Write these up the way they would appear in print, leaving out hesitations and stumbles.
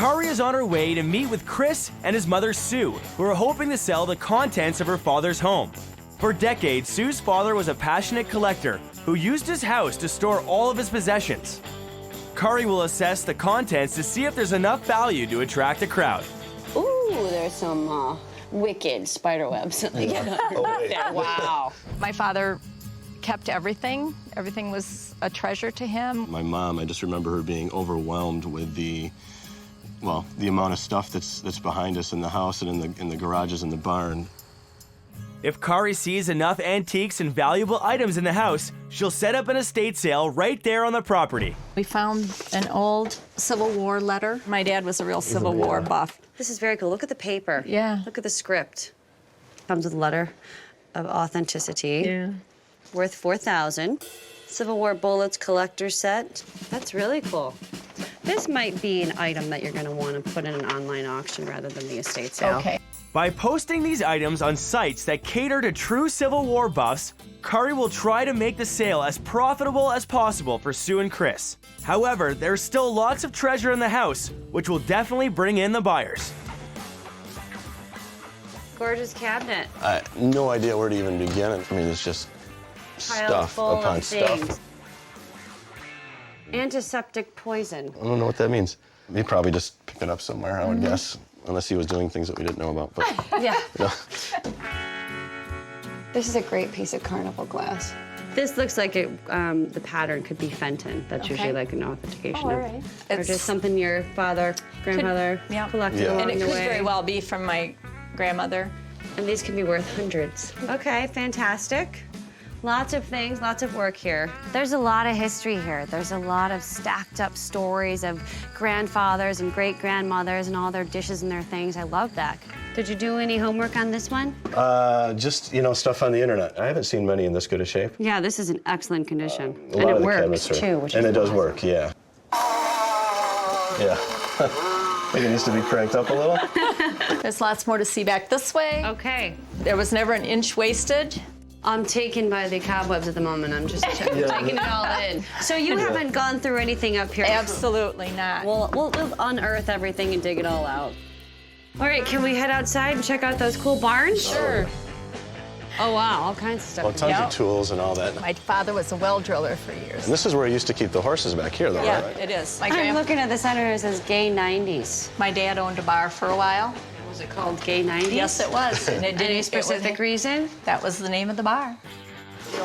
Cari is on her way to meet with Chris and his mother Sue, who are hoping to sell the contents of her father's home. For decades, Sue's father was a passionate collector who used his house to store all of his possessions. Cari will assess the contents to see if there's enough value to attract a crowd. Ooh, there's some wicked spider webs. Wow. My father kept everything. Everything was a treasure to him. My mom, I just remember her being overwhelmed with the amount of stuff that's behind us in the house and in the garages and the barn. If Cari sees enough antiques and valuable items in the house, she'll set up an estate sale right there on the property. We found an old Civil War letter. My dad was a real Civil War buff. This is very cool. Look at the paper. Yeah. Look at the script. Comes with a letter of authenticity. Yeah. Worth $4,000. Civil War bullets collector set. That's really cool. This might be an item that you're going to want to put in an online auction rather than the estate sale. Okay. By posting these items on sites that cater to true Civil War buffs, Cari will try to make the sale as profitable as possible for Sue and Chris. However, there's still lots of treasure in the house, which will definitely bring in the buyers. Gorgeous cabinet. No idea where to even begin. I mean, it's just stuff upon stuff. Antiseptic poison. I don't know what that means. He probably just picked it up somewhere, I would guess. Unless he was doing things that we didn't know about. But, Yeah. you know. This is a great piece of carnival glass. This looks like the pattern could be Fenton. That's usually like an authentication of. right. Or just something your father, grandmother collected along And it the could way. very well be from my grandmother. And these can be worth hundreds. Okay, fantastic. Lots of things, lots of work here. There's a lot of history here. There's a lot of stacked up stories of grandfathers and great-grandmothers and all their dishes and their things. I love that. Did you do any homework on this one? Just, stuff on the internet. I haven't seen many in this good a shape. Yeah, this is in excellent condition. A And lot it of the works, cabinets are, too, which and is it does awesome. work, yeah. Yeah. I think it needs to be cranked up a little. There's lots more to see back this way. Okay. There was never an inch wasted. I'm taken by the cobwebs at the moment. I'm just taking it all in. So you haven't gone through anything up here? Absolutely not. We'll unearth everything and dig it all out. All right, can we head outside and check out those cool barns? Sure. Oh, wow, all kinds of stuff. Well, tons of tools and all that. My father was a well driller for years. And this is where I used to keep the horses back here, though, Yeah, right? it is. I'm looking at the center. It says Gay 90s. My dad owned a bar for a while. Was it called Gay 90s? Yes, it was. And it Any specific reason? That was the name of the bar. The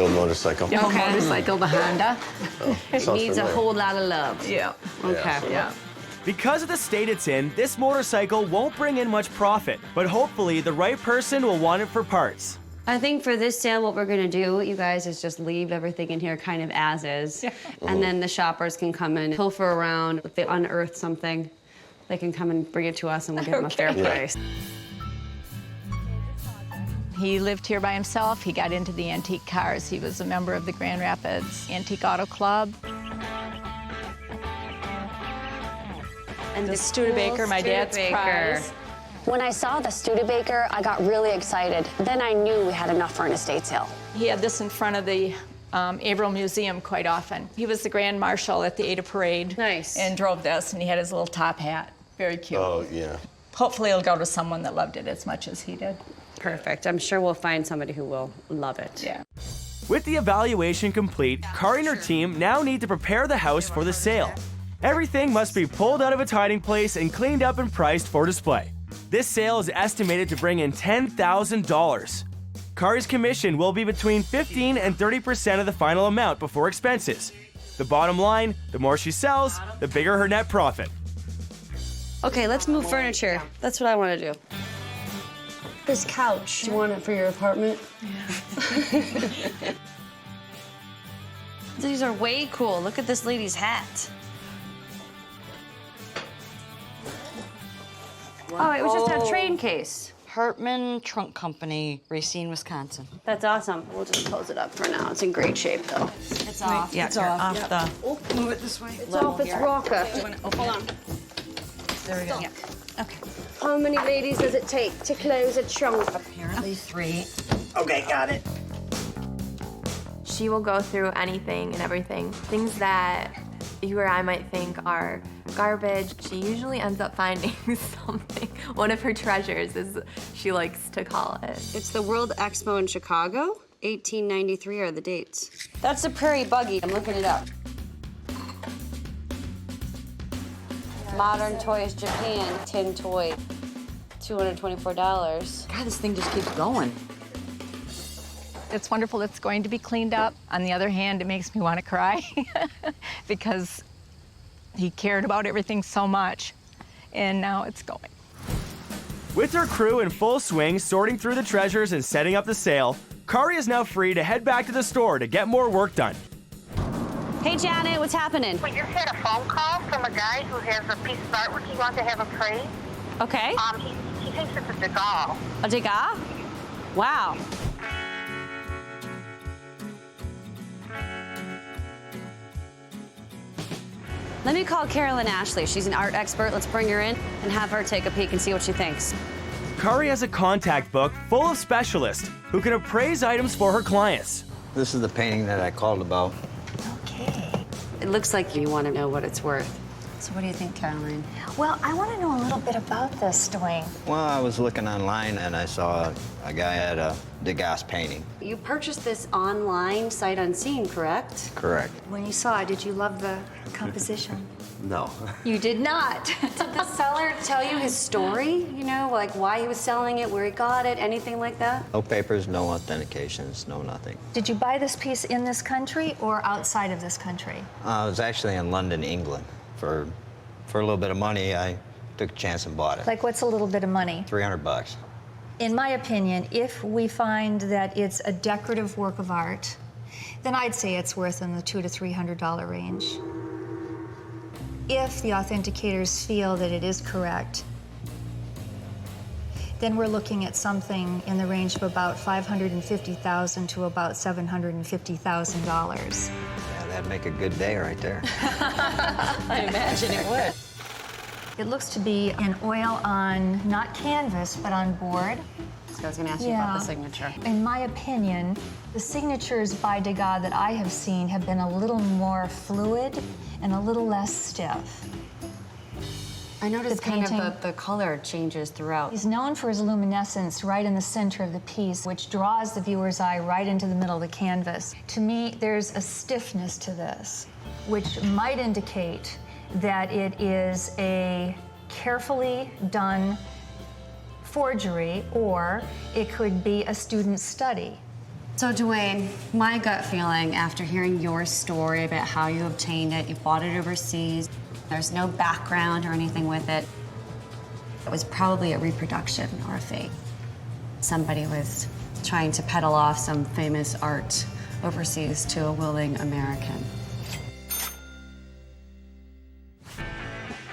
old motorcycle. The old motorcycle, the Honda. It Sounds needs a familiar. whole lot of love. Yeah. Okay. Yeah. Because of the state it's in, this motorcycle won't bring in much profit, but hopefully the right person will want it for parts. I think for this sale, what we're gonna do, you guys, is just leave everything in here kind of as is. And then the shoppers can come in, pilfer around. If they unearth something, they can come and bring it to us and we'll give them a fair price. He lived here by himself. He got into the antique cars. He was a member of the Grand Rapids Antique Auto Club. And The Studebaker, my dad's prize. When I saw the Studebaker, I got really excited. Then I knew we had enough for an estate sale. He had this in front of the Averill Museum quite often. He was the Grand Marshal at the Ada Parade. Nice. And drove this, and he had his little top hat. Very cute. Oh, yeah. Hopefully it'll go to someone that loved it as much as he did. Perfect. I'm sure we'll find somebody who will love it. Yeah. With the evaluation complete, Cari and her team now need to prepare the house for the sale. Everything must be pulled out of its hiding place and cleaned up and priced for display. This sale is estimated to bring in $10,000. Cari's commission will be between 15 and 30% of the final amount before expenses. The bottom line, the more she sells, the bigger her net profit. Okay, let's move furniture. That's what I want to do. This couch, do you want it for your apartment? Yeah. These are way cool. Look at this lady's hat. Oh, it was just a train case. Hartman Trunk Company, Racine, Wisconsin. That's awesome. We'll just close it up for now. It's in great shape, though. It's off. Yeah, it's you're off. Move it this way. It's off its rocker. Hold on. There we go. Yeah. Okay. How many ladies does it take to close a trunk? Apparently 3. Okay, got it. She will go through anything and everything. Things that where I might think are garbage, she usually ends up finding something. One of her treasures, as she likes to call it. It's the World Expo in Chicago. 1893 are the dates. That's the Prairie Buggy. I'm looking it up. Modern Toys Japan, tin toy, $224. God, this thing just keeps going. It's wonderful it's going to be cleaned up. On the other hand, it makes me want to cry because he cared about everything so much, and now it's going. With her crew in full swing, sorting through the treasures and setting up the sale, Cari is now free to head back to the store to get more work done. Hey, Janet, what's happening? We just had a phone call from a guy who has a piece of artwork he wants to have appraised. Okay. He thinks it's a Degas. A Degas? Wow. Let me call Carolyn Ashley. She's an art expert. Let's bring her in and have her take a peek and see what she thinks. Cari has a contact book full of specialists who can appraise items for her clients. This is the painting that I called about. It looks like you want to know what it's worth. So what do you think, Caroline? Well, I want to know a little bit about this, Dwayne. Well, I was looking online and I saw a guy had a Degas painting. You purchased this online, sight unseen, correct? Correct. When you saw it, did you love the composition? No. You did not. Did the seller tell you his story? You know, like why he was selling it, where he got it, anything like that? No papers, no authentications, no nothing. Did you buy this piece in this country or outside of this country? I was actually in London, England. For a little bit of money, I took a chance and bought it. Like, what's a little bit of money? $300. In my opinion, if we find that it's a decorative work of art, then I'd say it's worth in the $200 to $300 range. If the authenticators feel that it is correct, then we're looking at something in the range of about $550,000 to about $750,000. Yeah, that'd make a good day right there. I imagine it would. It looks to be an oil on, not canvas, but on board. So I was going to ask you about the signature. In my opinion, the signatures by Degas that I have seen have been a little more fluid and a little less stiff. I noticed kind painting- of the color changes throughout. He's known for his luminescence right in the center of the piece, which draws the viewer's eye right into the middle of the canvas. To me, there's a stiffness to this, which might indicate that it is a carefully done forgery, or it could be a student's study. So, Joanne, my gut feeling after hearing your story about how you obtained it, you bought it overseas, there's no background or anything with it, it was probably a reproduction or a fake. Somebody was trying to peddle off some famous art overseas to a willing American.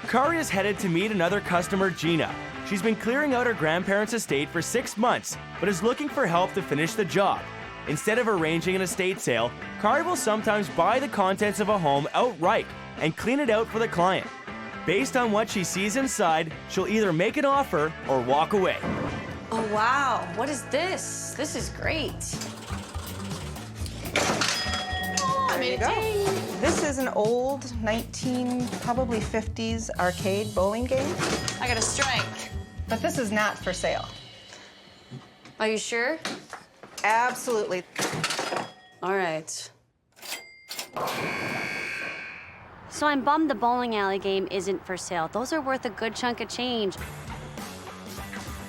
Cari is headed to meet another customer, Gina. She's been clearing out her grandparents' estate for 6 months, but is looking for help to finish the job. Instead of arranging an estate sale, Cari will sometimes buy the contents of a home outright and clean it out for the client. Based on what she sees inside, she'll either make an offer or walk away. Oh, wow. What is this? This is great. There you go. This is an old probably 50s arcade bowling game. I got a strike. But this is not for sale. Are you sure? Absolutely. All right. So I'm bummed the bowling alley game isn't for sale. Those are worth a good chunk of change.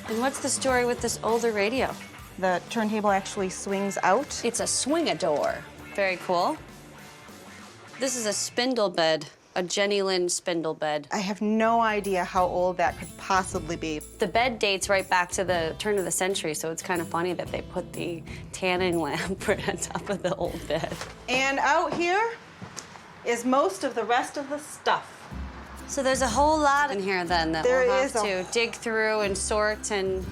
And what's the story with this older radio? The turntable actually swings out. It's a swing-a-door. Very cool. This is a spindle bed, a Jenny Lind spindle bed. I have no idea how old that could possibly be. The bed dates right back to the turn of the century, so it's kind of funny that they put the tanning lamp right on top of the old bed. And out here is most of the rest of the stuff. So there's a whole lot in here then that There we'll have is a- to dig through and sort and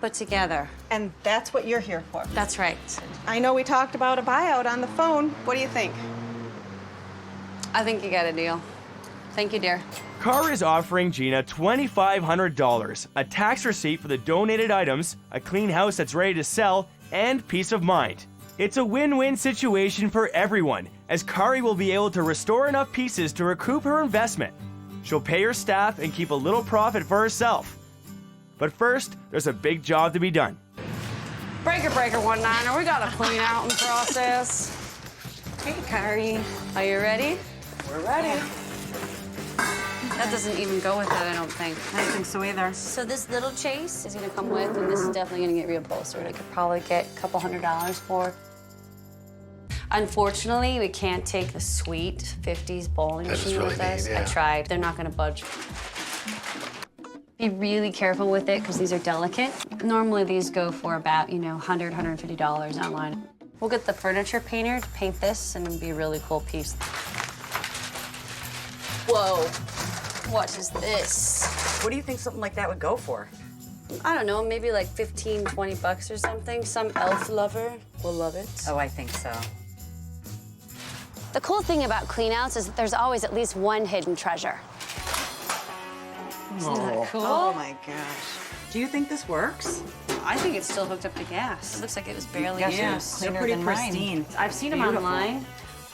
put together. And that's what you're here for. That's right. I know we talked about a buyout on the phone. What do you think? I think you got a deal. Thank you, dear. Cari is offering Gina $2,500, a tax receipt for the donated items, a clean house that's ready to sell, and peace of mind. It's a win-win situation for everyone, as Cari will be able to restore enough pieces to recoup her investment. She'll pay her staff and keep a little profit for herself. But first, there's a big job to be done. Breaker 19er, we got a clean out in process. Hey, Cari. Are you ready? We're ready. That doesn't even go with it, I don't think. I don't think so either. So this little chase is gonna come with, and this is definitely gonna get reupholstered. I could probably get a couple $100 for. Unfortunately, we can't take the sweet 50s bowling machine with us. I tried. They're not gonna budge. Be really careful with it, because these are delicate. Normally, these go for about, $100, $150 online. We'll get the furniture painter to paint this, and it'll be a really cool piece. Whoa. What is this? What do you think something like that would go for? I don't know, maybe like 15, 20 bucks or something. Some elf lover will love it. Oh, I think so. The cool thing about cleanouts is that there's always at least one hidden treasure. Isn't that cool? Oh my gosh. Do you think this works? I think it's still hooked up to gas. It looks like it was barely used. They're pretty pristine. I've seen them online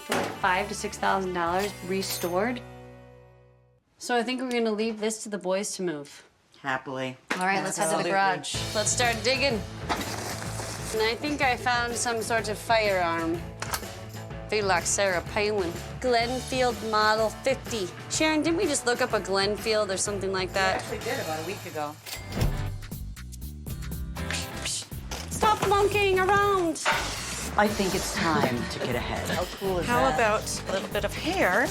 for like $5,000 to $6,000 restored. So I think we're gonna leave this to the boys to move. Happily. All right, let's head to the garage. Let's start digging. And I think I found some sort of firearm. Feel like Sarah Palin. Glenfield Model 50. Sharon, didn't we just look up a Glenfield or something like that? We actually did about a week ago. Stop monkeying around. I think it's time to get ahead. How cool is How that? about a little bit of hair?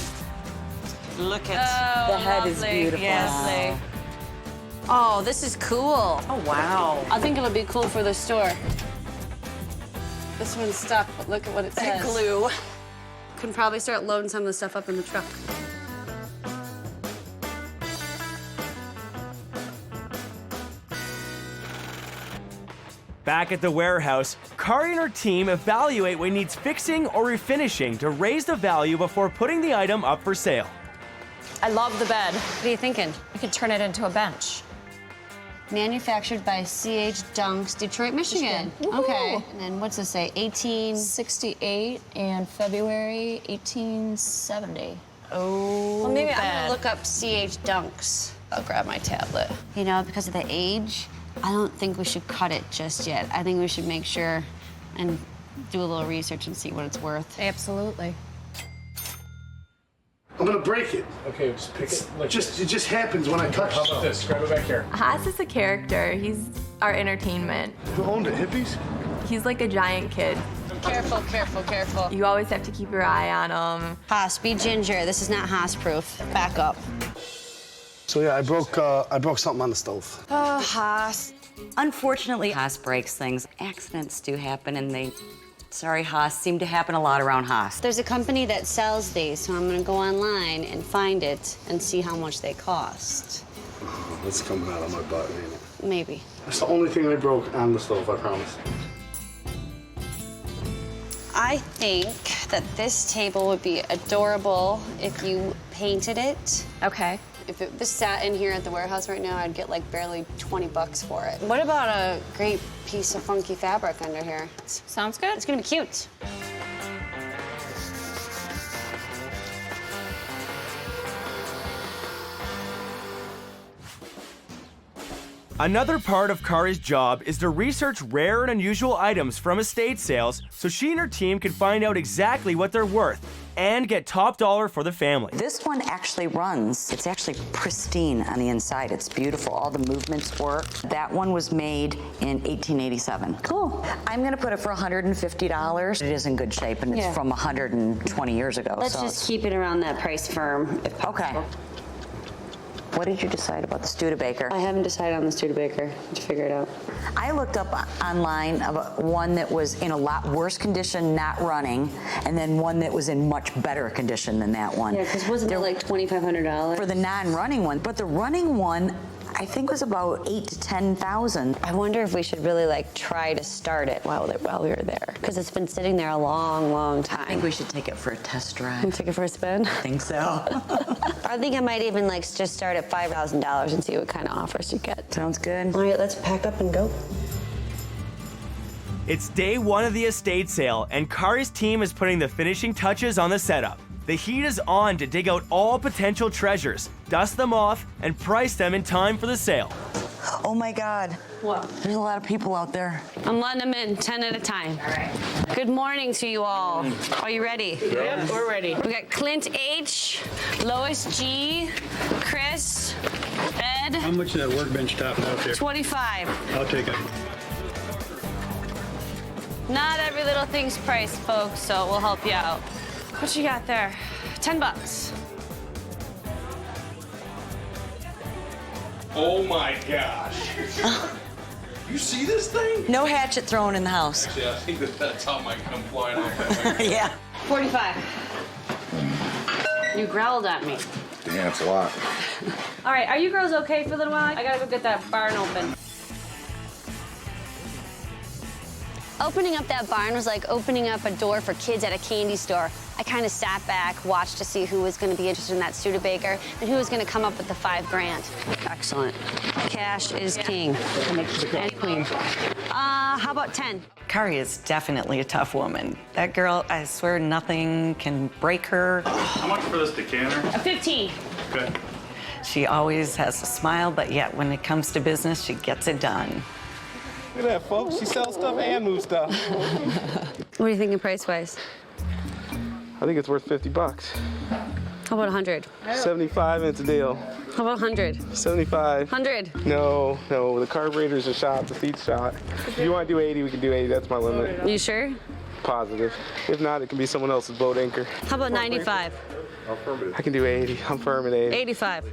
Look at the head is beautiful. Yes. Oh, this is cool. Oh, wow. I think it'll be cool for the store. This one's stuck, but look at what it says. Glue. Can probably start loading some of the stuff up in the truck. Back at the warehouse, Cari and her team evaluate what needs fixing or refinishing to raise the value before putting the item up for sale. I love the bed. What are you thinking? We could turn it into a bench. Manufactured by C.H. Dunks, Detroit, Michigan. Okay. And then what's this say? 1868 and February 1870. Oh, Well, maybe I'm bed. gonna look up C.H. Dunks. I'll grab my tablet. Because of the age, I don't think we should cut it just yet. I think we should make sure and do a little research and see what it's worth. Absolutely. I'm gonna break it. Okay, just pick it. It just happens when I touch How about stuff. this? Grab it back here. Haas is a character. He's our entertainment. Who owned it? Hippies? He's like a giant kid. Careful, careful, careful. You always have to keep your eye on him. Haas, be ginger. This is not Haas-proof. Back up. So yeah, I broke something on the stove. Oh, Haas. Unfortunately, Haas breaks things. Accidents do happen, and sorry, Haas, seem to happen a lot around Haas. There's a company that sells these, so I'm gonna go online and find it and see how much they cost. Oh, it's coming out of my butt, ain't it? Maybe. That's the only thing I broke on the stove, I promise. I think that this table would be adorable if you painted it. Okay. If this sat in here at the warehouse right now, I'd get like barely 20 bucks for it. What about a great piece of funky fabric under here? Sounds good. It's gonna be cute. Another part of Cari's job is to research rare and unusual items from estate sales so she and her team can find out exactly what they're worth and get top dollar for the family. This one actually runs. It's actually pristine on the inside. It's beautiful. All the movements work. That one was made in 1887. Cool. I'm gonna put it for $150. It is in good shape, and it's from 120 years ago. Let's just keep it around that price firm, if possible. Okay. What did you decide about the Studebaker? I haven't decided on the Studebaker. To figure it out. I looked up online about one that was in a lot worse condition, not running, and then one that was in much better condition than that one. Yeah, because wasn't it like $2,500? For the non-running one, but the running one, I think was about $8,000 to $10,000. I wonder if we should really like try to start it while we were there, because it's been sitting there a long, long time. I think we should take it for a test drive. Take it for a spin? I think so. I think I might even like just start at $5,000 and see what kind of offers you get. Sounds good. All right, let's pack up and go. It's day one of the estate sale, and Cari's team is putting the finishing touches on the setup. The heat is on to dig out all potential treasures, dust them off, and price them in time for the sale. Oh my God. What? There's a lot of people out there. I'm letting them in 10 at a time. All right. Good morning to you all. Are you ready? Yep, we're ready. We got Clint H, Lois G, Chris, Ed. How much is that workbench top out there? 25. I'll take it. Not every little thing's priced, folks, so we'll help you out. What you got there? $10. Oh my gosh. You see this thing? No hatchet thrown in the house. Actually, I think that top might come flying off. Yeah. 45. You growled at me. Damn, it's a lot. All right, are you girls okay for a little while? I gotta go get that barn open. Opening up that barn was like opening up a door for kids at a candy store. I kind of sat back, watched to see who was going to be interested in that Studebaker and who was going to come up with the $5 grand. Excellent. Cash is king. How much is the cup? And queen. How about 10? Cari is definitely a tough woman. That girl, I swear nothing can break her. How much for this decanter? 15. Okay. She always has a smile, but yet when it comes to business, she gets it done. Look at that, folks. She sells stuff and moves stuff. What are you thinking price-wise? I think it's worth 50 bucks. How about 100? 75 and it's a deal. How about 100? 75. 100? No, the carburetor's a shot, the seat's shot. If you want to do 80, we can do 80. That's my limit. You sure? Positive. If not, it can be someone else's boat anchor. How about 95? I can do 80. I'm firm at 80. 85.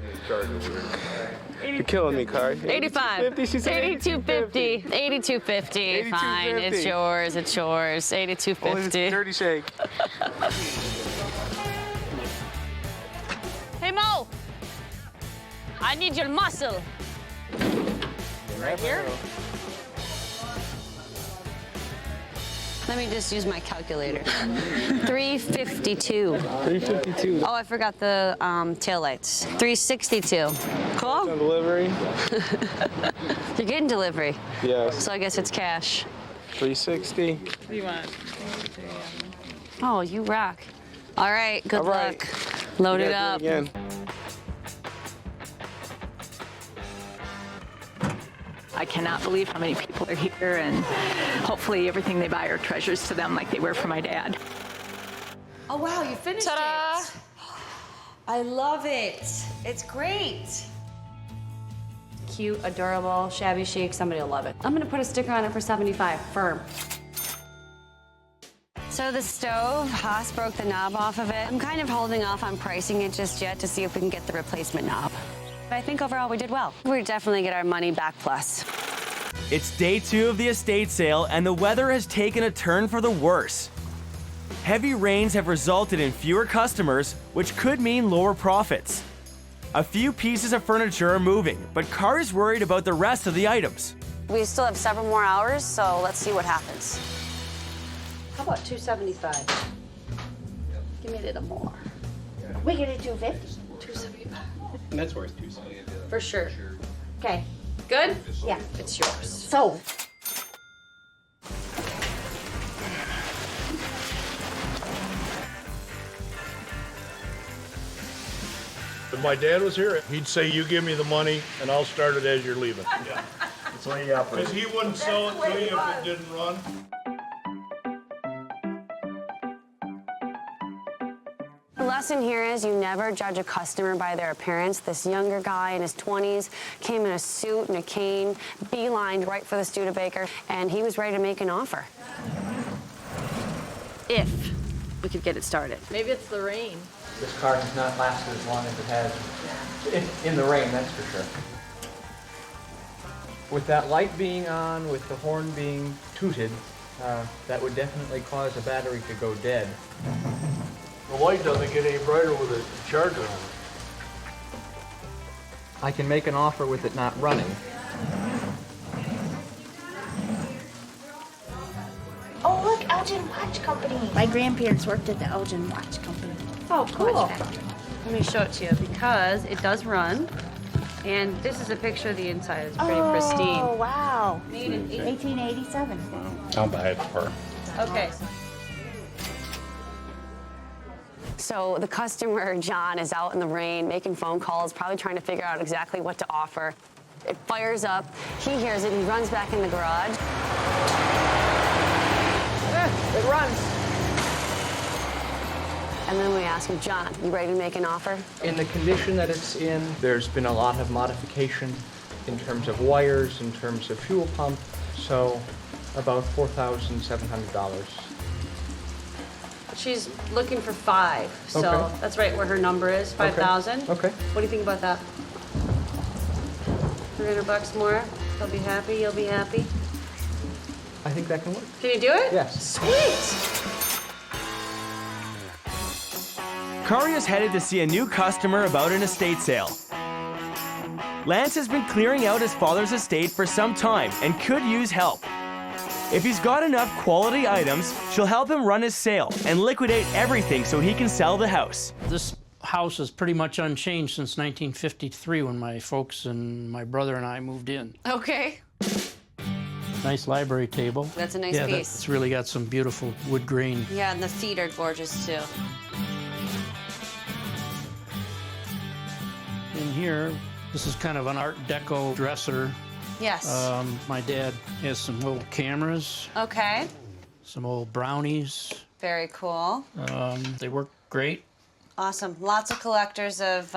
You're killing me, Cari. 85. 82.50, she said 82.50. 82.50. Fine. It's yours. It's yours. 82.50. Oh, it's a dirty shake. Hey, Mo. I need your muscle. Right here? Let me just use my calculator. 352. 352. Oh, I forgot the tail lights. 362. Cool? On delivery? You're getting delivery. Yes. So I guess it's cash. 360. What do you want? Oh, you rock. All right, good All right. luck. Load it up. Again. I cannot believe how many people are here, and hopefully everything they buy are treasures to them like they were for my dad. Oh, wow, you finished Ta-da! it. I love it. It's great. Cute, adorable, shabby chic. Somebody will love it. I'm gonna put a sticker on it for 75, firm. So the stove, Haas broke the knob off of it. I'm kind of holding off on pricing it just yet to see if we can get the replacement knob. But I think overall we did well. We definitely get our money back plus. It's day 2 of the estate sale, and the weather has taken a turn for the worse. Heavy rains have resulted in fewer customers, which could mean lower profits. A few pieces of furniture are moving, but Cari's worried about the rest of the items. We still have several more hours, so let's see what happens. How about 275? Give me a little more. We get it 250. 275. And that's worth 270. For sure. Okay. Good? Yeah, it's yours. So. If my dad was here, he'd say, you give me the money and I'll start it as you're leaving. Yeah. That's why you operate. Because he wouldn't sell it to you if it didn't run. The lesson here is you never judge a customer by their appearance. This younger guy in his 20s came in a suit and a cane, beelined right for the Studebaker, and he was ready to make an offer. If we could get it started. Maybe it's the rain. This car has not lasted as long as it has in the rain, that's for sure. With that light being on, with the horn being tooted, that would definitely cause the battery to go dead. The light doesn't get any brighter with a charger on it. I can make an offer with it not running. Oh, look, Elgin Watch Company. My grandparents worked at the Elgin Watch Company. Oh, cool. Let me show it to you because it does run. And this is a picture of the inside. It's pretty pristine. Oh, wow. Made in 1887. I'll buy it for her. Okay. So the customer, John, is out in the rain making phone calls, probably trying to figure out exactly what to offer. It fires up. He hears it. He runs back in the garage. It runs. And then we ask him, John, you ready to make an offer? In the condition that it's in, there's been a lot of modification in terms of wires, in terms of fuel pump, so about $4,700. She's looking for 5, so Okay. that's right where her number is, 5,000. Okay. What do you think about that? $300 more. He'll be happy. You'll be happy. I think that can work. Can you do it? Yes. Sweet. Cari is headed to see a new customer about an estate sale. Lance has been clearing out his father's estate for some time and could use help. If he's got enough quality items, she'll help him run his sale and liquidate everything so he can sell the house. This house is pretty much unchanged since 1953 when my folks and my brother and I moved in. Okay. Nice library table. That's a nice yeah, piece. It's really got some beautiful wood grain. Yeah, and the feet are gorgeous too. In here, this is kind of an Art Deco dresser. Yes. My dad has some old cameras, Okay. some old brownies. Very cool. They work great. Awesome. Lots of collectors of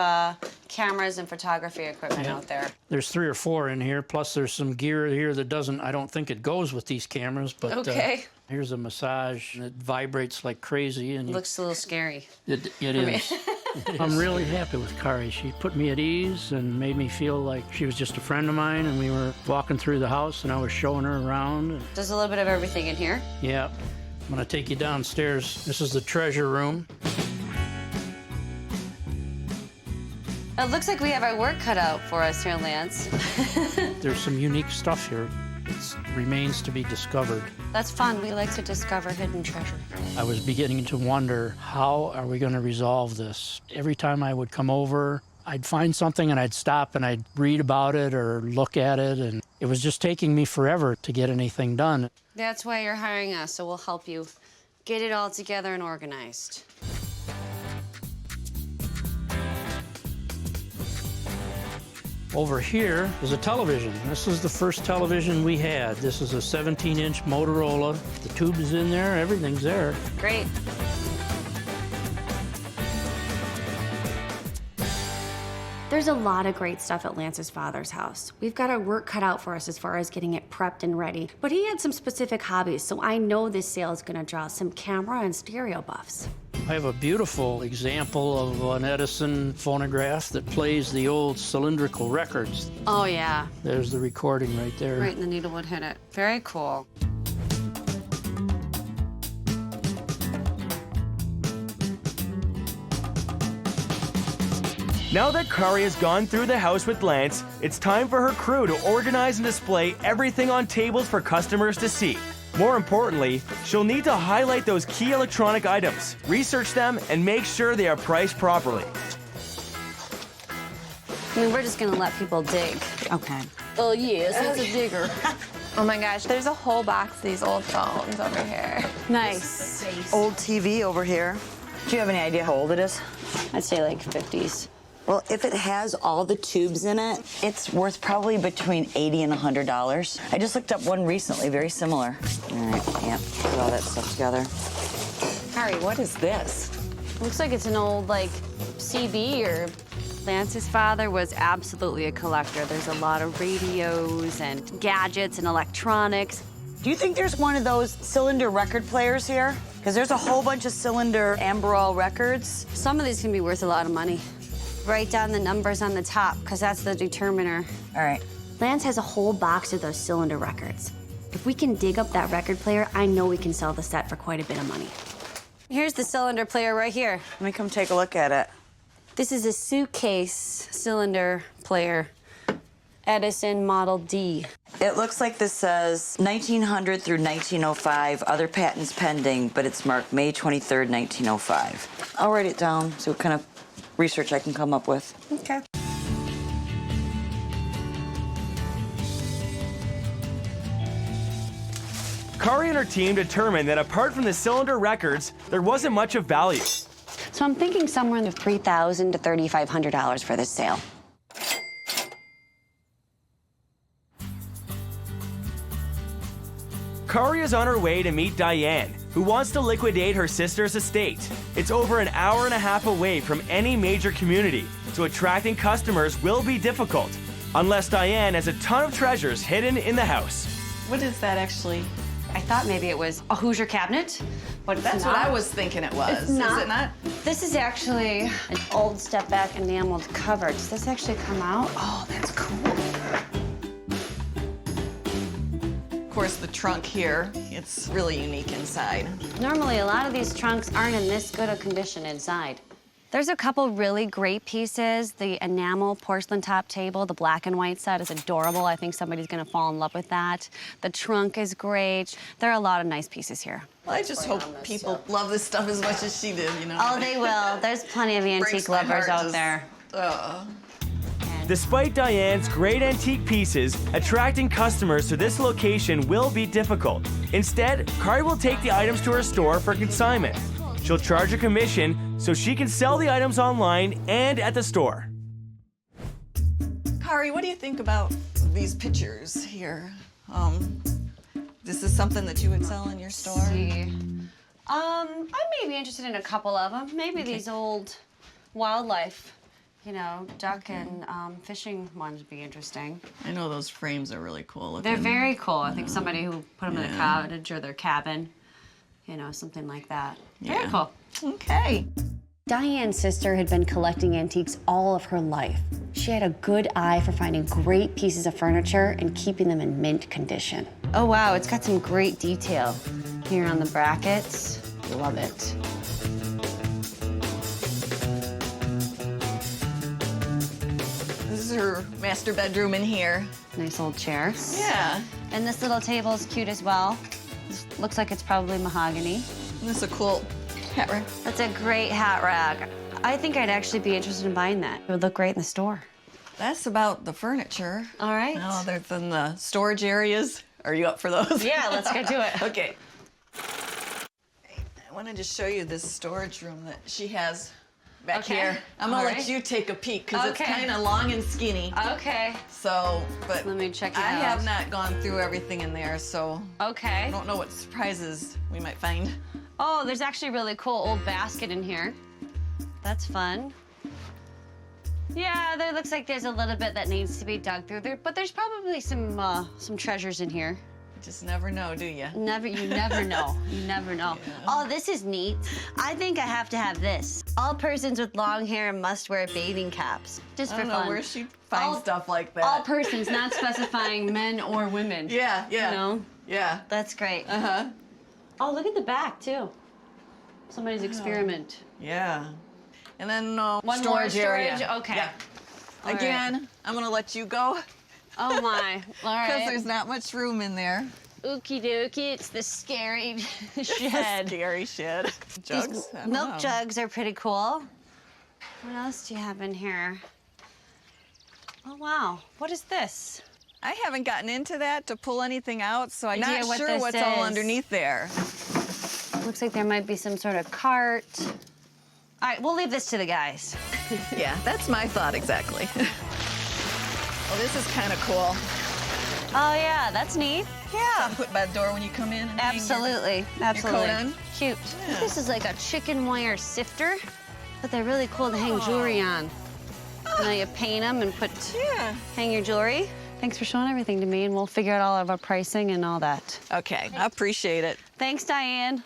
cameras and photography equipment out there. There's 3 or 4 in here, plus there's some gear here that doesn't, I don't think it goes with these cameras, but Okay. Here's a massage, and it vibrates like crazy. And Looks a little scary. It is. I'm really happy with Cari. She put me at ease and made me feel like she was just a friend of mine, and we were walking through the house, and I was showing her around. And, There's a little bit of everything in here. yeah. I'm going to take you downstairs. This is the treasure room. It looks like we have our work cut out for us here, Lance. There's some unique stuff here. It remains to be discovered. That's fun. We like to discover hidden treasure. I was beginning to wonder, how are we going to resolve this? Every time I would come over, I'd find something and I'd stop and I'd read about it or look at it, and it was just taking me forever to get anything done. That's why you're hiring us, so we'll help you get it all together and organized. Over here is a television. This is the first television we had. This is a 17-inch Motorola. The tube is in there, everything's there. Great. There's a lot of great stuff at Lance's father's house. We've got our work cut out for us as far as getting it prepped and ready. But he had some specific hobbies, so I know this sale is gonna draw some camera and stereo buffs. I have a beautiful example of an Edison phonograph that plays the old cylindrical records. Oh, yeah. There's the recording right there. Right, and the needlewood hit it. Very cool. Now that Cari has gone through the house with Lance, it's time for her crew to organize and display everything on tables for customers to see. More importantly, she'll need to highlight those key electronic items, research them, and make sure they are priced properly. I mean, we're just gonna let people dig. Okay. Oh, yes, it's a digger. Oh my gosh, there's a whole box of these old phones over here. Nice. Old TV over here. Do you have any idea how old it is? I'd say like 50s. Well, if it has all the tubes in it, it's worth probably between $80 and $100. I just looked up one recently, very similar. All right, yep, put all that stuff together. Cari, what is this? Looks like it's an old, like, CB or... Lance's father was absolutely a collector. There's a lot of radios and gadgets and electronics. Do you think there's one of those cylinder record players here? Because there's a whole bunch of cylinder Amberol records. Some of these can be worth a lot of money. Write down the numbers on the top, because that's the determiner. All right. Lance has a whole box of those cylinder records. If we can dig up that record player, I know we can sell the set for quite a bit of money. Here's the cylinder player right here. Let me come take a look at it. This is a suitcase cylinder player. Edison Model D. It looks like this says 1900 through 1905, other patents pending, but it's marked May 23rd, 1905. I'll write it down, see what kind of research I can come up with. Okay. Cari and her team determined that apart from the cylinder records, there wasn't much of value. So I'm thinking somewhere in the $3,000 to $3,500 for this sale. Cari is on her way to meet Diane, who wants to liquidate her sister's estate. It's over an hour and a half away from any major community, so attracting customers will be difficult, unless Diane has a ton of treasures hidden in the house. What is that actually? I thought maybe it was a Hoosier cabinet, but That's what I was thinking it was. It's not. Is it not? This is actually an old step back enameled cover. Does this actually come out? Oh, that's cool. Of course, the trunk here, it's really unique inside. Normally, a lot of these trunks aren't in this good a condition inside. There's a couple really great pieces. The enamel porcelain top table, the black and white set is adorable. I think somebody's gonna fall in love with that. The trunk is great. There are a lot of nice pieces here. Well, I just hope people love this stuff as much as she did, you know? Oh, they will. There's plenty of antique lovers out there. Despite Diane's great antique pieces, attracting customers to this location will be difficult. Instead, Cari will take the items to her store for consignment. She'll charge a commission so she can sell the items online and at the store. Cari, what do you think about these pictures here? This is something that you would sell in your store? I may be interested in a couple of them. Maybe these old wildlife, you know, duck and fishing ones would be interesting. I know those frames are really cool looking. They're very cool. I think somebody who put them in a cottage or their cabin, you know, something like that. Very cool. Okay. Diane's sister had been collecting antiques all of her life. She had a good eye for finding great pieces of furniture and keeping them in mint condition. Oh wow, it's got some great detail here on the brackets. Love it. This is her master bedroom in here. Nice old chair. Yeah. And this little table is cute as well. This looks like it's probably mahogany. And this is a cool hat rack. That's a great hat rack. I think I'd actually be interested in buying that. It would look great in the store. That's about the furniture. All right. Now, other than the storage areas. Are you up for those? Yeah, let's get to it. Okay. I want to just show you this storage room that she has back here. I'm gonna let you take a peek because it's kind of long and skinny. Okay. So, but let me check it out. I have not gone through everything in there, so I don't know what surprises we might find. Oh, there's actually a really cool old basket in here. That's fun. Yeah, there looks like there's a little bit that needs to be dug through there, but there's probably some treasures in here. You just never know, do you? You never know. You never know. Yeah. Oh, this is neat. I think I have to have this. All persons with long hair must wear bathing caps. Just for fun. I don't know where she finds stuff like that. All persons, not specifying men or women. Yeah. You know? Yeah. That's great. Oh, look at the back, too. Somebody's experiment. Yeah. And then one storage more storage area. Okay. Yeah. Again, I'm gonna let you go. Oh my! All right. Because there's not much room in there. Okie dokie, it's the scary shed. The scary shed. Jugs. These milk jugs are pretty cool. What else do you have in here? Oh wow! What is this? I haven't gotten into that to pull anything out, so I'm not what sure this what's all is. underneath there. Looks like there might be some sort of cart. All right, we'll leave this to the guys. Yeah, that's my thought exactly. Well, this is kind of cool. Oh yeah, that's neat. Yeah. Put by the door when you come in. And Absolutely, hang absolutely. Your coat on. Cute. Yeah. This is like a chicken wire sifter, but they're really cool to hang jewelry on. Now you paint them and hang your jewelry. Thanks for showing everything to me, and we'll figure out all of our pricing and all that. Okay, I appreciate it. Thanks, Diane.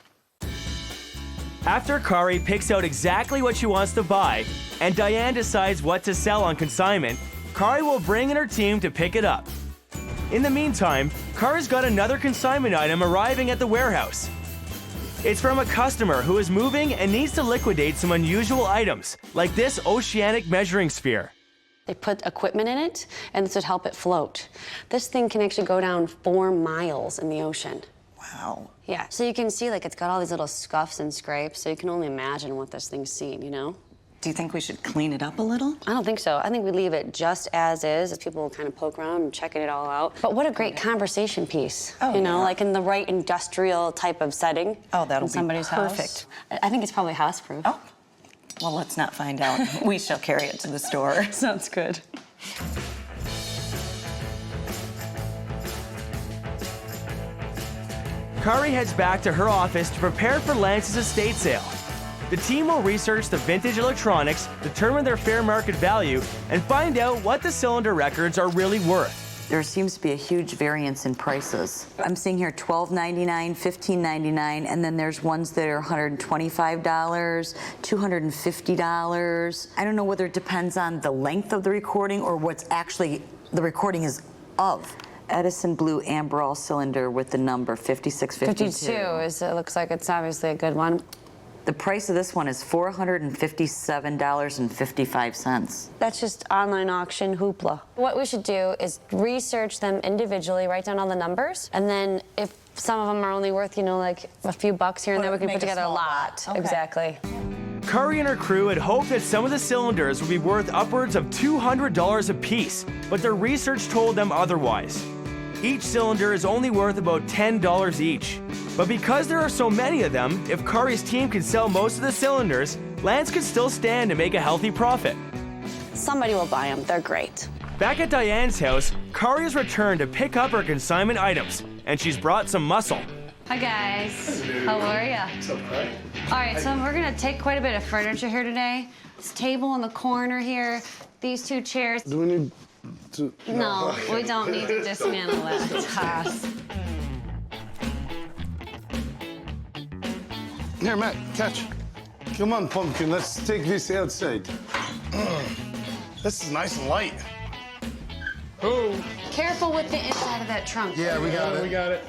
After Cari picks out exactly what she wants to buy, and Diane decides what to sell on consignment, Cari will bring in her team to pick it up. In the meantime, Cari's got another consignment item arriving at the warehouse. It's from a customer who is moving and needs to liquidate some unusual items, like this oceanic measuring sphere. They put equipment in it, and this would help it float. This thing can actually go down 4 miles in the ocean. Wow. Yeah, so you can see, like, it's got all these little scuffs and scrapes, so you can only imagine what this thing's seen, you know? Do you think we should clean it up a little? I don't think so. I think we leave it just as people kind of poke around and checking it all out. But what a great conversation piece. You know, like in the right industrial type of setting. Oh, that'll in somebody's be perfect. house. I think it's probably house-proof. Oh, well, let's not find out. We shall carry it to the store. Sounds good. Cari heads back to her office to prepare for Lance's estate sale. The team will research the vintage electronics, determine their fair market value, and find out what the cylinder records are really worth. There seems to be a huge variance in prices. I'm seeing here $12.99, $15.99, and then there's ones that are $125, $250. I don't know whether it depends on the length of the recording or what's actually the recording is of. Edison blue amberol cylinder with the number 5652. 52 it looks like it's obviously a good one. The price of this one is $457.55. That's just online auction hoopla. What we should do is research them individually, write down all the numbers, and then if some of them are only worth, you know, like a few bucks here and there, we can put together a lot. Okay. Exactly. Cari and her crew had hoped that some of the cylinders would be worth upwards of $200 a piece, but their research told them otherwise. Each cylinder is only worth about $10 each. But because there are so many of them, if Cari's team can sell most of the cylinders, Lance could still stand to make a healthy profit. Somebody will buy them. They're great. Back at Diane's house, Cari has returned to pick up her consignment items, and she's brought some muscle. Hi, guys. How are ya? What's up, Cari? All right, so we're gonna take quite a bit of furniture here today. This table in the corner here, these two chairs. Do we need to... No, we don't need to dismantle that. Toss. Here, Matt, catch. Come on, Pumpkin, let's take this outside. This is nice and light. Oh. Careful with the inside of that trunk. Yeah, we got it. We got it.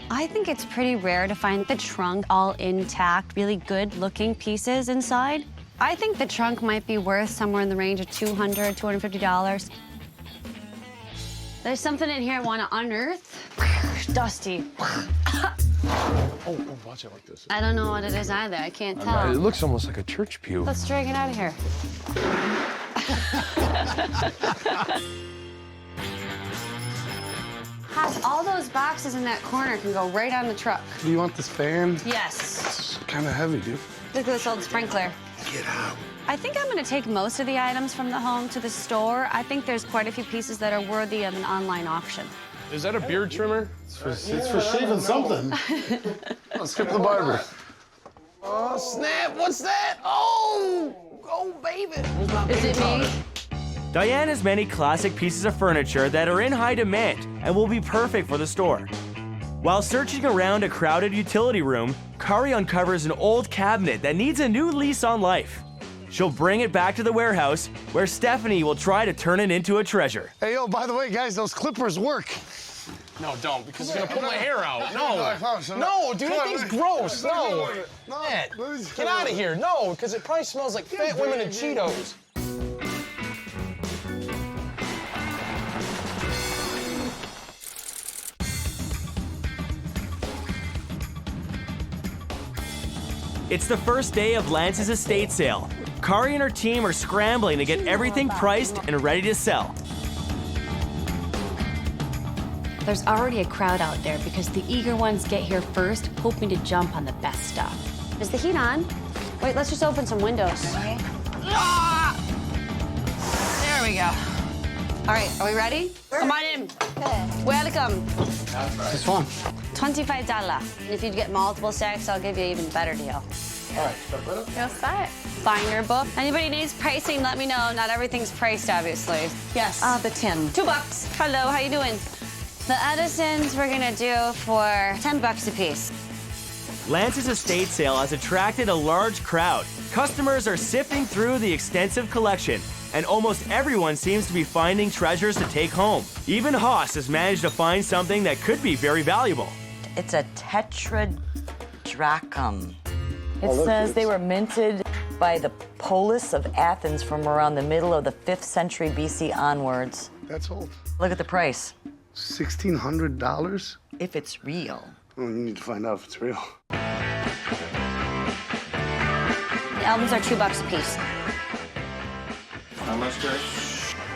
I think it's pretty rare to find the trunk all intact, really good-looking pieces inside. I think the trunk might be worth somewhere in the range of $200, $250. There's something in here I want to unearth. Dusty. Oh, watch it like this. I don't know what it is either. I can't tell. It looks almost like a church pew. Let's drag it out of here. Gosh, all those boxes in that corner can go right on the truck. Do you want this fan? Yes. It's kind of heavy, dude. Look at this old sprinkler. Get out. I think I'm going to take most of the items from the home to the store. I think there's quite a few pieces that are worthy of an online auction. Is that a beard trimmer? It's for shaving something. Let's skip the barber. Oh, snap. What's that? Oh, baby. Is it me? Diane has many classic pieces of furniture that are in high demand and will be perfect for the store. While searching around a crowded utility room, Cari uncovers an old cabinet that needs a new lease on life. She'll bring it back to the warehouse, where Stephanie will try to turn it into a treasure. Hey, yo, by the way, guys, those clippers work. No, don't, because it's gonna pull my hair out. No, no, dude, that thing's gross. No, Matt, get out of here. No, because it probably smells like fat women and Cheetos. It's the first day of Lance's estate sale. Cari and her team are scrambling to get everything priced and ready to sell. There's already a crowd out there because the eager ones get here first, hoping to jump on the best stuff. Is the heat on? Wait, let's just open some windows. Ah! There we go. All right, are we ready? Come on in. Welcome. It's fun. $25. And if you get multiple stacks, I'll give you an even better deal. All right, step right up. You'll set. Binder book. Anybody needs pricing, let me know. Not everything's priced, obviously. Yes. The tin. $2. Hello, how you doing? The Edisons we're gonna do for $10 a piece. Lance's estate sale has attracted a large crowd. Customers are sifting through the extensive collection, and almost everyone seems to be finding treasures to take home. Even Haas has managed to find something that could be very valuable. It's a tetradrachm. It says they were minted by the polis of Athens from around the middle of the 5th century BC onwards. That's old. Look at the price. $1,600? If it's real. Well, you need to find out if it's real. The albums are $2 a piece. How much, Jerry?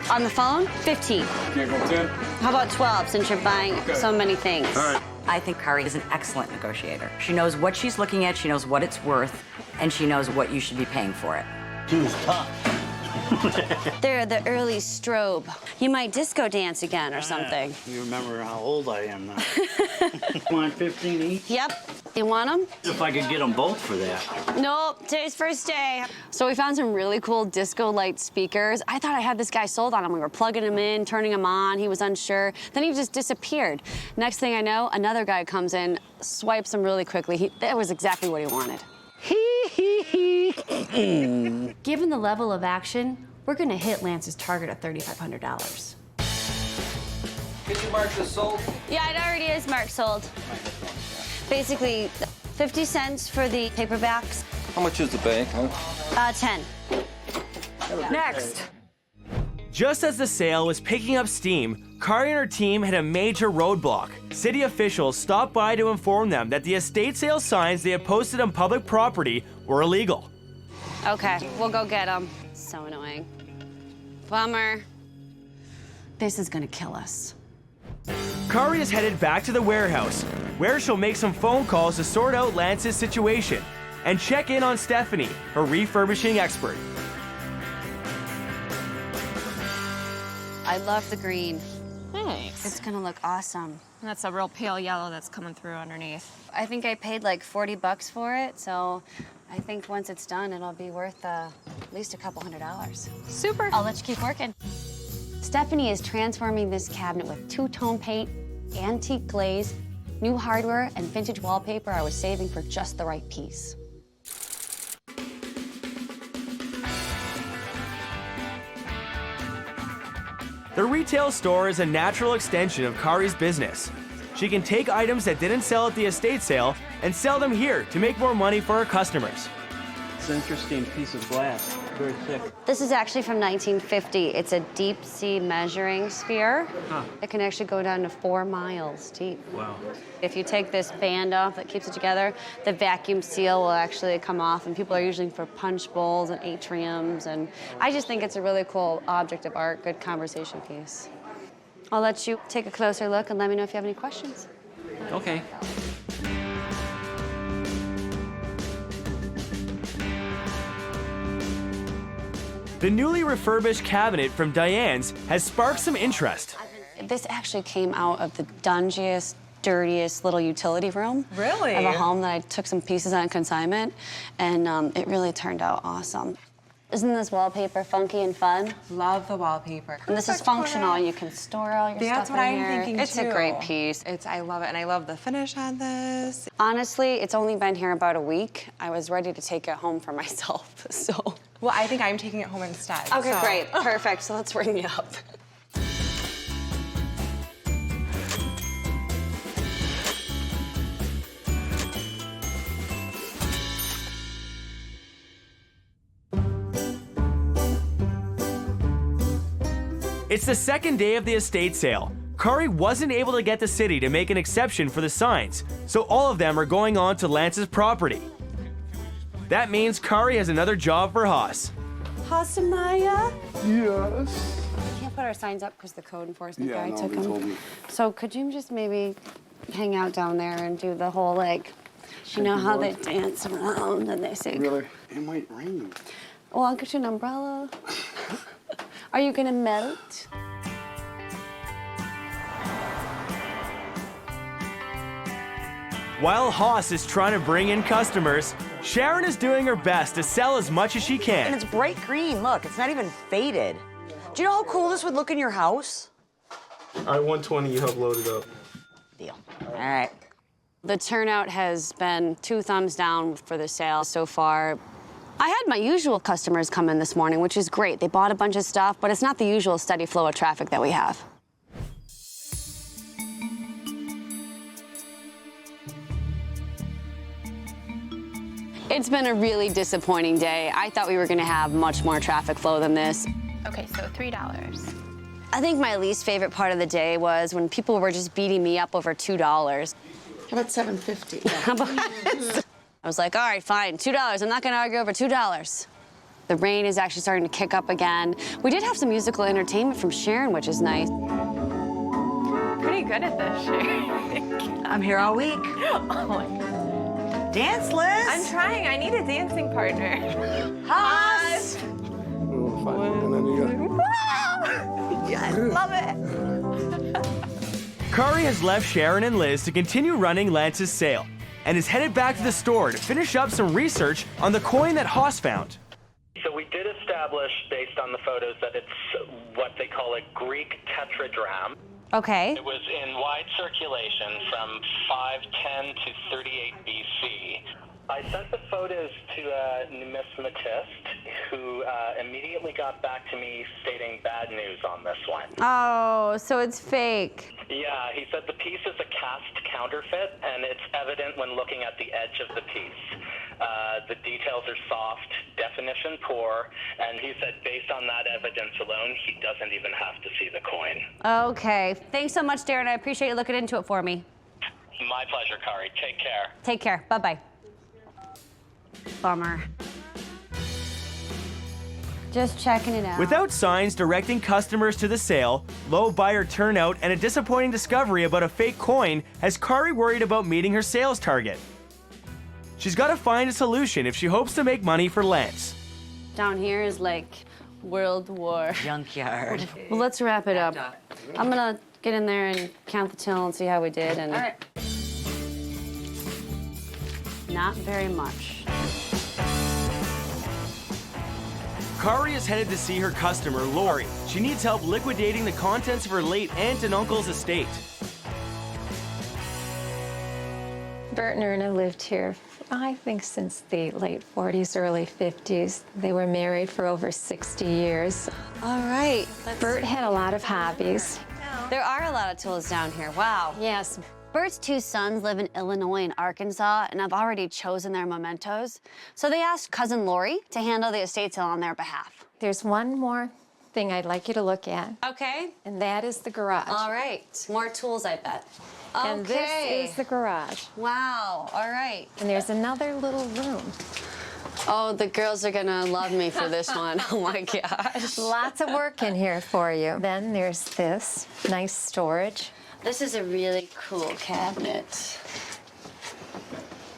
On the phone, 15. Can't go 10? How about 12 since you're buying so many things? All right. I think Cari is an excellent negotiator. She knows what she's looking at, she knows what it's worth, and she knows what you should be paying for it. She was tough. They're the early strobe. You might disco dance again or something. You remember how old I am now. Want 15 each? Yep. You want them? If I could get them both for that. Nope, today's first day. So we found some really cool disco light speakers. I thought I had this guy sold on them. We were plugging him in, turning him on. He was unsure. Then he just disappeared. Next thing I know, another guy comes in, swipes them really quickly. That was exactly what he wanted. Given the level of action, we're gonna hit Lance's target of $3,500. Did you mark this sold? Yeah, it already is marked sold. Basically, 50 cents for the paperbacks. How much is the bag, huh? 10. Next. Just as the sale was picking up steam, Cari and her team hit a major roadblock. City officials stopped by to inform them that the estate sale signs they had posted on public property were illegal. Okay, we'll go get them. So annoying. Bummer. This is gonna kill us. Cari is headed back to the warehouse, where she'll make some phone calls to sort out Lance's situation and check in on Stephanie, her refurbishing expert. I love the green. Thanks. It's gonna look awesome. That's a real pale yellow that's coming through underneath. I think I paid like 40 bucks for it, so I think once it's done, it'll be worth at least a couple $100. Super. I'll let you keep working. Stephanie is transforming this cabinet with two-tone paint, antique glaze, new hardware, and vintage wallpaper I was saving for just the right piece. The retail store is a natural extension of Cari's business. She can take items that didn't sell at the estate sale and sell them here to make more money for her customers. It's an interesting piece of glass, very thick. This is actually from 1950. It's a deep sea measuring sphere. Huh. It can actually go down to 4 miles deep. Wow. If you take this band off that keeps it together, the vacuum seal will actually come off, and people are using it for punch bowls and atriums, and I just think it's a really cool object of art, good conversation piece. I'll let you take a closer look and let me know if you have any questions. Okay. The newly refurbished cabinet from Diane's has sparked some interest. This actually came out of the dungiest, dirtiest little utility room. Really? Of a home that I took some pieces on consignment, and it really turned out awesome. Isn't this wallpaper funky and fun? Love the wallpaper. And this is functional. You can store all your That's stuff what in I'm here. thinking, It's too. a great piece. I love it, and I love the finish on this. Honestly, it's only been here about a week. I was ready to take it home for myself, so. Well, I think I'm taking it home instead. Okay, so. great, perfect. So let's ring you up. It's the second day of the estate sale. Cari wasn't able to get the city to make an exception for the signs, so all of them are going on to Lance's property. That means Cari has another job for Haas. Hasamaya? Yes. We can't put our signs up because the code enforcement guy Yeah, no, took they them. told me. So could you just maybe hang out down there and do the whole, like, you know how they dance around and they sing? Really? It might rain. Well, I'll get you an umbrella. Are you gonna melt? While Haas is trying to bring in customers, Sharon is doing her best to sell as much as she And can. it's bright green, look, it's not even faded. Do you know how cool this would look in your house? All right, 120, you have loaded up. Deal. All right. The turnout has been 2 thumbs down for the sale so far. I had my usual customers come in this morning, which is great. They bought a bunch of stuff, but it's not the usual steady flow of traffic that we have. It's been a really disappointing day. I thought we were gonna have much more traffic flow than this. Okay, so $3. I think my least favorite part of the day was when people were just beating me up over $2. How about $7.50? How about I was like, all right, fine, $2. I'm not gonna argue over $2. The rain is actually starting to kick up again. We did have some musical entertainment from Sharon, which is nice. Pretty good at this, Sharon. I'm here all week. Oh my God. Dance, Liz. I'm trying. I need a dancing partner. Haas. Yes, love it. Cari has left Sharon and Liz to continue running Lance's sale and is headed back to the store to finish up some research on the coin that Haas found. So we did establish, based on the photos, that it's what they call a Greek tetradrachm. Okay. It was in wide circulation from 510 to 38 BC. I sent the photos to a numismatist who immediately got back to me stating bad news on this one. Oh, so it's fake. Yeah, he said the piece is a cast counterfeit, and it's evident when looking at the edge of the piece. The details are soft, definition poor, and he said based on that evidence alone, he doesn't even have to see the coin. Okay. Thanks so much, Darren. I appreciate you looking into it for me. My pleasure, Cari. Take care. Take care. Bye-bye. Bummer. Just checking it out. Without signs directing customers to the sale, low buyer turnout, and a disappointing discovery about a fake coin has Cari worried about meeting her sales target. She's got to find a solution if she hopes to make money for Lance. Down here is like World War. Junkyard. Well, let's wrap it up. I'm gonna get in there and count the till and see how we did. And All right. Not very much. Cari is headed to see her customer, Lori. She needs help liquidating the contents of her late aunt and uncle's estate. Bert and Erna lived here, I think, since the late 40s, early 50s. They were married for over 60 years. All right. Bert had a lot of hobbies. There are a lot of tools down here. Wow. Yes. Bert's two sons live in Illinois and Arkansas, and I've already chosen their mementos. So they asked cousin Lori to handle the estate sale on their behalf. There's one more thing I'd like you to look at. Okay. And that is the garage. All right. More tools, I bet. And this is the garage. Wow. All right. And there's another little room. Oh, the girls are gonna love me for this one. Oh my gosh. Lots of work in here for you. Then there's this nice storage. This is a really cool cabinet.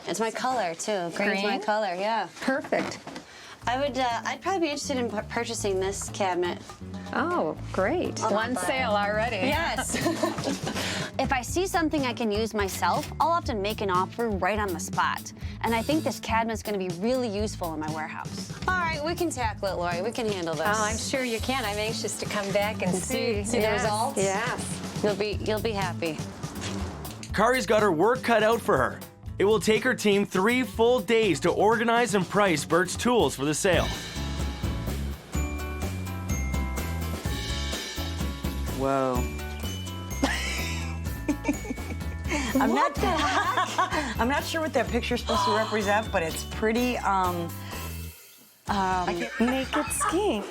It's my color too. Green's my color, yeah. Perfect. I'd probably be interested in purchasing this cabinet. Oh, great. One sale already. Yes. If I see something I can use myself, I'll often make an offer right on the spot. And I think this cabinet's gonna be really useful in my warehouse. All right, we can tackle it, Lori. We can handle this. Oh, I'm sure you can. I'm anxious to come back and see the results. Yes. You'll be happy. Cari's got her work cut out for her. It will take her team 3 full days to organize and price Bert's tools for the sale. Whoa. I'm not sure what that picture's supposed to represent, but it's pretty, naked skiing.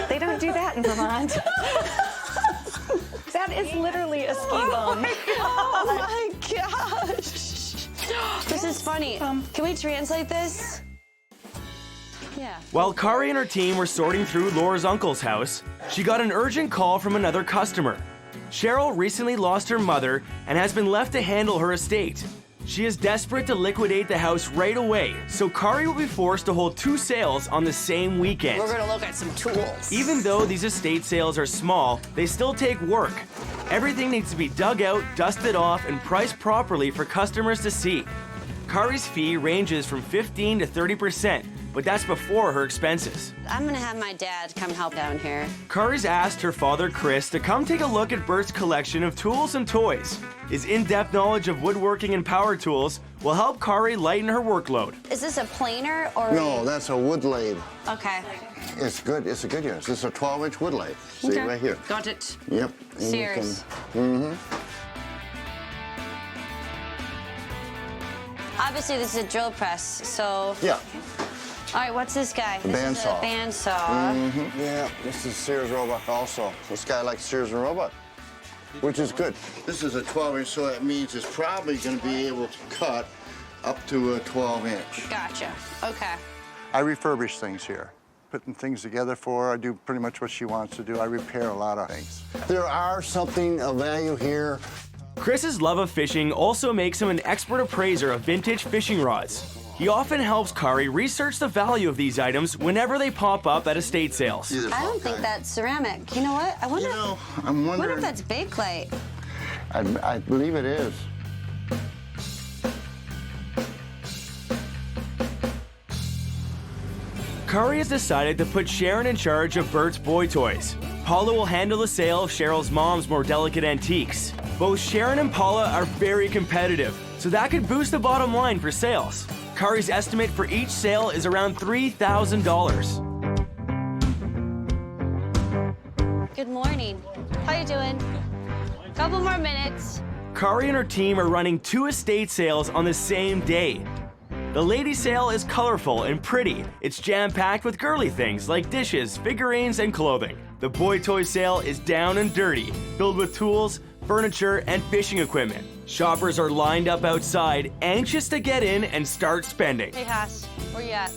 They don't do that in Vermont. That is literally a ski bum. Oh my gosh. This is funny. Can we translate this? Yeah. While Cari and her team were sorting through Laura's uncle's house, she got an urgent call from another customer. Cheryl recently lost her mother and has been left to handle her estate. She is desperate to liquidate the house right away, so Cari will be forced to hold 2 sales on the same weekend. We're gonna look at some tools. Even though these estate sales are small, they still take work. Everything needs to be dug out, dusted off, and priced properly for customers to see. Cari's fee ranges from 15 to 30%, but that's before her expenses. I'm gonna have my dad come help down here. Cari's asked her father, Chris, to come take a look at Bert's collection of tools and toys. His in-depth knowledge of woodworking and power tools will help Cari lighten her workload. Is this a planer or? No, that's a wood lathe. Okay. It's good. It's a good use. This is a 12-inch wood lathe. See Okay. right here. Got it. Yep. And Sears. Obviously, this is a drill press, so. Yeah. All right, what's this guy? The This is bandsaw. a bandsaw. Yeah, this is Sears Roebuck also. This guy likes Sears and Roebuck, which is good. This is a 12-inch, so that means it's probably going to be able to cut up to a 12-inch. Gotcha. Okay. I refurbish things here. putting things together for her. I do pretty much what she wants to do. I repair a lot of things. There are something of value here. Chris's love of fishing also makes him an expert appraiser of vintage fishing rods. He often helps Cari research the value of these items whenever they pop up at estate sales. I don't think that's ceramic. You know what? I wonder, I'm wonder wondering. if that's bakelite. I believe it is. Cari has decided to put Sharon in charge of Bert's boy toys. Paula will handle the sale of Cheryl's mom's more delicate antiques. Both Sharon and Paula are very competitive, so that could boost the bottom line for sales. Cari's estimate for each sale is around $3,000. Good morning. How you doing? Couple more minutes. Cari and her team are running 2 estate sales on the same day. The lady sale is colorful and pretty. It's jam-packed with girly things like dishes, figurines, and clothing. The boy toy sale is down and dirty, filled with tools, furniture, and fishing equipment. Shoppers are lined up outside, anxious to get in and start spending. Hey, Haas, where you at?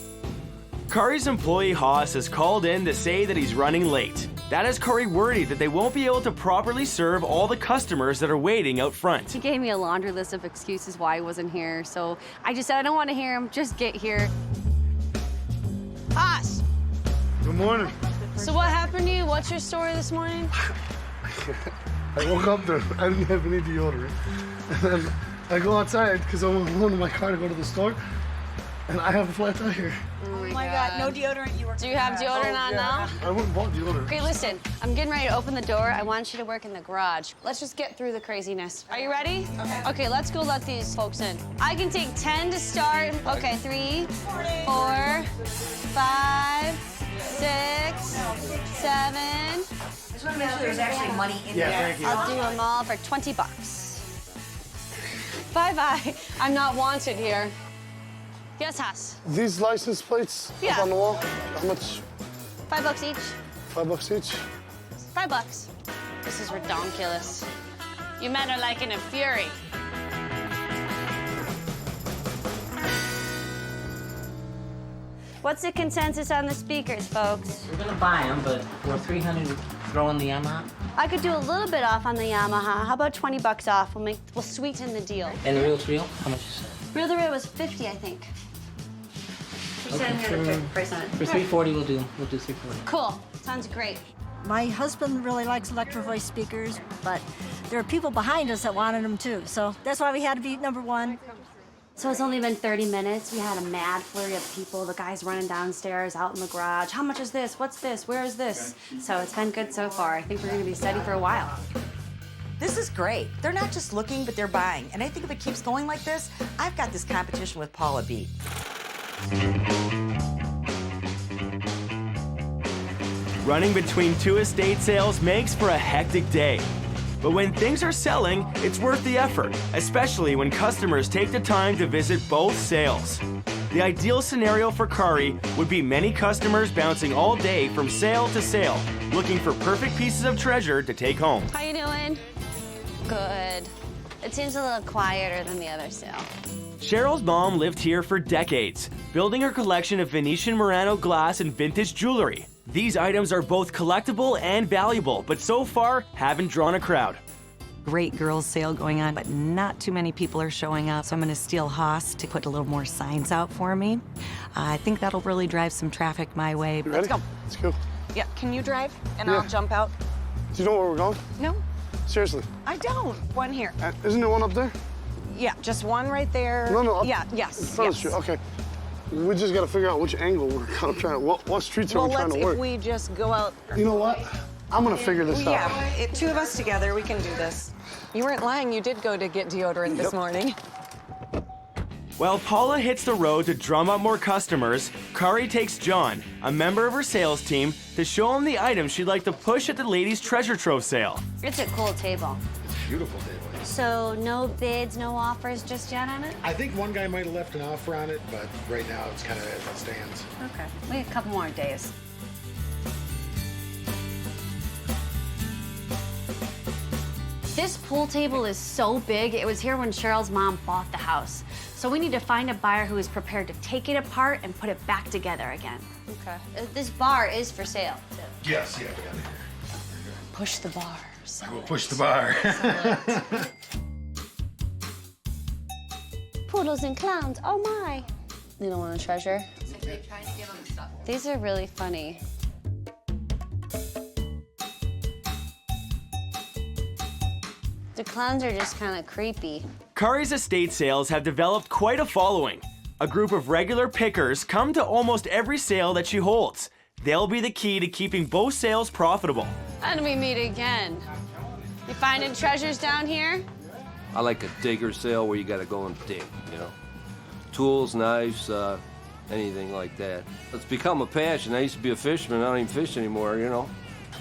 Cari's employee Haas has called in to say that he's running late. That has Cari worried that they won't be able to properly serve all the customers that are waiting out front. He gave me a laundry list of excuses why he wasn't here, so I just said I don't want to hear him. Just get here. Haas! Good morning. So what happened to you? What's your story this morning? I woke up there. I didn't have any deodorant. And then I go outside because I went home to my car to go to the store, and I have a flat tire. Oh my God, no deodorant. Do you have deodorant on now? I went and bought deodorant. Okay, listen, I'm getting ready to open the door. I want you to work in the garage. Let's just get through the craziness. Are you ready? Okay, let's go let these folks in. I can take 10 to start. Okay, 3, 4, 5, 6, 7. I just want to make sure there's actually money in there. Thank you. I'll do them all for 20 bucks. Bye-bye. I'm not wanted here. Yes, Haas? These license plates Yeah. up on the wall, how much? $5 each. $5 each? $5. This is redonkulous. You men are like in a fury. What's the consensus on the speakers, folks? We're gonna buy them, but we're 300 throwing the Yamaha. I could do a little bit off on the Yamaha. How about 20 bucks off? We'll sweeten the deal. And the real to real? How much is it? Reel to reel was 50, I think. Price on it. For 340, we'll do 340. Cool. Sounds great. My husband really likes electro voice speakers, but there are people behind us that wanted them too. So that's why we had to be number one. So it's only been 30 minutes. We had a mad flurry of people. The guys running downstairs, out in the garage. How much is this? What's this? Where is this? So it's been good so far. I think we're gonna be steady for a while. This is great. They're not just looking, but they're buying. And I think if it keeps going like this, I've got this competition with Paula beat. Running between 2 estate sales makes for a hectic day. But when things are selling, it's worth the effort, especially when customers take the time to visit both sales. The ideal scenario for Cari would be many customers bouncing all day from sale to sale, looking for perfect pieces of treasure to take home. How you doing? Good. It seems a little quieter than the other sale. Cheryl's mom lived here for decades, building her collection of Venetian Murano glass and vintage jewelry. These items are both collectible and valuable, but so far haven't drawn a crowd. Great girls sale going on, but not too many people are showing up. So I'm gonna steal Haas to put a little more signs out for me. I think that'll really drive some traffic my way. Let's go. Let's go. Yeah, can you drive? And Yeah. I'll jump out. Do you know where we're going? No, Seriously? I don't. One here. Isn't there one up there? Yeah, just one right there. No, up Yeah, in yes, front yes. of the street. Okay. We just gotta figure out which angle we're kind of trying to, what streets are Well, we trying to work? if we just go out. You know what? I'm gonna figure this out. Yeah, 2 of us together, we can do this. You weren't lying, you did go to get deodorant this morning. While Paula hits the road to drum up more customers, Cari takes John, a member of her sales team, to show him the items she'd like to push at the ladies' Treasure Trove sale. It's a cool table. It's a beautiful table. So no bids, no offers just yet on it? I think one guy might have left an offer on it, but right now it's kind of as it stands. Okay, we have a couple more days. This pool table is so big. It was here when Cheryl's mom bought the house. So So we need to find a buyer who is prepared to take it apart and put it back together again. Okay. This bar is for sale, too. Yes, yeah, we got it. Push the bar. We'll push the bar. Poodles and clowns, oh my. You don't want a treasure? These are really funny. The clowns are just kind of creepy. Cari's estate sales have developed quite a following. A group of regular pickers come to almost every sale that she holds. They'll be the key to keeping both sales profitable. And we meet again. You finding treasures down here? I like a digger sale where you gotta go and dig, you know. Tools, knives, anything like that. It's become a passion. I used to be a fisherman, I don't even fish anymore, you know.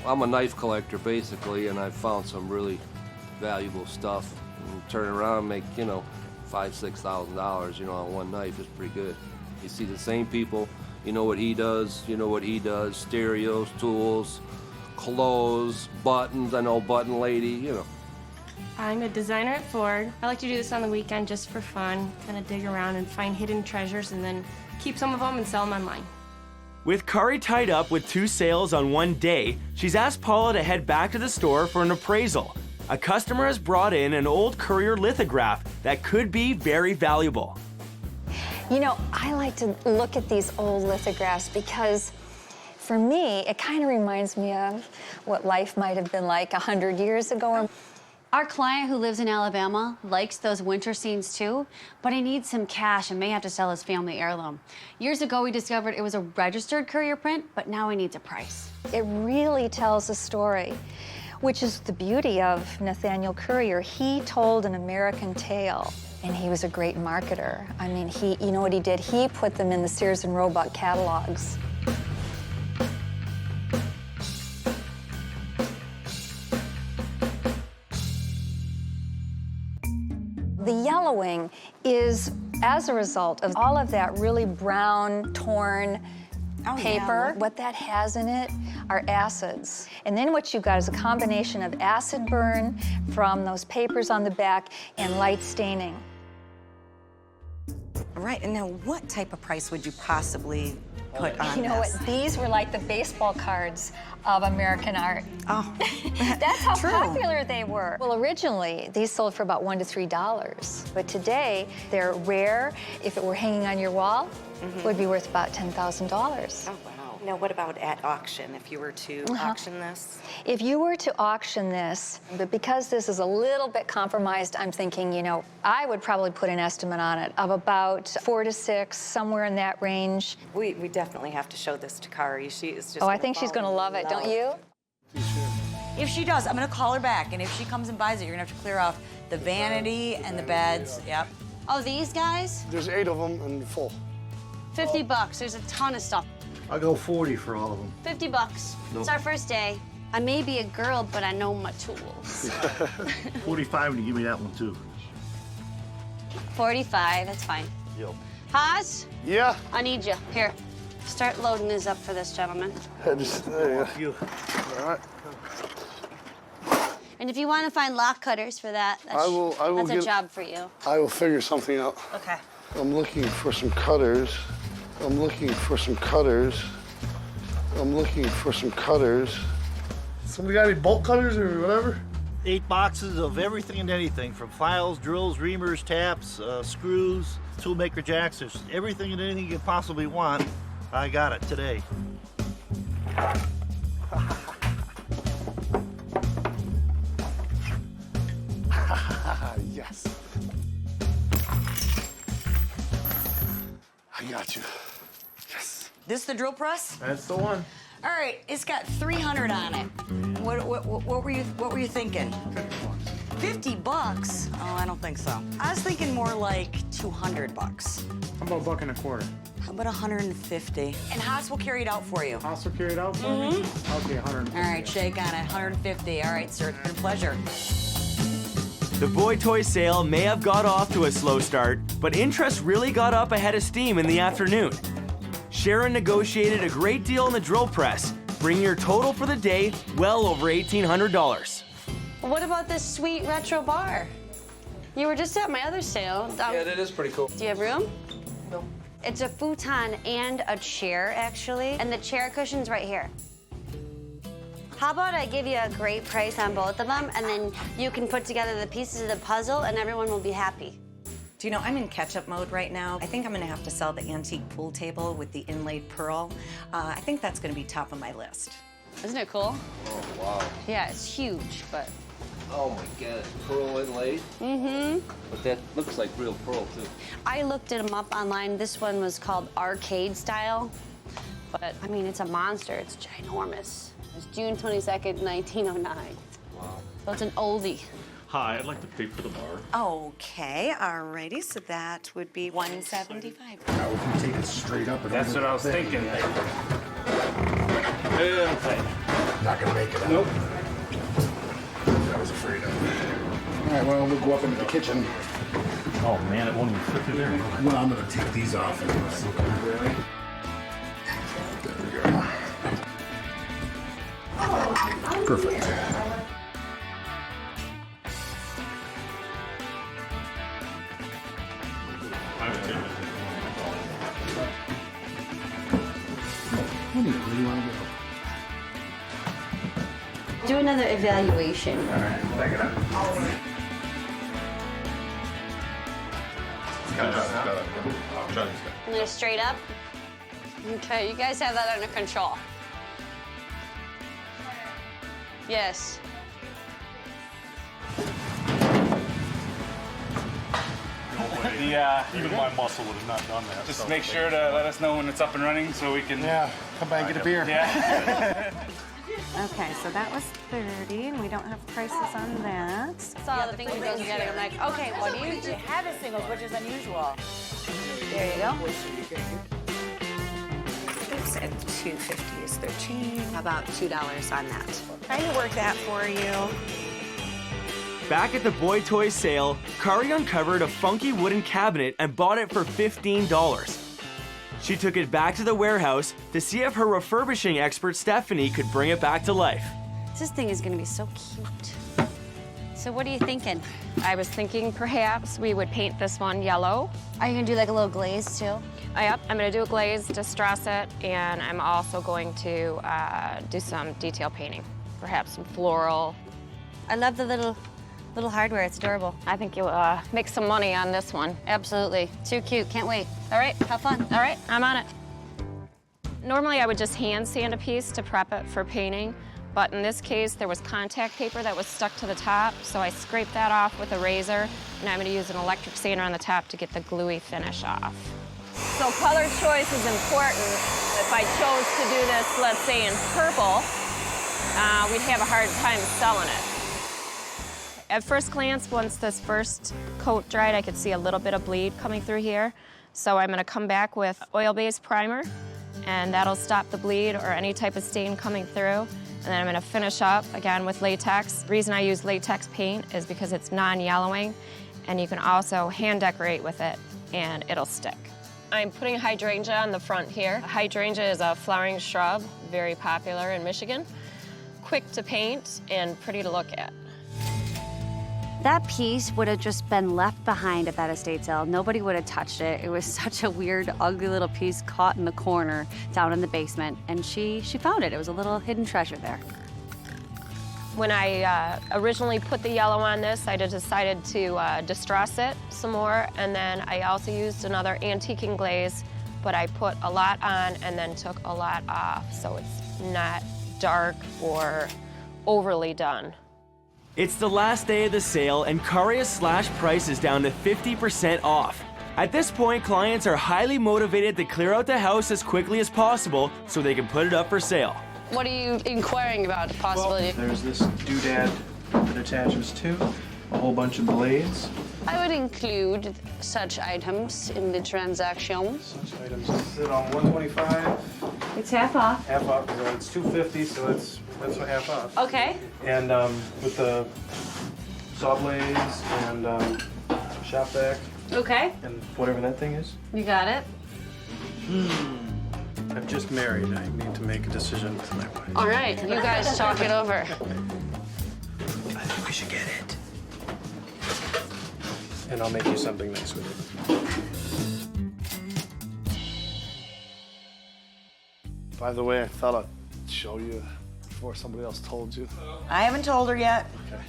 I'm a knife collector, basically, and I've found some really valuable stuff. And turn around and make, you know, $5,000, $6,000, you know, on one knife is pretty good. You see the same people, you know what he does, you know what he does, stereos, tools, clothes, buttons, I know button lady, you know. I'm a designer at Ford. I like to do this on the weekend just for fun, kind of dig around and find hidden treasures and then keep some of them and sell them online. With Cari tied up with 2 sales on one day, she's asked Paula to head back to the store for an appraisal. A customer has brought in an old courier lithograph that could be very valuable. You know, I like to look at these old lithographs because for me, it kind of reminds me of what life might have been like 100 years ago. Our client who lives in Alabama likes those winter scenes too, but he needs some cash and may have to sell his family heirloom. Years ago, we discovered it was a registered courier print, but now he needs a price. It really tells a story, which is the beauty of Nathaniel Courier. He told an American tale, and he was a great marketer. I mean, you know what he did? He put them in the Sears and Roebuck catalogs. The yellowing is as a result of all of that really brown, torn paper. Yeah. What that has in it are acids. And then what you've got is a combination of acid burn from those papers on the back and light staining. Right, and now what type of price would you possibly put on You know this? what? These were like the baseball cards of American art. Oh, That's how true. popular they were. Well, originally, these sold for about $1 to $3. But today, they're rare. If it were hanging on your wall, it would be worth about $10,000. Oh, wow. Now, what about at auction, if you were to auction this? If you were to auction this, but because this is a little bit compromised, I'm thinking, you know, I would probably put an estimate on it of about 4 to 6, somewhere in that range. We definitely have to show this to Cari. She is just. Oh, I think she's going to love it, don't you? If she does, I'm gonna call her back, and if she comes and buys it, you're gonna have to clear off the vanity and the beds. Yep. Oh, these guys? There's 8 of them and full. $50. There's a ton of stuff. I'll go 40 for all of them. $50. It's our first day. I may be a girl, but I know my tools. 45 and you give me that one too. 45, that's fine. Yep. Haas? Yeah? I need you. Here, start loading this up for this gentleman. There you go. All right. And if you want to find lock cutters for that, that's a job for you. I will figure something out. Okay. I'm looking for some cutters. I'm looking for some cutters. I'm looking for some cutters. Somebody got any bolt cutters or whatever? 8 boxes of everything and anything, from files, drills, reamers, taps, screws, toolmaker jacks. There's everything and anything you could possibly want. I got it today. Yes. I got you. Yes. This the drill press? That's the one. All right, it's got 300 on it. What were you thinking? 50 bucks? Oh, I don't think so. I was thinking more like 200 bucks. How about $1.25? How about 150? And Haas will carry it out for you. Haas will carry it out for me? Okay, 150. All right, shake on it, 150. All right, sir, it's been a pleasure. The boy toy sale may have got off to a slow start, but interest really got up ahead of steam in the afternoon. Sharon negotiated a great deal in the drill press, bringing her total for the day well over $1,800. What about this sweet retro bar? You were just at my other sale. Yeah, that is pretty cool. Do you have room? No. It's a futon and a chair, actually, and the chair cushion's right here. How about I give you a great price on both of them, and then you can put together the pieces of the puzzle, and everyone will be happy. Do you know, I'm in catch-up mode right now. I think I'm gonna have to sell the antique pool table with the inlaid pearl. I think that's gonna be top of my list. Isn't it cool? Oh, wow. Yeah, it's huge, but... Oh my God, it's pearl inlaid? Mm-hmm. But that looks like real pearl too. I looked them up online. This one was called arcade style, but I mean, it's a monster. It's ginormous. It's June 22nd, 1909. Wow. So it's an oldie. Hi, I'd like to pay for the bar. Okay, alrighty, so that would be $175. Now, if you take it straight up... That's what I was thinking. Not gonna make it out. Nope. I was afraid of. All right, well, we'll go up into the kitchen. Oh man, it won't even fit through there. Well, I'm gonna take these off anyway. There we go. Perfect. Where do you want to go? Do another evaluation. All right, back it up. And they're straight up. Okay, you guys have that under control. Yes. Even my muscle would have not done that. Just make sure to let us know when it's up and running so we can... Yeah, come by and get a beer. Yeah. Okay, so that was 30, and we don't have prices on that. Saw the things you go together. I'm like, okay, what do you do? have a singles, which is unusual. There you go. Oops, and 250 is 13. How about $2 on that? Trying to work that for you. Back at the boy toy sale, Cari uncovered a funky wooden cabinet and bought it for $15. She took it back to the warehouse to see if her refurbishing expert Stephanie could bring it back to life. This thing is gonna be so cute. So what are you thinking? I was thinking perhaps we would paint this one yellow. Are you gonna do like a little glaze too? Yep, I'm gonna do a glaze, distress it, and I'm also going to do some detail painting. Perhaps some floral. I love the little hardware, it's adorable. I think you'll make some money on this one. Absolutely, too cute, can't wait. All right, have fun. All right, I'm on it. Normally I would just hand sand a piece to prep it for painting, but in this case there was contact paper that was stuck to the top, so I scraped that off with a razor, and I'm gonna use an electric sander on the top to get the gluey finish off. So color choice is important. If I chose to do this, let's say in purple, we'd have a hard time selling it. At first glance, once this first coat dried, I could see a little bit of bleed coming through here. So I'm gonna come back with oil-based primer, and that'll stop the bleed or any type of stain coming through. And then I'm gonna finish up, again, with latex. The reason I use latex paint is because it's non-yellowing, and you can also hand decorate with it, and it'll stick. I'm putting hydrangea on the front here. Hydrangea is a flowering shrub, very popular in Michigan. Quick to paint and pretty to look at. That piece would have just been left behind at that estate sale. Nobody would have touched it. It was such a weird, ugly little piece caught in the corner down in the basement, and she found it. It was a little hidden treasure there. When I originally put the yellow on this, I decided to distress it some more, and then I also used another antiquing glaze, but I put a lot on and then took a lot off, so it's not dark or overly done. It's the last day of the sale, and Cari has slashed prices down to 50% off. At this point, clients are highly motivated to clear out the house as quickly as possible so they can put it up for sale. What are you inquiring about, the possibility? Well, there's this doodad that attaches to a whole bunch of blades. I would include such items in the transaction. Such items sit on 125. It's half off. Half off, so it's 250, so that's what half off. Okay. And with the saw blades and shop vac. Okay. And whatever that thing is. You got it. I'm just married. I need to make a decision with my wife. All right, you guys talk it over. I think we should get it. and I'll make you something nice with it. By the way, I thought I'd show you before somebody else told you. I haven't told her yet. Okay.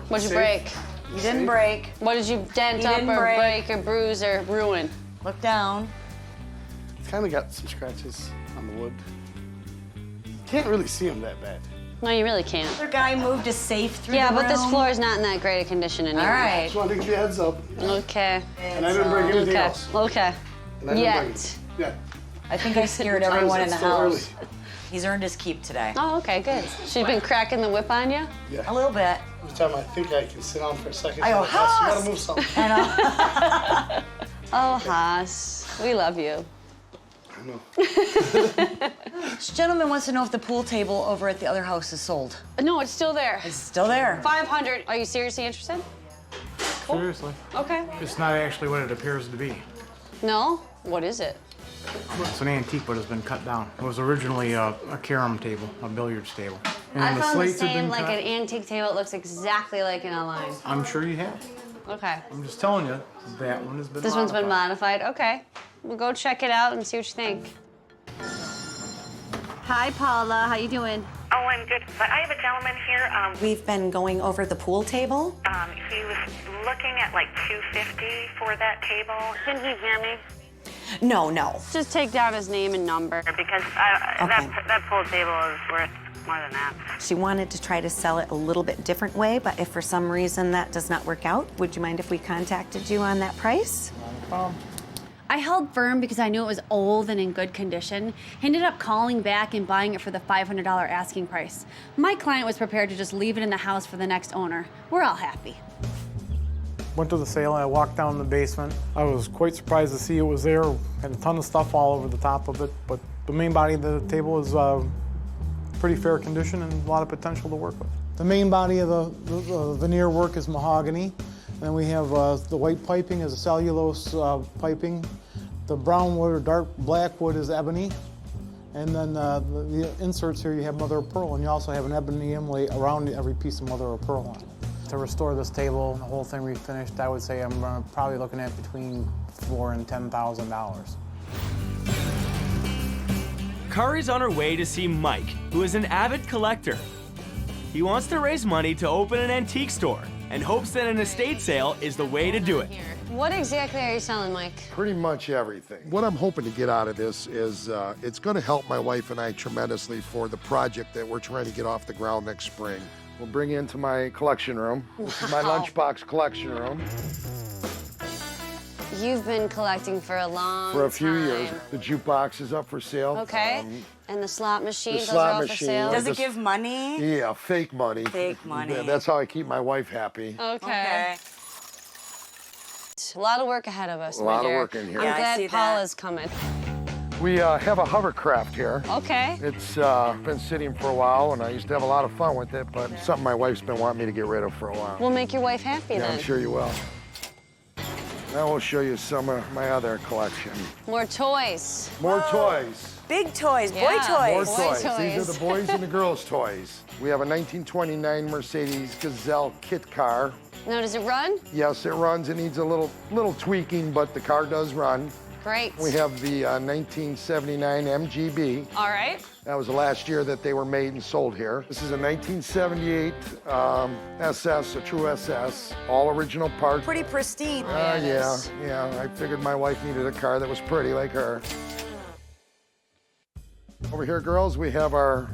What'd you break? You didn't break. What did you dent up or break or bruise or ruin? Look down. It's kind of got some scratches on the wood. Can't really see them that bad. No, you really can't. Other guy moved a safe through the room. Yeah, but this floor is not in that great a condition anymore. All right. Just wanted to give you a heads up. Okay. And I didn't break anything else. Okay. And I didn't break it. Yeah. I think I scared everyone in the still house. early. He's earned his keep today. Oh, okay, good. She's been cracking the whip on you? Yeah. A little bit. Every time I think I can sit down for a second, I go, you gotta Haas! move something. I know. Oh, Haas. We love you. I know. This gentleman wants to know if the pool table over at the other house is sold. No, it's still there. It's still there. 500. Are you seriously interested? Seriously. Okay. It's not actually what it appears to be. No? What is it? It's an antique, but it's been cut down. It was originally a carom table, a billiards table. And I found the slates have same, been like cut. an antique table. It looks exactly like an online. I'm sure you have. Okay. I'm just telling you, that one has been This one's been modified. Okay. We'll go check it out and see what you think. Hi, Paula. How you doing? Oh, I'm good. But I have a gentleman here. We've been going over the pool table. He was looking at like $250 for that table. Can he hear me? No, no. Just take down his name and number. Because that pool table is worth more than that. She wanted to try to sell it a little bit different way, but if for some reason that does not work out, would you mind if we contacted you on that price? I held firm because I knew it was old and in good condition. He ended up calling back and buying it for the $500 asking price. My client was prepared to just leave it in the house for the next owner. We're all happy. Went to the sale, I walked down the basement. I was quite surprised to see it was there. Had a ton of stuff all over the top of it, but the main body of the table is pretty fair condition and a lot of potential to work with. The main body of the veneer work is mahogany. Then we have the white piping is a cellulose piping. The brown wood or dark black wood is ebony. And then the inserts here, you have mother of pearl, and you also have an ebony inlay around every piece of mother of pearl on it. To restore this table, the whole thing refinished, I would say I'm probably looking at between $4,000 and $10,000. Cari's on her way to see Mike, who is an avid collector. He wants to raise money to open an antique store and hopes that an estate sale is the way to do it. What exactly are you selling, Mike? Pretty much everything. What I'm hoping to get out of this is it's going to help my wife and I tremendously for the project that we're trying to get off the ground next spring. We'll bring you into my collection room. This is my lunchbox collection room. You've been collecting for a long time. For a few years. The jukebox is up for sale. Okay. And the slot machine, those slot are all for machine. sale? Does it give money? Yeah, fake money. Fake money. That's how I keep my wife happy. Okay. A lot of work ahead of us, A lot my of dear. work in here. I'm Yeah, I glad see Paula's coming. We have a hovercraft here. Okay. It's been sitting for a while, and I used to have a lot of fun with it, but it's something my wife's been wanting me to get rid of for a while. We'll make your wife happy Yeah, then. I'm sure you will. Now we'll show you some of my other collection. More toys. More toys. Big toys, Yeah. boy toys. More Boy toys. These are toys. the boys and the girls' toys. We have a 1929 Mercedes Gazelle kit car. Now, does it run? Yes, it runs. It needs a little tweaking, but the car does run. Great. We have the 1979 MGB. All right. That was the last year that they were made and sold here. This is a 1978 SS, a true SS, all original parts. Pretty pristine. Yeah. I figured my wife needed a car that was pretty like her. Over here, girls, we have our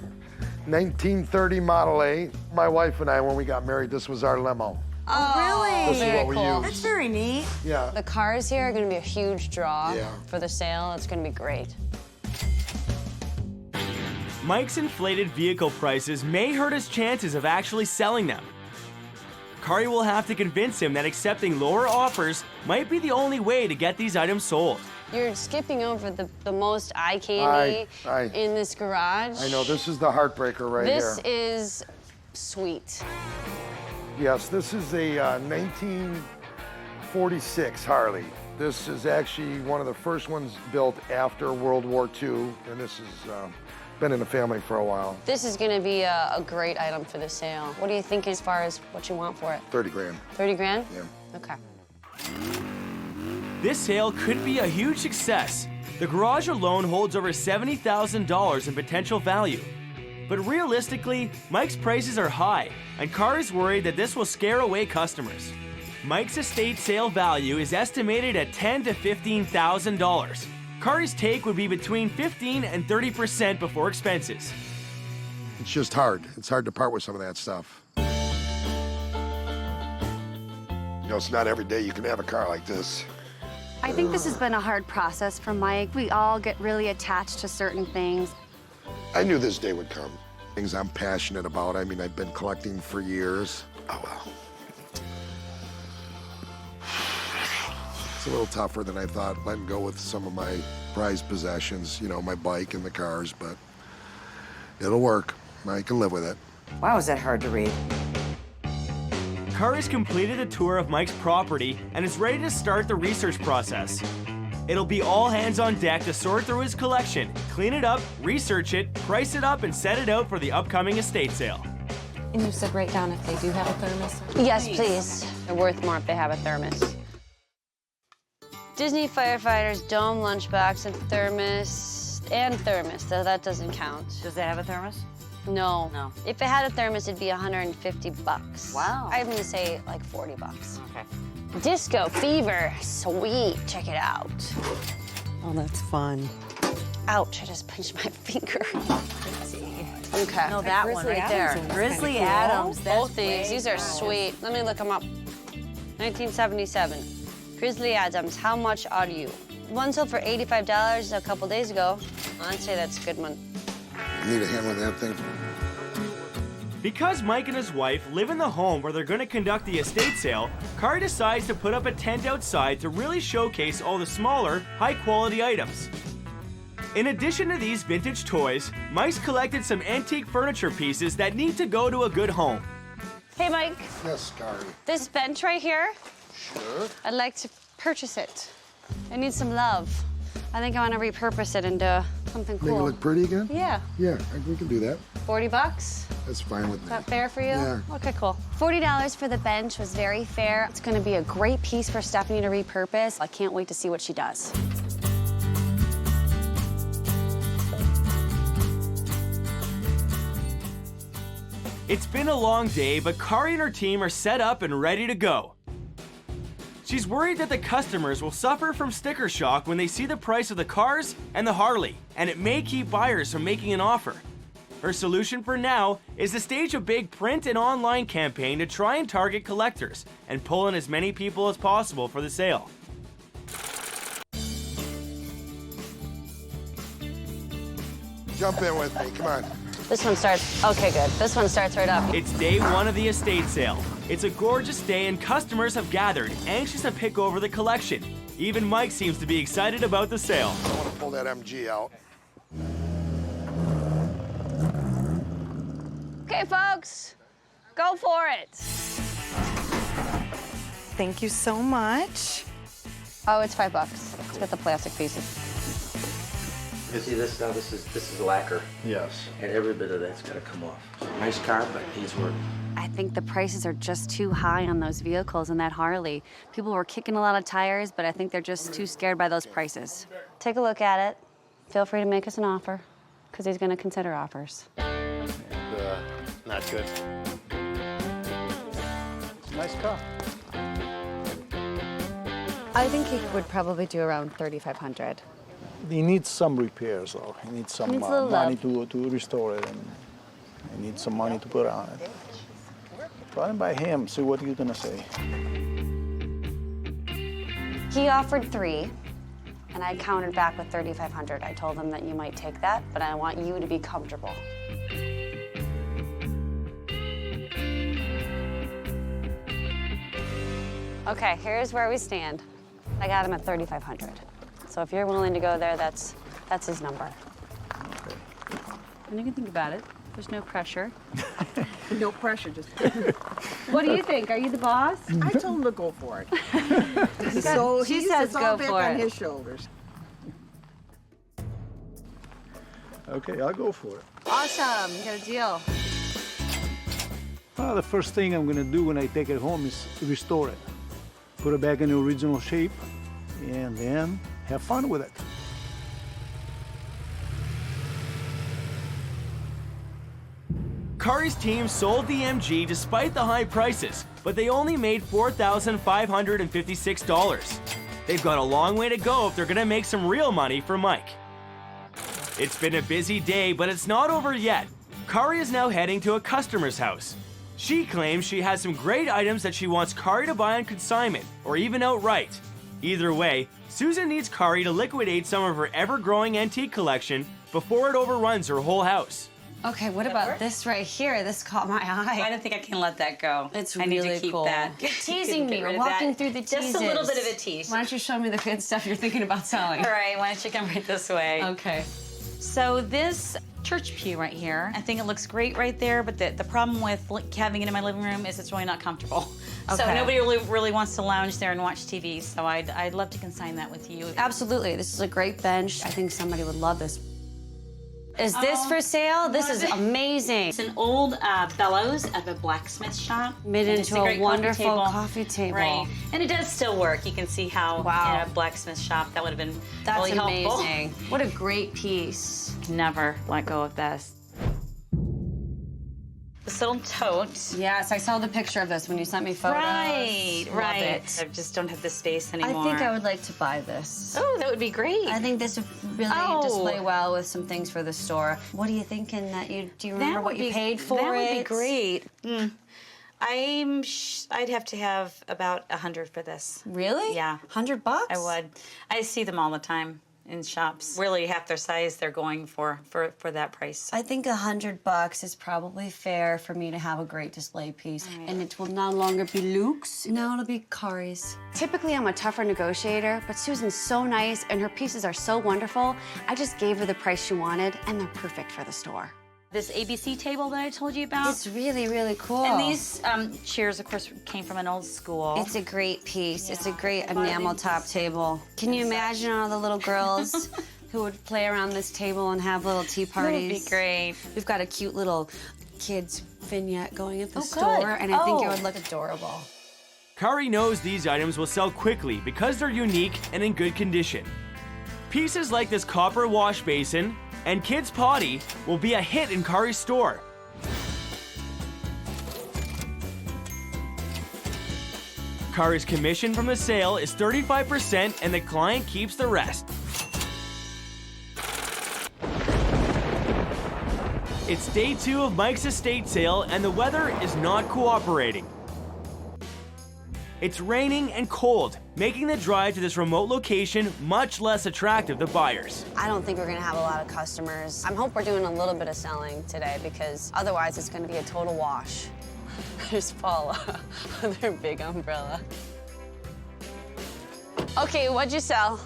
1930 Model A. My wife and I, when we got married, this was our limo. Oh, really? This is what we use. That's very neat. Yeah. The cars here are going to be a huge draw Yeah. for the sale. It's going to be great. Mike's inflated vehicle prices may hurt his chances of actually selling them. Cari will have to convince him that accepting lower offers might be the only way to get these items sold. You're skipping over the most eye candy in this garage. I know, this is the heartbreaker right here. This is sweet. Yes, this is a 1946 Harley. This is actually one of the first ones built after World War II, and this has been in the family for a while. This is going to be a great item for the sale. What do you think as far as what you want for it? 30 grand. 30 grand? Yeah. Okay. This sale could be a huge success. The garage alone holds over $70,000 in potential value. But realistically, Mike's prices are high, and Cari's worried that this will scare away customers. Mike's estate sale value is estimated at $10,000 to $15,000. Cari's take would be between 15% and 30% before expenses. It's just hard. It's hard to part with some of that stuff. You know, it's not every day you can have a car like this. I think this has been a hard process for Mike. We all get really attached to certain things. I knew this day would come. Things I'm passionate about. I mean, I've been collecting for years. Oh, well. It's a little tougher than I thought, letting go with some of my prized possessions, you know, my bike and the cars, but it'll work. I can live with it. Wow, is that hard to read? Cari's completed a tour of Mike's property and is ready to start the research process. It'll be all hands on deck to sort through his collection, clean it up, research it, price it up, and set it out for the upcoming estate sale. And you said write down if they do have a thermos? Yes, please. They're worth more if they have a thermos. Disney Firefighters Dome lunchbox and thermos, so that doesn't count. Does it have a thermos? No. No. If it had a thermos, it'd be $150. Wow. I'm gonna say like $40. Okay. Disco Fever, sweet, check it out. Oh, that's fun. Ouch, I just pinched my finger. Okay. No, that one right there. Grizzly Adams. Both these are sweet. Let me look them up. 1977. Grizzly Adams, how much are you? One sold for $85 a couple days ago. I'd say that's a good one. You need a hand with that thing. Because Mike and his wife live in the home where they're going to conduct the estate sale, Cari decides to put up a tent outside to really showcase all the smaller, high-quality items. In addition to these vintage toys, Mike's collected some antique furniture pieces that need to go to a good home. Hey, Mike. Yes, Cari. This bench right here, Sure. I'd like to purchase it. I need some love. I think I want to repurpose it into something cool. Make it look pretty again? Yeah. Yeah, we can do that. $40? That's fine with Is me. that fair for you? Yeah. Okay, cool. $40 for the bench was very fair. It's gonna be a great piece for Stephanie to repurpose. I can't wait to see what she does. It's been a long day, but Cari and her team are set up and ready to go. She's worried that the customers will suffer from sticker shock when they see the price of the cars and the Harley, and it may keep buyers from making an offer. Her solution for now is to stage a big print and online campaign to try and target collectors and pull in as many people as possible for the sale. Jump in with me, come on. This one starts, okay, good. This one starts right up. It's day one of the estate sale. It's a gorgeous day and customers have gathered, anxious to pick over the collection. Even Mike seems to be excited about the sale. I want to pull that MG out. Okay, folks, go for it. Thank you so much. Oh, it's $5. Let's get the plastic pieces. You see this now? This is lacquer. Yes. And every bit of that's got to come off. Nice car, but needs work. I think the prices are just too high on those vehicles and that Harley. People were kicking a lot of tires, but I think they're just too scared by those prices. Take a look at it. Feel free to make us an offer, because he's going to consider offers. Not good. Nice car. I think he would probably do around $3,500. He needs some repairs, though. He needs some Needs a little money love. to restore it, and he needs some money to put on it. Run by him, see what he's gonna say. He offered $3,000, and I countered back with $3,500. I told him that you might take that, but I want you to be comfortable. Okay, here's where we stand. I got him at $3,500. So if you're willing to go there, that's his number. Okay. And you can think about it. There's no pressure. No pressure, just. What do you think? Are you the boss? I told him to go for it. So he says it's all go back for on it. his shoulders. Okay, I'll go for it. Awesome, you got a deal. Well, the first thing I'm gonna do when I take it home is restore it. put it back in the original shape, and then have fun with it. Cari's team sold the MG despite the high prices, but they only made $4,556. They've got a long way to go if they're gonna make some real money for Mike. It's been a busy day, but it's not over yet. Cari is now heading to a customer's house. She claims she has some great items that she wants Cari to buy on consignment, or even outright. Either way, Susan needs Cari to liquidate some of her ever-growing antique collection before it overruns her whole house. Okay, what about this right here? This caught my eye. I don't think I can let that go. It's I really need to keep cool. that. You're teasing me. Get We're rid of that. walking through the teases. Just a little bit of a tease. Why don't you show me the good stuff you're thinking about selling? All right, why don't you come right this way? Okay. So this church pew right here, I think it looks great right there, but the problem with having it in my living room is it's really not comfortable. So Okay. nobody really wants to lounge there and watch TV, so I'd love to consign that with you. Absolutely. This is a great bench. I think somebody would love this. Is this for sale? This is amazing. It's an old bellows of a blacksmith shop. Made And it's into a great wonderful coffee table. Right, and it does still work. You can see how in a blacksmith shop that would have been That's really helpful. amazing. What a great piece. Never let go of this. This little tote. Yes, I saw the picture of this when you sent me photos. Right, Love right. it. I just don't have the space anymore. I think I would like to buy this. Oh, that would be great. I think this would really display well with some things for the store. What are you thinking that do you remember what you paid for That would it? be great. I'd have to have about 100 for this. Really? Yeah. $100? I would. I see them all the time in shops. Really half their size they're going for that price. I think $100 is probably fair for me to have a great display piece. And it will no longer be Luke's, now it'll be Cari's. Typically I'm a tougher negotiator, but Susan's so nice and her pieces are so wonderful. I just gave her the price she wanted and they're perfect for the store. This ABC table that I told you about. It's really, really cool. And these chairs, of course, came from an old school. It's a great piece. It's a great enamel top table. Can you imagine all the little girls who would play around this table and have little tea parties? That would be great. We've got a cute little kids vignette going at the Oh, store, good. and I think it Oh. would look adorable. Cari knows these items will sell quickly because they're unique and in good condition. Pieces like this copper wash basin and kids' potty will be a hit in Cari's store. Cari's commission from the sale is 35% and the client keeps the rest. It's day 2 of Mike's estate sale and the weather is not cooperating. It's raining and cold, making the drive to this remote location much less attractive to buyers. I don't think we're gonna have a lot of customers. I hope we're doing a little bit of selling today because otherwise it's gonna be a total wash. There's Paula with her big umbrella. Okay, what'd you sell?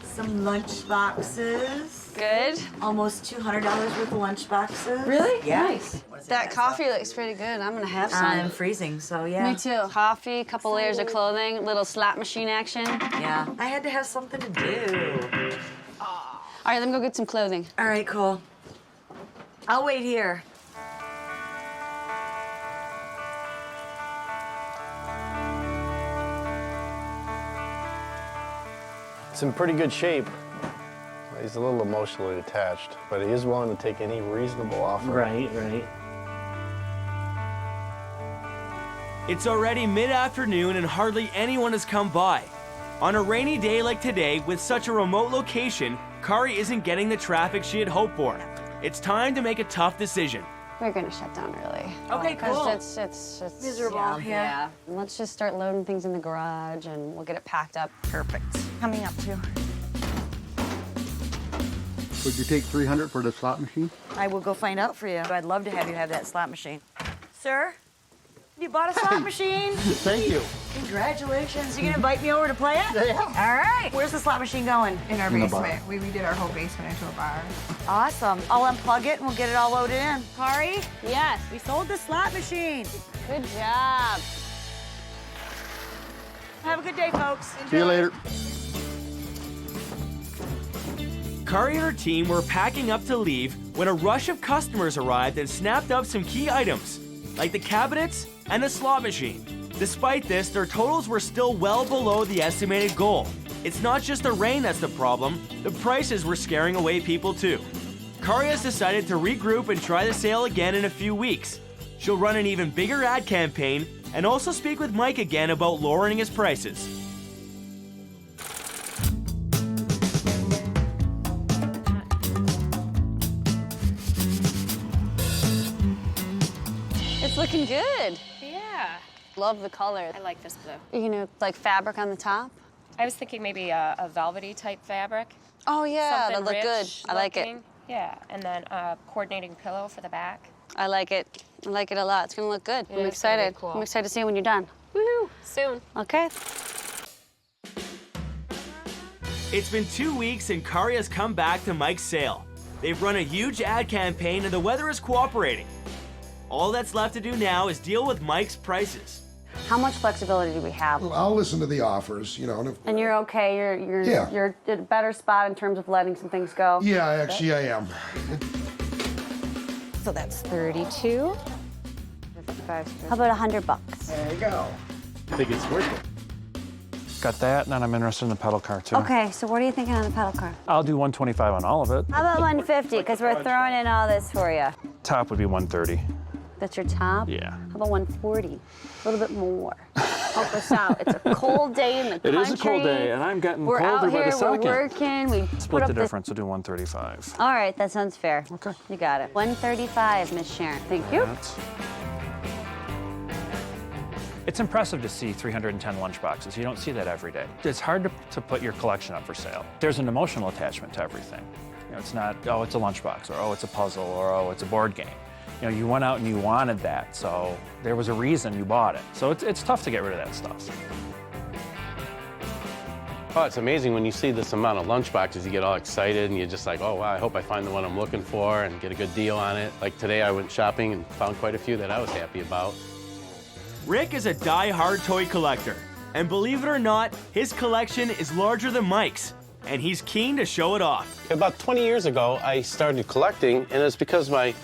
Some lunch boxes. Good. Almost $200 worth of lunch boxes. Really? Yeah. Nice. That coffee looks pretty good. I'm gonna have some. I'm freezing, so yeah. Me too. Coffee, couple layers of clothing, little slot machine action. Yeah. I had to have something to do. All right, let me go get some clothing. All right, cool. I'll wait here. It's in pretty good shape. He's a little emotionally attached, but he is willing to take any reasonable offer. Right. It's already mid-afternoon and hardly anyone has come by. On a rainy day like today, with such a remote location, Cari isn't getting the traffic she had hoped for. It's time to make a tough decision. We're gonna shut down early. Okay, cool. It's Miserable, yeah. Let's just start loading things in the garage and we'll get it packed up. Perfect. Coming up too. Would you take $300 for the slot machine? I will go find out for you. I'd love to have you have that slot machine. Sir, you bought a slot machine? Thank you. Congratulations. You gonna invite me over to play it? Yeah. All right. Where's the slot machine going? In our In the bar. basement. We redid our whole basement into a bar. Awesome. I'll unplug it and we'll get it all loaded in. Cari? Yes. We sold the slot machine. Good job. Have a good day, folks. See you later. Cari and her team were packing up to leave when a rush of customers arrived and snapped up some key items, like the cabinets and the slot machine. Despite this, their totals were still well below the estimated goal. It's not just the rain that's the problem, the prices were scaring away people too. Cari has decided to regroup and try the sale again in a few weeks. She'll run an even bigger ad campaign and also speak with Mike again about lowering his prices. It's looking good. Yeah. Love the color. I like this blue. You know, like fabric on the top. I was thinking maybe a velvety type fabric. Oh yeah, Something that look good. rich I like it. looking. Yeah, and then a coordinating pillow for the back. I like it. I like it a lot. It's gonna look good. Yeah, I'm it's gonna be excited. cool. I'm excited to see it when you're done. Woohoo! Soon. Okay. It's been 2 weeks and Cari has come back to Mike's sale. They've run a huge ad campaign and the weather is cooperating. All that's left to do now is deal with Mike's prices. How much flexibility do we have? Well, I'll listen to the offers, you know. And you're okay. You're Yeah. you're at a better spot in terms of letting some things go. Yeah, actually I am. So that's 32. How about $100? There you go. I think it's worth it. Got that, and then I'm interested in the pedal car too. Okay, so what are you thinking on the pedal car? I'll do 125 on all of it. How about 150? Because we're throwing in all this for you. Top would be 130. That's your top? Yeah. How about 140? A little bit more. Help us out. It's a cold day in the country. It is a cold day, and I'm getting we're colder out here, by the second. We're working. We Split put up the this. difference. We'll do 135. All right, that sounds fair. Okay. You got it. 135, Miss Sharon. Thank you. It's impressive to see 310 lunchboxes. You don't see that every day. It's hard to put your collection up for sale. There's an emotional attachment to everything. You know, it's not, oh, it's a lunchbox, or oh, it's a puzzle, or oh, it's a board game. You know, you went out and you wanted that, so there was a reason you bought it. So it's tough to get rid of that stuff. Oh, it's amazing when you see this amount of lunchboxes, you get all excited and you're just like, oh, wow, I hope I find the one I'm looking for and get a good deal on it. Like today I went shopping and found quite a few that I was happy about. Rick is a die-hard toy collector, and believe it or not, his collection is larger than Mike's, and he's keen to show it off. About 20 years ago, I started collecting, and it's because my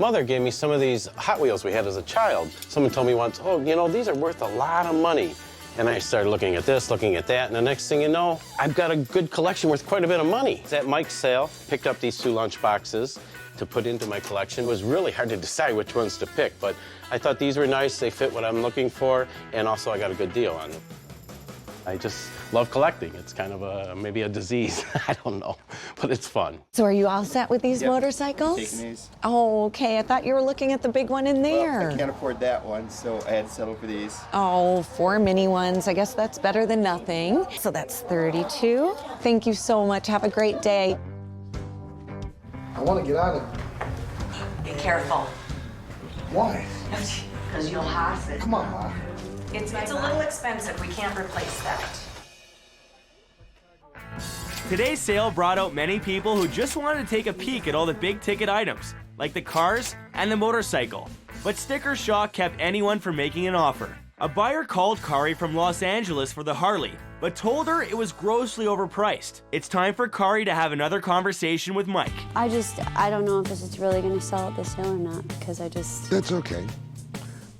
mother gave me some of these Hot Wheels we had as a child. Someone told me once, oh, you know, these are worth a lot of money. And I started looking at this, looking at that, and the next thing you know, I've got a good collection worth quite a bit of money. It's at Mike's sale, picked up these 2 lunchboxes to put into my collection. It was really hard to decide which ones to pick, but I thought these were nice, they fit what I'm looking for, and also I got a good deal on them. I just love collecting. It's kind of maybe a disease, I don't know, but it's fun. So are you all set with these motorcycles? Taking these. Oh, okay. I thought you were looking at the big one in there. Well, I can't afford that one, so I had to settle for these. Oh, 4 mini ones. I guess that's better than nothing. So that's 32. Thank you so much. Have a great day. I want to get out of Be careful. Why? Because you'll have it. Come on, Ma. It's a little expensive. We can't replace that. Today's sale brought out many people who just wanted to take a peek at all the big-ticket items, like the cars and the motorcycle. But sticker shock kept anyone from making an offer. A buyer called Cari from Los Angeles for the Harley, but told her it was grossly overpriced. It's time for Cari to have another conversation with Mike. I don't know if this is really going to sell at the sale or not, because That's okay.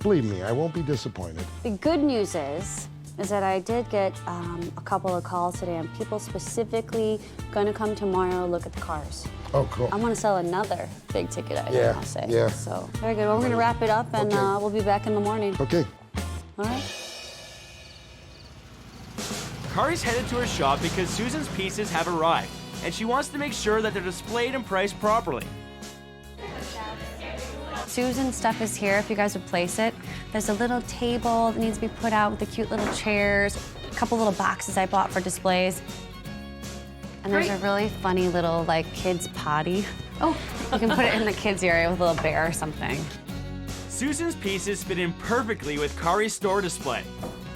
Believe me, I won't be disappointed. The good news is that I did get a couple of calls today on people specifically going to come tomorrow look at the cars. Oh, cool. I'm going to sell another big ticket item, Yeah, I'll say. yeah. So, very good. Well, we're going to wrap it up, and Okay. we'll be back in the morning. Okay. All right. Cari's headed to her shop because Susan's pieces have arrived, and she wants to make sure that they're displayed and priced properly. Susan's stuff is here if you guys would place it. There's a little table that needs to be put out with the cute little chairs, a couple little boxes I bought for displays. And there's a really funny little, like, kids potty. Oh, you can put it in the kids area with a little bear or something. Susan's pieces fit in perfectly with Cari's store display.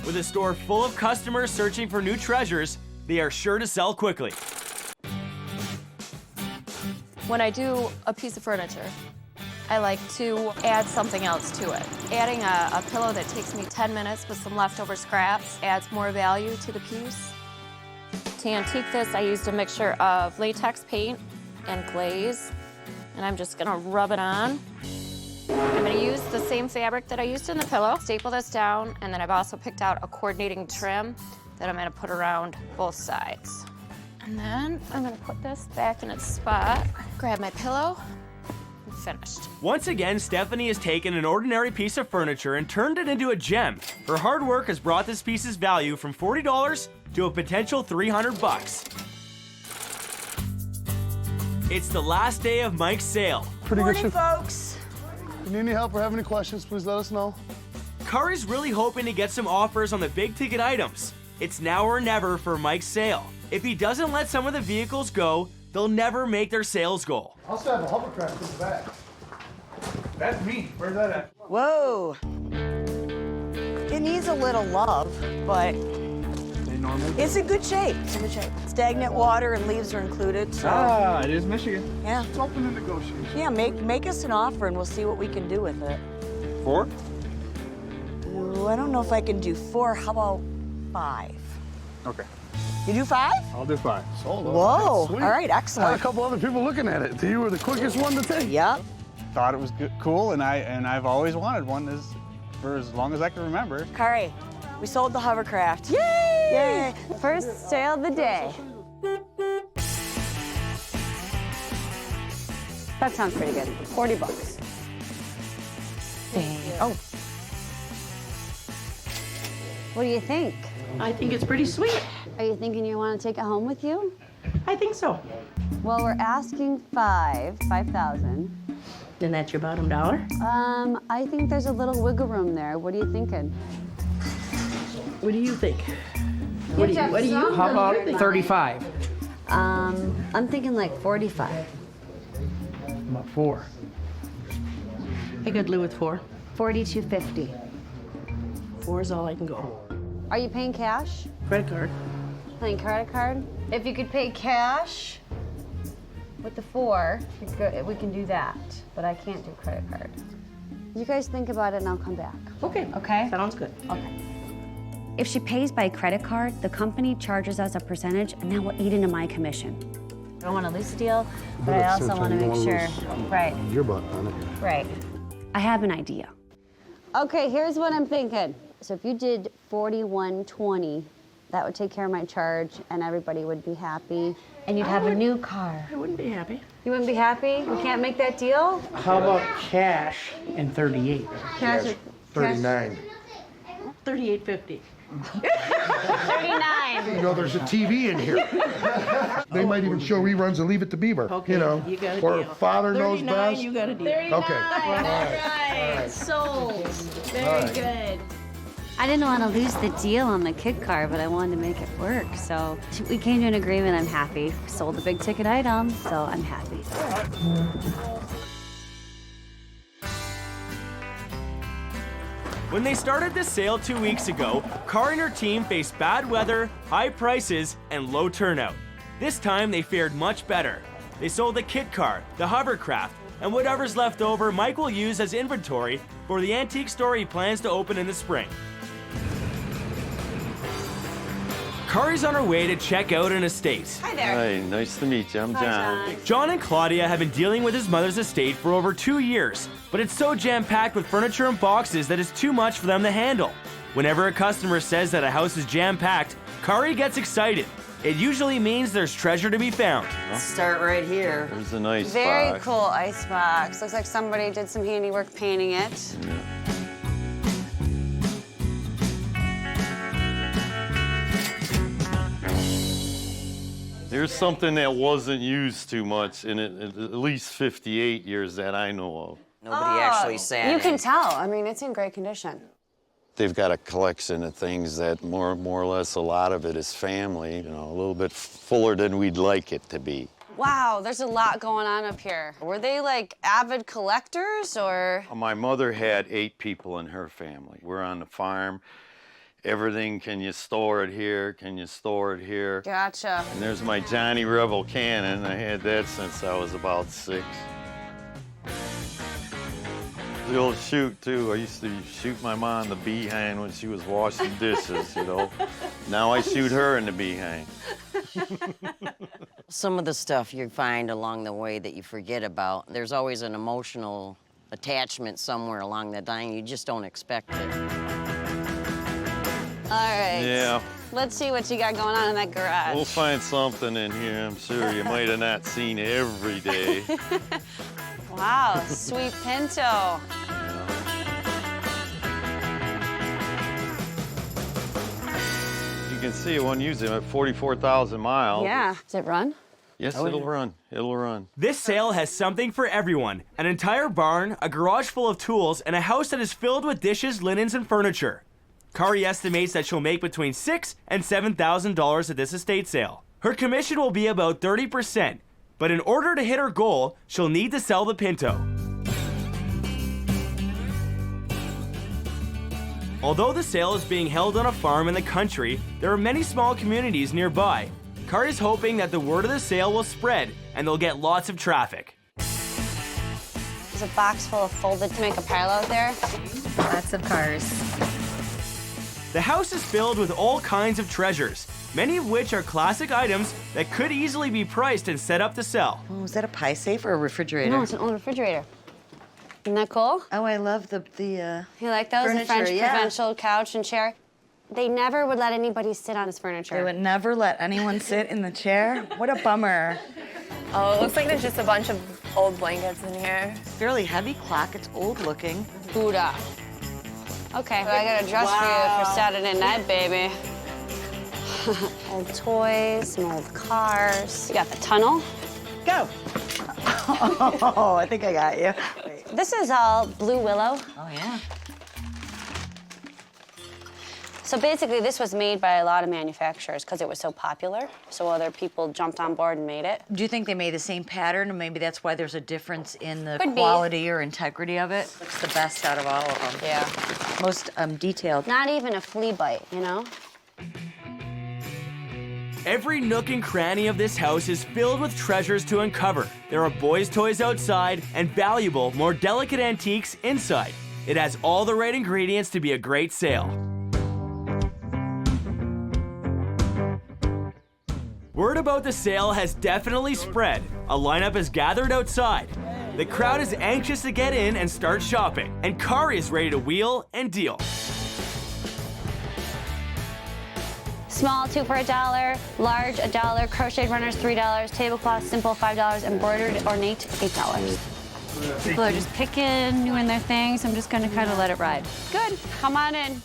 With a store full of customers searching for new treasures, they are sure to sell quickly. When I do a piece of furniture, I like to add something else to it. Adding a pillow that takes me 10 minutes with some leftover scraps adds more value to the piece. To antique this, I used a mixture of latex paint and glaze, and I'm just gonna rub it on. I'm gonna use the same fabric that I used in the pillow, staple this down, and then I've also picked out a coordinating trim that I'm gonna put around both sides. And then I'm gonna put this back in its spot, grab my pillow, and finished. Once again, Stephanie has taken an ordinary piece of furniture and turned it into a gem. Her hard work has brought this piece's value from $40 to a potential $300. It's the last day of Mike's sale. Pretty good Morning, folks. If you need any help or have any questions, please let us know. Cari's really hoping to get some offers on the big ticket items. It's now or never for Mike's sale. If he doesn't let some of the vehicles go, they'll never make their sales goal. I also have a hovercraft in the back. That's me. Where's that at? Whoa. It needs a little love, but it's in good shape. It's in good shape. Stagnant water and leaves are included, so. Ah, it is Michigan. Yeah. It's open to negotiation. Yeah, make us an offer and we'll see what we can do with it. 4? Ooh, I don't know if I can do 4. How about 5? Okay. You do 5? I'll do 5. Sold. Whoa. Sweet. All right, I excellent. had a couple other people looking at it. You were the quickest one to take. Yep. Thought it was cool, and I've always wanted one for as long as I can remember. Cari, we sold the hovercraft. Yay! Yay! First sale of the day. That sounds pretty good. $40. Oh. What do you think? I think it's pretty sweet. Are you thinking you want to take it home with you? I think so. Well, we're asking 5,000. Then that's your bottom dollar? I think there's a little wiggle room there. What are you thinking? What do you think? What do you? How about 35? I'm thinking like 45. About 4. I could live with 4. 42.50. 4 is all I can go. Are you paying cash? Credit card. Paying credit card? If you could pay cash with the 4, we can do that. But I can't do credit card. You guys think about it and I'll come back. Okay. Okay? Sounds good. Okay. If she pays by credit card, the company charges us a percentage and that will eat into my commission. I don't want to lose the deal, but I also want to make sure. Right. Your butt on it. Right. I have an idea. Okay, here's what I'm thinking. So if you did 41.20, that would take care of my charge and everybody would be happy. And you'd have a new car. I wouldn't be happy. You wouldn't be happy? We can't make that deal? How about cash and 38? Cash. 39. 38.50. 39. You know, there's a TV in here. They might even show reruns of Leave It to Beaver. Okay, You know, you got a or deal. Father Knows 39, Best. you got a deal. 39. Okay. All right. Sold. Very good. I didn't want to lose the deal on the kit car, but I wanted to make it work. So we came to an agreement. I'm happy. Sold the big ticket item, so I'm happy. When they started this sale 2 weeks ago, Cari and her team faced bad weather, high prices, and low turnout. This time they fared much better. They sold the kit car, the hovercraft, and whatever's left over Mike will use as inventory for the antique store he plans to open in the spring. Cari's on her way to check out an estate. Hi there. Hi, nice to meet you. I'm John. John and Claudia have been dealing with his mother's estate for over 2 years, but it's so jam-packed with furniture and boxes that it's too much for them to handle. Whenever a customer says that a house is jam-packed, Cari gets excited. It usually means there's treasure to be found. Start right here. There's a nice Very box. cool icebox. Looks like somebody did some handiwork painting it. Here's something that wasn't used too much in at least 58 years that I know of. Nobody actually sat You in. can tell. I mean, it's in great condition. They've got a collection of things that more or less a lot of it is family, you know, a little bit fuller than we'd like it to be. Wow, there's a lot going on up here. Were they like avid collectors or? My mother had 8 people in her family. We're on the farm. Everything, can you store it here? Can you store it here? Gotcha. And there's my Johnny Rebel cannon. I had that since I was about 6. The old shoot, too. I used to shoot my mom in the behind when she was washing dishes, you know. Now I shoot her in the behind. Some of the stuff you find along the way that you forget about, there's always an emotional attachment somewhere along the line. You just don't expect it. All right. Yeah. Let's see what you got going on in that garage. We'll find something in here, I'm sure you might have not seen every day. Wow, sweet Pinto. You can see it when using it at 44,000 miles. Yeah. Does it run? Yes, it'll run. It'll run. This sale has something for everyone. An entire barn, a garage full of tools, and a house that is filled with dishes, linens, and furniture. Cari estimates that she'll make between $6,000 and $7,000 at this estate sale. Her commission will be about 30%, but in order to hit her goal, she'll need to sell the Pinto. Although the sale is being held on a farm in the country, there are many small communities nearby. Cari's hoping that the word of the sale will spread and they'll get lots of traffic. There's a box full of folded to make a pile out there. Lots of cars. The house is filled with all kinds of treasures, many of which are classic items that could easily be priced and set up to sell. Oh, is that a pie safe or a refrigerator? No, it's an old refrigerator. Isn't that cool? Oh, I love the You like those? furniture, The French yeah. provincial couch and chair. They never would let anybody sit on his furniture. They would never let anyone sit in the chair? What a bummer. Oh, it looks like there's just a bunch of old blankets in here. Fairly heavy clock. It's old looking. Buddha. Okay, well, I got a dress for you for Saturday night, baby. Old toys, some old cars. You got the tunnel. Go. Oh, I think I got you. This is all blue willow. Oh, yeah. So basically, this was made by a lot of manufacturers because it was so popular. So other people jumped on board and made it. Do you think they made the same pattern, and maybe that's why there's a difference in the Could be. quality or integrity of it? It's the best out of all of them. Yeah. Most detailed. Not even a flea bite, you know? Every nook and cranny of this house is filled with treasures to uncover. There are boys' toys outside and valuable, more delicate antiques inside. It has all the right ingredients to be a great sale. Word about the sale has definitely spread. A lineup is gathered outside. The crowd is anxious to get in and start shopping, and Cari is ready to wheel and deal. Small, 2 for $1. Large, $1. Crocheted runners, $3. Tablecloth, simple, $5. Embroidered, ornate, $8. People are just picking, doing their things. I'm just gonna kind of let it ride. Good, come on in.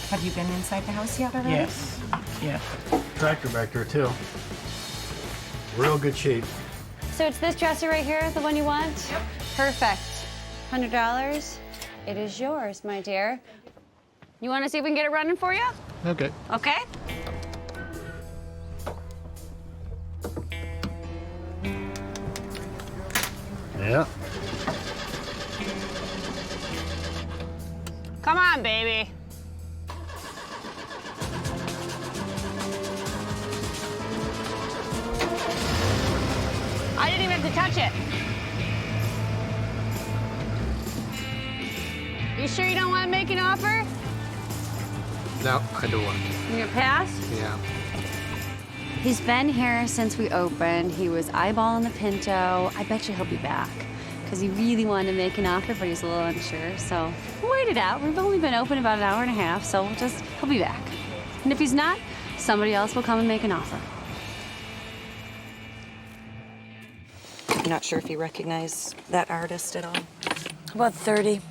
Have you been inside the house yet already? Yes. Yeah. Tractor back there too. Real good shape. So it's this dresser right here, the one you want? Yep. Perfect. $100. It is yours, my dear. You want to see if we can get it running for you? Okay. Okay. Yeah. Come on, baby. I didn't even have to touch it. You sure you don't want to make an offer? No, I don't want You gonna pass? Yeah. He's been here since we opened. He was eyeballing the Pinto. I bet you he'll be back because he really wanted to make an offer, but he's a little unsure. So we'll wait it out. We've only been open about an hour and a half, so he'll be back. And if he's not, somebody else will come and make an offer. I'm not sure if you recognize that artist at all. About 30.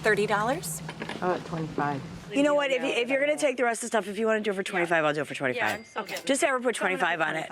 $30? Oh, 25. You know what? If you're gonna take the rest of the stuff, if you want to do it for 25, I'll do it for 25. Okay. Just have her put 25 on it.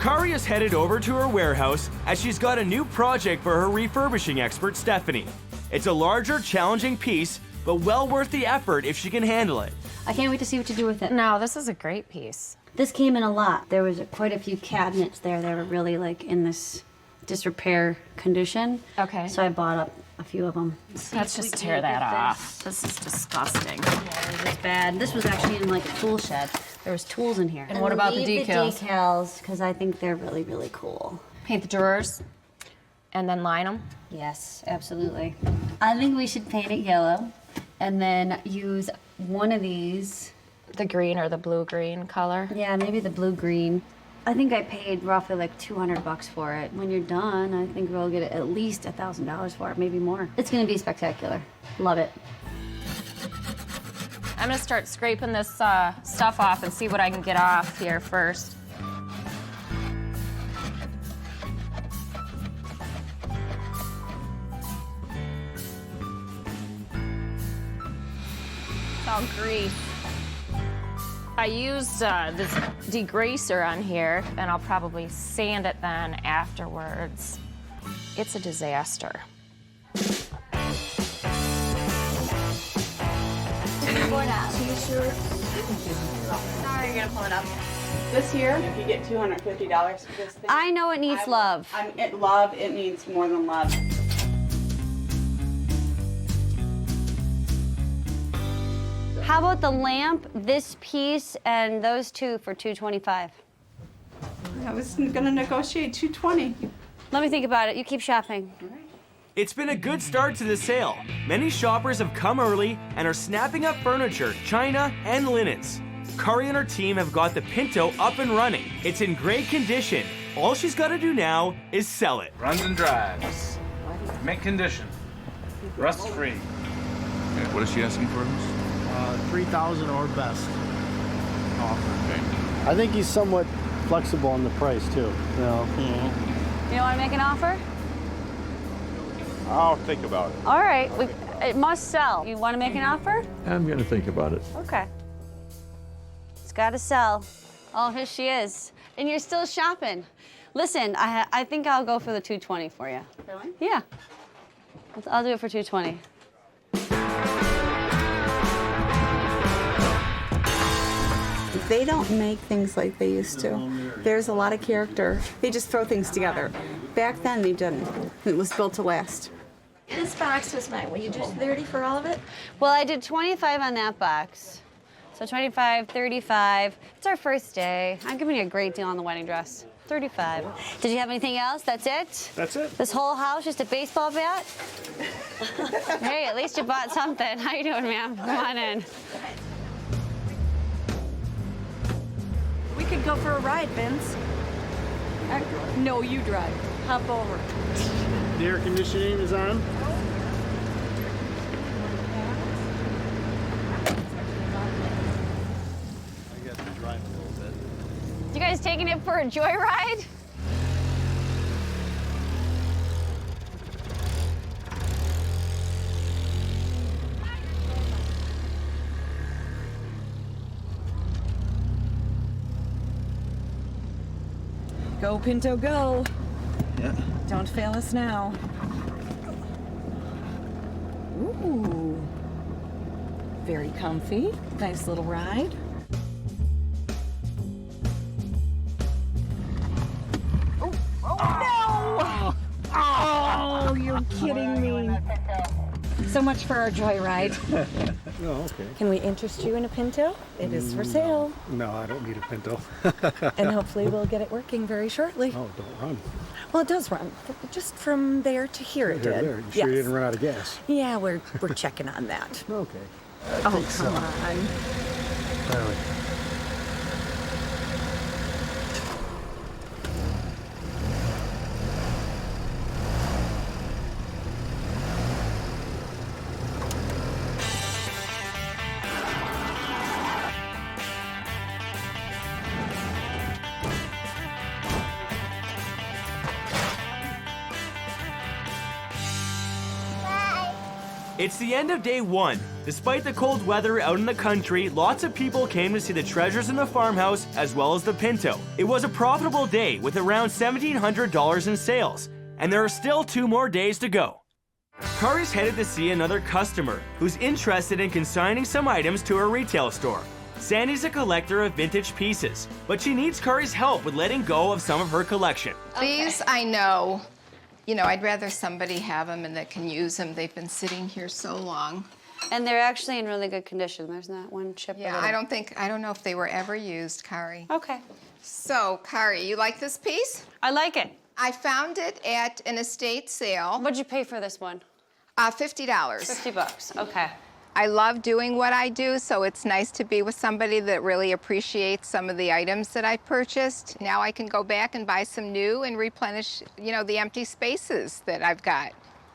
Cari is headed over to her warehouse as she's got a new project for her refurbishing expert, Stephanie. It's a larger, challenging piece, but well worth the effort if she can handle it. I can't wait to see what you do with it. No, this is a great piece. This came in a lot. There was quite a few cabinets there that were really like in this disrepair condition. Okay. So I bought up a few of them. Let's just tear that off. This is disgusting. Yeah, it was bad. This was actually in like a tool shed. There was tools in here. And what about the decals? The decals, because I think they're really, really cool. Paint the drawers and then line them? Yes, absolutely. I think we should paint it yellow and then use one of these. The green or the blue-green color? Yeah, maybe the blue-green. I think I paid roughly like $200 for it. When you're done, I think we'll get at least $1,000 for it, maybe more. It's gonna be spectacular. Love it. I'm gonna start scraping this stuff off and see what I can get off here first. It's all grease. I used this degreaser on here, and I'll probably sand it then afterwards. It's a disaster. T-shirt. How are you gonna pull it up? This here, if you get $250 for this thing. I know it needs love. It needs more than love. How about the lamp, this piece, and those two for $225? I was gonna negotiate $220. Let me think about it. You keep shopping. It's been a good start to the sale. Many shoppers have come early and are snapping up furniture, china, and linens. Cari and her team have got the Pinto up and running. It's in great condition. All she's got to do now is sell it. Runs and drives. Mint condition. Rust free. What is she asking for this? 3,000 or best. Okay. I think he's somewhat flexible on the price too. You know. You want to make an offer? I'll think about it. All right. It must sell. You want to make an offer? I'm gonna think about it. Okay. It's got to sell. Oh, here she is. And you're still shopping. Listen, I think I'll go for the $220 for you. Really? Yeah. I'll do it for $220. They don't make things like they used to. There's a lot of character. They just throw things together. Back then, they didn't. It was built to last. This box was mine. Will you do 30 for all of it? Well, I did 25 on that box. So 25, 35. It's our first day. I'm giving you a great deal on the wedding dress. 35. Did you have anything else? That's it? That's it. This whole house, just a baseball bat? Hey, at least you bought something. How you doing, ma'am? Come on in. We could go for a ride, Vince. No, you drive. Hop over. The air conditioning is on. I got to drive a little bit. You guys taking it for a joyride? Go, Pinto, go. Yeah. Don't fail us now. Ooh. Very comfy. Nice little ride. Oh, no! Oh, you're kidding me. So much for our joyride. Oh, okay. Can we interest you in a Pinto? It is for sale. No, I don't need a Pinto. And hopefully we'll get it working very shortly. Oh, don't run. Well, it does run. Just from there to here it did. There. You sure you didn't run out of gas? Yeah, we're checking on that. Okay. Oh, come on. Apparently. It's the end of day one. Despite the cold weather out in the country, lots of people came to see the treasures in the farmhouse as well as the Pinto. It was a profitable day with around $1,700 in sales, and there are still 2 more days to go. Cari's headed to see another customer who's interested in consigning some items to her retail store. Sandy's a collector of vintage pieces, but she needs Cari's help with letting go of some of her collection. These I know. You know, I'd rather somebody have them and that can use them. They've been sitting here so long. And they're actually in really good condition. There's not one chip. Yeah, I don't know if they were ever used, Cari. Okay. So, Cari, you like this piece? I like it. I found it at an estate sale. What'd you pay for this one? $50. $50, okay. I love doing what I do, so it's nice to be with somebody that really appreciates some of the items that I purchased. Now I can go back and buy some new and replenish, you know, the empty spaces that I've got.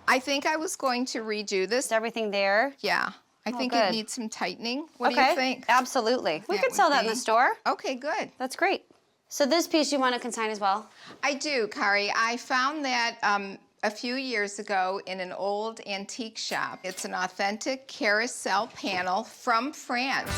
I think I was going to redo this. Is everything there? Yeah. I think good. it needs some tightening. What do you think? Absolutely. We That could sell would that in be- the store. Okay, good. That's great. So this piece you want to consign as well? I do, Cari. I found that a few years ago in an old antique shop. It's an authentic carousel panel from France.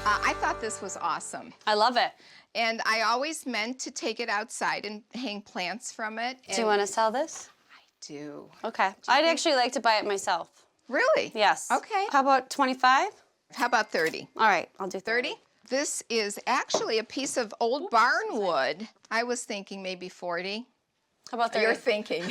I thought this was awesome. I love it. And I always meant to take it outside and hang plants from it. Do you want to sell this? I do. Okay. I'd actually like to buy it myself. Really? Yes. Okay. How about 25? How about 30? All right, I'll do 30. 30? This is actually a piece of old barn wood. I was thinking maybe 40. How about 30? You're thinking.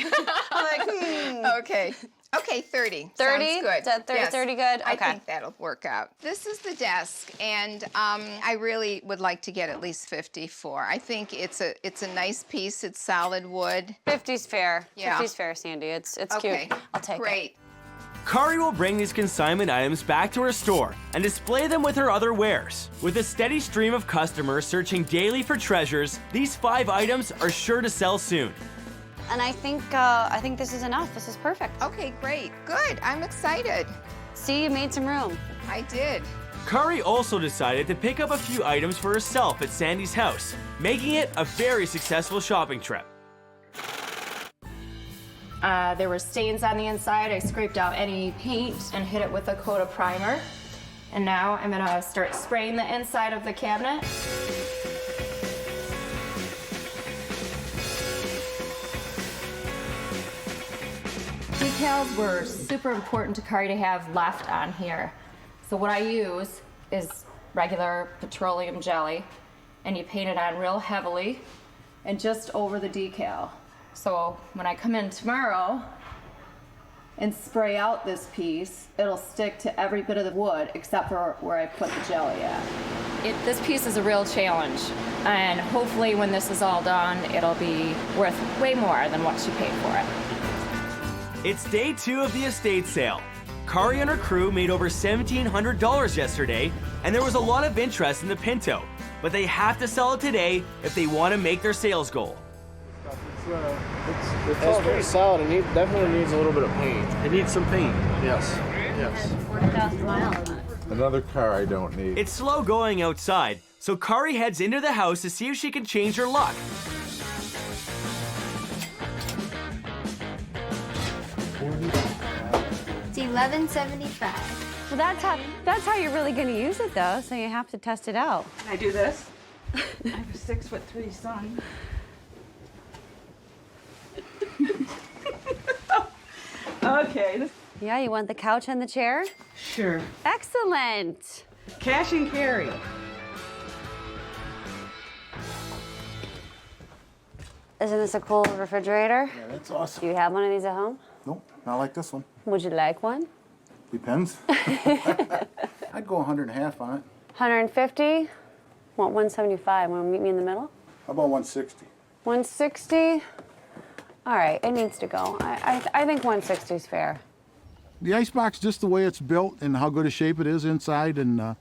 I'm like, Okay. Okay, 30. 30? Sounds good. Is that 30, Yes. 30 good? I Okay. think that'll work out. This is the desk, and I really would like to get at least 50 for. I think it's a nice piece. It's solid wood. 50's fair. Yeah. 50's fair, Sandy. It's Okay. cute. I'll take it. Great. Cari will bring these consignment items back to her store and display them with her other wares. With a steady stream of customers searching daily for treasures, these 5 items are sure to sell soon. And I think this is enough. This is perfect. Okay, great. Good. I'm excited. See, you made some room. I did. Cari also decided to pick up a few items for herself at Sandy's house, making it a very successful shopping trip. There were stains on the inside. I scraped out any paint and hit it with a coat of primer. And now I'm gonna start spraying the inside of the cabinet. Decals were super important to Cari to have left on here. So what I use is regular petroleum jelly, and you paint it on real heavily and just over the decal. So when I come in tomorrow and spray out this piece, it'll stick to every bit of the wood except for where I put the jelly at. This piece is a real challenge, and hopefully when this is all done, it'll be worth way more than what she paid for it. It's day 2 of the estate sale. Cari and her crew made over $1,700 yesterday, and there was a lot of interest in the Pinto, but they have to sell it today if they want to make their sales goal. It's pretty solid. It definitely needs a little bit of paint. It needs some paint. Yes. Yes. 40,000 miles on it. Another car I don't need. It's slow going outside, so Cari heads into the house to see if she can change her luck. It's $11.75. Well, that's how you're really going to use it, though. So you have to test it out. Can I do this? I have a 6'3" son. Okay. Yeah, you want the couch and the chair? Sure. Excellent. Cash and Cari. Isn't this a cool refrigerator? Yeah, that's awesome. Do you have one of these at home? Nope, not like this one. Would you like one? Depends. I'd go 100 and a half on it. 150? Want 175? Want to meet me in the middle? How about 160? 160? All right, it needs to go. I think 160 is fair. The icebox, just the way it's built and how good a shape it is inside, and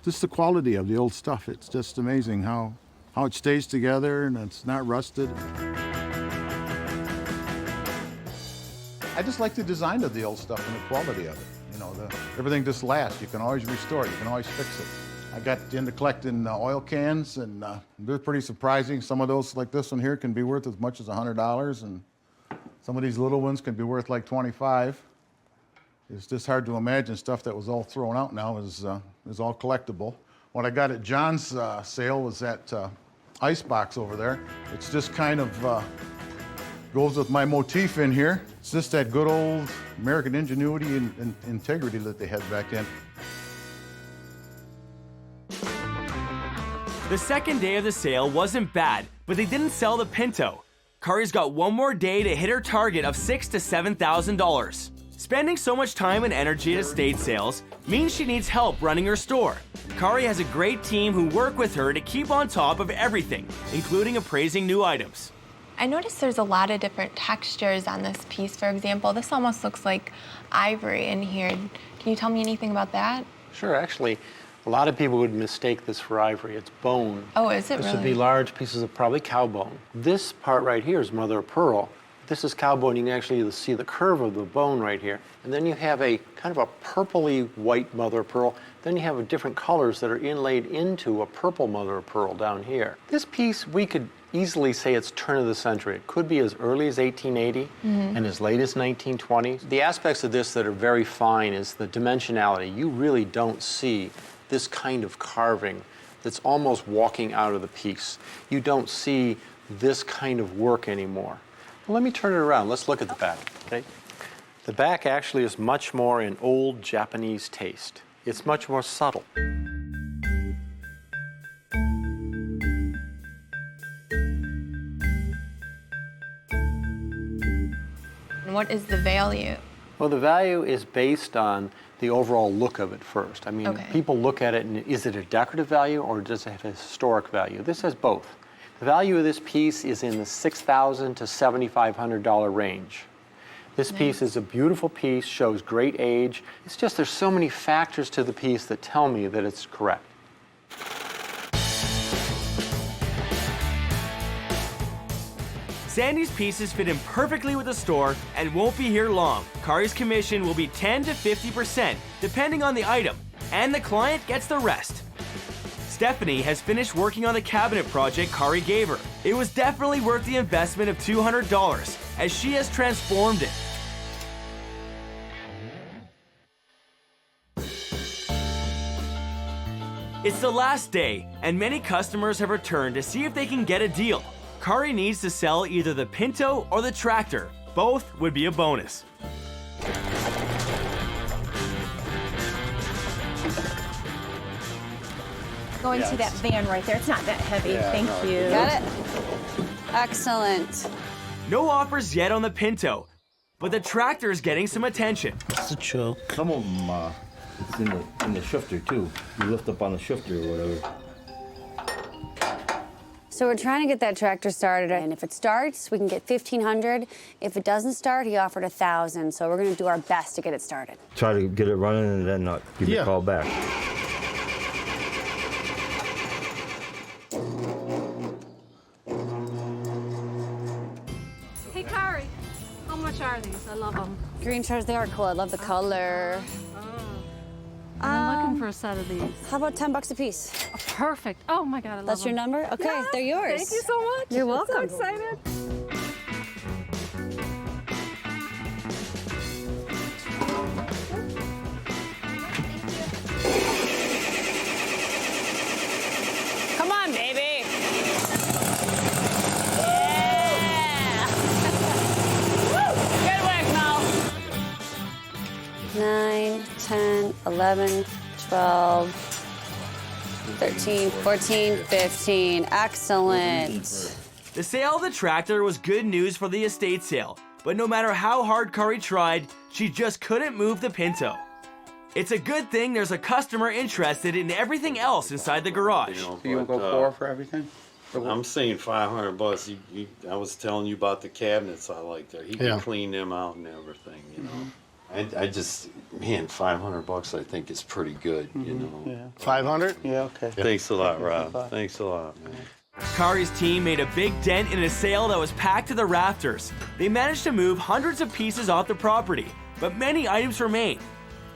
just the quality of the old stuff. It's just amazing how it stays together and it's not rusted. I just like the design of the old stuff and the quality of it. You know, everything just lasts. You can always restore it. You can always fix it. I got into collecting oil cans, and they're pretty surprising. Some of those, like this one here, can be worth as much as $100, and some of these little ones can be worth like $25. It's just hard to imagine stuff that was all thrown out now is all collectible. What I got at John's sale was that icebox over there. It's just kind of goes with my motif in here. It's just that good old American ingenuity and integrity that they had back then. The second day of the sale wasn't bad, but they didn't sell the Pinto. Cari's got one more day to hit her target of $6,000 to $7,000. Spending so much time and energy at estate sales means she needs help running her store. Cari has a great team who work with her to keep on top of everything, including appraising new items. I noticed there's a lot of different textures on this piece. For example, this almost looks like ivory in here. Can you tell me anything about that? Sure, actually, a lot of people would mistake this for ivory. It's bone. Oh, is it This really? would be large pieces of probably cow bone. This part right here is mother of pearl. This is cow bone. You can actually see the curve of the bone right here. And then you have a kind of a purpley white mother of pearl. Then you have different colors that are inlaid into a purple mother of pearl down here. This piece, we could easily say it's turn of the century. It could be as early as 1880 and as late as 1920. The aspects of this that are very fine is the dimensionality. You really don't see this kind of carving that's almost walking out of the piece. You don't see this kind of work anymore. Well, let me turn it around. Let's look at the back, okay? The back actually is much more in old Japanese taste. It's much more subtle. And what is the value? Well, the value is based on the overall look of it first. I mean, Okay. people look at it and is it a decorative value or does it have a historic value? This has both. The value of this piece is in the $6,000 to $7,500 range. This piece is a beautiful piece, shows great age. It's just there's so many factors to the piece that tell me that it's correct. Sandy's pieces fit in perfectly with the store and won't be here long. Cari's commission will be 10 to 50%, depending on the item, and the client gets the rest. Stephanie has finished working on the cabinet project Cari gave her. It was definitely worth the investment of $200, as she has transformed it. It's the last day, and many customers have returned to see if they can get a deal. Cari needs to sell either the Pinto or the tractor. Both would be a bonus. Going to that van right there. It's not that heavy. Yeah, Thank no, you. Got it? Excellent. No offers yet on the Pinto, but the tractor is getting some attention. It's a choke. Some of them, it's in the shifter too. You lift up on the shifter or whatever. So we're trying to get that tractor started, and if it starts, we can get $1,500. If it doesn't start, he offered $1,000. So we're gonna do our best to get it started. Try to get it running and then not give you a call back. Hey, Cari, how much are these? I love them. Green shards, they are cool. I love the color. I'm looking for a set of these. How about $10 a piece? Oh, perfect. Oh my God, I love That's your them. number? Okay, Yes, they're yours. Thank you so much. You're I'm welcome. so excited. Come on, baby. Good work, Mel. 9, 10, 11, 12, 13, 14, 15. Excellent. The sale of the tractor was good news for the estate sale, but no matter how hard Cari tried, she just couldn't move the Pinto. It's a good thing there's a customer interested in everything else inside the garage. You will go for everything? I'm saying $500. I was telling you about the cabinets I like there. He can clean them out and everything, you know. I just, man, $500 I think is pretty good, you know. Yeah. 500? Yeah, okay. Thanks a lot, Rob. Thanks a lot, man. Cari's team made a big dent in a sale that was packed to the rafters. They managed to move hundreds of pieces off the property, but many items remain.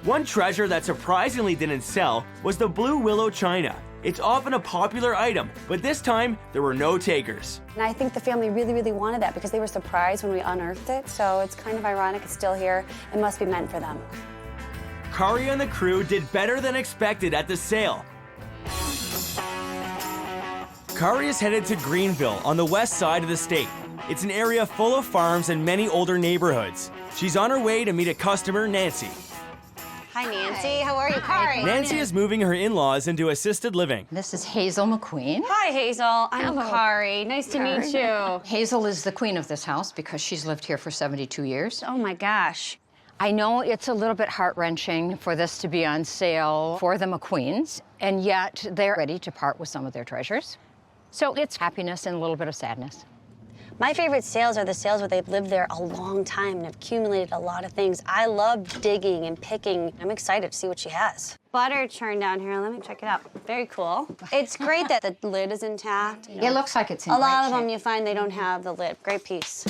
One treasure that surprisingly didn't sell was the blue willow china. It's often a popular item, but this time there were no takers. And I think the family really, really wanted that because they were surprised when we unearthed it. So it's kind of ironic it's still here. It must be meant for them. Cari and the crew did better than expected at the sale. Cari is headed to Greenville on the west side of the state. It's an area full of farms and many older neighborhoods. She's on her way to meet a customer, Nancy. Hi, Nancy. How are you, Cari? Nancy is moving her in-laws into assisted living. This is Hazel McQueen. Hi, Hazel. I'm Hello. Cari. Nice to meet you. Hazel is the queen of this house because she's lived here for 72 years. Oh my gosh. I know it's a little bit heart-wrenching for this to be on sale for the McQueens, and yet they're ready to part with some of their treasures. So it's happiness and a little bit of sadness. My favorite sales are the sales where they've lived there a long time and have accumulated a lot of things. I love digging and picking. I'm excited to see what she has. Butter churn down here. Let me check it out. Very cool. It's great that the lid is intact. It looks like it's in a great lot of shape. them you find they don't have the lid. Great piece.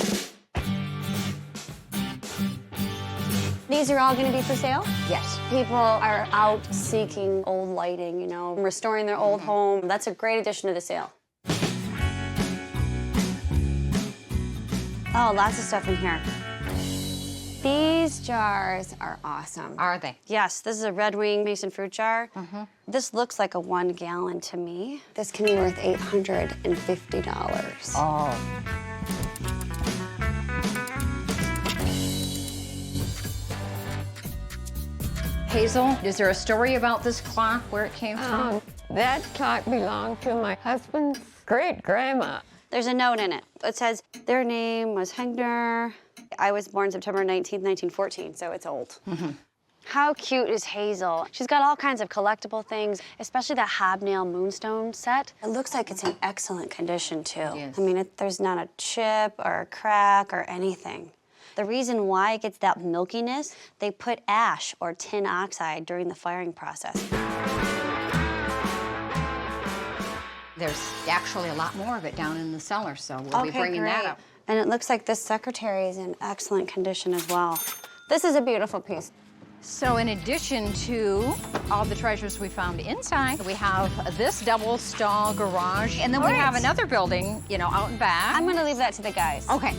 These are all going to be for sale? Yes. People are out seeking old lighting, you know, restoring their old home. That's a great addition to the sale. Oh, lots of stuff in here. These jars are awesome. Are they? Yes, this is a Red Wing mason fruit jar. This looks like a 1 gallon to me. This can be worth $850. Oh. Hazel, is there a story about this clock, where it came from? That clock belonged to my husband's great-grandma. There's a note in it. It says their name was Hegner. I was born September 19th, 1914, so it's old. How cute is Hazel? She's got all kinds of collectible things, especially that hobnail moonstone set. It looks like it's in excellent condition, too. I mean, there's not a chip or a crack or anything. The reason why it gets that milkiness, they put ash or tin oxide during the firing process. There's actually a lot more of it down in the cellar, so we'll be bringing that up. And it looks like this secretary is in excellent condition as well. This is a beautiful piece. So in addition to all the treasures we found inside, we have this double stall garage, and then we have another building, you know, out and back. I'm gonna leave that to the guys. Okay.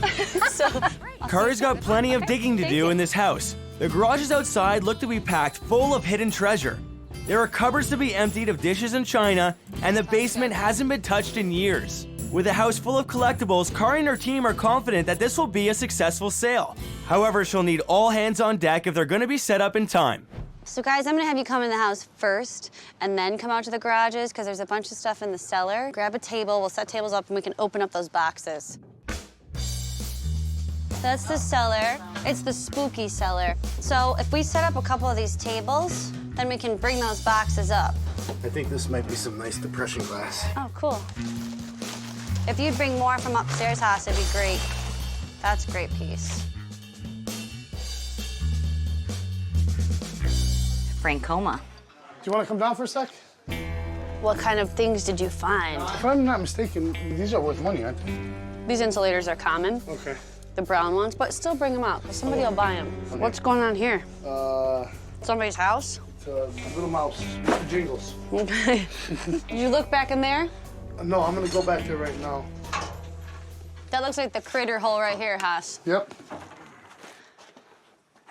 Cari's got plenty of digging to do in this house. The garages outside look to be packed full of hidden treasure. There are cupboards to be emptied of dishes and china, and the basement hasn't been touched in years. With a house full of collectibles, Cari and her team are confident that this will be a successful sale. However, she'll need all hands on deck if they're going to be set up in time. So guys, I'm gonna have you come in the house first and then come out to the garages because there's a bunch of stuff in the cellar. Grab a table, we'll set tables up and we can open up those boxes. That's the cellar. It's the spooky cellar. So if we set up a couple of these tables, then we can bring those boxes up. I think this might be some nice depression glass. Oh, cool. If you'd bring more from upstairs, Haas, it'd be great. That's a great piece. Francoma. Do you want to come down for a sec? What kind of things did you find? If I'm not mistaken, these are worth money, aren't they? These insulators are common. Okay. The brown ones, but still bring them out, because somebody will buy them. Okay. What's going on here? Somebody's house? It's a little mouse, Mr. Jingles. Okay. Did you look back in there? No, I'm gonna go back there right now. That looks like the critter hole right here, Haas. Yep.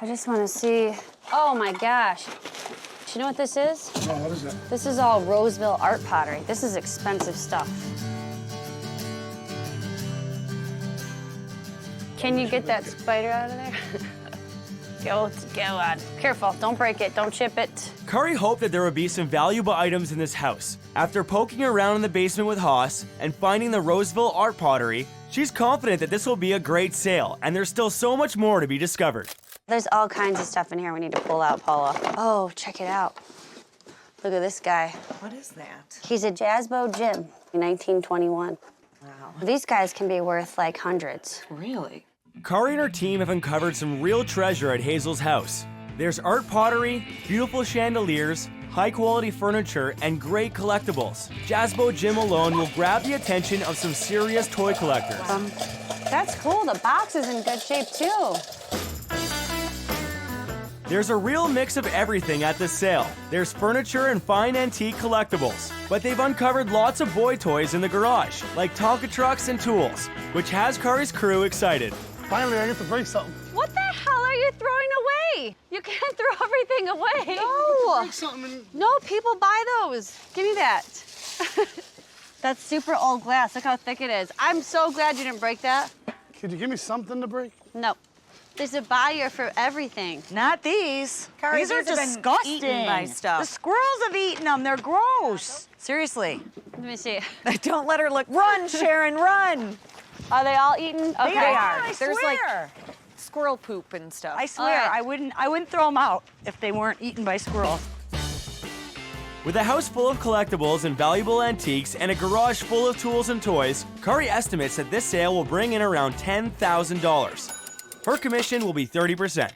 I just want to see. Oh my gosh. Do you know what this is? No, what is it? This is all Roseville art pottery. This is expensive stuff. Can you get that spider out of there? Go on. Careful, don't break it, don't chip it. Cari hoped that there would be some valuable items in this house. After poking around in the basement with Haas and finding the Roseville art pottery, she's confident that this will be a great sale, and there's still so much more to be discovered. There's all kinds of stuff in here we need to pull out, Paula. Oh, check it out. Look at this guy. What is that? He's a Jazzbo Jim, 1921. Wow. These guys can be worth like hundreds. Really? Cari and her team have uncovered some real treasure at Hazel's house. There's art pottery, beautiful chandeliers, high-quality furniture, and great collectibles. Jazzbo Jim alone will grab the attention of some serious toy collectors. That's cool. The box is in good shape, too. There's a real mix of everything at this sale. There's furniture and fine antique collectibles, but they've uncovered lots of boy toys in the garage, like Tonka trucks and tools, which has Cari's crew excited. Finally, I get to break something. What the hell are you throwing away? You can't throw everything away. No. Break something and... No, people buy those. Give me that. That's super old glass. Look how thick it is. I'm so glad you didn't break that. Could you give me something to break? No. There's a buyer for everything. Not these. Cari, These are have been disgusting. eaten by stuff. The squirrels have eaten them. They're gross. Seriously. Let me see. Don't let her look. Run, Sharon, run. Are they all eaten? Okay. They are. I There's swear. like squirrel poop and stuff. I swear, I wouldn't throw them out if they weren't eaten by squirrels. With a house full of collectibles and valuable antiques and a garage full of tools and toys, Cari estimates that this sale will bring in around $10,000. Her commission will be 30%.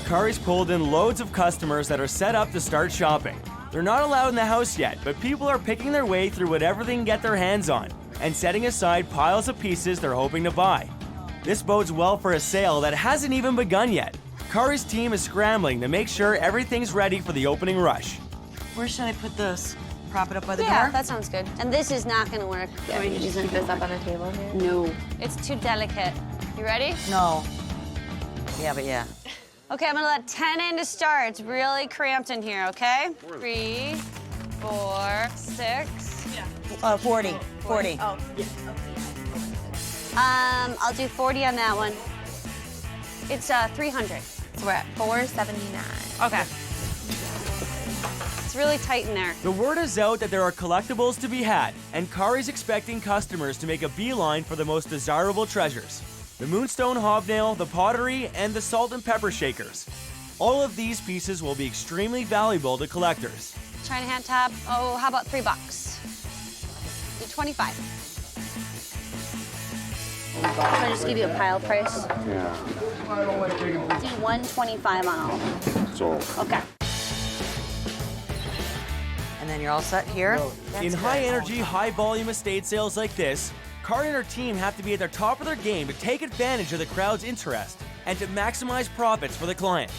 Cari's pulled in loads of customers that are set up to start shopping. They're not allowed in the house yet, but people are picking their way through whatever they can get their hands on and setting aside piles of pieces they're hoping to buy. This bodes well for a sale that hasn't even begun yet. Cari's team is scrambling to make sure everything's ready for the opening rush. Where should I put this? Prop it up by the door? Yeah, that sounds good. And this is not gonna work. Yeah, we can just keep this up on the table here. No, it's too delicate. You ready? No. Yeah, but yeah. Okay, I'm gonna let 10 in to start. It's really cramped in here, okay? 3, 4, 6. Yeah. 40. 40. Oh, yeah. I'll do 40 on that one. It's 300. So we're at 479. Okay. It's really tight in there. The word is out that there are collectibles to be had, and Cari's expecting customers to make a beeline for the most desirable treasures. The moonstone hobnail, the pottery, and the salt and pepper shakers. All of these pieces will be extremely valuable to collectors. China hand top. Oh, how about $3? Do 25. Can I just give you a pile price? Yeah. Do 125 on all. So. Okay. And then you're all set here? In high-energy, high-volume estate sales like this, Cari and her team have to be at the top of their game to take advantage of the crowd's interest and to maximize profits for the client.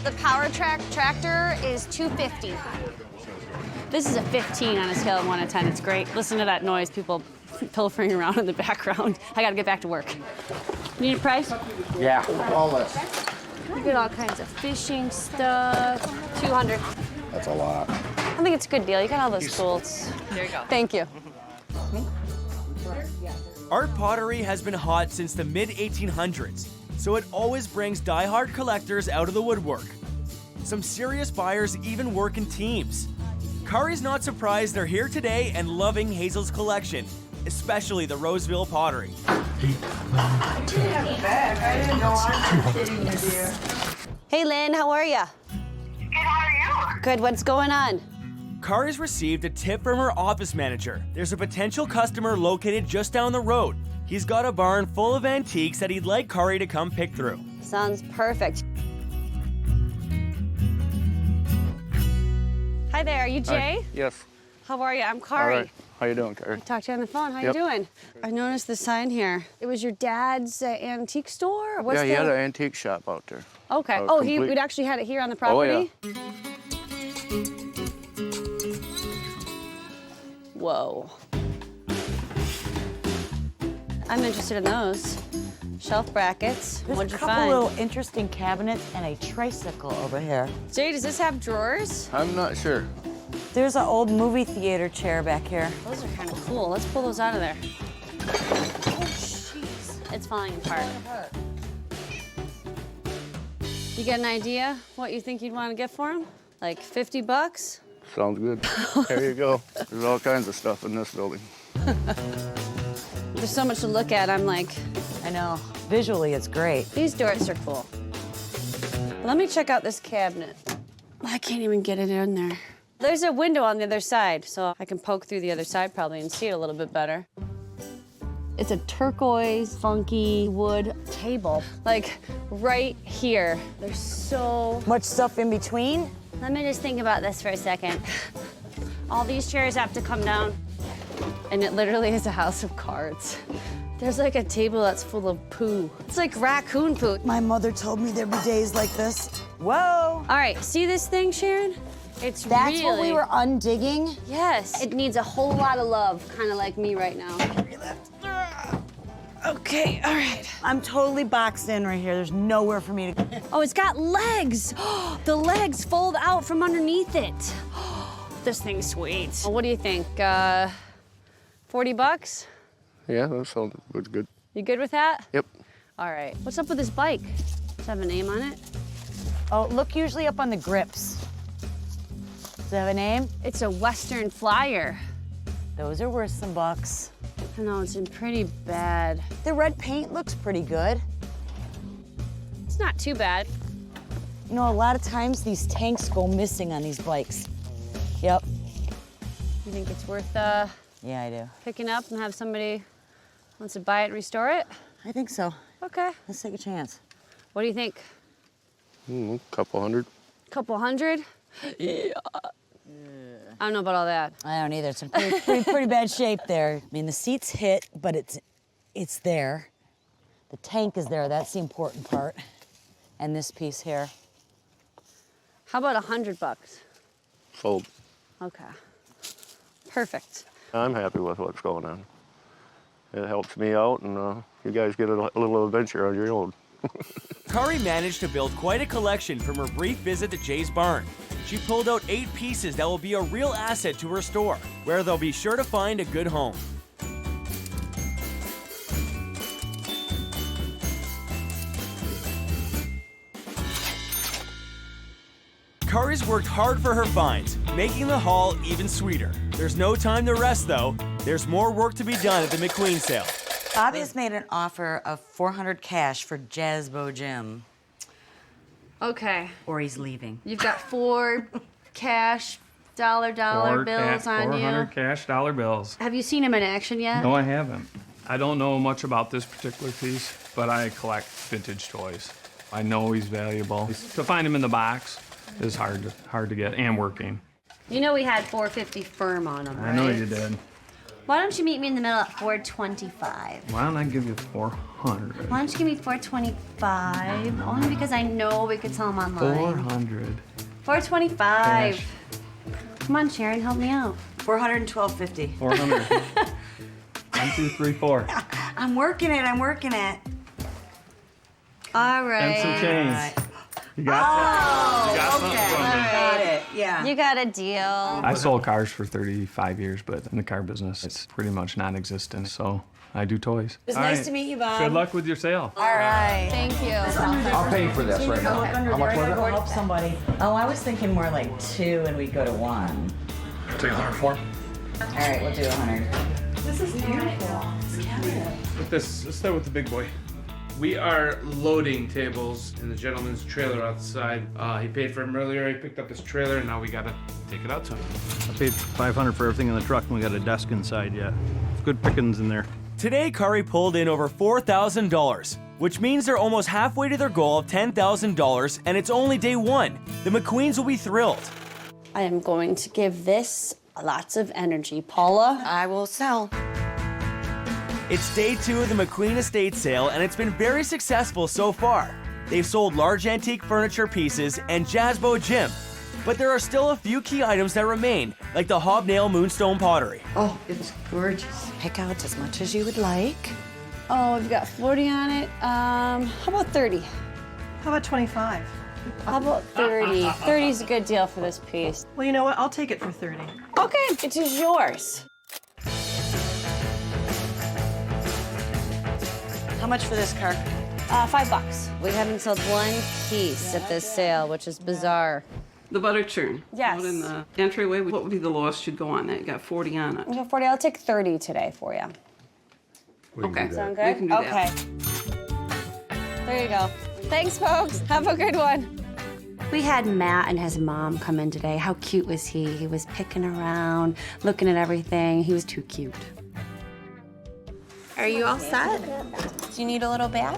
The power tractor is $250. This is a 15 on a scale of 1 to 10. It's great. Listen to that noise, people pilfering around in the background. I gotta get back to work. Need a price? Yeah. All this. You get all kinds of fishing stuff. 200. That's a lot. I think it's a good deal. You got all those tools. There you go. Thank you. Art pottery has been hot since the mid-1800s, so it always brings die-hard collectors out of the woodwork. Some serious buyers even work in teams. Cari's not surprised they're here today and loving Hazel's collection, especially the Roseville pottery. Hey, Lynn, how are ya? Good, how are you? Good, what's going on? Cari's received a tip from her office manager. There's a potential customer located just down the road. He's got a barn full of antiques that he'd like Cari to come pick through. Sounds perfect. Hi there, are you Jay? Hi. Yes. How are you? I'm Cari. All right. How you doing, Cari? I talked to you on the phone. How Yep. you doing? I noticed the sign here. It was your dad's antique store? What's Yeah, he had an antique shop out there. Okay. We'd actually had it here on the property? Oh, yeah. Whoa. I'm interested in those. Shelf brackets. There's What'd a you couple find? little interesting cabinets and a tricycle over here. Jay, does this have drawers? I'm not sure. There's an old movie theater chair back here. Those are kind of cool. Let's pull those out of there. Oh, jeez. It's falling apart. You get an idea what you think you'd want to get for them? Like $50? Sounds good. There you go. There's all kinds of stuff in this building. There's so much to look at. I'm like, I know. Visually, it's great. These doors are cool. Let me check out this cabinet. I can't even get it in there. There's a window on the other side, so I can poke through the other side probably and see it a little bit better. It's a turquoise, funky wood table, like right here. There's so much stuff in between. Let me just think about this for a second. All these chairs have to come down, and it literally is a house of cards. There's like a table that's full of poo. It's like raccoon poo. My mother told me there'd be days like this. Whoa. All right, see this thing, Sharon? That's what we were undigging? Yes. It needs a whole lot of love, kind of like me right now. Okay, all right. I'm totally boxed in right here. There's nowhere for me to... Oh, it's got legs. The legs fold out from underneath it. This thing's sweet. Well, what do you think? $40? Yeah, that sounds good. You good with that? Yep. All right. What's up with this bike? Does it have a name on it? Oh, look usually up on the grips. Does it have a name? It's a Western Flyer. Those are worth some bucks. I know, it's in pretty bad. The red paint looks pretty good. It's not too bad. You know, a lot of times these tanks go missing on these bikes. Yep. You think it's worth Yeah, I do. picking up and have somebody wants to buy it and restore it? I think so. Okay. Let's take a chance. What do you think? Couple hundred. Couple hundred? Yeah. I don't know about all that. I don't either. It's in pretty bad shape there. I mean, the seat's hit, but it's there. The tank is there. That's the important part. And this piece here. How about $100? Sold. Okay. Perfect. I'm happy with what's going on. It helps me out, and you guys get a little adventure on your own. Cari managed to build quite a collection from her brief visit to Jay's barn. She pulled out 8 pieces that will be a real asset to her store, where they'll be sure to find a good home. Cari's worked hard for her finds, making the haul even sweeter. There's no time to rest, though. There's more work to be done at the McQueen sale. Bobby has made an offer of $400 cash for Jazzbo Jim. Okay. Or he's leaving. You've got 4 cash dollar bills on you. 400 cash dollar bills. Have you seen him in action yet? No, I haven't. I don't know much about this particular piece, but I collect vintage toys. I know he's valuable. To find him in the box is hard to get and working. You know we had $450 firm on him, right? I know you did. Why don't you meet me in the middle at $425? Why don't I give you 400? Why don't you give me $425? Only because I know we could sell them online. 400. $425. Cash. Come on, Sharon, help me out. $412.50. 400. 1, 2, 3, 4. I'm working it. All right. And some change. You got You got something okay. from me. Got it. Yeah. You got a deal. I sold cars for 35 years, but in the car business, it's pretty much non-existent. So I do toys. It was nice to meet you, Bob. Good luck with your sale. All right. Thank you. I'll pay for this right now. How much was it? Help somebody. Oh, I was thinking more like 2 and we'd go to 1. Take 100 for. All right, we'll do 100. This is beautiful. With this, let's start with the big boy. We are loading tables in the gentleman's trailer outside. He paid for him earlier. He picked up his trailer, and now we gotta take it out to him. I paid $500 for everything in the truck, and we got a desk inside yet. Good pickings in there. Today, Cari pulled in over $4,000, which means they're almost halfway to their goal of $10,000, and it's only day 1. The McQueens will be thrilled. I am going to give this lots of energy. Paula? I will sell. It's day 2 of the McQueen estate sale, and it's been very successful so far. They've sold large antique furniture pieces and Jazzbo Jim, but there are still a few key items that remain, like the hobnail moonstone pottery. Oh, it was gorgeous. Pick out as much as you would like. Oh, we've got 40 on it. How about 30? How about 25? How about 30? 30 is a good deal for this piece. Well, you know what? I'll take it for 30. Okay, it is yours. How much for this car? $5. We haven't sold 1 piece at this sale, which is bizarre. The butter churn. Yes. Out in the entryway, what would be the lowest you'd go on that? You got 40 on it. We got 40. I'll take 30 today for you. Okay. Sound good? We can do okay. that. There you go. Thanks, folks. Have a good one. We had Matt and his mom come in today. How cute was he? He was picking around, looking at everything. He was too cute. Are you all set? Do you need a little bag?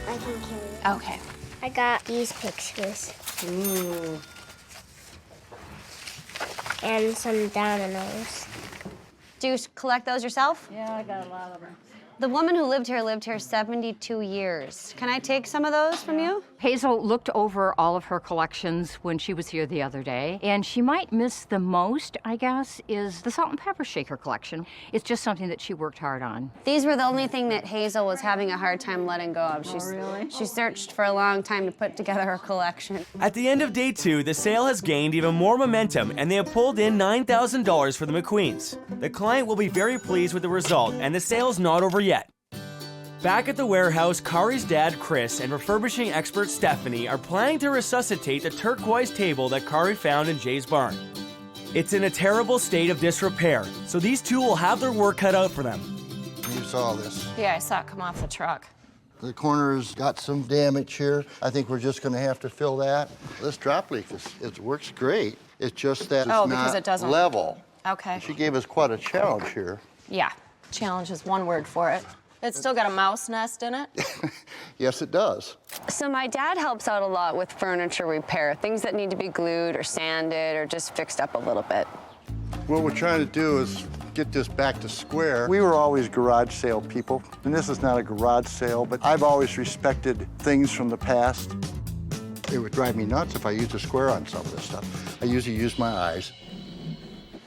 I can carry it. Okay. I got these pictures. Ooh. And some dominoes. Do you collect those yourself? Yeah, I got a lot of them. The woman who lived here 72 years. Can I take some of those from you? Hazel looked over all of her collections when she was here the other day, and she might miss the most, I guess, is the salt and pepper shaker collection. It's just something that she worked hard on. These were the only thing that Hazel was having a hard time letting go of. She searched for a long time to put together her collection. At the end of day 2, the sale has gained even more momentum, and they have pulled in $9,000 for the McQueens. The client will be very pleased with the result, and the sale's not over yet. Back at the warehouse, Cari's dad, Chris, and refurbishing expert Stephanie are planning to resuscitate the turquoise table that Cari found in Jay's barn. It's in a terrible state of disrepair, so these two will have their work cut out for them. You saw this. Yeah, I saw it come off the truck. The corner's got some damage here. I think we're just gonna have to fill that. This drop leaf, it works great. It's just that it's because not it doesn't level. Okay. She gave us quite a challenge here. Yeah, challenge is one word for it. It's still got a mouse nest in it? Yes, it does. So my dad helps out a lot with furniture repair, things that need to be glued or sanded or just fixed up a little bit. What we're trying to do is get this back to square. We were always garage sale people, and this is not a garage sale, but I've always respected things from the past. It would drive me nuts if I used a square on some of this stuff. I usually use my eyes.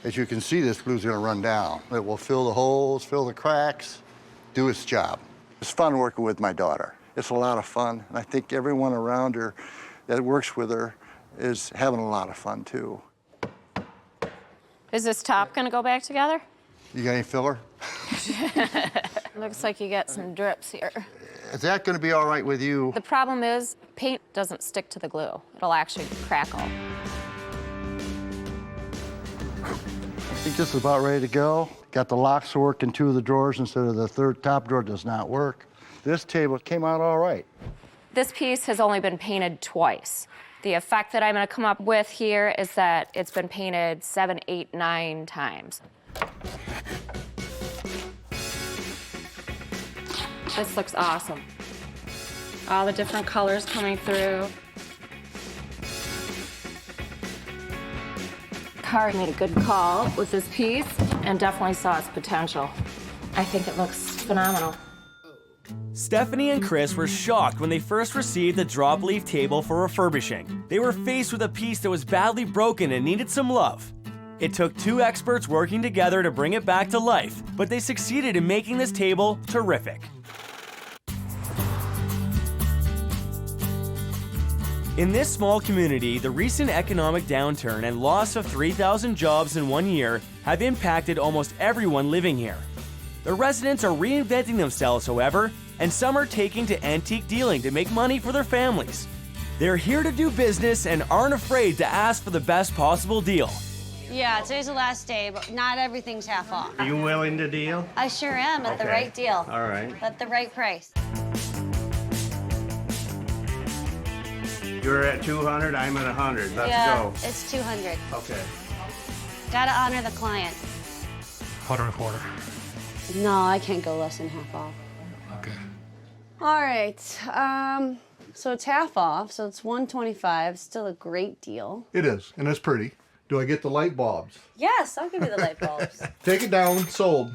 As you can see, this glue's gonna run down. It will fill the holes, fill the cracks, do its job. It's fun working with my daughter. It's a lot of fun, and I think everyone around her that works with her is having a lot of fun too. Is this top gonna go back together? You got any filler? Looks like you got some drips here. Is that gonna be all right with you? The problem is, paint doesn't stick to the glue. It'll actually crackle. I think this is about ready to go. Got the locks to work in 2 of the drawers instead of the third top drawer does not work. This table came out all right. This piece has only been painted twice. The effect that I'm gonna come up with here is that it's been painted 7, 8, 9 times. This looks awesome. All the different colors coming through. Cari made a good call with this piece and definitely saw its potential. I think it looks phenomenal. Stephanie and Chris were shocked when they first received the drop leaf table for refurbishing. They were faced with a piece that was badly broken and needed some love. It took 2 experts working together to bring it back to life, but they succeeded in making this table terrific. In this small community, the recent economic downturn and loss of 3,000 jobs in 1 year have impacted almost everyone living here. The residents are reinventing themselves, however, and some are taking to antique dealing to make money for their families. They're here to do business and aren't afraid to ask for the best possible deal. Yeah, today's the last day, but not everything's half off. Are you willing to deal? I sure am, at the right deal. All right. At the right price. You're at 200, I'm at 100. Let's go. It's 200. Okay. Gotta honor the client. 125. No, I can't go less than half off. Okay. All right, so it's half off, so it's 125. Still a great deal. It is, and it's pretty. Do I get the light bulbs? Yes, I'll give you the light bulbs. Take it down, sold.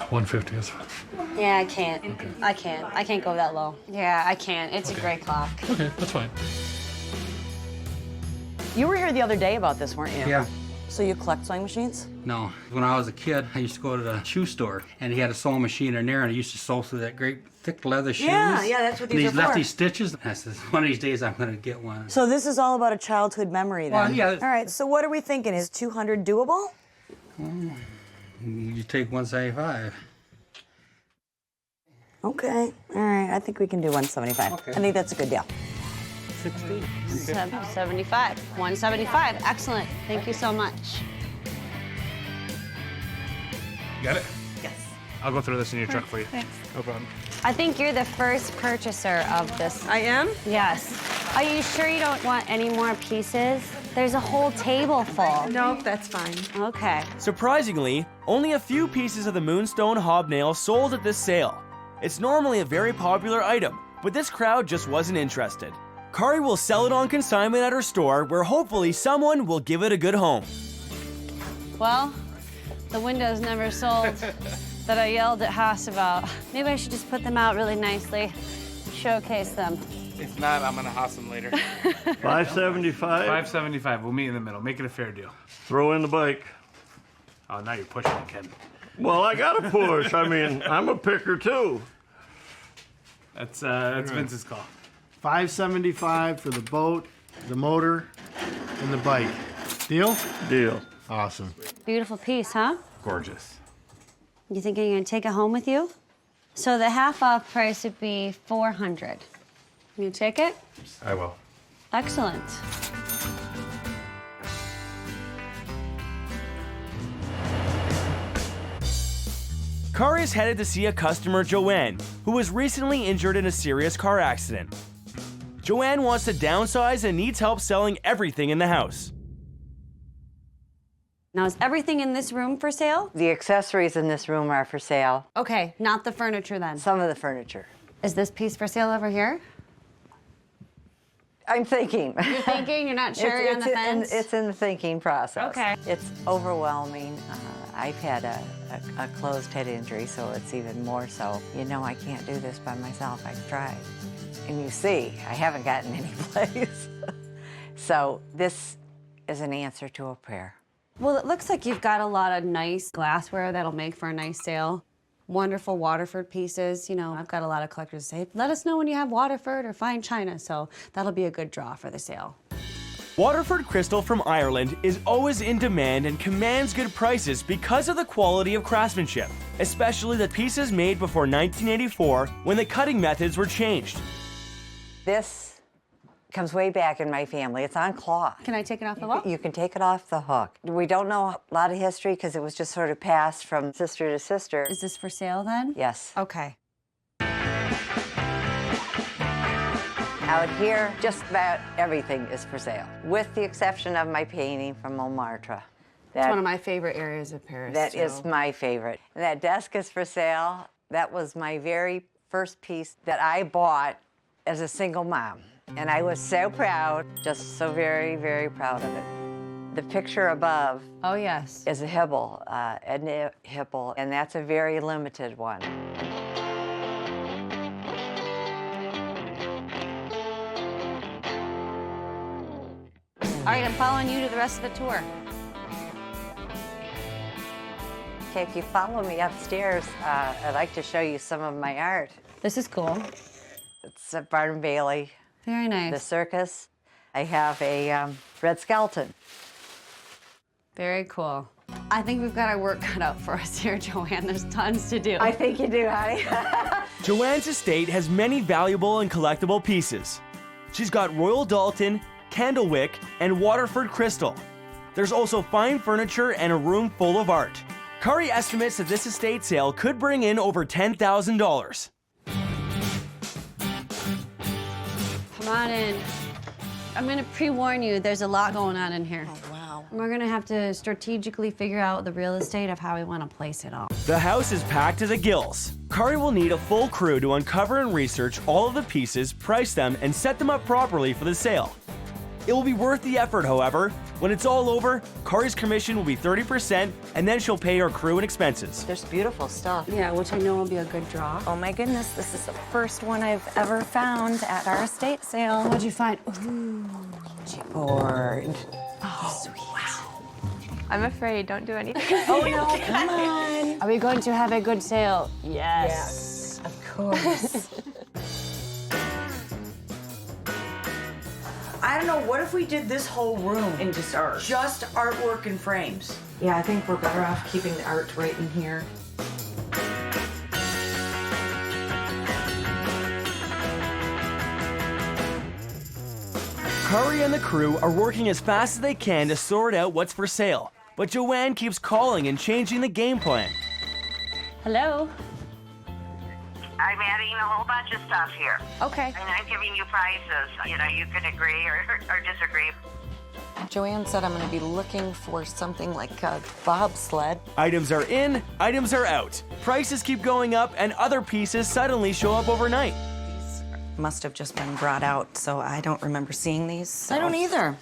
150 is fine. Yeah, I can't. Okay. I can't go that low. Yeah, I can't. It's a great clock. Okay, that's fine. You were here the other day about this, weren't you? Yeah. So you collect sewing machines? No. When I was a kid, I used to go to the shoe store, and he had a sewing machine in there, and I used to sew through that great thick leather shoes. Yeah, that's what these are for. These lefty stitches. I said, one of these days I'm going to get one. So this is all about a childhood memory then? Well, yeah. All right, so what are we thinking? Is 200 doable? You take 175. Okay, all right, I think we can do 175. Okay. I think that's a good deal. 60? 75. 175. Excellent. Thank you so much. You got it? Yes. I'll go through this in your truck for you. Thanks. No problem. I think you're the first purchaser of this. I am? Yes. Are you sure you don't want any more pieces? There's a whole table full. Nope, that's fine. Okay. Surprisingly, only a few pieces of the Moonstone hobnail sold at this sale. It's normally a very popular item, but this crowd just wasn't interested. Cari will sell it on consignment at her store, where hopefully someone will give it a good home. Well, the windows never sold that I yelled at Haas about. Maybe I should just put them out really nicely, showcase them. If not, I'm gonna Haas them later. 575. 575. We'll meet in the middle. Make it a fair deal. Throw in the bike. Oh, now you're pushing it, Ken. Well, I gotta push. I mean, I'm a picker too. That's Vince's call. 575 for the boat, the motor, and the bike. Deal? Deal. Awesome. Beautiful piece, huh? Gorgeous. You think you're gonna take it home with you? So the half off price would be $400. You take it? I will. Excellent. Cari is headed to see a customer, Joanne, who was recently injured in a serious car accident. Joanne wants to downsize and needs help selling everything in the house. Now, is everything in this room for sale? The accessories in this room are for sale. Okay, not the furniture then. Some of the furniture. Is this piece for sale over here? I'm thinking. You're thinking? You're not sure? You're on the fence? It's in the thinking process. Okay. It's overwhelming. I've had a closed head injury, so it's even more so. You know, I can't do this by myself. I've tried. And you see, I haven't gotten any place. So this is an answer to a prayer. Well, it looks like you've got a lot of nice glassware that'll make for a nice sale. Wonderful Waterford pieces. You know, I've got a lot of collectors say, let us know when you have Waterford or fine china, so that'll be a good draw for the sale. Waterford crystal from Ireland is always in demand and commands good prices because of the quality of craftsmanship, especially the pieces made before 1984 when the cutting methods were changed. This comes way back in my family. It's on cloth. Can I take it off the hook? You can take it off the hook. We don't know a lot of history because it was just sort of passed from sister to sister. Is this for sale then? Yes. Okay. Out here, just about everything is for sale, with the exception of my painting from Montmartre. It's one of my favorite areas of Paris. That is my favorite. And that desk is for sale. That was my very first piece that I bought as a single mom. And I was so proud, just so very, very proud of it. The picture above oh yes, is a Hibble, Edna Hibble, and that's a very limited one. All right, I'm following you to the rest of the tour. Okay, if you follow me upstairs, I'd like to show you some of my art. This is cool. It's a Barnum Bailey. Very nice. The circus. I have a red skeleton. Very cool. I think we've got our work cut out for us here, Joanne. There's tons to do. I think you do, honey. Joanne's estate has many valuable and collectible pieces. She's got Royal Dalton, Candlewick, and Waterford crystal. There's also fine furniture and a room full of art. Cari estimates that this estate sale could bring in over $10,000. Come on in. I'm gonna pre-warn you, there's a lot going on in here. Oh, wow. We're gonna have to strategically figure out the real estate of how we wanna place it all. The house is packed to the gills. Cari will need a full crew to uncover and research all of the pieces, price them, and set them up properly for the sale. It will be worth the effort, however. When it's all over, Cari's commission will be 30%, and then she'll pay her crew and expenses. There's beautiful stuff. Yeah, which I know will be a good draw. Oh my goodness, this is the first one I've ever found at our estate sale. What'd you find? Ooh, Board. oh sweet. Wow. I'm afraid. Don't do anything. Oh no, come on. Are we going to have a good sale? Yes. Of course. I don't know, what if we did this whole room In just art. just artwork and frames? Yeah, I think we're better off keeping the art right in here. Cari and the crew are working as fast as they can to sort out what's for sale, but Joanne keeps calling and changing the game plan. Hello. I'm adding a whole bunch of stuff here. Okay. And I'm giving you prices. You know, you can agree or disagree. Joanne said I'm going to be looking for something like a bobsled. Items are in, items are out. Prices keep going up, and other pieces suddenly show up overnight. These must have just been brought out, so I don't remember seeing these. So. I don't either.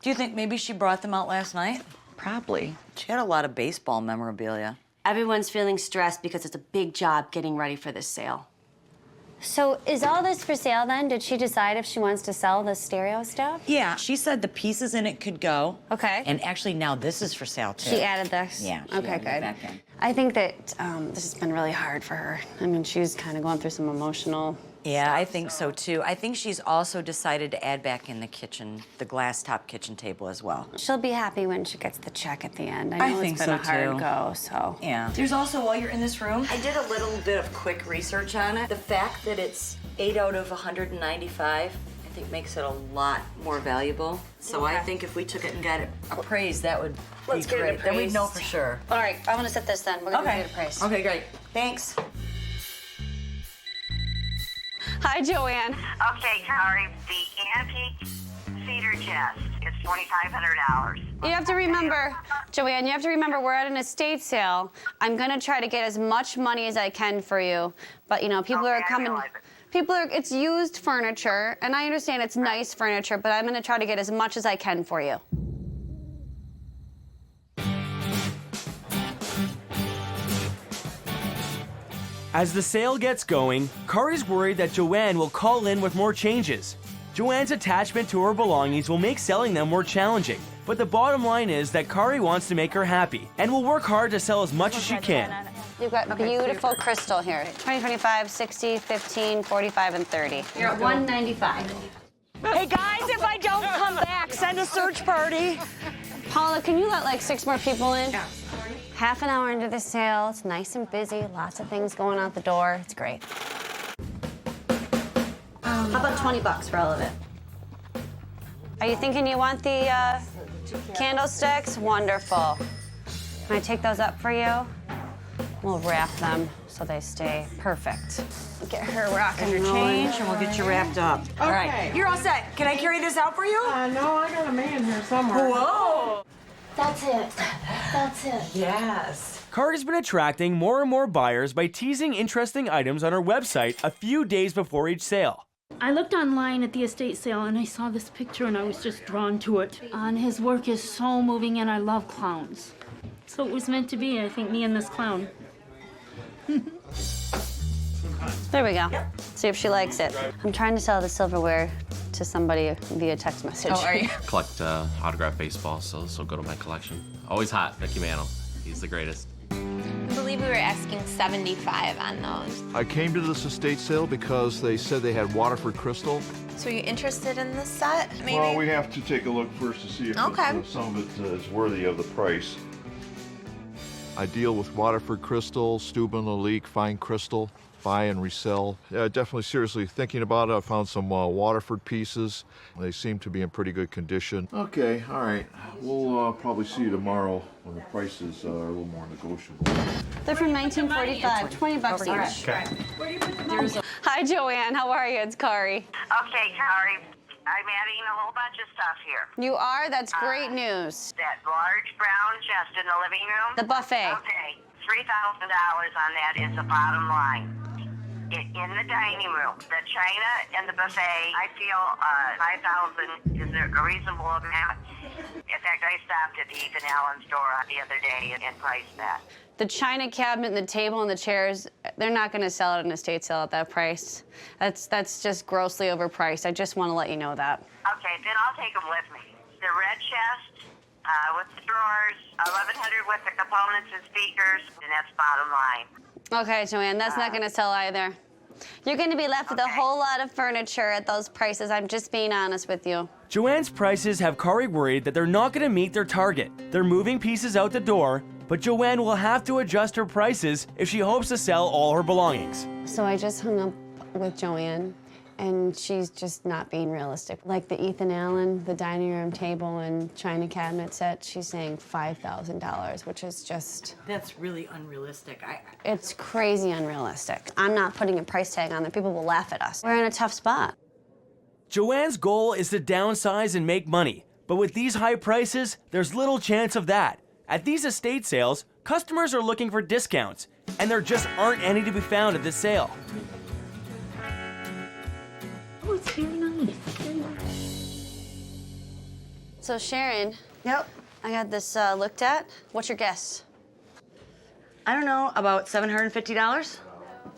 Do you think maybe she brought them out last night? Probably. She had a lot of baseball memorabilia. Everyone's feeling stressed because it's a big job getting ready for this sale. So is all this for sale then? Did she decide if she wants to sell the stereo stuff? Yeah, she said the pieces in it could go. Okay. And actually now this is for sale too. She added this? Yeah. she Okay, added it good. back in. I think that this has been really hard for her. I mean, she's kind of going through some emotional Yeah, I think so too. I think she's also decided to add back in the kitchen, the glass top kitchen table as well. She'll be happy when she gets the check at the end. I know think it's been so, a hard too. go, so. Yeah. There's also, while you're in this room, I did a little bit of quick research on it. The fact that it's 8 out of 195, I think makes it a lot more valuable. So I think if we took it and got it appraised, that would be Let's get it great. Then we'd know appraised. for sure. All right, I'm gonna set this then. We're gonna get it appraised. Okay, great. Thanks. Hi, Joanne. Okay, Cari, the antique cedar chest is $2,500. You have to remember, Joanne, you have to remember we're at an estate sale. I'm gonna try to get as much money as I can for you, but you know, people are coming. It's used furniture, and I understand it's nice furniture, but I'm gonna try to get as much as I can for you. As the sale gets going, Cari's worried that Joanne will call in with more changes. Joanne's attachment to her belongings will make selling them more challenging, but the bottom line is that Cari wants to make her happy and will work hard to sell as much as she can. You've got beautiful crystal here. 20, 25, 60, 15, 45, and 30. You're at 195. Hey guys, if I don't come back, send a search party. Paula, can you let like 6 more people in? Yeah. Half an hour into the sale, it's nice and busy, lots of things going out the door. It's great. How about $20 for all of it? Are you thinking you want the candlesticks? Wonderful. Can I take those up for you? We'll wrap them so they stay perfect. Get her rocking Your change, and we'll get you wrapped up. All right, you're all set. Can I carry this out for you? No, I got a man here somewhere. Whoa! That's it. That's it. Yes. Cari's been attracting more and more buyers by teasing interesting items on her website a few days before each sale. I looked online at the estate sale and I saw this picture and I was just drawn to it. And his work is so moving and I love clowns. So it was meant to be, I think, me and this clown. There we go. See if she likes it. I'm trying to sell the silverware to somebody via text message. Oh, are you? Collect autographed baseball, so go to my collection. Always hot, Mickey Mantle. He's the greatest. I believe we were asking 75 on those. I came to this estate sale because they said they had Waterford crystal. So are you interested in this set, maybe? Well, we have to take a look first to see if some of it is worthy of the price. I deal with Waterford crystal, Steuben, Lalique, fine crystal, buy and resell. Yeah, definitely seriously thinking about it. I found some Waterford pieces. They seem to be in pretty good condition. Okay, all right. We'll probably see you tomorrow when the prices are a little more negotiable. They're from 1945, $20 each. Okay. Hi, Joanne. How are you? It's Cari. Okay, Cari, I'm adding a whole bunch of stuff here. You are? That's great news. That large brown chest in the living room. The buffet. Okay, $3,000 on that is the bottom line. In the dining room, the china and the buffet, I feel $5,000 is a reasonable amount. In fact, I stopped at the Ethan Allen store the other day and priced that. The china cabinet, the table, and the chairs, they're not going to sell it at an estate sale at that price. That's just grossly overpriced. I just want to let you know that. Okay, then I'll take them with me. The red chest with the drawers, $1,100 with the components and speakers, and that's bottom line. Okay, Joanne, that's not going to sell either. You're going to be left with a whole lot of furniture at those prices. I'm just being honest with you. Joanne's prices have Cari worried that they're not going to meet their target. They're moving pieces out the door, but Joanne will have to adjust her prices if she hopes to sell all her belongings. So I just hung up with Joanne, and she's just not being realistic. Like the Ethan Allen, the dining room table and china cabinet set, she's saying $5,000, which is just... That's really unrealistic. It's crazy unrealistic. I'm not putting a price tag on it. People will laugh at us. We're in a tough spot. Joanne's goal is to downsize and make money, but with these high prices, there's little chance of that. At these estate sales, customers are looking for discounts, and there just aren't any to be found at this sale. Oh, it's very nice. Very nice. So Sharon. Yep. I got this looked at. What's your guess? I don't know, about $750?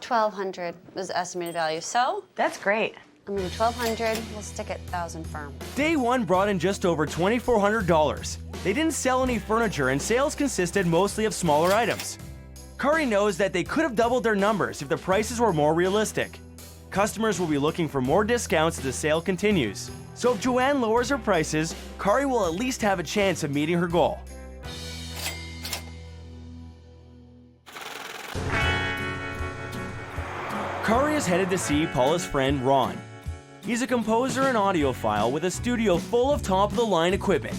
$1,200 was the estimated value. So? That's great. I mean, $1,200, we'll stick at $1,000 firm. Day one brought in just over $2,400. They didn't sell any furniture and sales consisted mostly of smaller items. Cari knows that they could have doubled their numbers if the prices were more realistic. Customers will be looking for more discounts as the sale continues. So if Joanne lowers her prices, Cari will at least have a chance of meeting her goal. Cari is headed to see Paula's friend Ron. He's a composer and audiophile with a studio full of top-of-the-line equipment.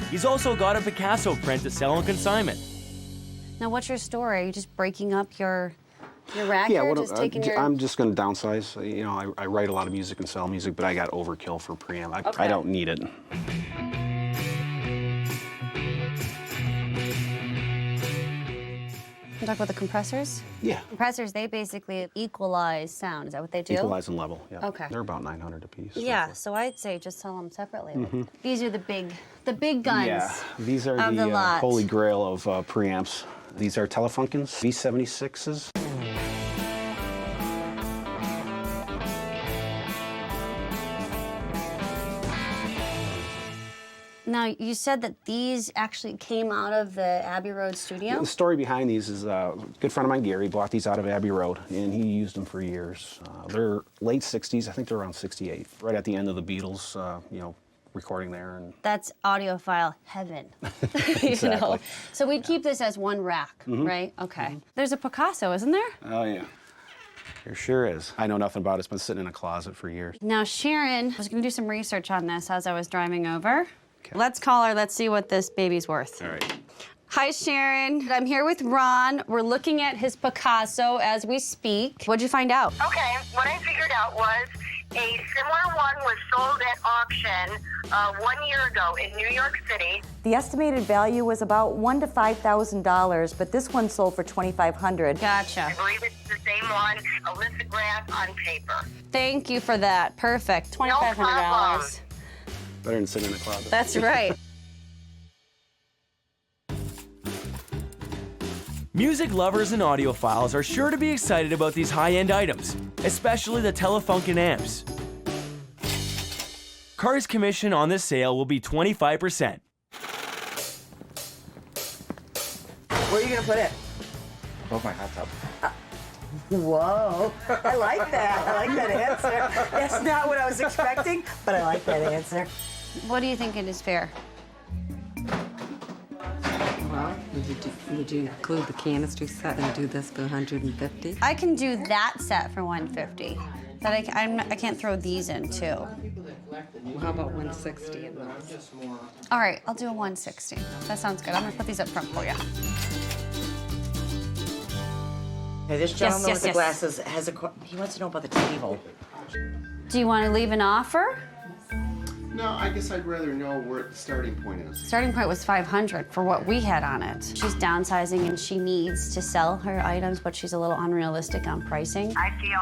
He's also got a Picasso print to sell on consignment. Now, what's your story? Are you just breaking up your rack Yeah, here? Just taking your... I'm just going to downsize. You know, I write a lot of music and sell music, but I got overkill for preamp. Okay. I don't need it. Can you talk about the compressors? Yeah. Compressors, they basically equalize sound. Is that what they do? Equalize and level, yeah. Okay. They're about 900 a piece. Yeah, so I'd say just sell them separately. Mhm. These are the big guns. Yeah, these are of the the lot. holy grail of preamps. These are Telefunkens, V76s. Now, you said that these actually came out of the Abbey Road studio? The story behind these is a good friend of mine, Gary, bought these out of Abbey Road, and he used them for years. They're late 60s, I think they're around 68, right at the end of the Beatles, you know, recording there. And That's audiophile heaven. Exactly. You know? So we'd keep this as one rack, right? Okay. There's a Picasso, isn't there? Oh, yeah. There sure is. I know nothing about it. It's been sitting in a closet for years. Now, Sharon was going to do some research on this as I was driving over. Okay. Let's call her. Let's see what this baby's worth. All right. Hi, Sharon. I'm here with Ron. We're looking at his Picasso as we speak. What'd you find out? Okay, what I figured out was a similar one was sold at auction 1 year ago in New York City. The estimated value was about $1,000 to $5,000, but this one sold for $2,500. Gotcha. I believe it's the same one, a lithograph on paper. Thank you for that. Perfect. $2,500. Better than sitting in a closet. That's right. Music lovers and audiophiles are sure to be excited about these high-end items, especially the Telefunken amps. Cari's commission on this sale will be 25%. Where are you gonna put it? Above my hot tub. Whoa, I like that. I like that answer. That's not what I was expecting, but I like that answer. What do you think it is fair? Well, would you include the canister set and do this for $150? I can do that set for $150, but I can't throw these in too. Well, how about $160 in those? All right, I'll do a $160. That sounds good. I'm gonna put these up front for you. Okay, this gentleman with the yes. glasses has he wants to know about the table. Do you want to leave an offer? No, I guess I'd rather know where the starting point is. Starting point was $500 for what we had on it. She's downsizing and she needs to sell her items, but she's a little unrealistic on pricing. I feel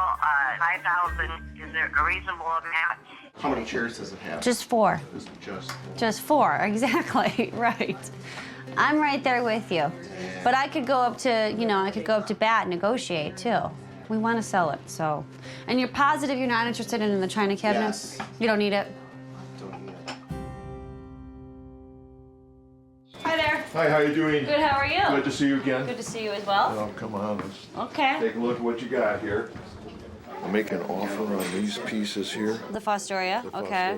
5,000 is a reasonable amount. How many chairs does it have? Just 4. Just 4. Just 4, exactly, right. I'm right there with you. But I could go up to, I could go up to bat and negotiate too. We want to sell it, so. And you're positive you're not interested in the china cabinet? Yes. You don't need it? Hi there. Hi, how you doing? Good, how are you? Good to see you again. Good to see you as well. Well, come on, let's Okay. take a look at what you got here. I'll make an offer on these pieces here. The Fostoria, okay.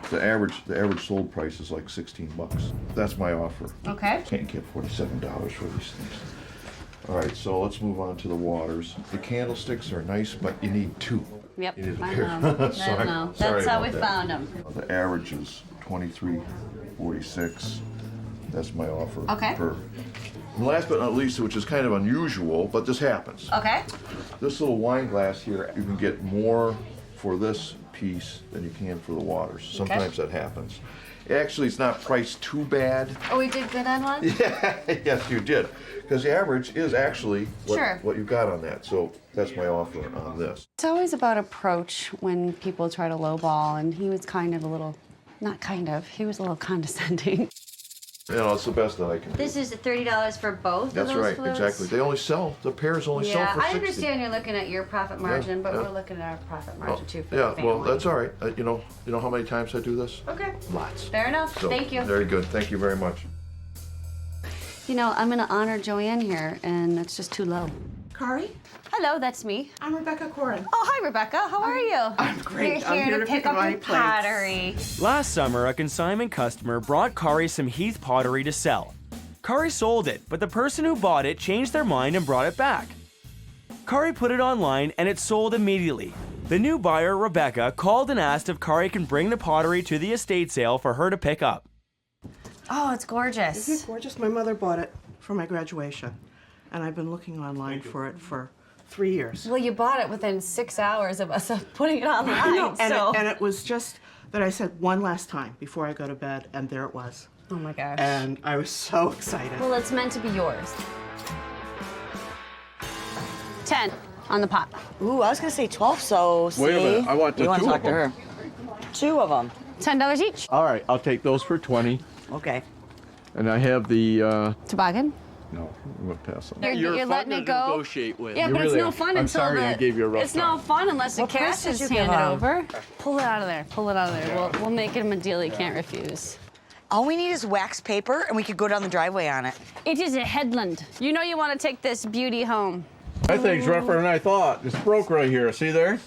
The average sold price is like 16 bucks. That's my offer. Okay. Can't get $47 for these things. All right, so let's move on to the waters. The candlesticks are nice, but you need 2. Yep, You need a I pair. know. Sorry- I know. sorry That's how about we that. found them. The average is $23.46. That's my offer. Okay. And last but not least, which is kind of unusual, but this happens. Okay. This little wine glass here, you can get more for this piece than you can for the waters. Sometimes that happens. Actually, it's not priced too bad. Oh, we did good on one? Yeah, yes, you did. Because the average is actually what you got on that. So that's my offer on this. It's always about approach when people try to lowball, and he was kind of a little, not kind of, he was a little condescending. You know, it's the best that I can do. This is $30 for both That's of those right, floats? exactly. They only sell, the pairs only sell for 60. I understand you're looking at your profit margin, but yeah. we're looking at our profit margin too for Yeah, the family. well, that's all right. You know how many times I do this? Okay. Lots. Fair enough. So, Thank you. Very good. Thank you very much. I'm going to honor Joanne here, and it's just too low. Cari? Hello, that's me. I'm Rebecca Corin. Oh, hi, Rebecca. How are you? I'm great. You're I'm here here to to pick pick up up my your plates. pottery. Last summer, a consignment customer brought Cari some Heath pottery to sell. Cari sold it, but the person who bought it changed their mind and brought it back. Cari put it online and it sold immediately. The new buyer, Rebecca, called and asked if Cari can bring the pottery to the estate sale for her to pick up. Oh, it's gorgeous. Isn't it gorgeous? My mother bought it for my graduation, and I've been looking online for it for 3 years. Well, you bought it within 6 hours of us putting it online. I know, and, so. and it was just that I said one last time before I go to bed, and there it was. Oh my gosh. And I was so excited. Well, it's meant to be yours. 10 on the pot. Ooh, I was gonna say 12, so Wait a minute, I want the you want two to of talk to her. them. 2 of them. $10 each. All right, I'll take those for 20. Okay. And I have the, Toboggan? no, we'll pass on. You're letting it go. Negotiate with. Yeah, You but really it's no are. fun I'm until sorry I gave you a rough It's no fun unless the What price cash did is you give handed him? over. Pull it out of there. Pull it out of there. We'll make him a deal he can't refuse. All we need is wax paper, and we could go down the driveway on it. It is a headland. You know you want to take this beauty home. That thing's rougher than I thought. It's broke right here. See there?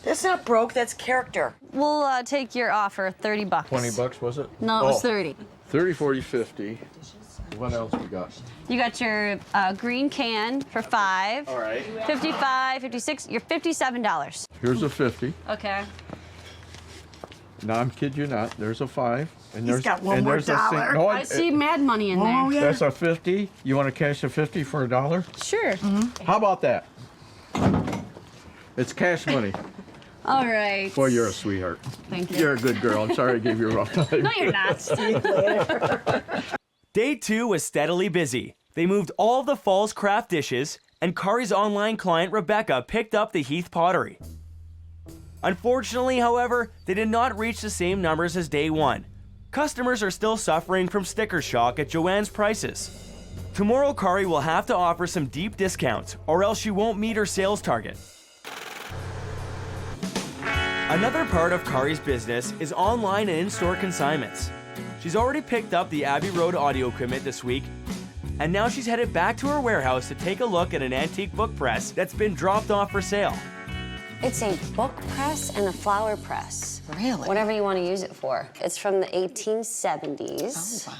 That's not broke, that's character. We'll take your offer, $30. 20 bucks, was it? No, it was 30. 30, 40, 50. What else we got? You got your green can for $5. All right. 55, 56. You're $57. Here's a 50. Okay. No, I'm kidding you not. There's a 5. And He's got one more dollar. No, I see mad money in there. Oh, yeah. That's a 50. You want to cash a 50 for $1? Sure. How about that? It's cash money. All right. Boy, you're a sweetheart. Thank you. You're a good girl. I'm sorry I gave you a rough time. No, you're not. Day 2 was steadily busy. They moved all of the fall's craft dishes, and Cari's online client, Rebecca, picked up the Heath pottery. Unfortunately, however, they did not reach the same numbers as day 1. Customers are still suffering from sticker shock at Joanne's prices. Tomorrow, Cari will have to offer some deep discounts, or else she won't meet her sales target. Another part of Cari's business is online and in-store consignments. She's already picked up the Abbey Road audio equipment this week, and now she's headed back to her warehouse to take a look at an antique book press that's been dropped off for sale. It's a book press and a flower press. Really? Whatever you want to use it for. It's from the 1870s. Oh, wow.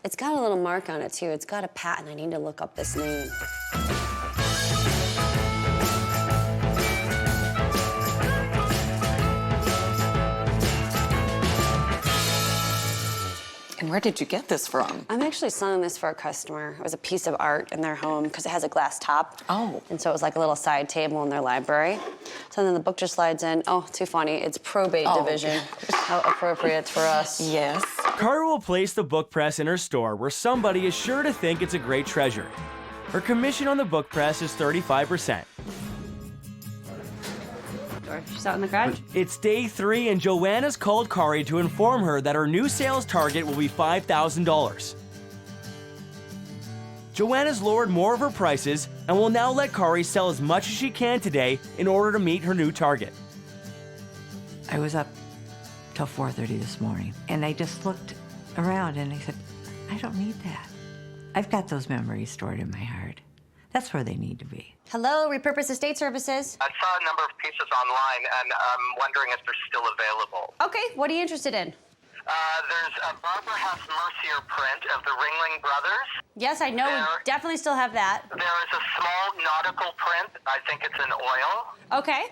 It's got a little mark on it, too. It's got a patent. I need to look up this name. And where did you get this from? I'm actually selling this for a customer. It was a piece of art in their home because it has a glass top. Oh. And so it was like a little side table in their library. So then the book just slides in. Oh, too funny. It's probate division. How appropriate for us. Yes. Cari will place the book press in her store where somebody is sure to think it's a great treasure. Her commission on the book press is 35%. She's out in the garage. It's day 3 and Joanne has called Cari to inform her that her new sales target will be $5,000. Joanne has lowered more of her prices and will now let Cari sell as much as she can today in order to meet her new target. I was up till 4:30 this morning, and I just looked around and I said, I don't need that. I've got those memories stored in my heart. That's where they need to be. Hello, Repurpose Estate Services. I saw a number of pieces online, and I'm wondering if they're still available. Okay, what are you interested in? There's a Barbara Hess Mercier print of the Ringling Brothers. Yes, I know. We definitely still have that. There is a small nautical print. I think it's in oil. Okay.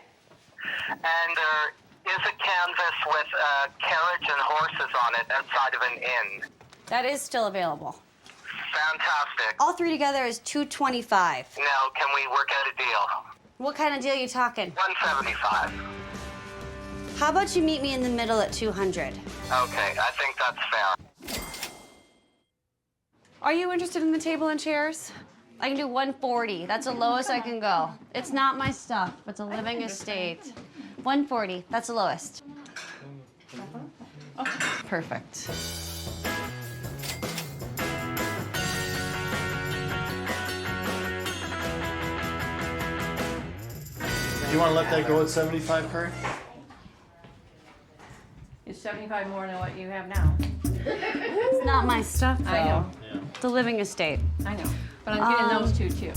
And there is a canvas with a carriage and horses on it outside of an inn. That is still available. Fantastic. All three together is $225. Now, can we work out a deal? What kind of deal are you talking? $175. How about you meet me in the middle at $200? Okay, I think that's fair. Are you interested in the table and chairs? I can do $140. That's the lowest I can go. It's not my stuff. It's a living estate. $140. That's the lowest. Perfect. You want to let that go at 75, Cari? It's 75 more than what you have now. It's not my stuff, though. I know. It's a living estate. I know. But I'm getting those two, too.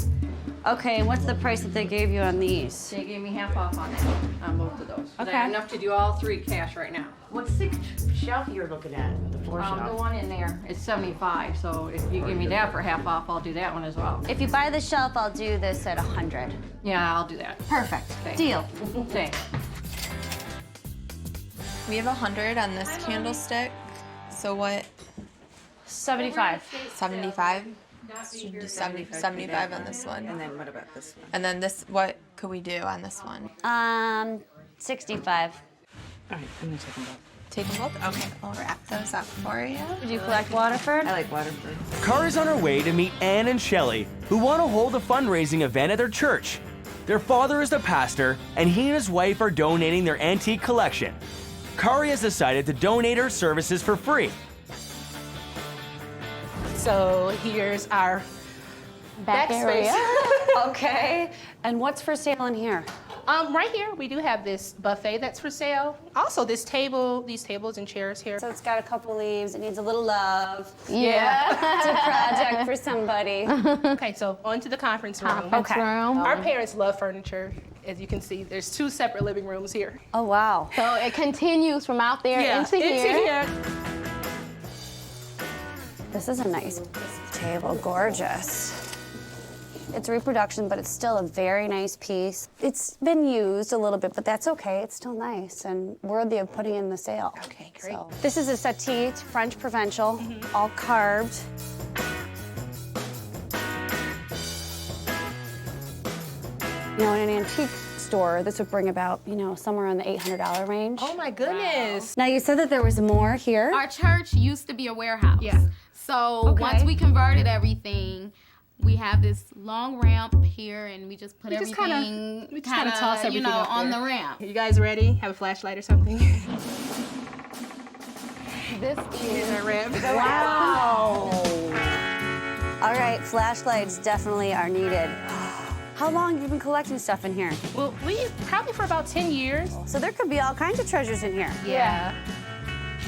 Okay, and what's the price that they gave you on these? They gave me half off on that, on both of those. Okay. I have enough to do all 3 cash right now. What's the shelf you're looking at? The floor The shelf? one in there, it's 75, so if you give me that for half off, I'll do that one as well. If you buy the shelf, I'll do this at 100. Yeah, I'll do that. Perfect. Okay. Deal. Thanks. We have 100 on this candlestick. So what? 75. 75? Should do 75 on this one. And then what about this one? And then this, what could we do on this one? 65. All right, I'm gonna take them both. Take them both? Okay, I'll wrap those up for you. Would you collect Waterford? I like Waterford. Cari's on her way to meet Anne and Shelley, who want to hold a fundraising event at their church. Their father is the pastor, and he and his wife are donating their antique collection. Cari has decided to donate her services for free. So here's our back space. Okay. And what's for sale in here? Right here, we do have this buffet that's for sale. Also, this table, these tables and chairs here. So it's got a couple leaves. It needs a little love. Yeah. It's a project for somebody. Okay, so on to the conference room. Okay. Our parents love furniture. As you can see, there's 2 separate living rooms here. Oh, wow. So it continues from out there into here. This is a nice table, gorgeous. It's reproduction, but it's still a very nice piece. It's been used a little bit, but that's okay. It's still nice and worthy of putting in the sale. Okay, great. So, this is a settee. It's French Provençal, all carved. You know, in an antique store, this would bring about, you know, somewhere in the $800 range. Oh my goodness. Now, you said that there was more here. Our church used to be a warehouse. Yeah. So once we converted everything, we have this long ramp here, and we just put everything kind of toss everything you know, up on there. the ramp. You guys ready? Have a flashlight or something? This is our ramp. Wow. All right, flashlights definitely are needed. How long have you been collecting stuff in here? Well, probably for about 10 years. So there could be all kinds of treasures in here. Yeah.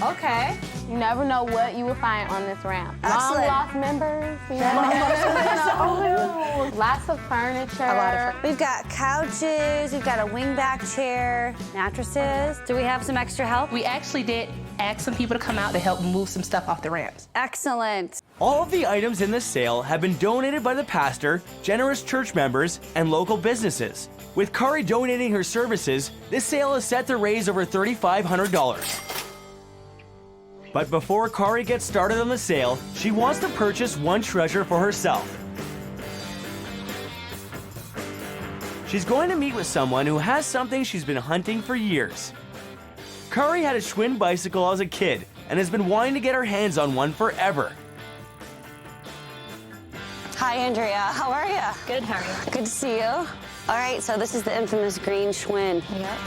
Okay. You never know what you will find on this ramp. Excellent. Long lost members. You know? Lots of furniture. A lot of We've got couches, we've got a wingback chair, mattresses. Do we have some extra help? We actually did ask some people to come out to help move some stuff off the ramps. Excellent. All of the items in this sale have been donated by the pastor, generous church members, and local businesses. With Cari donating her services, this sale is set to raise over $3,500. But before Cari gets started on the sale, she wants to purchase one treasure for herself. She's going to meet with someone who has something she's been hunting for years. Cari had a Schwinn bicycle as a kid and has been wanting to get her hands on one forever. Hi, Andrea. How are you? Good, how are you? Good to see you. All right, so this is the infamous green Schwinn. Yep.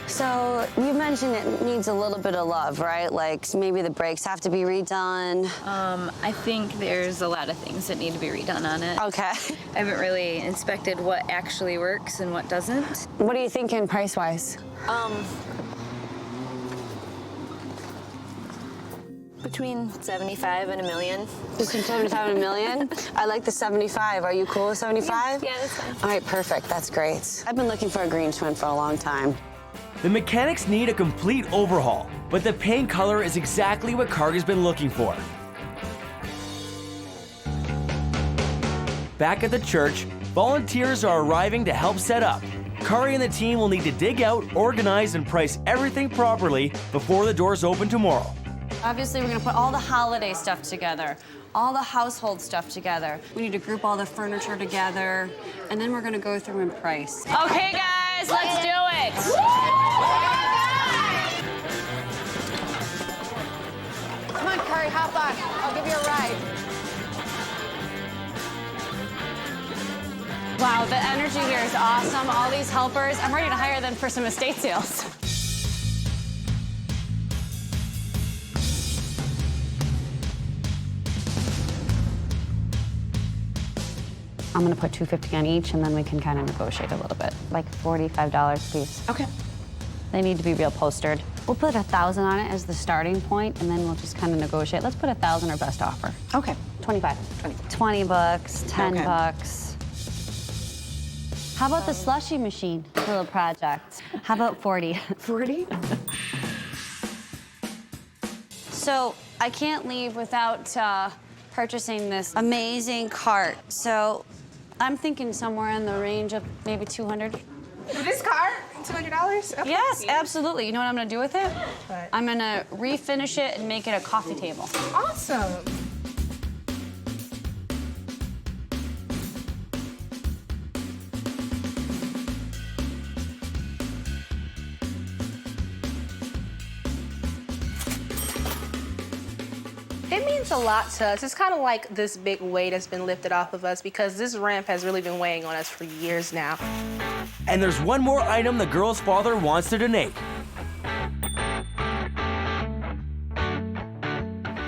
So you mentioned it needs a little bit of love, right? Like maybe the brakes have to be redone. I think there's a lot of things that need to be redone on it. Okay. I haven't really inspected what actually works and what doesn't. What are you thinking price-wise? Between 75 and $1 million. Between 75 and $1 million? I like the 75. Are you cool with 75? Yeah, that's fine. All right, perfect. That's great. I've been looking for a green Schwinn for a long time. The mechanics need a complete overhaul, but the paint color is exactly what Cari's been looking for. Back at the church, volunteers are arriving to help set up. Cari and the team will need to dig out, organize, and price everything properly before the doors open tomorrow. Obviously, we're gonna put all the holiday stuff together, all the household stuff together. We need to group all the furniture together, and then we're gonna go through and price. Okay, guys, let's do it. Come on, Cari, hop on. I'll give you a ride. Wow, the energy here is awesome. All these helpers, I'm ready to hire them for some estate sales. I'm gonna put $250 on each, and then we can kind of negotiate a little bit, like $45 a piece. Okay. They need to be real postered. We'll put 1,000 on it as the starting point, and then we'll just kind of negotiate. Let's put 1,000 our best offer. Okay. 25. 20 bucks, 10 Okay. bucks. How about the slushy machine? Little project. How about 40? 40? So I can't leave without purchasing this amazing cart. So I'm thinking somewhere in the range of maybe 200. For this cart? $200? Okay. Yes, absolutely. You know what I'm gonna do with it? What? I'm gonna refinish it and make it a coffee table. Awesome. It means a lot to us. It's kind of like this big weight has been lifted off of us because this ramp has really been weighing on us for years now. And there's one more item the girl's father wants to donate.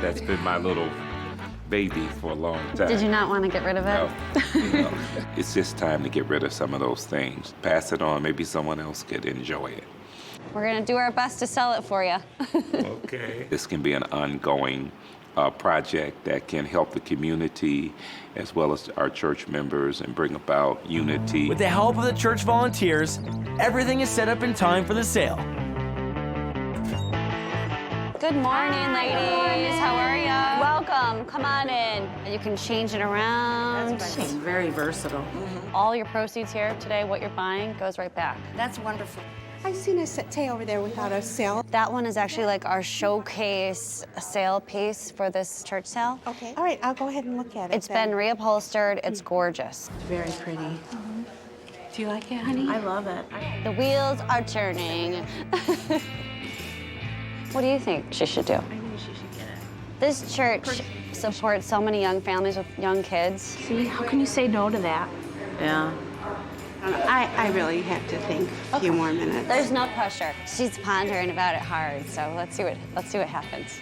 That's been my little baby for a long time. Did you not want to get rid of it? No. It's just time to get rid of some of those things. Pass it on, maybe someone else could enjoy it. We're gonna do our best to sell it for you. Okay. This can be an ongoing project that can help the community as well as our church members and bring about unity. With the help of the church volunteers, everything is set up in time for the sale. Good morning, ladies. How are ya? Welcome. Come on in. You can change it around. It's very versatile. All your proceeds here today, what you're buying, goes right back. That's wonderful. I've seen a settee over there without a sale. That one is actually like our showcase sale piece for this church sale. Okay. All right, I'll go ahead and look at it. It's been reupholstered. It's gorgeous. Very pretty. Do you like it, honey? I love it. The wheels are turning. What do you think she should do? I think she should get it. This church supports so many young families with young kids. See, how can you say no to that? Yeah. I really have to think a few more minutes. There's no pressure. She's pondering about it hard, so let's see what happens.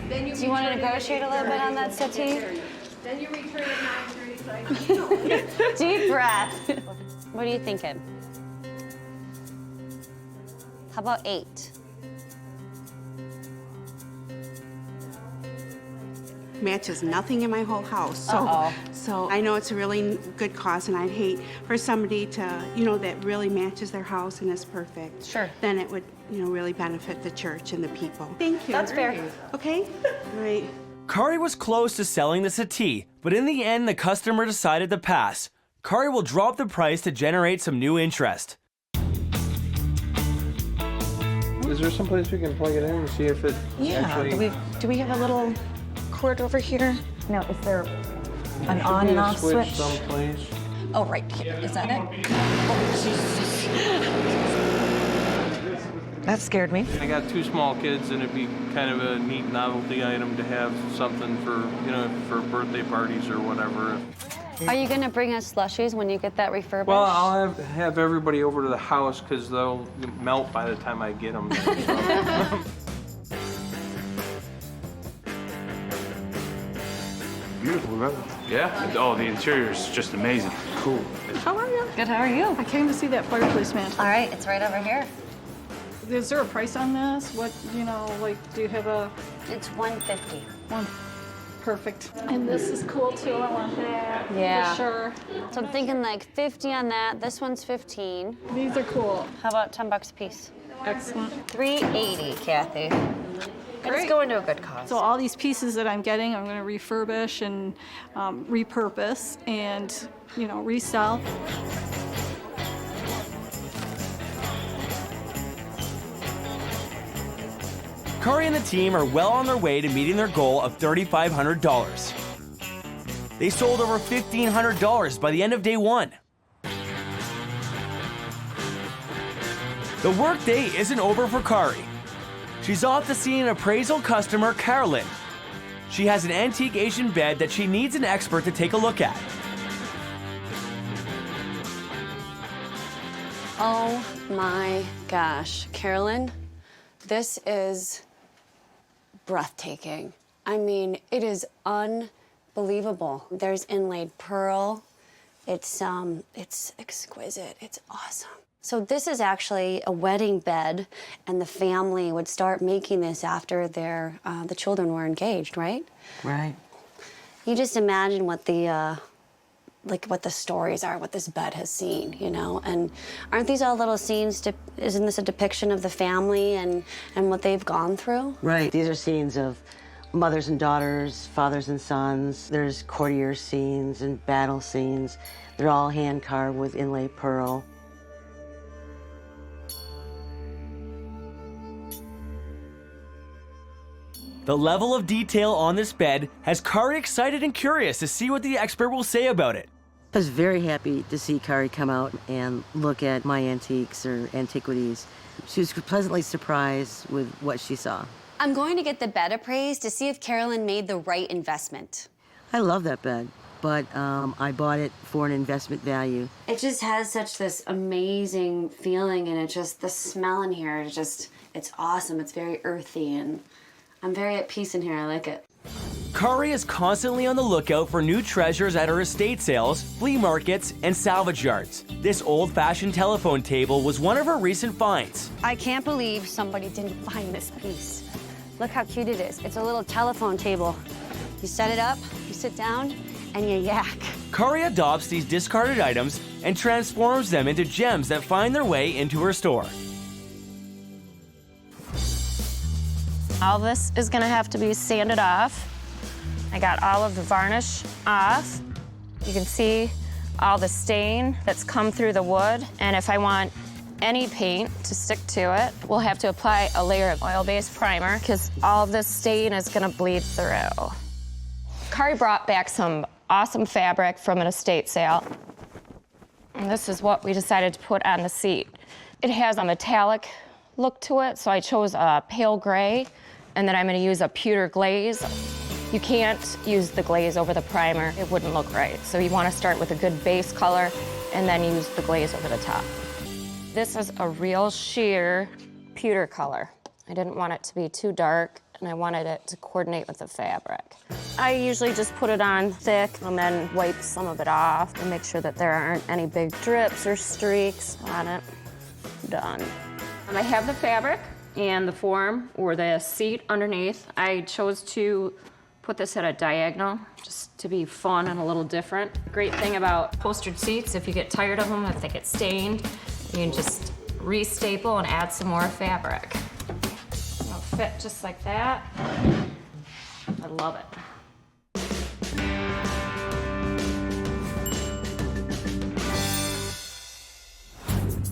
Do you want to negotiate a little bit on that settee? Then you return at 9:30. Deep breath. What are you thinking? How about 8? Matches nothing in my whole house. So I know it's a really good cause, and I'd hate for somebody to, that really matches their house and is perfect. Sure. Then it would, really benefit the church and the people. Thank you. That's fair. Okay? All right. Cari was close to selling the settee, but in the end, the customer decided to pass. Cari will drop the price to generate some new interest. Is there some place we can plug it in and see if it actually... Do we have a little cord over here? No, is there an on and off switch? Someplace. Oh, right here. Is that it? That scared me. I got 2 small kids, and it'd be kind of a neat novelty item to have something for, for birthday parties or whatever. Are you going to bring us slushies when you get that refurbished? Well, I'll have everybody over to the house because they'll melt by the time I get them there. So. Beautiful, right? Yeah? Oh, the interior is just amazing. Cool. How are you? Good, how are you? I came to see that fireplace mantle. All right, it's right over here. Is there a price on this? What, do you have a... It's $150. Perfect. And this is cool too, I want that. Yeah. For sure. So I'm thinking like 50 on that. This one's 15. These are cool. How about 10 bucks a piece? Excellent. $3.80, Kathy. Great. It's going to a good cause. So all these pieces that I'm getting, I'm going to refurbish and repurpose and, resell. Cari and the team are well on their way to meeting their goal of $3,500. They sold over $1,500 by the end of day 1. The workday isn't over for Cari. She's off to see an appraisal customer, Carolyn. She has an antique Asian bed that she needs an expert to take a look at. Oh my gosh, Carolyn, this is breathtaking. I mean, it is unbelievable. There's inlaid pearl. It's exquisite. It's awesome. So this is actually a wedding bed, and the family would start making this after the children were engaged, right? Right. You just imagine what the what the stories are, what this bed has seen, you know? And aren't these all little scenes, isn't this a depiction of the family and what they've gone through? Right. These are scenes of mothers and daughters, fathers and sons. There's courtier scenes and battle scenes. They're all hand-carved with inlaid pearl. The level of detail on this bed has Cari excited and curious to see what the expert will say about it. I was very happy to see Cari come out and look at my antiques or antiquities. She was pleasantly surprised with what she saw. I'm going to get the bed appraised to see if Carolyn made the right investment. I love that bed, but I bought it for an investment value. It just has such this amazing feeling, and the smell in here is it's awesome. It's very earthy, and I'm very at peace in here. I like it. Cari is constantly on the lookout for new treasures at her estate sales, flea markets, and salvage yards. This old-fashioned telephone table was one of her recent finds. I can't believe somebody didn't find this piece. Look how cute it is. It's a little telephone table. You set it up, you sit down, and you yak. Cari adopts these discarded items and transforms them into gems that find their way into her store. All this is gonna have to be sanded off. I got all of the varnish off. You can see all the stain that's come through the wood. And if I want any paint to stick to it, we'll have to apply a layer of oil-based primer because all of this stain is gonna bleed through. Cari brought back some awesome fabric from an estate sale. And this is what we decided to put on the seat. It has a metallic look to it, so I chose a pale gray, and then I'm gonna use a pewter glaze. You can't use the glaze over the primer, it wouldn't look right. So you wanna start with a good base color and then use the glaze over the top. This is a real sheer pewter color. I didn't want it to be too dark, and I wanted it to coordinate with the fabric. I usually just put it on thick and then wipe some of it off and make sure that there aren't any big drips or streaks on it. Done. I have the fabric and the form or the seat underneath. I chose to put this at a diagonal just to be fun and a little different. The great thing about upholstered seats, if you get tired of them, if they get stained, you can just re-staple and add some more fabric. It'll fit just like that. I love it.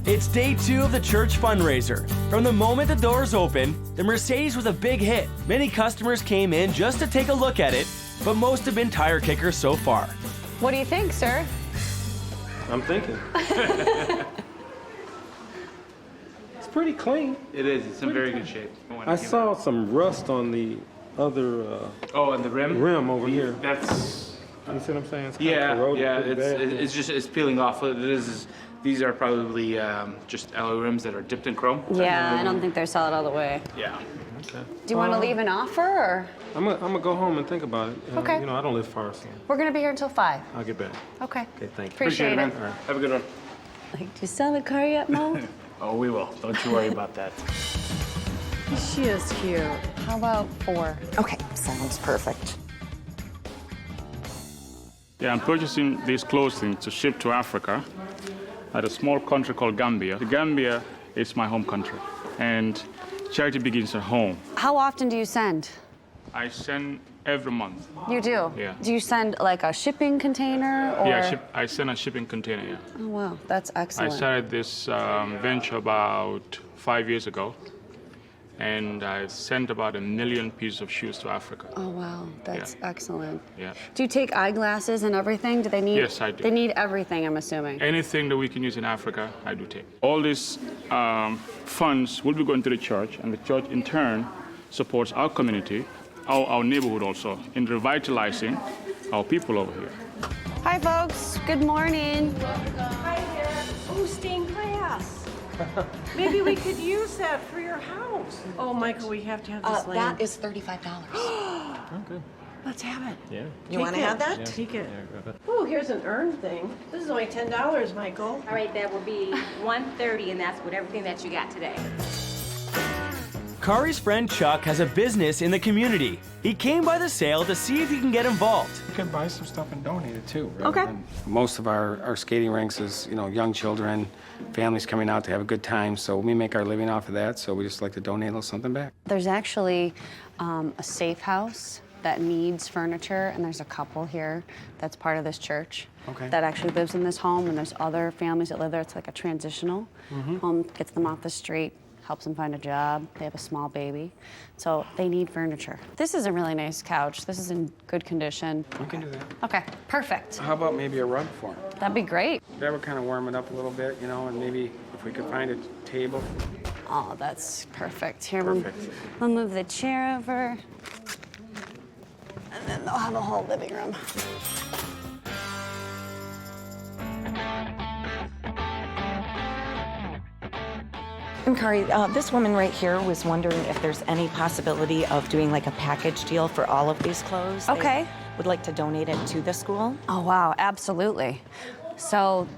It's day 2 of the church fundraiser. From the moment the doors opened, the Mercedes was a big hit. Many customers came in just to take a look at it, but most have been tire kickers so far. What do you think, sir? I'm thinking. It's pretty clean. It is. It's in very good shape. I saw some rust on the other oh, and the rim? Rim over here. That's... You see what I'm saying? It's it's peeling off. It is. These are probably just alloy rims that are dipped in chrome. Yeah, I don't think they're solid all the way. Yeah. Okay. Do you want to leave an offer, or? I'm gonna go home and think about it. Okay. You know, I don't live far, so We're gonna be here until 5. I'll get back. Okay. Okay, thank you. Appreciate it. Man. All right. Have a good one. Like, do you sell the car yet, Mo? Oh, we will. Don't you worry about that. She is cute. How about 4? Okay, sounds perfect. Yeah, I'm purchasing these clothing to ship to Africa at a small country called Gambia. The Gambia is my home country, and charity begins at home. How often do you send? I send every month. You do? Yeah. Do you send like a shipping container, or? Yeah, I send a shipping container, yeah. Oh, wow, that's excellent. I started this venture about 5 years ago, and I sent about 1 million pieces of shoes to Africa. Oh, wow, that's excellent. Yeah. Do you take eyeglasses and everything? Do they need? Yes, I do. They need everything, I'm assuming. Anything that we can use in Africa, I do take. All these funds will be going to the church, and the church in turn supports our community, our neighborhood also, in revitalizing our people over here. Hi, folks. Good morning. Hi there. Oh, stained glass. Maybe we could use that for your house. Oh, Michael, we have to have this land. That is $35. Okay. Let's have it. Yeah. You want to have that? Yeah. Take it. Yeah, grab it. Oh, here's an urn thing. This is only $10, Michael. All right, that will be $130, and that's with everything that you got today. Cari's friend Chuck has a business in the community. He came by the sale to see if he can get involved. You can buy some stuff and donate it too. Okay. Most of our skating rinks is, young children, families coming out to have a good time, so we make our living off of that, so we just like to donate a little something back. There's actually a safe house that needs furniture, and there's a couple here that's part of this church that actually lives in this home, and there's other families that live there. It's like a transitional home, gets them off the street, helps them find a job. They have a small baby, so they need furniture. This is a really nice couch. This is in good condition. We can do that. Okay, perfect. How about maybe a rug for them? That'd be great. That would kind of warm it up a little bit, and maybe if we could find a table. Oh, that's perfect. Here, Perfect. we'll move the chair over, and then they'll have a whole living room. And Cari, this woman right here was wondering if there's any possibility of doing like a package deal for all of these clothes. Okay. They would like to donate it to the school. Oh, wow, absolutely. So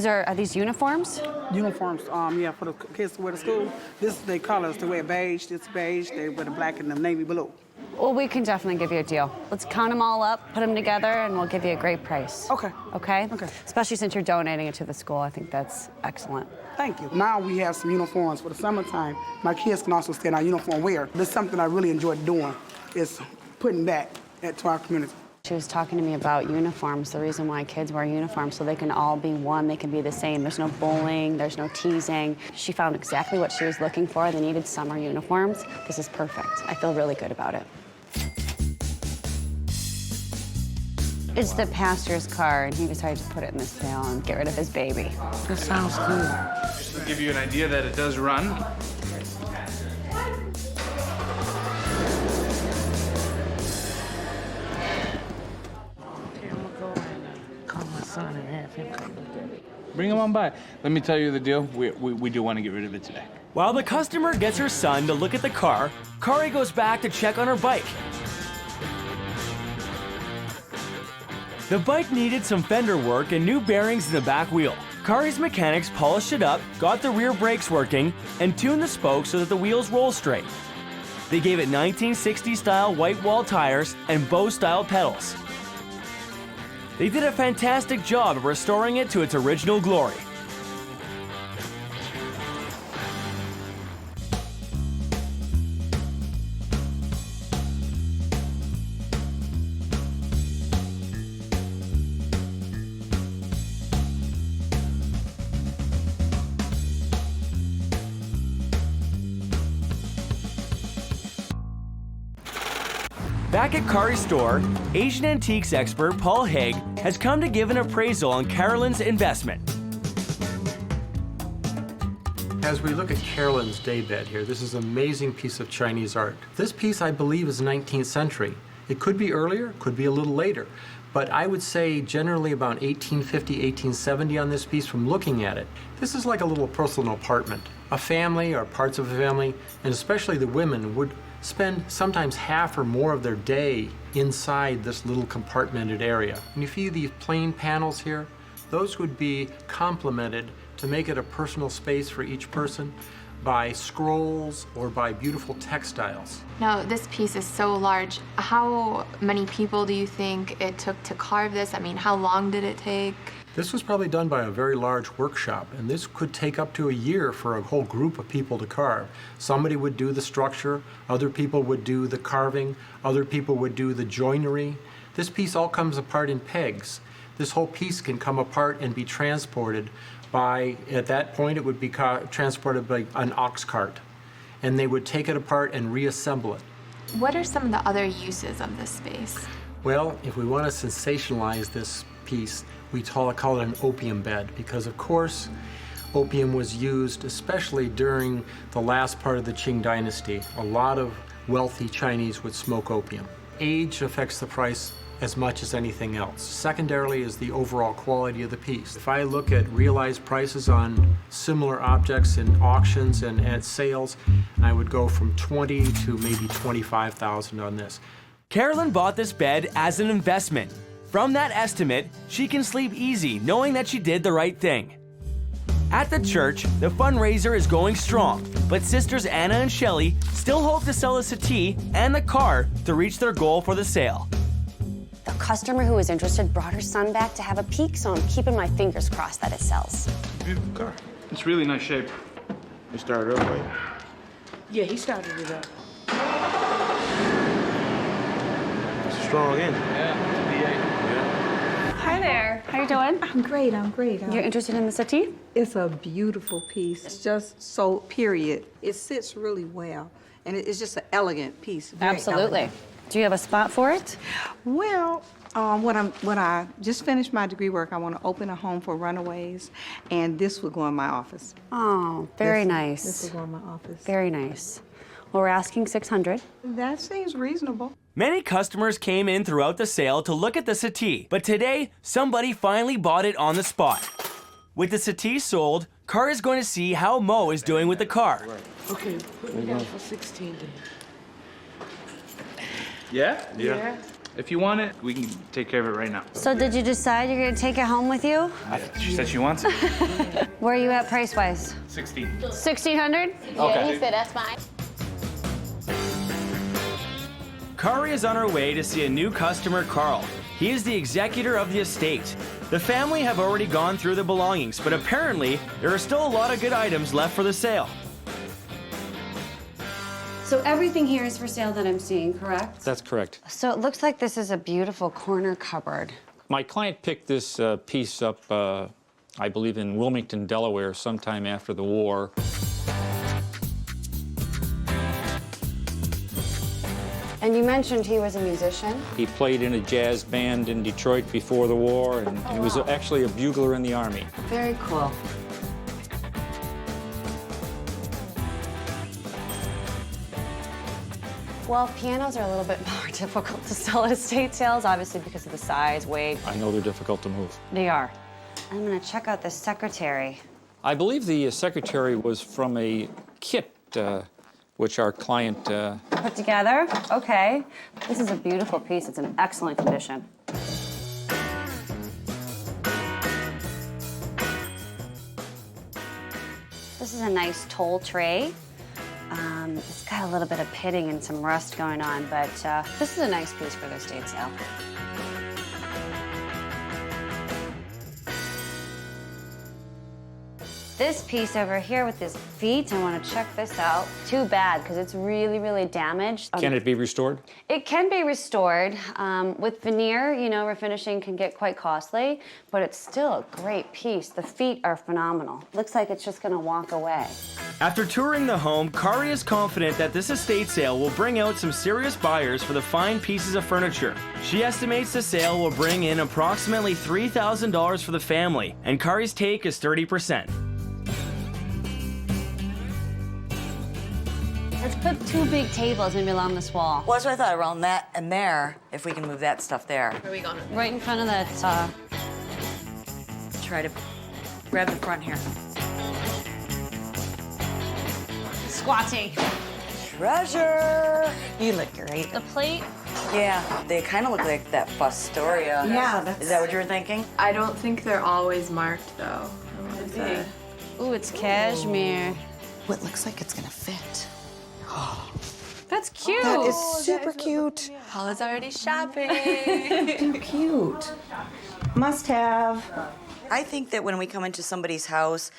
are these uniforms? Uniforms, yeah, for the kids to wear to school. This is their colors. They wear beige, this beige, they wear the black and the navy blue. Well, we can definitely give you a deal. Let's count them all up, put them together, and we'll give you a great price. Okay. Okay? Okay. Especially since you're donating it to the school. I think that's excellent. Thank you. Now we have some uniforms for the summertime. My kids can also stay in our uniform wear. This is something I really enjoy doing, is putting back to our community. She was talking to me about uniforms, the reason why kids wear uniforms, so they can all be one, they can be the same. There's no bullying, there's no teasing. She found exactly what she was looking for. They needed summer uniforms. This is perfect. I feel really good about it. It's the pastor's car, and he decided to put it in the sale and get rid of his baby. That sounds good. Just to give you an idea that it does run. Bring him on by. Let me tell you the deal. We do want to get rid of it today. While the customer gets her son to look at the car, Cari goes back to check on her bike. The bike needed some fender work and new bearings in the back wheel. Cari's mechanics polished it up, got the rear brakes working, and tuned the spokes so that the wheels roll straight. They gave it 1960s-style white wall tires and bow-style pedals. They did a fantastic job of restoring it to its original glory. Back at Cari's store, Asian antiques expert Paul Haig has come to give an appraisal on Carolyn's investment. As we look at Carolyn's daybed here, this is an amazing piece of Chinese art. This piece, I believe, is 19th century. It could be earlier, could be a little later, but I would say generally about 1850, 1870 on this piece from looking at it. This is like a little personal apartment. A family or parts of a family, and especially the women, would spend sometimes half or more of their day inside this little compartmented area. And you see these plain panels here? Those would be complemented to make it a personal space for each person by scrolls or by beautiful textiles. Now, this piece is so large. How many people do you think it took to carve this? I mean, how long did it take? This was probably done by a very large workshop, and this could take up to a year for a whole group of people to carve. Somebody would do the structure, other people would do the carving, other people would do the joinery. This piece all comes apart in pegs. This whole piece can come apart and be transported by, at that point, it would be transported by an ox cart, and they would take it apart and reassemble it. What are some of the other uses of this space? Well, if we want to sensationalize this piece, we call it an opium bed because, of course, opium was used especially during the last part of the Qing dynasty. A lot of wealthy Chinese would smoke opium. Age affects the price as much as anything else. Secondarily is the overall quality of the piece. If I look at realized prices on similar objects in auctions and at sales, I would go from 20 to maybe 25,000 on this. Carolyn bought this bed as an investment. From that estimate, she can sleep easy knowing that she did the right thing. At the church, the fundraiser is going strong, but sisters Anna and Shelley still hope to sell the settee and the car to reach their goal for the sale. The customer who was interested brought her son back to have a peek, so I'm keeping my fingers crossed that it sells. Beautiful car. It's really nice shape. You started up right? Yeah, he started it up. It's a strong engine. Hi there. How you doing? I'm great, I'm great. You're interested in the settee? It's a beautiful piece. It's just so period. It sits really well, and it's just an elegant piece. Very Absolutely. elegant. Do you have a spot for it? Well, when I just finished my degree work, I want to open a home for runaways, and this would go in my office. Oh, very nice. This will go in my office. Very nice. Well, we're asking $600. That seems reasonable. Many customers came in throughout the sale to look at the settee, but today, somebody finally bought it on the spot. With the settee sold, Car is going to see how Mo is doing with the car. Okay, put me down for 16 then. Yeah? Yeah. If you want it, we can take care of it right now. So did you decide you're going to take it home with you? She said she wants it. Where are you at price-wise? 16. 1,600? Yeah, he said that's fine. Kari is on her way to see a new customer, Carl. He is the executor of the estate. The family have already gone through the belongings, but apparently there are still a lot of good items left for the sale. So everything here is for sale that I'm seeing, correct? That's correct. So it looks like this is a beautiful corner cupboard. My client picked this piece up, I believe, in Wilmington, Delaware, sometime after the war. And you mentioned he was a musician? He played in a jazz band in Detroit before the war, and he was actually a bugler in the Army. Very cool. Well, pianos are a little bit more difficult to sell at estate sales, obviously because of the size, weight. I know they're difficult to move. They are. I'm gonna check out the secretary. I believe the secretary was from a kit which our client... Put together? Okay. This is a beautiful piece. It's in excellent condition. This is a nice toll tray. It's got a little bit of pitting and some rust going on, but this is a nice piece for the estate sale. This piece over here with his feet, I want to check this out. Too bad, because it's really, really damaged. Can it be restored? It can be restored. With veneer, you know, refinishing can get quite costly, but it's still a great piece. The feet are phenomenal. Looks like it's just going to walk away. After touring the home, Kari is confident that this estate sale will bring out some serious buyers for the fine pieces of furniture. She estimates the sale will bring in approximately $3,000 for the family, and Kari's take is 30%. Let's put two big tables maybe along this wall. Well, that's what I thought, around that and there, if we can move that stuff there. Where are we going? Right in front of that, Try to grab the front here. Squatting. Treasure! You look great. The plate? Yeah, they kind of look like that Fostoria. Yeah, that's... Is that what you were thinking? I don't think they're always marked, though. Ooh, it's cashmere. Well, it looks like it's gonna fit. That's cute. That is super cute. Paula's already shopping. Too cute. Must have. I think that when we come into somebody's house,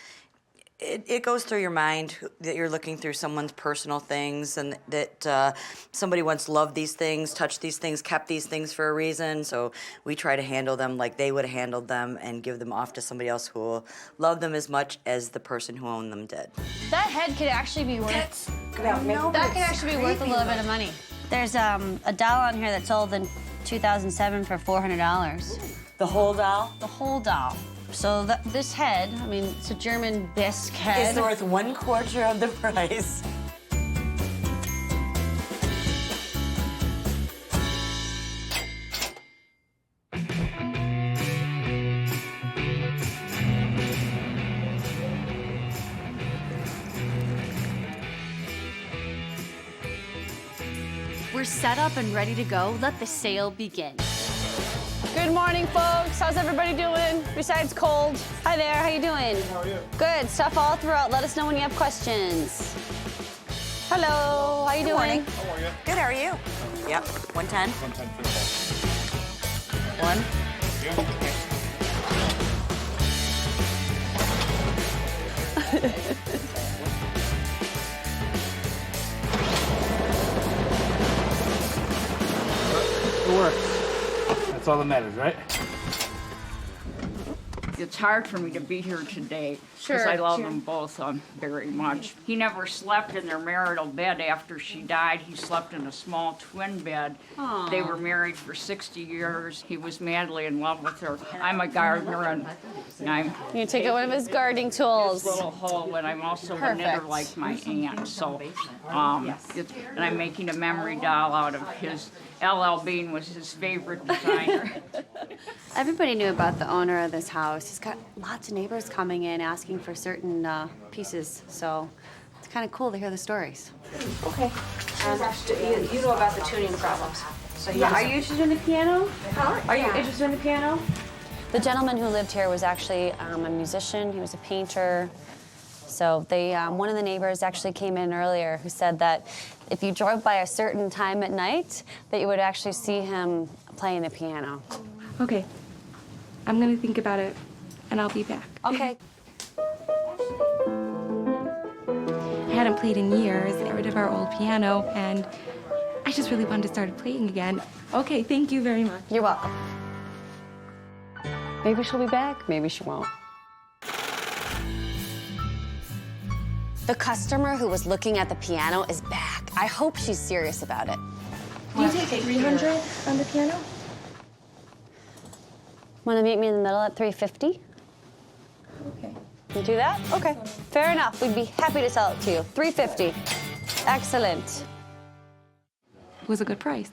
it goes through your mind that you're looking through someone's personal things, and that somebody once loved these things, touched these things, kept these things for a reason. So we try to handle them like they would have handled them and give them off to somebody else who will love them as much as the person who owned them did. That head could actually be worth. That could actually be worth a little bit of money. There's a doll on here that sold in 2007 for $400. The whole doll? The whole doll. So this head, I mean, it's a German bisque head. It's worth 1/4 of the price. We're We're set up and ready to go. Let the sale begin. Good morning, folks. How's everybody doing? Besides cold. Hi there, how you doing? How are you? Good, stuff all throughout. Let us know when you have questions. Hello, how you doing? Morning. How are you? Good, how are you? Yep, 110. 110 One. It works. That's all that matters, right? It's hard for me to be here today because Sure, I love sure. them both very much. He never slept in their marital bed after she died. He slept in a small twin bed. Aw. They were married for 60 years. He was madly in love with her. I'm a gardener and I'm... You take out one of his gardening tools. This little hoe, and I'm also a knitter Perfect. like my aunt. So, and I'm making a memory doll out of his. L.L. Bean was his favorite designer. Everybody knew about the owner of this house. He's got lots of neighbors coming in asking for certain pieces, so it's kind of cool to hear the stories. Okay. You know about the tuning problems. So Are you interested in the piano? Huh? Are you interested in the piano? The gentleman who lived here was actually a musician. He was a painter. So one of the neighbors actually came in earlier who said that if you drove by a certain time at night, that you would actually see him playing the piano. Okay. I'm gonna think about it, and I'll be back. Okay. I hadn't played in years. I got rid of our old piano, and I just really wanted to start playing again. Okay, thank you very much. You're welcome. Maybe she'll be back, maybe she won't. The customer who was looking at the piano is back. I hope she's serious about it. Do you take 300 on the piano? Want to meet me in the middle at 350? Okay. You do that? Okay. Fair enough. We'd be happy to sell it to you. 350. Excellent. It was a good price.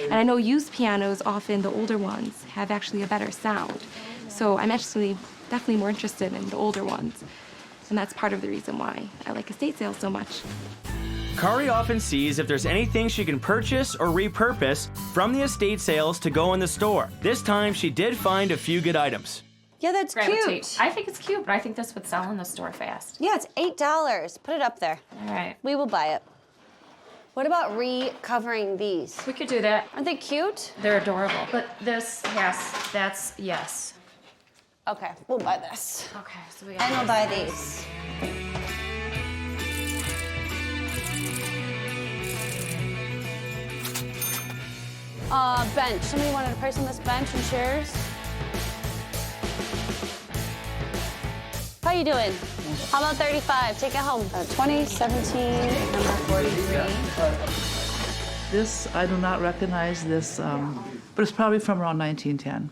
And I know used pianos, often the older ones, have actually a better sound. So I'm actually definitely more interested in the older ones. And that's part of the reason why I like estate sales so much. Cari often sees if there's anything she can purchase or repurpose from the estate sales to go in the store. This time, she did find a few good items. Yeah, that's cute. I think it's cute, but I think this would sell in the store fast. Yeah, it's $8. Put it up there. All right. We will buy it. What about recovering these? We could do that. Aren't they cute? They're adorable. But this, yes. Okay, we'll buy this. Okay, so we And we'll buy these. Bench. Somebody wanted a price on this bench and chairs? How you doing? How about 35? Take it home. 2017, number 43. This, I do not recognize this, but it's probably from around 1910.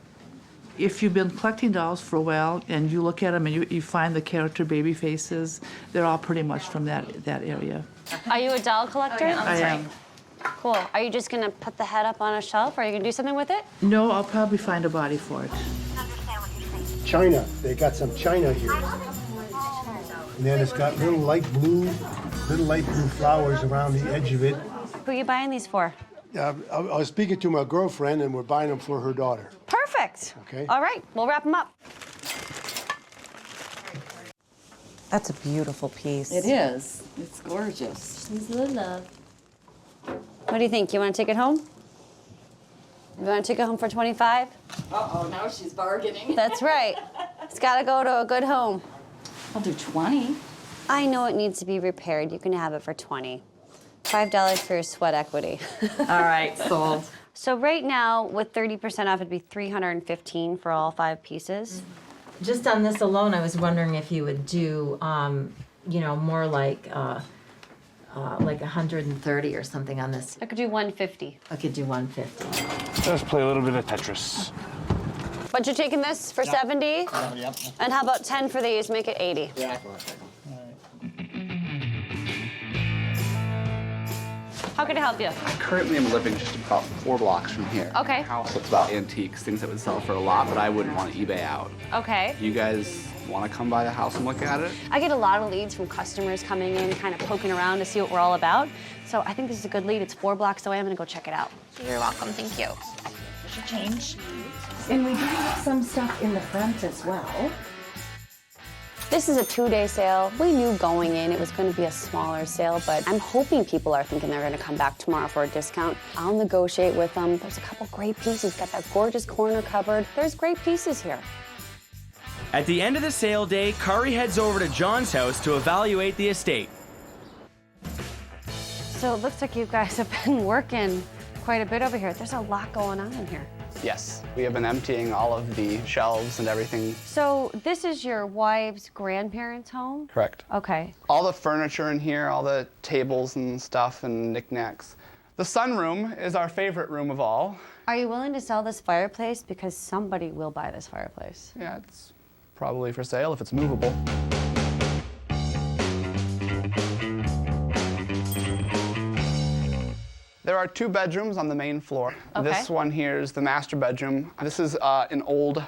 If you've been collecting dolls for a while and you look at them and you find the character baby faces, they're all pretty much from that area. Are you a doll collector? I am. Cool. Are you just gonna put the head up on a shelf, or are you gonna do something with it? No, I'll probably find a body for it. China. They got some china here. And then it's got little light blue flowers around the edge of it. Who are you buying these for? I was speaking to my girlfriend, and we're buying them for her daughter. Perfect. Okay. All right, we'll wrap them up. That's a beautiful piece. It is. It's gorgeous. She's a little love. What do you think? You want to take it home? You want to take it home for 25? Uh-oh, now she's bargaining. That's right. It's got to go to a good home. I'll do 20. I know it needs to be repaired. You can have it for 20. $5 for your sweat equity. All right, sold. So right now, with 30% off, it'd be $315 for all 5 pieces. Just on this alone, I was wondering if you would do, more like 130 or something on this. I could do 150. I could do 150. Let's play a little bit of Tetris. But you're taking this for 70? Yep. And how about 10 for these? Make it 80. Yeah. How can I help you? I currently am living just about 4 blocks from here. Okay. House that's about antiques, things that would sell for a lot, but I wouldn't want to eBay out. Okay. You guys want to come by the house and look at it. I get a lot of leads from customers coming in, kind of poking around to see what we're all about. So I think this is a good lead. It's 4 blocks away. I'm gonna go check it out. You're welcome, thank you. There's your change. And we do have some stuff in the front as well. This is a 2-day sale. We knew going in it was going to be a smaller sale, but I'm hoping people are thinking they're going to come back tomorrow for a discount. I'll negotiate with them. There's a couple great pieces. Got that gorgeous corner cupboard. There's great pieces here. At the end of the sale day, Cari heads over to John's house to evaluate the estate. So it looks like you guys have been working quite a bit over here. There's a lot going on in here. Yes, we have been emptying all of the shelves and everything. So this is your wife's grandparents' home? Correct. Okay. All the furniture in here, all the tables and stuff and knickknacks. The sunroom is our favorite room of all. Are you willing to sell this fireplace? Because somebody will buy this fireplace. Yeah, it's probably for sale if it's movable. There are 2 bedrooms on the main floor. Okay. This one here is the master bedroom. This is an old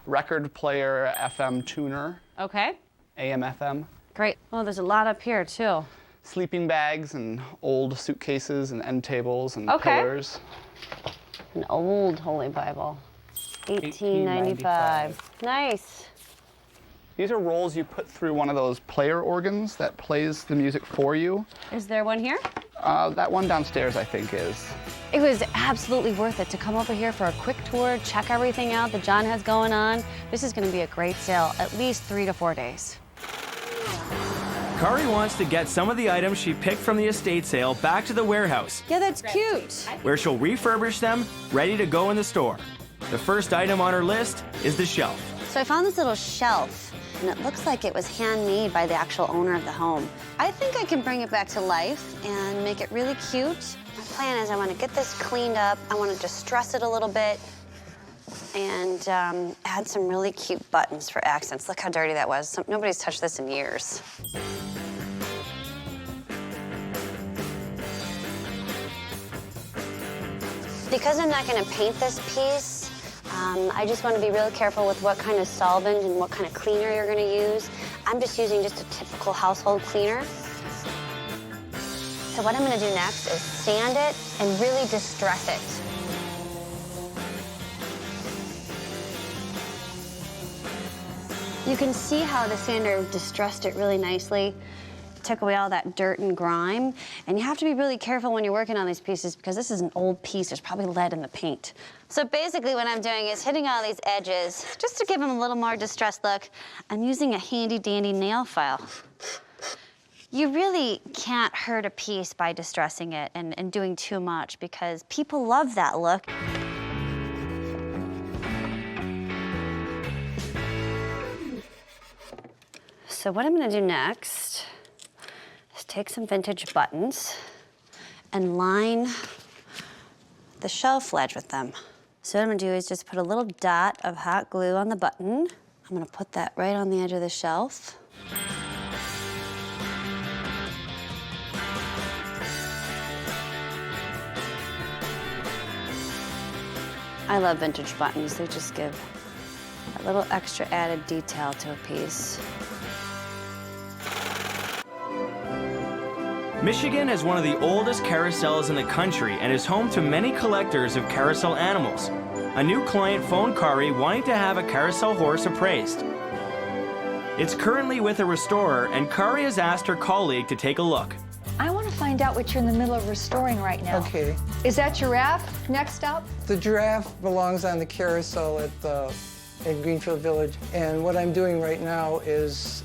record player FM tuner. Okay. AM, FM. Great. Oh, there's a lot up here, too. Sleeping bags and old suitcases and end tables and Okay. pillars. An old Holy Bible. 1895. Nice. These are rolls you put through one of those player organs that plays the music for you. Is there one here? That one downstairs, I think, is. It was absolutely worth it to come over here for a quick tour, check everything out that John has going on. This is going to be a great sale, at least 3 to 4 days. Cari wants to get some of the items she picked from the estate sale back to the warehouse, Yeah, that's cute. where she'll refurbish them, ready to go in the store. The first item on her list is the shelf. So I found this little shelf, and it looks like it was handmade by the actual owner of the home. I think I can bring it back to life and make it really cute. My plan is I want to get this cleaned up. I want to distress it a little bit and add some really cute buttons for accents. Look how dirty that was. Nobody's touched this in years. Because I'm not going to paint this piece, I just want to be real careful with what kind of solvent and what kind of cleaner you're going to use. I'm just using just a typical household cleaner. So what I'm going to do next is sand it and really distress it. You can see how the sander distressed it really nicely. Took away all that dirt and grime. And you have to be really careful when you're working on these pieces because this is an old piece. There's probably lead in the paint. So basically what I'm doing is hitting all these edges just to give them a little more distressed look. I'm using a handy dandy nail file. You really can't hurt a piece by distressing it and doing too much because people love that look. So what I'm gonna do next is take some vintage buttons and line the shelf ledge with them. So what I'm gonna do is just put a little dot of hot glue on the button. I'm gonna put that right on the edge of the shelf. I love vintage buttons. They just give a little extra added detail to a piece. Michigan is one of the oldest carousels in the country and is home to many collectors of carousel animals. A new client phoned Cari wanting to have a carousel horse appraised. It's currently with a restorer, and Cari has asked her colleague to take a look. I want to find out what you're in the middle of restoring right now. Okay. Is that giraffe next up? The giraffe belongs on the carousel at Greenfield Village. And what I'm doing right now is,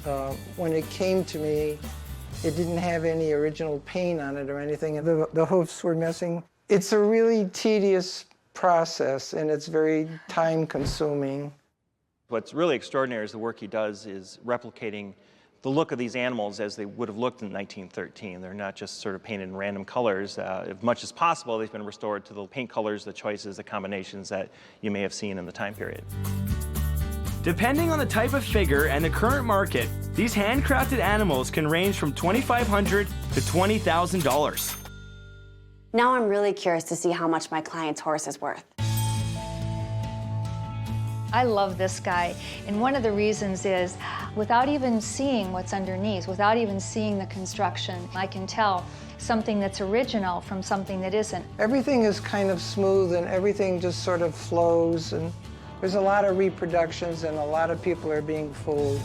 when it came to me, it didn't have any original paint on it or anything, and the hoofs were missing. It's a really tedious process, and it's very time-consuming. What's really extraordinary is the work he does is replicating the look of these animals as they would have looked in 1913. They're not just sort of painted in random colors. As much as possible, they've been restored to the paint colors, the choices, the combinations that you may have seen in the time period. Depending on the type of figure and the current market, these handcrafted animals can range from $2,500 to $20,000. Now I'm really curious to see how much my client's horse is worth. I love this guy, and one of the reasons is Without even seeing what's underneath, without even seeing the construction, I can tell something that's original from something that isn't. Everything is kind of smooth and everything just sort of flows, and there's a lot of reproductions and a lot of people are being fooled.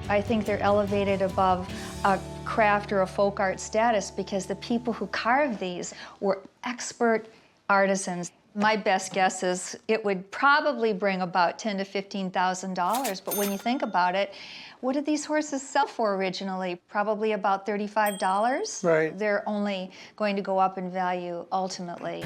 I think they're elevated above a craft or a folk art status because the people who carved these were expert artisans. My best guess is it would probably bring about $10,000 to $15,000, but when you think about it, what did these horses sell for originally? Probably about $35. Right. They're only going to go up in value ultimately.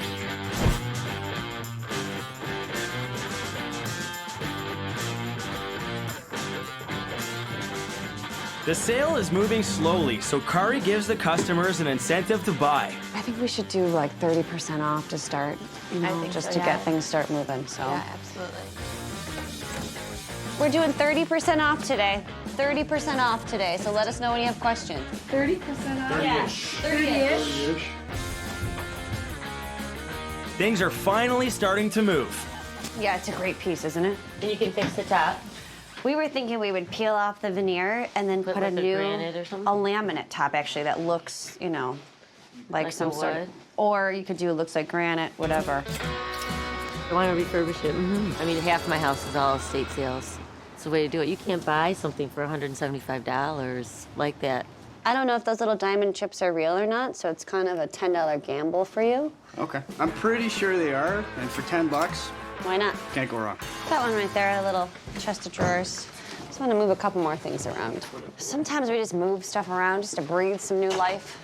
The sale is moving slowly, so Cari gives the customers an incentive to buy. I think we should do like 30% off to start, you know, just to get things start moving, so. Yeah, absolutely. We're doing 30% off today. 30% off today, so let us know when you have questions. 30% off? Yeah, 30-ish. Things are finally starting to move. Yeah, it's a great piece, isn't it? And you can fix the top. We were thinking we would peel off the veneer and then put a like a new, granite or something? a laminate top actually that looks, you know, like some a sort of, wood? or you could do looks like granite, whatever. I want to refurbish it. I mean, half my house is all estate sales. It's the way to do it. You can't buy something for $175 like that. I don't know if those little diamond chips are real or not, so it's kind of a $10 gamble for you. Okay. I'm pretty sure they are, and for 10 bucks, Why not? can't go wrong. That one right there, a little chest of drawers. Just want to move a couple more things around. Sometimes we just move stuff around just to breathe some new life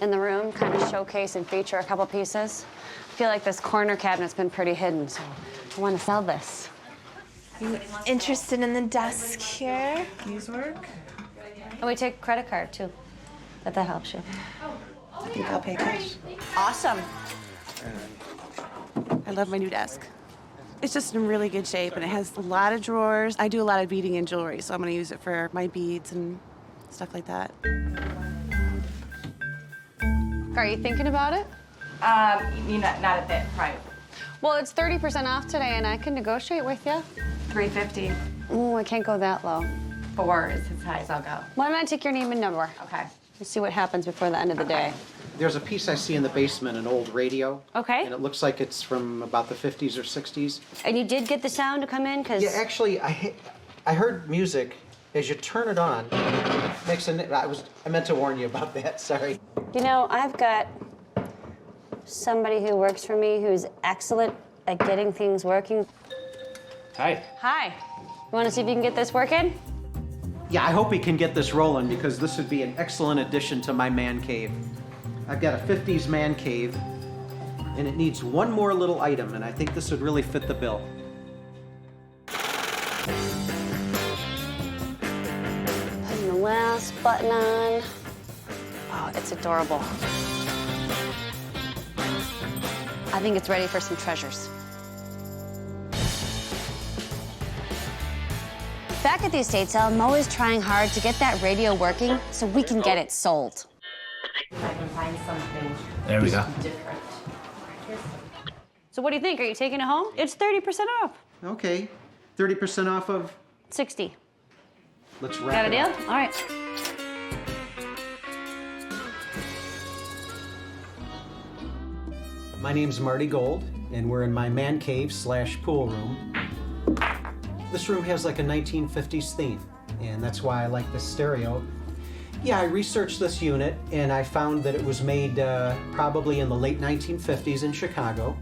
in the room, kind of showcase and feature a couple pieces. I feel like this corner cabinet's been pretty hidden, so I want to sell this. You interested in the desk here? These work? And we take credit card, too, if that helps you. I think I'll pay cash. Awesome. I love my new desk. It's just in really good shape, and it has a lot of drawers. I do a lot of beading and jewelry, so I'm going to use it for my beads and stuff like that. Are you thinking about it? Not at that price. Well, it's 30% off today, and I can negotiate with you. $350. Oh, I can't go that low. 4 is as high as I'll go. Why don't I take your name and number? Okay. We'll see what happens before the end of the day. There's a piece I see in the basement, an old radio. Okay. And it looks like it's from about the 50s or 60s. And you did get the sound to come in? Cause... Yeah, actually, I heard music. As you turn it on, makes a... I meant to warn you about that, sorry. You know, I've got somebody who works for me who's excellent at getting things working. Hi. Hi. You want to see if you can get this working? Yeah, I hope we can get this rolling because this would be an excellent addition to my man cave. I've got a 50s man cave, and it needs one more little item, and I think this would really fit the bill. Putting the last button on. Oh, it's adorable. I think it's ready for some treasures. Back at the estate sale, I'm always trying hard to get that radio working so we can get it sold. If I can find something There we go. different. So what do you think? Are you taking it home? It's 30% off. Okay, 30% off of... 60. Let's wrap Got a it deal? up. All right. My name's Marty Gold, and we're in my man cave / pool room. This room has like a 1950s theme, and that's why I like this stereo. Yeah, I researched this unit, and I found that it was made probably in the late 1950s in Chicago,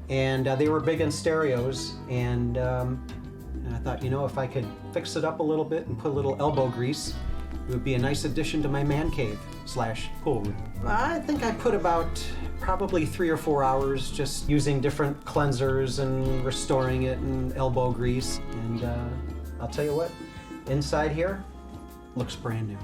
and they were big on stereos, and I thought, you know, if I could fix it up a little bit and put a little elbow grease, it would be a nice addition to my man cave / pool room. I think I put about probably 3 or 4 hours just using different cleansers and restoring it and elbow grease. And I'll tell you what, inside here looks brand new.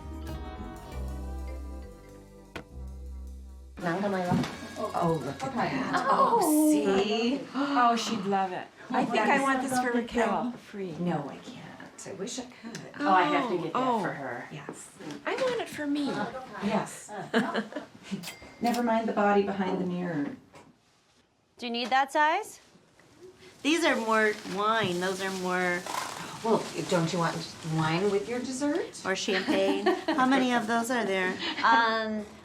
Oh, look at that. Oh, see? Oh, she'd love it. I think I want this for Raquel for free. No, I can't. I wish I could. Oh, I have to get that oh. for her. Yes. I want it for me. Yes. Never mind the body behind the mirror. Do you need that size? These are more wine. Those are more. Well, don't you want wine with your dessert? Or champagne. How many of those are there?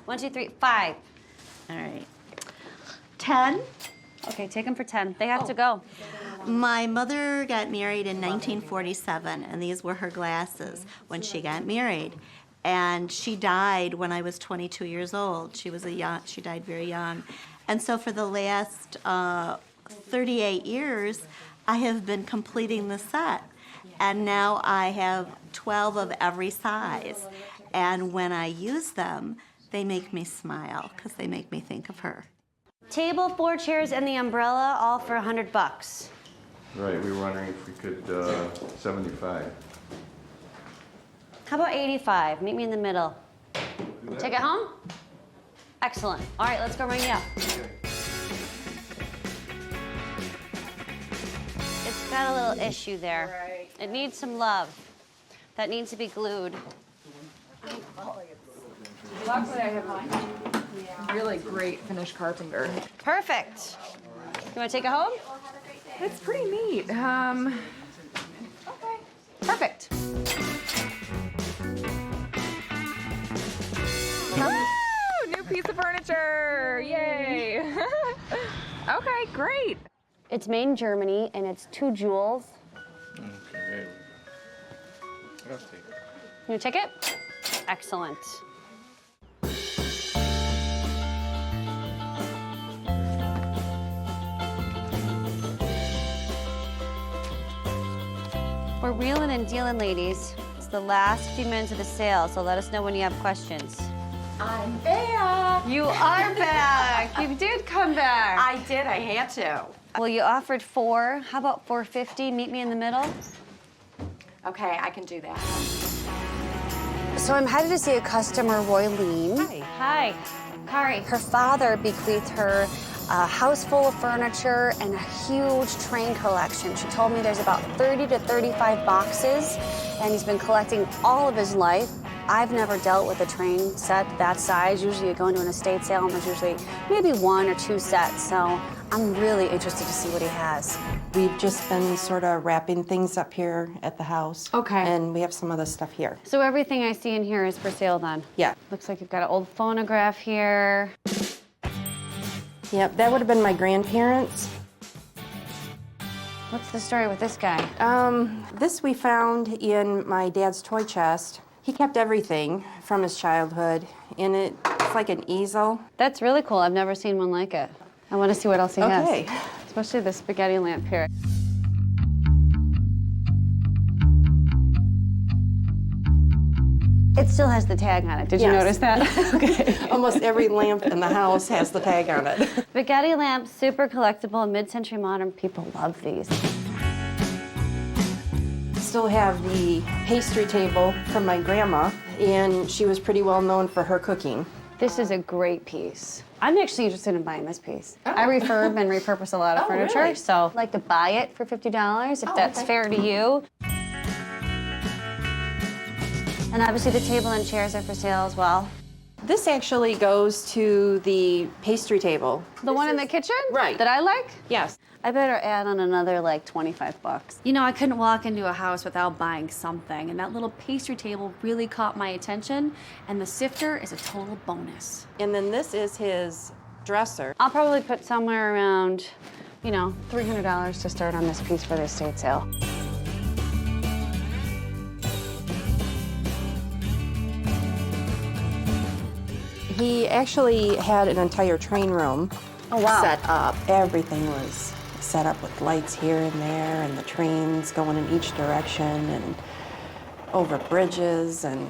1, 2, 3, 5. All right. 10. Okay, take them for 10. They have to go. My mother got married in 1947, and these were her glasses when she got married. And she died when I was 22 years old. She died very young. And so for the last 38 years, I have been completing the set. And now I have 12 of every size. And when I use them, they make me smile because they make me think of her. Table, 4 chairs, and the umbrella, all for $100. Right, we were wondering if we could 75. How about 85? Meet me in the middle. Take it home? Excellent. All right, let's go ring you up. It's got a little issue there. Right. It needs some love. That needs to be glued. Luckily, I have really great Finnish carpenter. Perfect. You want to take it home? It's pretty neat. Okay. Perfect. Woo! New piece of furniture! Yay! Okay, great. It's made in Germany, and it's 2 jewels. Okay. I'll take it. You take it? Excellent. We're reeling and dealing, ladies. It's the last few minutes of the sale, so let us know when you have questions. I'm back. You are back. You did come back. I did. I had to. Well, you offered 4. How about 450? Meet me in the middle. Okay, I can do that. So I'm headed to see a customer, Royleen. Hi. Cari. Her father bequeathed her a house full of furniture and a huge train collection. She told me there's about 30 to 35 boxes, and he's been collecting all of his life. I've never dealt with a train set that size. Usually you go into an estate sale and there's usually maybe 1 or 2 sets, so I'm really interested to see what he has. We've just been sort of wrapping things up here at the house. Okay. And we have some other stuff here. So everything I see in here is for sale then? Yeah. Looks like you've got an old phonograph here. Yep, that would have been my grandparents. What's the story with this guy? This we found in my dad's toy chest. He kept everything from his childhood in it. It's like an easel. That's really cool. I've never seen one like it. I want to see what else he has. Okay. Especially the spaghetti lamp here. It still has the tag on it. Did you notice that? Okay. Almost every lamp in the house has the tag on it. Spaghetti lamp, super collectible, mid-century modern. People love these. Still have the pastry table from my grandma, and she was pretty well known for her cooking. This is a great piece. I'm actually interested in buying this piece. I refurb and repurpose a lot of furniture, really? so I'd like to buy it for $50 if that's fair to you. And obviously the table and chairs are for sale as well. This actually goes to the pastry table. The one in the kitchen? Right. That I like? Yes. I better add on another like 25 bucks. You know, I couldn't walk into a house without buying something, and that little pastry table really caught my attention, and the sifter is a total bonus. And then this is his dresser. I'll probably put somewhere around, you know, $300 to start on this piece for the estate sale. He actually had an entire train room set up. Everything was set up with lights here and there, and the trains going in each direction, and over bridges, and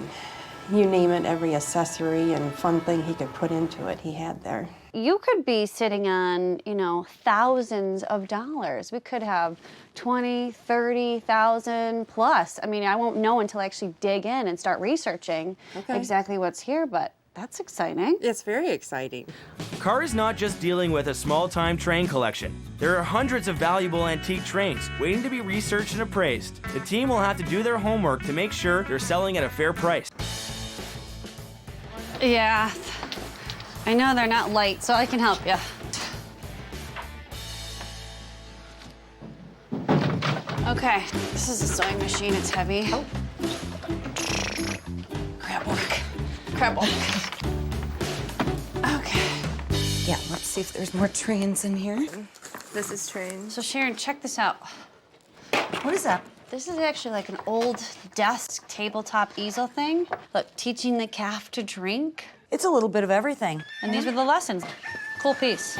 you name it, every accessory and fun thing he could put into it, he had there. You could be sitting on, you know, thousands of dollars. We could have 20, 30,000 plus. I mean, I won't know until I actually dig in and start researching exactly what's here, but that's exciting. It's very exciting. Cari's not just dealing with a small-time train collection. There are hundreds of valuable antique trains waiting to be researched and appraised. The team will have to do their homework to make sure they're selling at a fair price. Yeah, I know they're not light, so I can help you. Okay, this is a sewing machine. It's heavy. Oh. Crab work. Crab work. Okay. Yeah, let's see if there's more trains in here. This is trains. So Sharon, check this out. What is that? This is actually like an old desk tabletop easel thing. Look, teaching the calf to drink. It's a little bit of everything. And these are the lessons. Cool piece.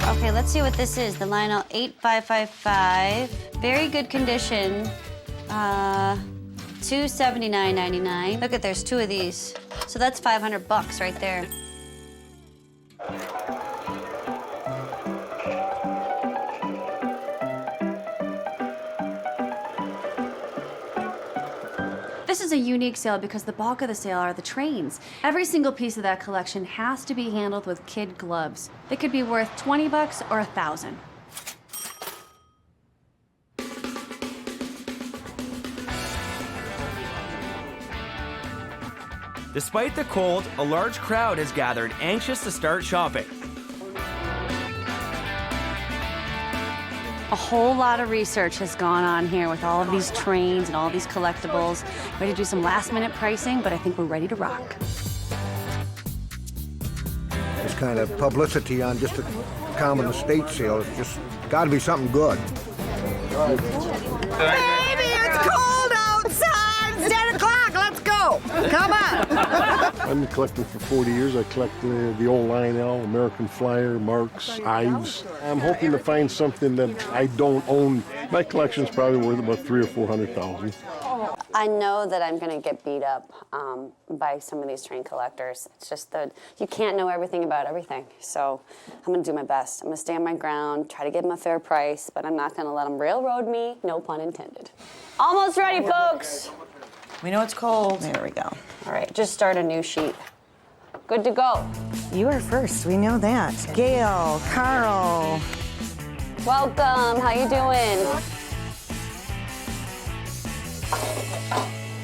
Okay, let's see what this is. The Lionel 8555. Very good condition. $279.99. Look at, there's 2 of these. So that's $500 right there. This is a unique sale because the bulk of the sale are the trains. Every single piece of that collection has to be handled with kid gloves. They could be worth $20 or $1,000. Despite the cold, a large crowd has gathered, anxious to start shopping. A whole lot of research has gone on here with all of these trains and all these collectibles. Ready to do some last-minute pricing, but I think we're ready to rock. This kind of publicity on just a common estate sale is just got to be something good. Baby, it's cold outside. It's 10 o'clock. Let's go. Come on. I've been collecting for 40 years. I collect the old Lionel, American Flyer, Marks, Ives. I'm hoping to find something that I don't own. My collection's probably worth about $300,000 or $400,000. I know that I'm gonna get beat up by some of these train collectors. It's just that you can't know everything about everything. So I'm gonna do my best. I'm gonna stand my ground, try to give them a fair price, but I'm not gonna let them railroad me, no pun intended. Almost ready, folks. We know it's cold. There we go. All right, just start a new sheet. Good to go. You are first. We know that. Gail, Carl. Welcome, how you doing?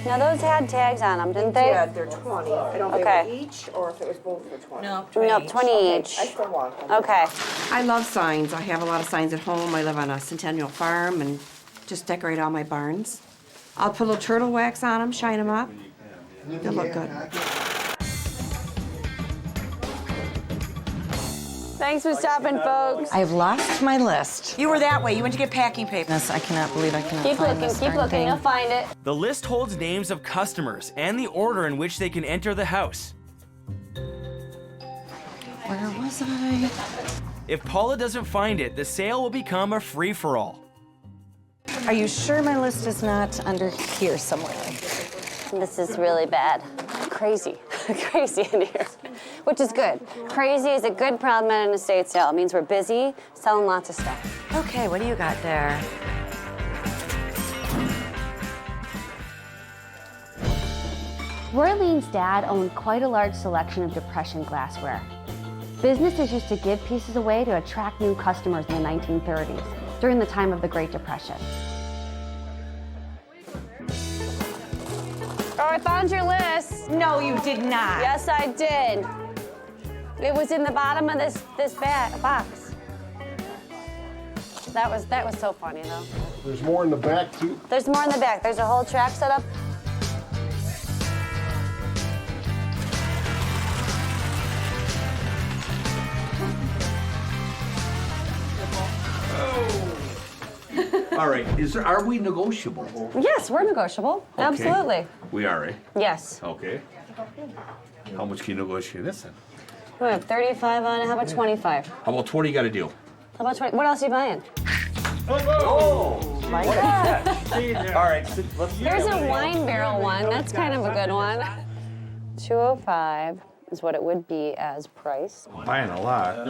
Now those had tags on them, didn't they? Yeah, they're 20. I don't know if they were each or if it was both for 20. No, 20 each. I still want them. Okay. I love signs. I have a lot of signs at home. I live on a centennial farm and just decorate all my barns. I'll put a little turtle wax on them, shine them up. They'll look good. Thanks for stopping, folks. I've lost my list. You were that way. You went to get packing paper. Yes, I cannot believe I cannot Keep find looking, this keep darn looking. thing. You'll find it. The list holds names of customers and the order in which they can enter the house. Where was I? If Paula doesn't find it, the sale will become a free-for-all. Are you sure my list is not under here somewhere? This is really bad. Crazy. Crazy in here. Which is good. Crazy is a good problem at an estate sale. It means we're busy, selling lots of stuff. Okay, what do you got there? Royleen's dad owned quite a large selection of Depression glassware. Businesses used to give pieces away to attract new customers in the 1930s, during the time of the Great Depression. Oh, I found your list. No, you did not. Yes, I did. It was in the bottom of this box. That was so funny, though. There's more in the back, too. There's more in the back. There's a whole track set up. All right, are we negotiable? Yes, we're negotiable. Okay. Absolutely. We are, eh? Yes. Okay. How much can you negotiate this in? We have 35 on it. How about 25? How about 20 you got a deal? How about 20? What else are you buying? Oh! My God. All right, Here's a wine barrel one. That's kind of a good one. 205 is what it would be as price. Buying a lot.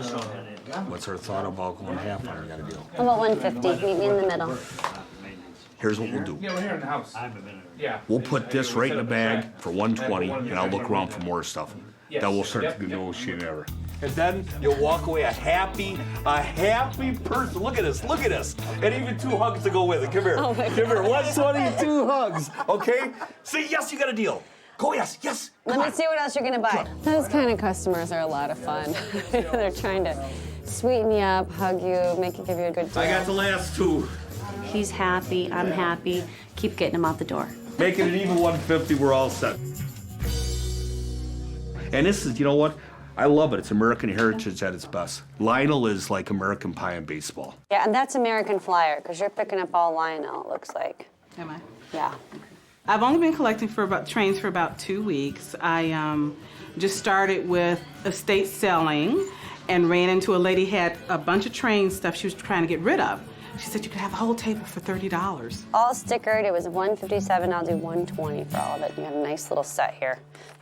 What's her thought about going half on her? Got a deal? How about 150? Meet me in the middle. Here's what we'll do. Yeah, we're here in the house. Yeah. We'll put this right in the bag for 120, and I'll look around for more stuff. Then we'll start to negotiate ever. and then you'll walk away a happy person. Look at this, look at this. And even 2 hugs to go with it. Come here, Oh my come here. God. 120, 2 hugs, okay? Say yes, you got a deal. Go, yes, yes. Let me see what else you're gonna buy. Those kind of customers are a lot of fun. They're trying to sweeten you up, hug you, make you give you a good deal. I got the last 2. He's happy, I'm happy. Keep getting him out the door. Making it even 150, we're all set. And this is, you know what? I love it. It's American heritage at its best. Lionel is like American pie in baseball. Yeah, and that's American Flyer, because you're picking up all Lionel, it looks like. Am I? Yeah. I've only been collecting trains for about 2 weeks. I just started with estate selling and ran into a lady had a bunch of train stuff she was trying to get rid of. She said you could have a whole table for $30. All stickered, it was $157, I'll do $120 for all of it. You got a nice little set here.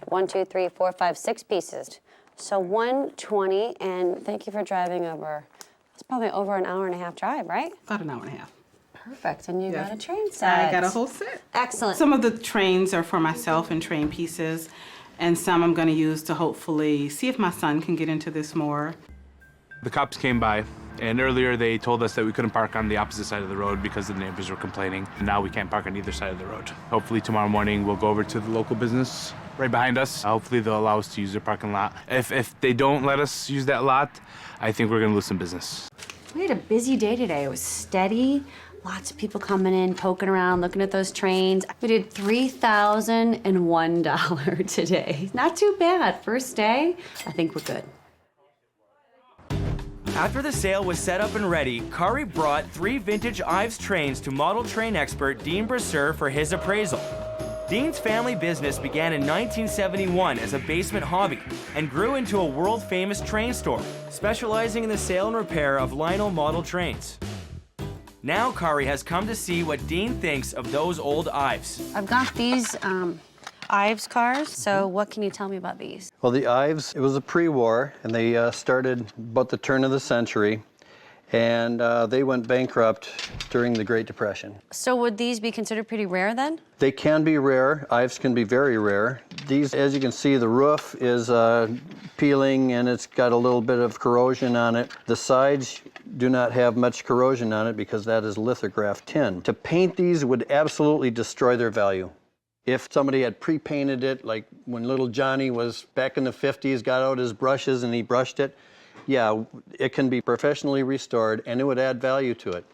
1, 2, 3, 4, 5, 6 pieces. So $120, and thank you for driving over. It's probably over an hour and a half drive, right? About an hour and a half. Perfect, and you got a train set. I got a whole set. Excellent. Some of the trains are for myself and train pieces, and some I'm gonna use to hopefully see if my son can get into this more. The cops came by, and earlier they told us that we couldn't park on the opposite side of the road because the neighbors were complaining. Now we can't park on either side of the road. Hopefully tomorrow morning we'll go over to the local business right behind us. Hopefully they'll allow us to use their parking lot. If they don't let us use that lot, I think we're gonna lose some business. We had a busy day today. It was steady. Lots of people coming in, poking around, looking at those trains. We did $3,001 today. Not too bad. First day, I think we're good. After the sale was set up and ready, Cari brought 3 vintage Ives trains to model train expert Dean Bresser for his appraisal. Dean's family business began in 1971 as a basement hobby and grew into a world-famous train store, specializing in the sale and repair of Lionel model trains. Now Cari has come to see what Dean thinks of those old Ives. I've got these Ives cars, so what can you tell me about these? Well, the Ives, it was a pre-war, and they started about the turn of the century, and they went bankrupt during the Great Depression. So would these be considered pretty rare then? They can be rare. Ives can be very rare. These, as you can see, the roof is peeling and it's got a little bit of corrosion on it. The sides do not have much corrosion on it because that is lithographed tin. To paint these would absolutely destroy their value. If somebody had pre-painted it, like when little Johnny was back in the 50s, got out his brushes and he brushed it, yeah, it can be professionally restored and it would add value to it.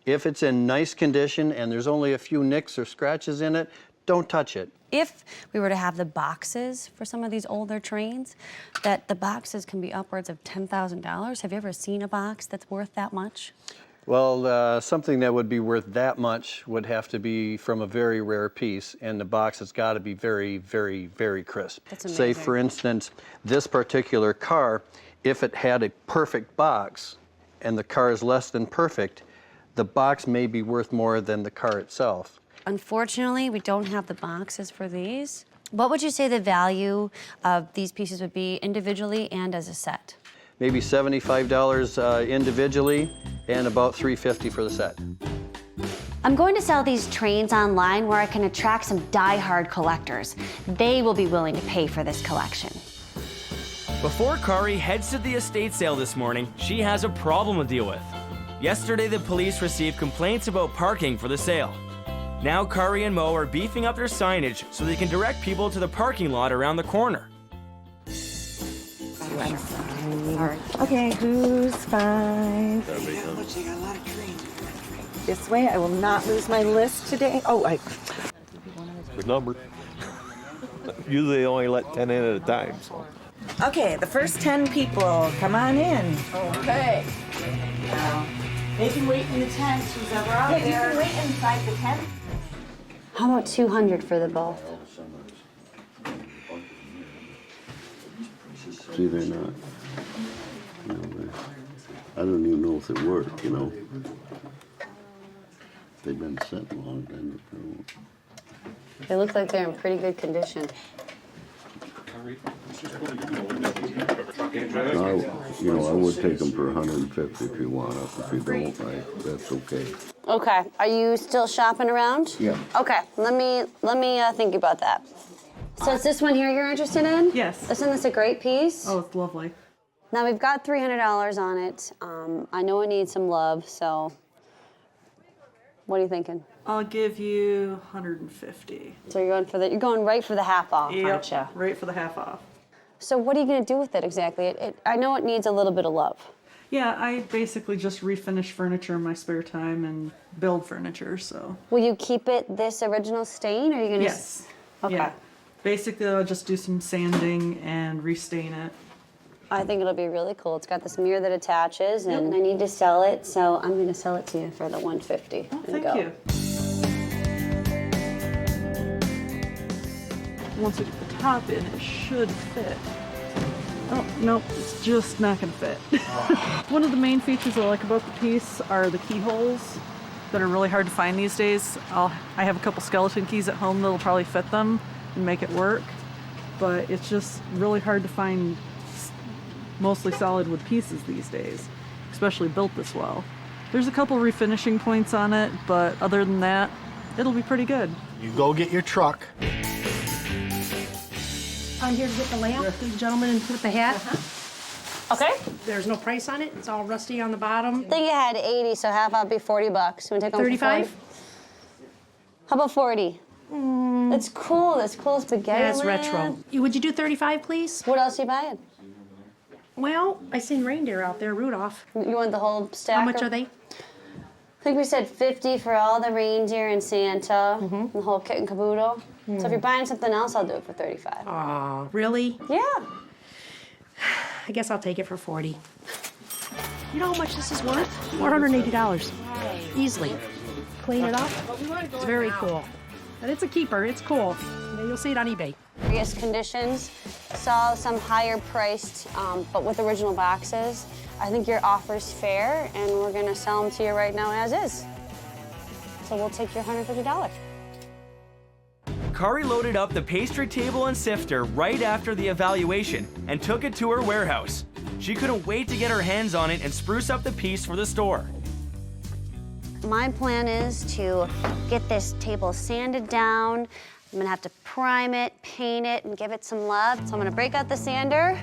If it's in nice condition and there's only a few nicks or scratches in it, don't touch it. If we were to have the boxes for some of these older trains, that the boxes can be upwards of $10,000. Have you ever seen a box that's worth that much? Well, something that would be worth that much would have to be from a very rare piece, and the box has got to be very, very, very crisp. That's amazing. Say, for instance, this particular car, if it had a perfect box and the car is less than perfect, the box may be worth more than the car itself. Unfortunately, we don't have the boxes for these. What would you say the value of these pieces would be individually and as a set? Maybe $75 individually and about $350 for the set. I'm going to sell these trains online where I can attract some die-hard collectors. They will be willing to pay for this collection. Before Cari heads to the estate sale this morning, she has a problem to deal with. Yesterday, the police received complaints about parking for the sale. Now Cari and Mo are beefing up their signage so they can direct people to the parking lot around the corner. Okay, who's 5? This way, I will not lose my list today. Oh, The number. Usually they only let 10 in at a time, so. Okay, the first 10 people, come on in. Okay. They can wait in the tent, who's ever out there. You can wait inside the tent. How about 200 for the both? See, they're not. You know, I don't even know if they work, you know. They've been set long, then. They look like they're in pretty good condition. I would take them for 150 if you want. If you don't, that's okay. Okay, are you still shopping around? Yeah. Okay, let me think about that. So it's this one here you're interested in? Yes. Isn't this a great piece? Oh, it's lovely. Now we've got $300 on it. I know it needs some love, so what are you thinking? I'll give you 150. So you're going right for the half off, aren't you? Right for the half off. So what are you gonna do with it exactly? I know it needs a little bit of love. Yeah, I basically just refinish furniture in my spare time and build furniture, so. Will you keep it this original stain, or are you gonna? Yes. Okay. Yeah. Basically, I'll just do some sanding and restain it. I think it'll be really cool. It's got this mirror that attaches, and I need to sell it, so I'm gonna sell it to you for the 150. Oh, thank you. Once we get the top in, it should fit. Oh, nope, it's just not gonna fit. One of the main features I like about the piece are the keyholes that are really hard to find these days. I have a couple skeleton keys at home that'll probably fit them and make it work, but it's just really hard to find mostly solid wood pieces these days, especially built this well. There's a couple refinishing points on it, but other than that, it'll be pretty good. You go get your truck. I'm here to get the lamp, the gentleman, and put the hat. Okay. There's no price on it. It's all rusty on the bottom. I think you had 80, so half off be $40. You wanna take home 35? for 40? How about 40? It's cool. It's cool spaghetti. Yeah, it's lamp. retro. Would you do 35, please? What else are you buying? Well, I seen reindeer out there, Rudolph. You want the whole stack? How much are they? I think we said 50 for all the reindeer and Santa, and the whole kit and caboodle. So if you're buying something else, I'll do it for 35. Aw, really? Yeah. I guess I'll take it for 40. You know how much this is worth? $480. Easily. Clean it up. It's very cool. And it's a keeper. It's cool. You'll see it on eBay. Various conditions. Saw some higher priced, but with original boxes. I think your offer's fair, and we're gonna sell them to you right now as is. So we'll take your $150. Cari loaded up the pastry table and sifter right after the evaluation and took it to her warehouse. She couldn't wait to get her hands on it and spruce up the piece for the store. My plan is to get this table sanded down. I'm gonna have to prime it, paint it, and give it some love. So I'm gonna break out the sander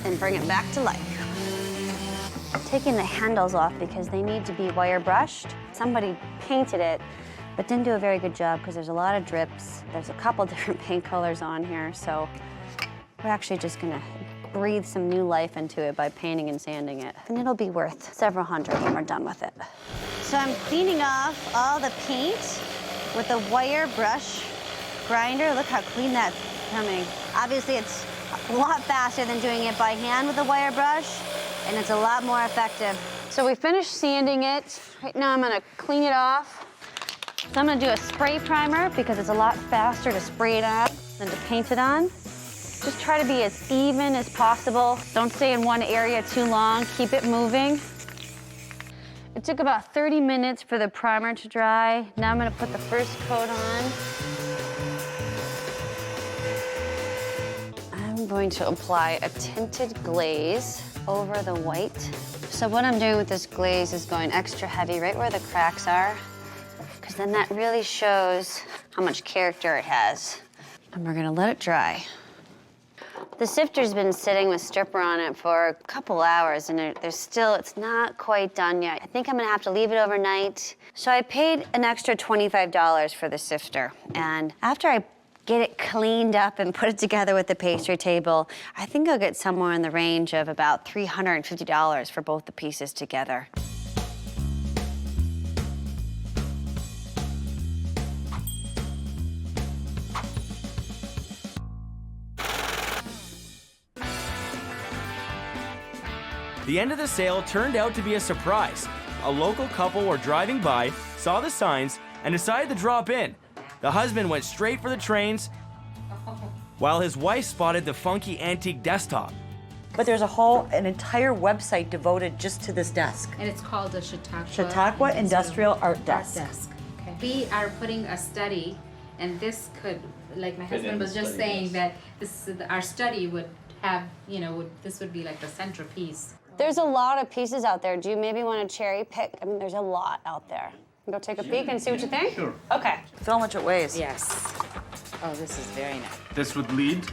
and bring it back to life. I'm taking the handles off because they need to be wire brushed. Somebody painted it, but didn't do a very good job because there's a lot of drips. There's a couple different paint colors on here, so we're actually just gonna breathe some new life into it by painting and sanding it. And it'll be worth several hundred when we're done with it. So I'm cleaning off all the paint with a wire brush grinder. Look how clean that's coming. Obviously, it's a lot faster than doing it by hand with a wire brush, and it's a lot more effective. So we finished sanding it. Right now I'm gonna clean it off. So I'm gonna do a spray primer because it's a lot faster to spray it on than to paint it on. Just try to be as even as possible. Don't stay in one area too long. Keep it moving. It took about 30 minutes for the primer to dry. Now I'm gonna put the first coat on. I'm going to apply a tinted glaze over the white. So what I'm doing with this glaze is going extra heavy right where the cracks are, because then that really shows how much character it has. And we're gonna let it dry. The sifter's been sitting with stripper on it for a couple hours, and it's not quite done yet. I think I'm gonna have to leave it overnight. So I paid an extra $25 for the sifter. And after I get it cleaned up and put it together with the pastry table, I think I'll get somewhere in the range of about $350 for both the pieces together. The end of the sale turned out to be a surprise. A local couple were driving by, saw the signs, and decided to drop in. The husband went straight for the trains, while his wife spotted the funky antique desktop. But there's an entire website devoted just to this desk. And it's called the Chautauqua Industrial Art Desk. Okay. We are putting a study, and this could, like my husband was just saying, that our study would have, this would be like the centerpiece. There's a lot of pieces out there. Do you maybe want to cherry pick? I mean, there's a lot out there. Go take a peek and see what you think? Sure. Okay. Feel how much it weighs. Yes. Oh, this is very nice. This would lead?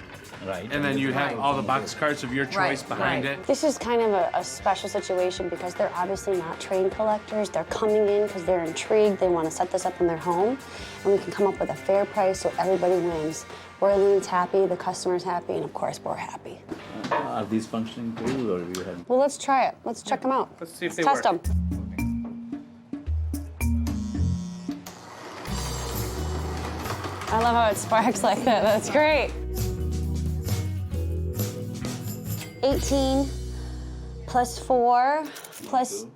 Right. And then you have all the box carts of your choice behind it. This is kind of a special situation because they're obviously not trained collectors. They're coming in because they're intrigued. They want to set this up in their home, and we can come up with a fair price so everybody wins. Royleen's happy, the customer's happy, and of course we're happy. Are these functioning too, or do you have? Well, let's try it. Let's check them out. Let's see if Let's test them. I love how it sparks like that. That's great. 18 plus 4 plus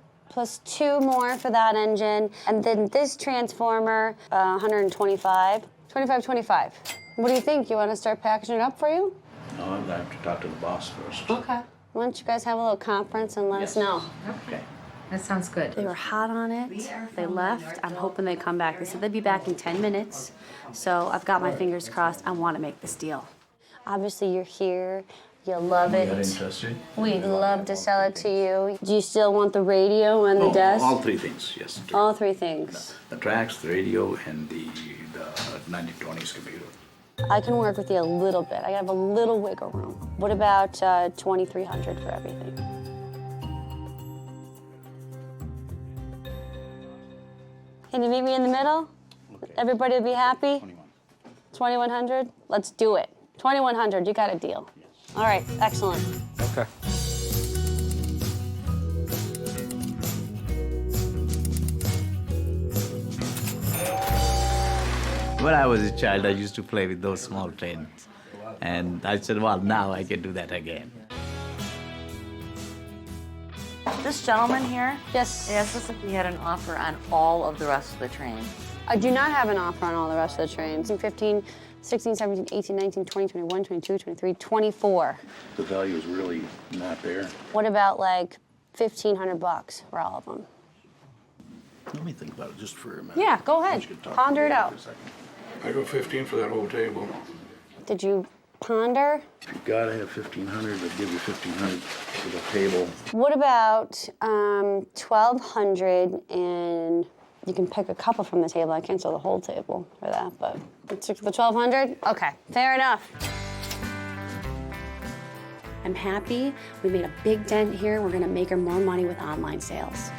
2 more for that engine, and then this transformer, 125. 25. What do you think? You want to start packaging it up for you? No, I have to talk to the boss first. Okay. Why don't you guys have a little conference and let us know? Okay. That sounds good. They were hot on it. They left. I'm hoping they come back. They said they'd be back in 10 minutes. So I've got my fingers crossed. I want to make this deal. Obviously, you're here. You love it. You're interested? We'd love to sell it to you. Do you still want the radio and the desk? All three things, yes. All three things. The tracks, the radio, and the 1920s computer. I can work with you a little bit. I have a little wiggle room. What about $2,300 for everything? Can you meet me in the middle? Okay. Everybody will be happy? 2,100? Let's do it. 2,100, you got a deal. Yes. All right, excellent. Okay. When I was a child, I used to play with those small trains. And I said, well, now I can do that again. This gentleman here, yes, it looks like he had an offer on all of the rest of the trains. I do not have an offer on all the rest of the trains. 15, 16, 17, 18, 19, 20, 21, 22, 23, 24. The value is really not there. What about like $1,500 for all of them? Let me think about it just for a minute. Yeah, go ahead. Ponder it out. I go 15 for that whole table. Did you ponder? If you gotta have 1,500, I'll give you 1,500 for the table. What about 1,200 and you can pick a couple from the table. I can't sell the whole table for that, but let's stick to the 1,200? Okay, fair enough. I'm happy. We made a big dent here. We're gonna make her more money with online sales.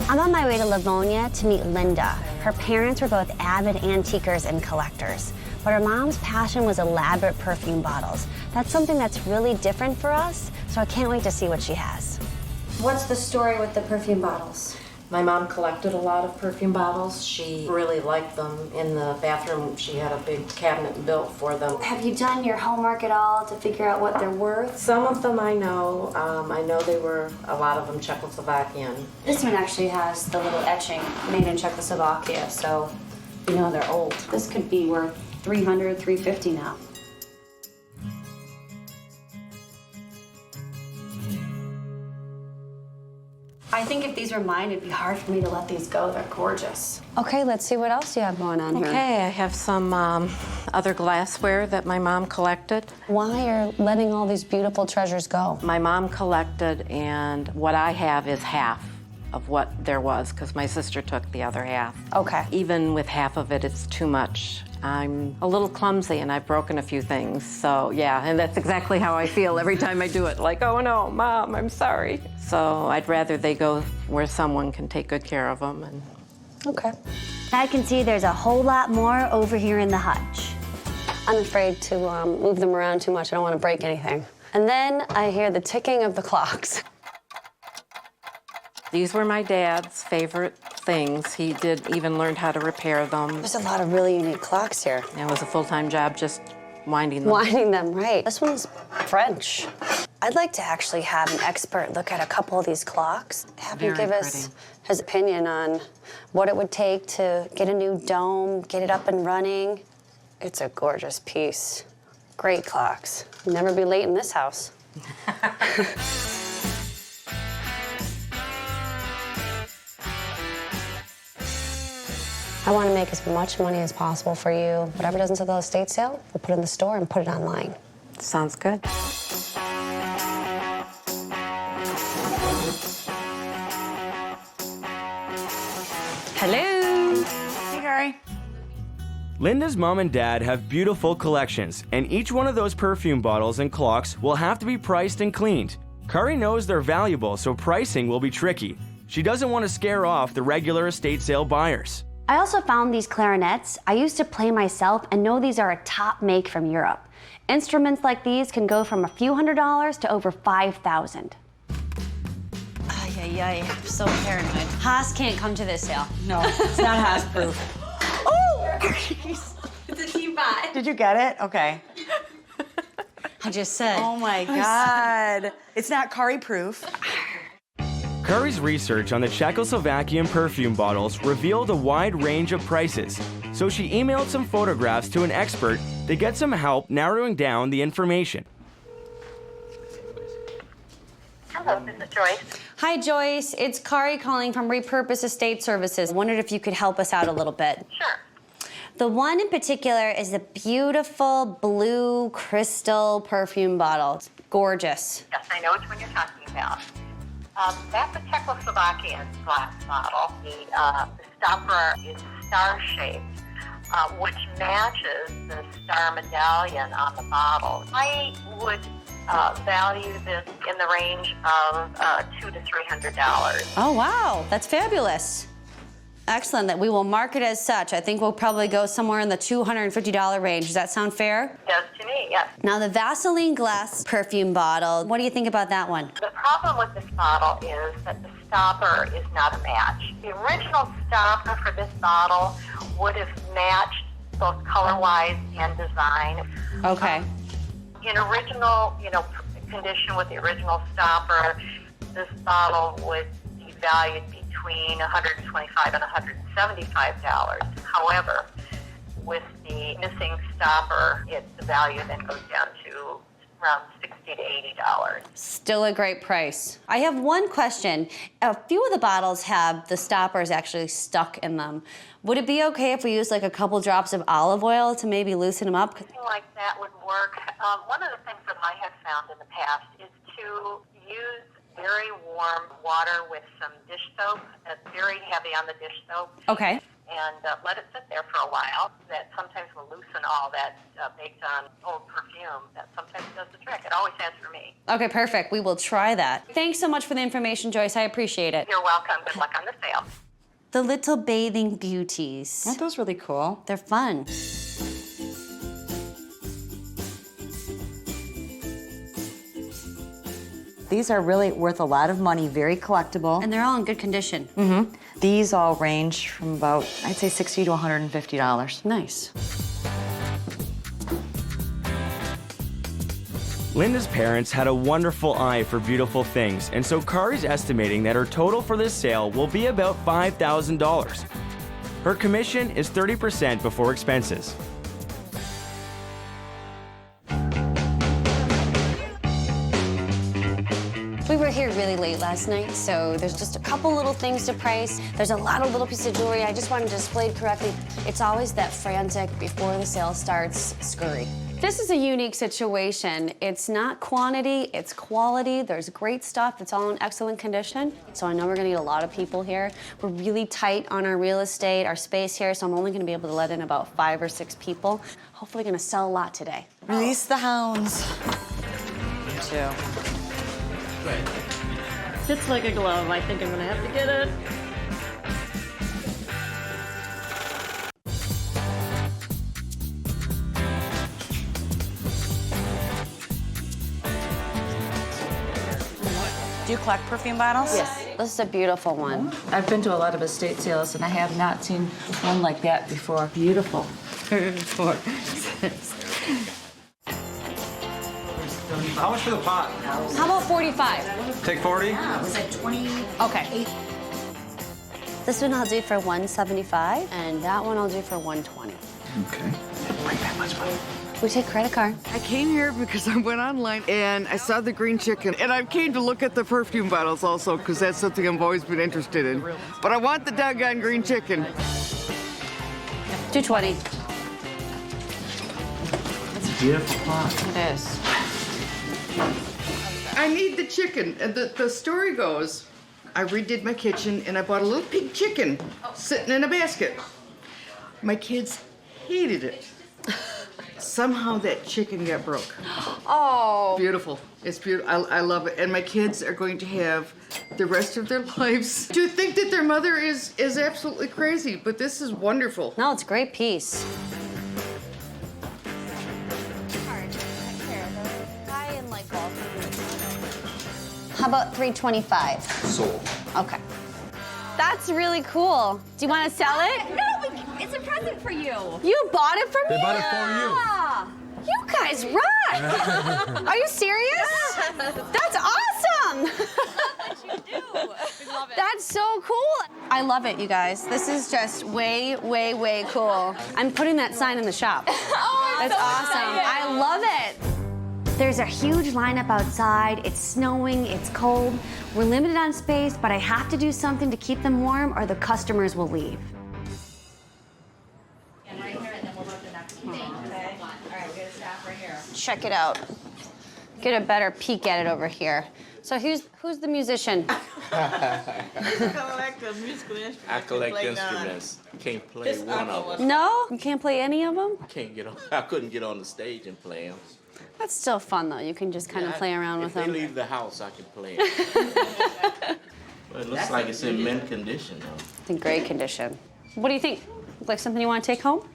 I'm on my way to Livonia to meet Linda. Her parents were both avid antiquers and collectors, but her mom's passion was elaborate perfume bottles. That's something that's really different for us, so I can't wait to see what she has. What's the story with the perfume bottles? My mom collected a lot of perfume bottles. She really liked them. In the bathroom, she had a big cabinet built for them. Have you done your homework at all to figure out what they're worth? Some of them I know. I know they were, a lot of them, Czechoslovakian. This one actually has the little etching made in Czechoslovakia, so you know they're old. This could be worth $300, $350 now. I think if these were mine, it'd be hard for me to let these go. They're gorgeous. Okay, let's see what else you have going on here. Okay, I have some other glassware that my mom collected. Why are you letting all these beautiful treasures go? My mom collected, and what I have is half of what there was, because my sister took the other half. Okay. Even with half of it, it's too much. I'm a little clumsy, and I've broken a few things, so yeah, and that's exactly how I feel every time I do it, like, oh no, Mom, I'm sorry. So I'd rather they go where someone can take good care of them. And okay. I can see there's a whole lot more over here in the hutch. I'm afraid to move them around too much. I don't want to break anything. And then I hear the ticking of the clocks. These were my dad's favorite things. He did even learn how to repair them. There's a lot of really unique clocks here. It was a full-time job just winding them. Winding them, right. This one's French. I'd like to actually have an expert look at a couple of these clocks. Have him give us his opinion on what it would take to get a new dome, get it up and running. It's a gorgeous piece. Great clocks. Never be late in this house. I want to make as much money as possible for you. Whatever doesn't sell at the estate sale, we'll put it in the store and put it online. Sounds good. Hello. Linda's mom and dad have beautiful collections, and each one of those perfume bottles and clocks will have to be priced and cleaned. Cari knows they're valuable, so pricing will be tricky. She doesn't want to scare off the regular estate sale buyers. I also found these clarinets. I used to play myself and know these are a top make from Europe. Instruments like these can go from a few $100s to over $5,000. Ay, I'm so paranoid. Haas can't come to this sale. No, it's not Haas proof. Oh! It's a teapot. Did you get it? Okay. I just said. Oh my God. It's not Cari proof. Cari's research on the Czechoslovakian perfume bottles revealed a wide range of prices, so she emailed some photographs to an expert to get some help narrowing down the information. Hello, this is Joyce. Hi, Joyce. It's Cari calling from Repurpose Estate Services. Wondered if you could help us out a little bit. Sure. The one in particular is a beautiful blue crystal perfume bottle. It's gorgeous. Yes, I know which one you're talking about. That's a Czechoslovakian glass bottle. The stopper is star-shaped, which matches the star medallion on the bottle. I would value this in the range of $200 to $300. Oh, wow. That's fabulous. Excellent. That we will mark it as such. I think we'll probably go somewhere in the $250 range. Does that sound fair? It does to me, yes. Now, the Vaseline glass perfume bottle, what do you think about that one? The problem with this bottle is that the stopper is not a match. The original stopper for this bottle would have matched both color-wise and design. Okay. In original, condition with the original stopper, this bottle would be valued between $125 and $175. However, with the missing stopper, the value then goes down to around $60 to $80. Still a great price. I have one question. A few of the bottles have the stoppers actually stuck in them. Would it be okay if we used like a couple drops of olive oil to maybe loosen them up? Something like that would work. One of the things that I have found in the past is to use very warm water with some dish soap. That's very heavy on the dish soap. Okay. And let it sit there for a while. That sometimes will loosen all that baked on old perfume. That sometimes does the trick. It always has for me. Okay, perfect. We will try that. Thanks so much for the information, Joyce. I appreciate it. You're welcome. Good luck on the sale. The Little Bathing Beauties. Aren't those really cool? They're fun. These are really worth a lot of money, very collectible. And they're all in good condition. Mm-hmm. These all range from about, I'd say $60 to $150. Nice. Linda's parents had a wonderful eye for beautiful things, and so Cari's estimating that her total for this sale will be about $5,000. Her commission is 30% before expenses. We were here really late last night, so there's just a couple little things to price. There's a lot of little pieces of jewelry I just wanted displayed correctly. It's always that frantic, before the sale starts, scurry. This is a unique situation. It's not quantity, it's quality. There's great stuff. It's all in excellent condition. So I know we're gonna get a lot of people here. We're really tight on our real estate, our space here, so I'm only gonna be able to let in about 5 or 6 people. Hopefully gonna sell a lot today. Release the hounds. Me too. Fits like a glove. I think I'm gonna have to get it. Do you collect perfume bottles? Yes. This is a beautiful one. I've been to a lot of estate sales, and I have not seen one like that before. Beautiful. How much for the pot? How about 45? Take 40? Was it 20? Okay. This one I'll do for 175, and that one I'll do for 120. Okay. Bring that much money. We take credit card. I came here because I went online and I saw the green chicken, and I came to look at the perfume bottles also because that's something I've always been interested in. But I want the doggone green chicken. 220. It's a beautiful pot. It is. I need the chicken. And the story goes, I redid my kitchen and I bought a little pig chicken sitting in a basket. My kids hated it. Somehow that chicken got broke. Oh. Beautiful. It's beautiful. I love it. And my kids are going to have the rest of their lives to think that their mother is absolutely crazy, but this is wonderful. No, it's a great piece. How about $325? Sold. Okay. That's really cool. Do you want to sell it? No, it's a present for you. You bought it for me? They bought it for you. Yeah. You guys rock. Are you serious? That's awesome. You do. We love it. That's so cool. I love it, you guys. This is just way, way, way cool. I'm putting that sign in the shop. Oh, that's so awesome. excited. I love it. There's a huge lineup outside. It's snowing, it's cold. We're limited on space, but I have to do something to keep them warm or the customers will leave. And right here, and then we'll go to the next one. Okay. All right, we're gonna stop right here. Check it out. Get a better peek at it over here. So who's the musician? I collect instruments. Can't play one of them. No? You can't play any of them? Can't get on. I couldn't get on the stage and play them. That's still fun, though. You can just kind of play around with them. If they leave the house, I can play it. Well, it looks like it's in mint condition, though. It's in great condition. What do you think? Look like something you want to take home?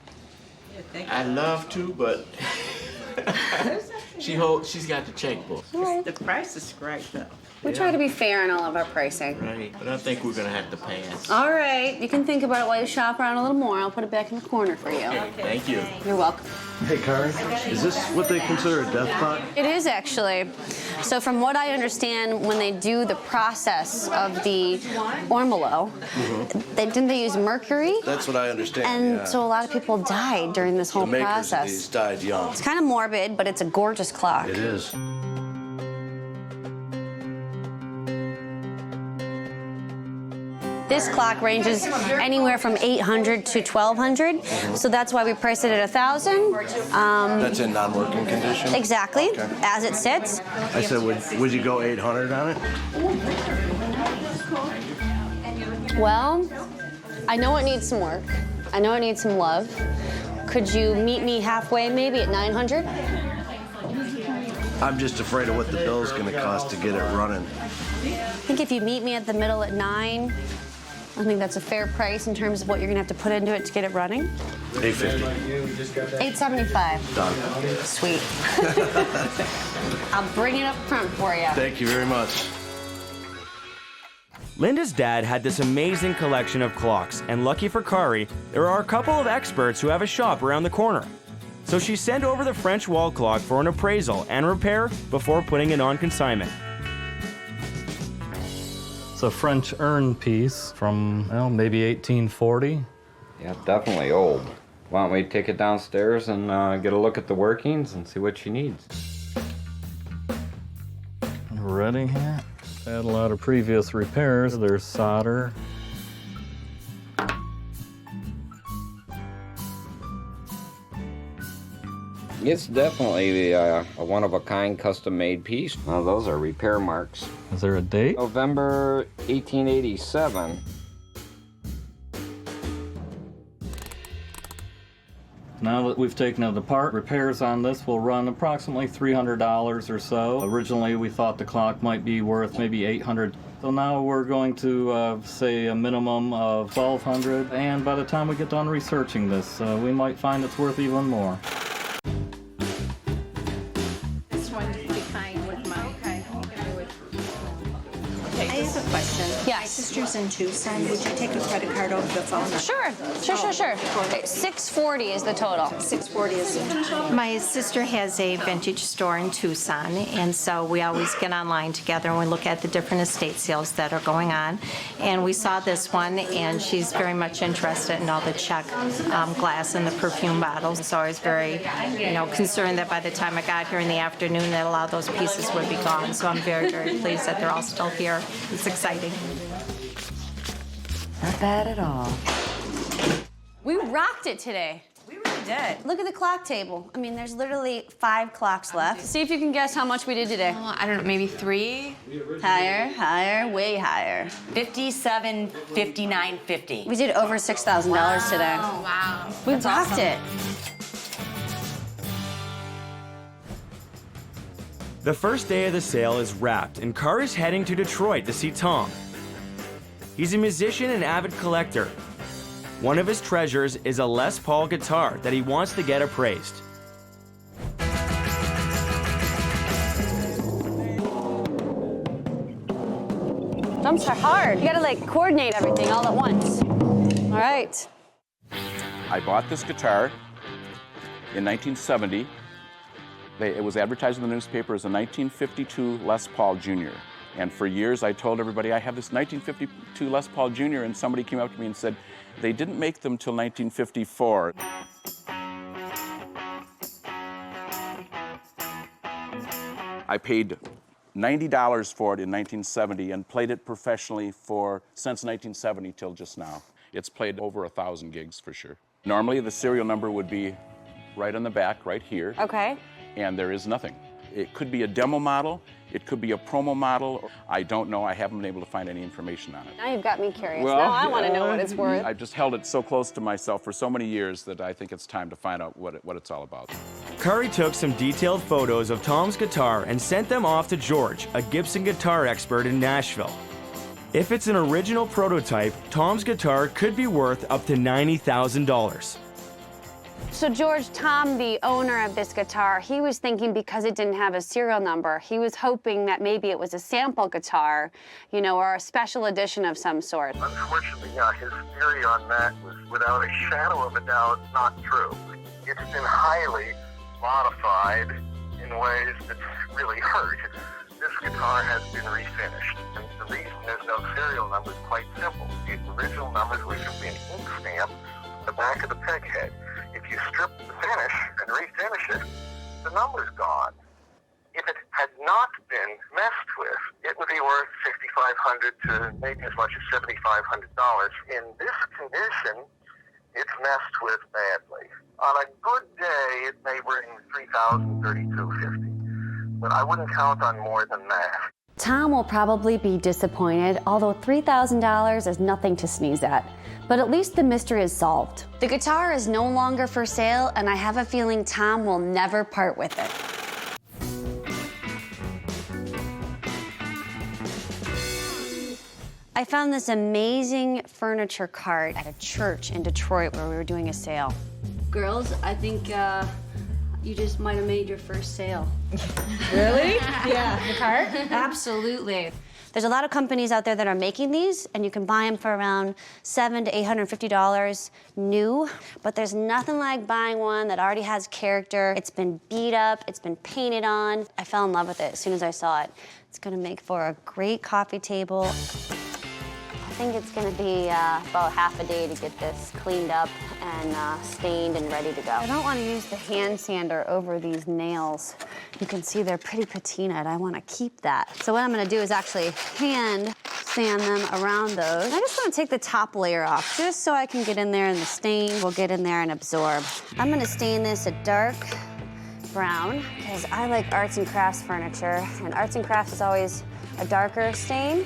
I'd love to, but she's got the checkbook. Right. The price is great, though. We try to be fair in all of our pricing. Right, but I think we're gonna have to pass. All right. You can think about it while you shop around a little more. I'll put it back in the corner for you. Okay, thank you. You're welcome. Hey, Cari, is this what they consider a death pot? It is actually. So from what I understand, when they do the process of the ormolo, didn't they use mercury? That's what I understand. And so a lot of people died during this whole the makers process. of these died young. It's kind of morbid, but it's a gorgeous clock. It is. This clock ranges anywhere from $800 to $1,200, so that's why we priced it at $1,000. That's in non-working condition? Exactly, Okay. as it sits. I said, would you go 800 on it? Well, I know it needs some work. I know it needs some love. Could you meet me halfway, maybe at $900? I'm just afraid of what the bill's gonna cost to get it running. I think if you meet me at the middle at $9, I think that's a fair price in terms of what you're gonna have to put into it to get it running. $850. $875. Done. Sweet. I'll bring it up front for you. Thank you very much. Linda's dad had this amazing collection of clocks, and lucky for Cari, there are a couple of experts who have a shop around the corner. So she sent over the French wall clock for an appraisal and repair before putting it on consignment. It's a French urn piece from, well, maybe 1840. Yeah, definitely old. Why don't we take it downstairs and get a look at the workings and see what she needs. Ready here. Had a lot of previous repairs. There's solder. It's definitely a one-of-a-kind custom-made piece. Now, those are repair marks. Is there a date? November 1887. Now that we've taken it apart, repairs on this will run approximately $300 or so. Originally, we thought the clock might be worth maybe $800. So now we're going to say a minimum of $1,200. And by the time we get done researching this, we might find it's worth even more. This one to be fine with my. I have a question. Yes. My sister's in Tucson. Would you take a credit card over the phone? Sure. Okay, $640 is the total. $640 is the total. My sister has a vintage store in Tucson, and so we always get online together and we look at the different estate sales that are going on. And we saw this one, and she's very much interested in all the Czech glass and the perfume bottles. So I was very, concerned that by the time I got here in the afternoon, that a lot of those pieces would be gone. So I'm very, very pleased that they're all still here. It's exciting. Not bad at all. We rocked it today. We really did. Look at the clock table. I mean, there's literally 5 clocks left. See if you can guess how much we did today. I don't know, maybe 3? Higher, way higher. 57, 59, 50. We did over $6,000 today. Oh, wow. We That's rocked awesome. it. The first day of the sale is wrapped, and Cari is heading to Detroit to see Tom. He's a musician and avid collector. One of his treasures is a Les Paul guitar that he wants to get appraised. Drums are hard. You gotta like coordinate everything all at once. All right. I bought this guitar in 1970. It was advertised in the newspaper as a 1952 Les Paul Jr. And for years I told everybody I have this 1952 Les Paul Jr. and somebody came up to me and said, they didn't make them till 1954. I paid $90 for it in 1970 and played it professionally since 1970 till just now. It's played over 1,000 gigs for sure. Normally the serial number would be right on the back, right here. Okay. And there is nothing. It could be a demo model, it could be a promo model. I don't know, I haven't been able to find any information on it. Now you've got me curious. Now I want to know what it's worth. I've just held it so close to myself for so many years that I think it's time to find out what it's all about. Cari took some detailed photos of Tom's guitar and sent them off to George, a Gibson guitar expert in Nashville. If it's an original prototype, Tom's guitar could be worth up to $90,000. So George, Tom, the owner of this guitar, he was thinking because it didn't have a serial number, he was hoping that maybe it was a sample guitar, you know, or a special edition of some sort. Unfortunately, his theory on that was without a shadow of a doubt not true. It's been highly modified in ways that really hurt. This guitar has been refinished, and the reason there's no serial number is quite simple. The original numbers were simply an ink stamp on the back of the peg head. If you strip the finish and refinish it, the number's gone. If it had not been messed with, it would be worth $6,500 to maybe as much as $7,500. In this condition, it's messed with badly. On a good day, it may bring $3,032.50, but I wouldn't count on more than that. Tom will probably be disappointed, although $3,000 is nothing to sneeze at. But at least the mystery is solved. The guitar is no longer for sale, and I have a feeling Tom will never part with it. I found this amazing furniture cart at a church in Detroit where we were doing a sale. Girls, I think you just might have made your first sale. Really? Yeah. The cart? Absolutely. There's a lot of companies out there that are making these, and you can buy them for around $700 to $850 new, but there's nothing like buying one that already has character. It's been beat up, it's been painted on. I fell in love with it as soon as I saw it. It's gonna make for a great coffee table. I think it's gonna be about half a day to get this cleaned up and stained and ready to go. I don't wanna use the hand sander over these nails. You can see they're pretty patina, and I wanna keep that. So what I'm gonna do is actually hand sand them around those. I just wanna take the top layer off, just so I can get in there and the stain will get in there and absorb. I'm gonna stain this a dark brown, because I like arts and crafts furniture, and arts and crafts is always a darker stain.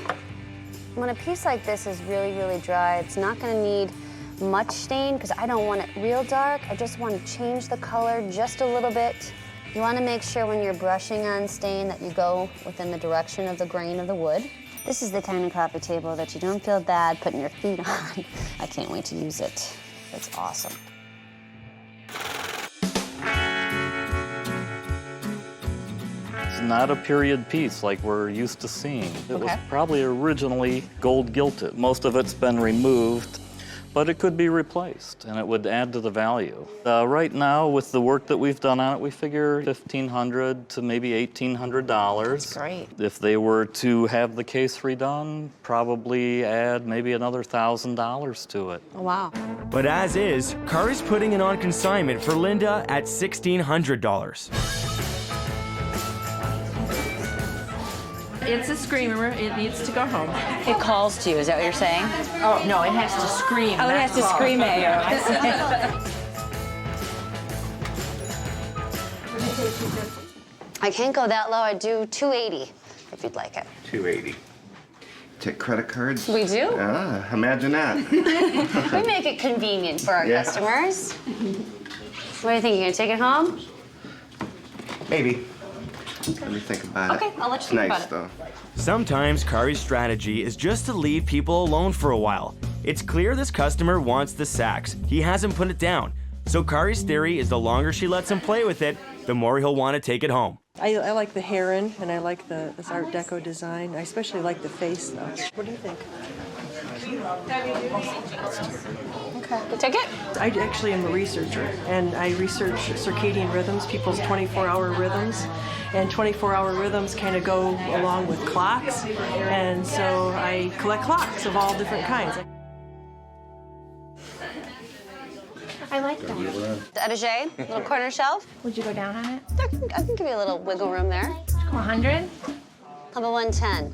When a piece like this is really, really dry, it's not gonna need much stain because I don't want it real dark. I just want to change the color just a little bit. You want to make sure when you're brushing on stain that you go within the direction of the grain of the wood. This is the kind of coffee table that you don't feel bad putting your feet on. I can't wait to use it. It's awesome. It's not a period piece like we're used to seeing. It was probably originally gold gilded. Most of it's been removed, but it could be replaced and it would add to the value. Right now, with the work that we've done on it, we figure $1,500 to maybe $1,800. That's great. If they were to have the case redone, probably add maybe another $1,000 to it. Oh, wow. But as is, Cari's putting it on consignment for Linda at $1,600. It's a screamer. It needs to go home. It calls to you, is that what you're saying? Oh, no, it has to scream. Oh, it has to scream at you. I can't go that low. I do $280 if you'd like it. $280. Take credit cards? We do? Ah, imagine that. We make it convenient for our customers. What do you think? You gonna take it home? Maybe. Let me think about it. Okay, I'll let you It's think nice, about it. though. Sometimes Cari's strategy is just to leave people alone for a while. It's clear this customer wants the sax. He hasn't put it down. So Cari's theory is the longer she lets him play with it, the more he'll want to take it home. I like the heron, and I like this Art Deco design. I especially like the face, though. What do you think? Okay. You take it? I actually am a researcher, and I research circadian rhythms, people's 24-hour rhythms. And 24-hour rhythms kind of go along with clocks. And so I collect clocks of all different kinds. I like that. Etage, little corner shelf. Would you go down on it? I can give you a little wiggle room there. 100? How about 110?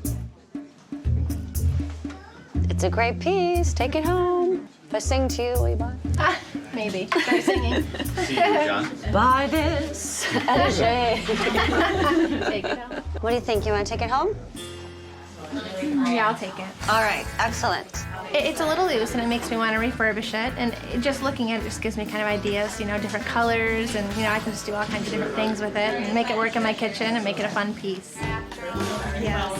It's a great piece. Take it home. If I sing to you, will you buy? Maybe. Start singing. See you, John. Buy this. Etage. Take it home. What do you think? You want to take it home? Yeah, I'll take it. All right. Excellent. It's a little loose, and it makes me want to refurbish it. And just looking at it just gives me kind of ideas, different colors, and I can just do all kinds of different things with it and make it work in my kitchen and make it a fun piece. Yes.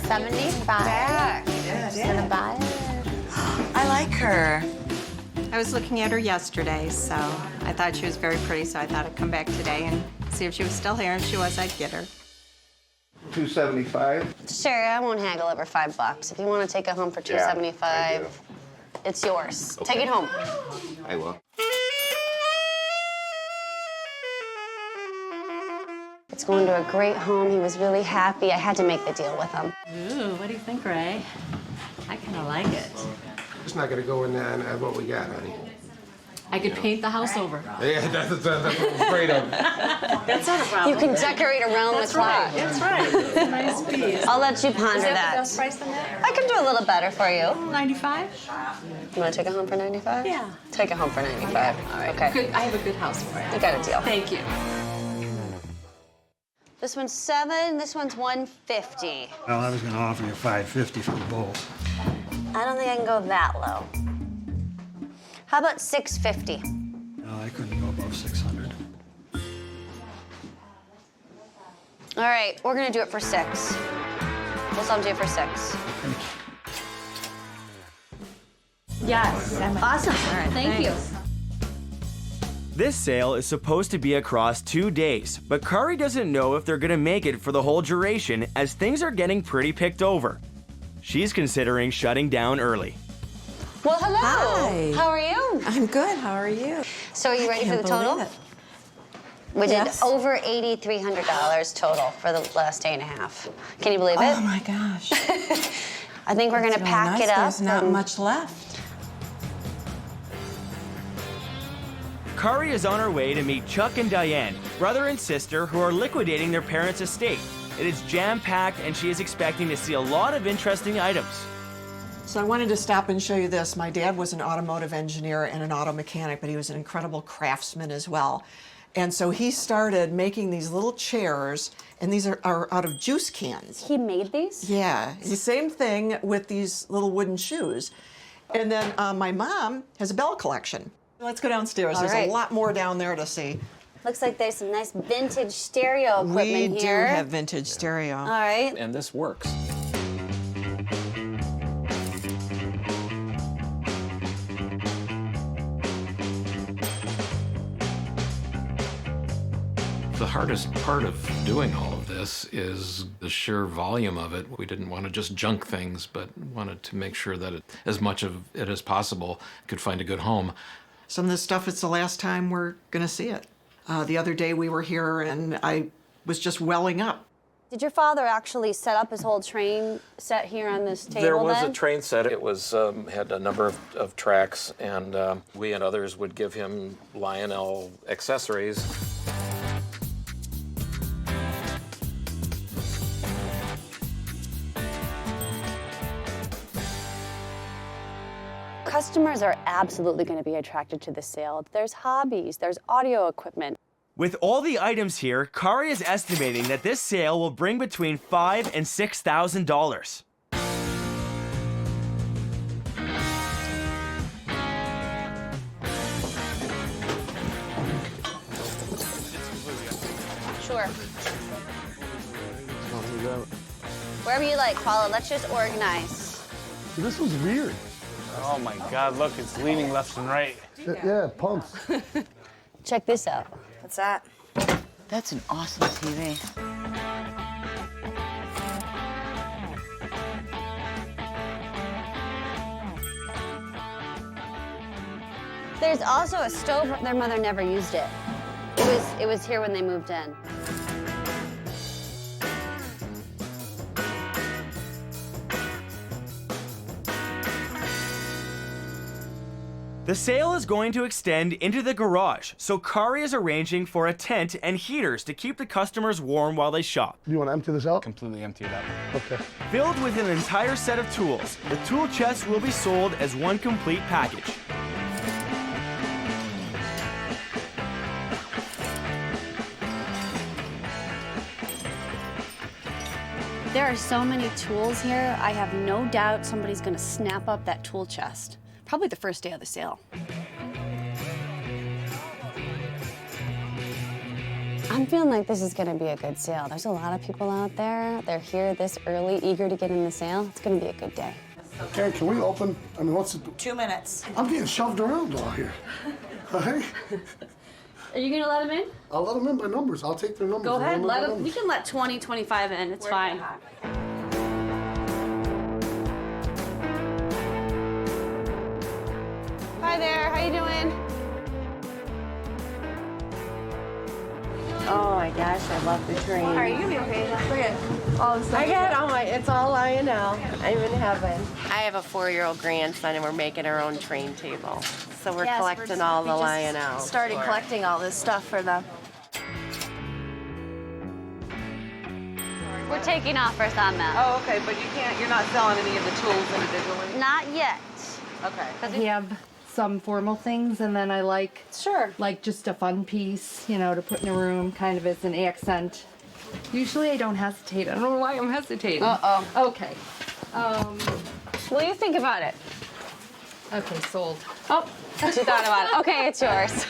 75. Just gonna buy it. I like her. I was looking at her yesterday, so I thought she was very pretty, so I thought I'd come back today and see if she was still here. And if she was, I'd get her. $275. Sherry, I won't haggle over $5. If you want to take it home for $275, it's yours. Okay. Take it home. I will. It's going to a great home. He was really happy. I had to make the deal with him. Ooh, what do you think, Ray? I kind of like it. It's not going to go in what we got, honey. I could paint the house over. Yeah, that's what I'm afraid of. That's not a problem. You can decorate around the clock. That's right. It's a nice piece. I'll let you ponder Is that that. the best price on that? I can do a little better for you. 95? You want to take it home for 95? Yeah. Take it home for 95. All right. Okay. Good. I have a good house for it. You got a deal. Thank you. This one's 7. This one's 150. Well, I was going to offer you $550 for both. I don't think I can go that low. How about 650? No, I couldn't go above 600. All right, we're gonna do it for 6. We'll sell them to you for 6. Yes. Awesome. All right, thank you. This sale is supposed to be across 2 days, but Cari doesn't know if they're gonna make it for the whole duration as things are getting pretty picked over. She's considering shutting down early. Well, hello. Hi. How are you? I'm good. How are you? So are you ready for the Can't total? believe it. We Yes. did over $8,300 total for the last day and a half. Can you believe it? Oh my gosh. I think we're That's gonna really pack nice. it up. There's not and- much left. Cari is on her way to meet Chuck and Diane, brother and sister who are liquidating their parents' estate. It is jam-packed and she is expecting to see a lot of interesting items. So I wanted to stop and show you this. My dad was an automotive engineer and an auto mechanic, but he was an incredible craftsman as well. And so he started making these little chairs, and these are out of juice cans. He made these? Yeah, it's the same thing with these little wooden shoes. And then my mom has a bell collection. Let's go downstairs. All There's right. a lot more down there to see. Looks like there's some nice vintage stereo equipment We here. do have vintage stereo. All right. And this works. The hardest part of doing all of this is the sheer volume of it. We didn't want to just junk things, but wanted to make sure that as much of it as possible could find a good home. Some of this stuff, it's the last time we're gonna see it. The other day we were here and I was just welling up. Did your father actually set up his whole train set here on this table There was then? a train set. It was had a number of tracks, and we and others would give him Lionel accessories. Customers are absolutely going to be attracted to the sale. There's hobbies, there's audio equipment. With all the items here, Cari is estimating that this sale will bring between $5,000 and $6,000. Sure. Wherever you like, Paula. Let's just organize. This was weird. Oh my God, look, it's leaning left and right. Yeah, it pumps. Check this out. What's that? That's an awesome TV. There's also a stove. Their mother never used it. It was here when they moved in. The sale is going to extend into the garage, so Cari is arranging for a tent and heaters to keep the customers warm while they shop. Do you want to empty this out? Completely empty it out. Okay. Filled with an entire set of tools, the tool chest will be sold as one complete package. There are so many tools here, I have no doubt somebody's gonna snap up that tool chest. Probably the first day of the sale. I'm feeling like this is gonna be a good sale. There's a lot of people out there. They're here this early, eager to get in the sale. It's gonna be a good day. Karen, can we open? I mean, what's it? 2 minutes. I'm getting shoved around all here. Hey, Are you gonna let them in? I'll let them in by numbers. I'll take their numbers. Go I'll ahead, in let by them. You numbers. can let 20, 25 in, it's fine. Hi there, how you doing? Oh my gosh, I love the train. Are you gonna be okay? Look at all the stuff. I got all my, it's all lying out. I'm in heaven. I have a 4-year-old grandson and we're making our own train table. So we're collecting all the lying out. Started collecting all this stuff for them. We're taking offers on them. Oh, okay, but you're not selling any of the tools individually? Not yet. Okay. We have some formal things, and then I like just a fun piece, you know, to put in a room, kind of as an accent. Usually I don't hesitate. I don't know why I'm hesitating. Uh-oh. Okay. What do you think about it? Okay, sold. Oh, she thought about it. Okay, it's yours.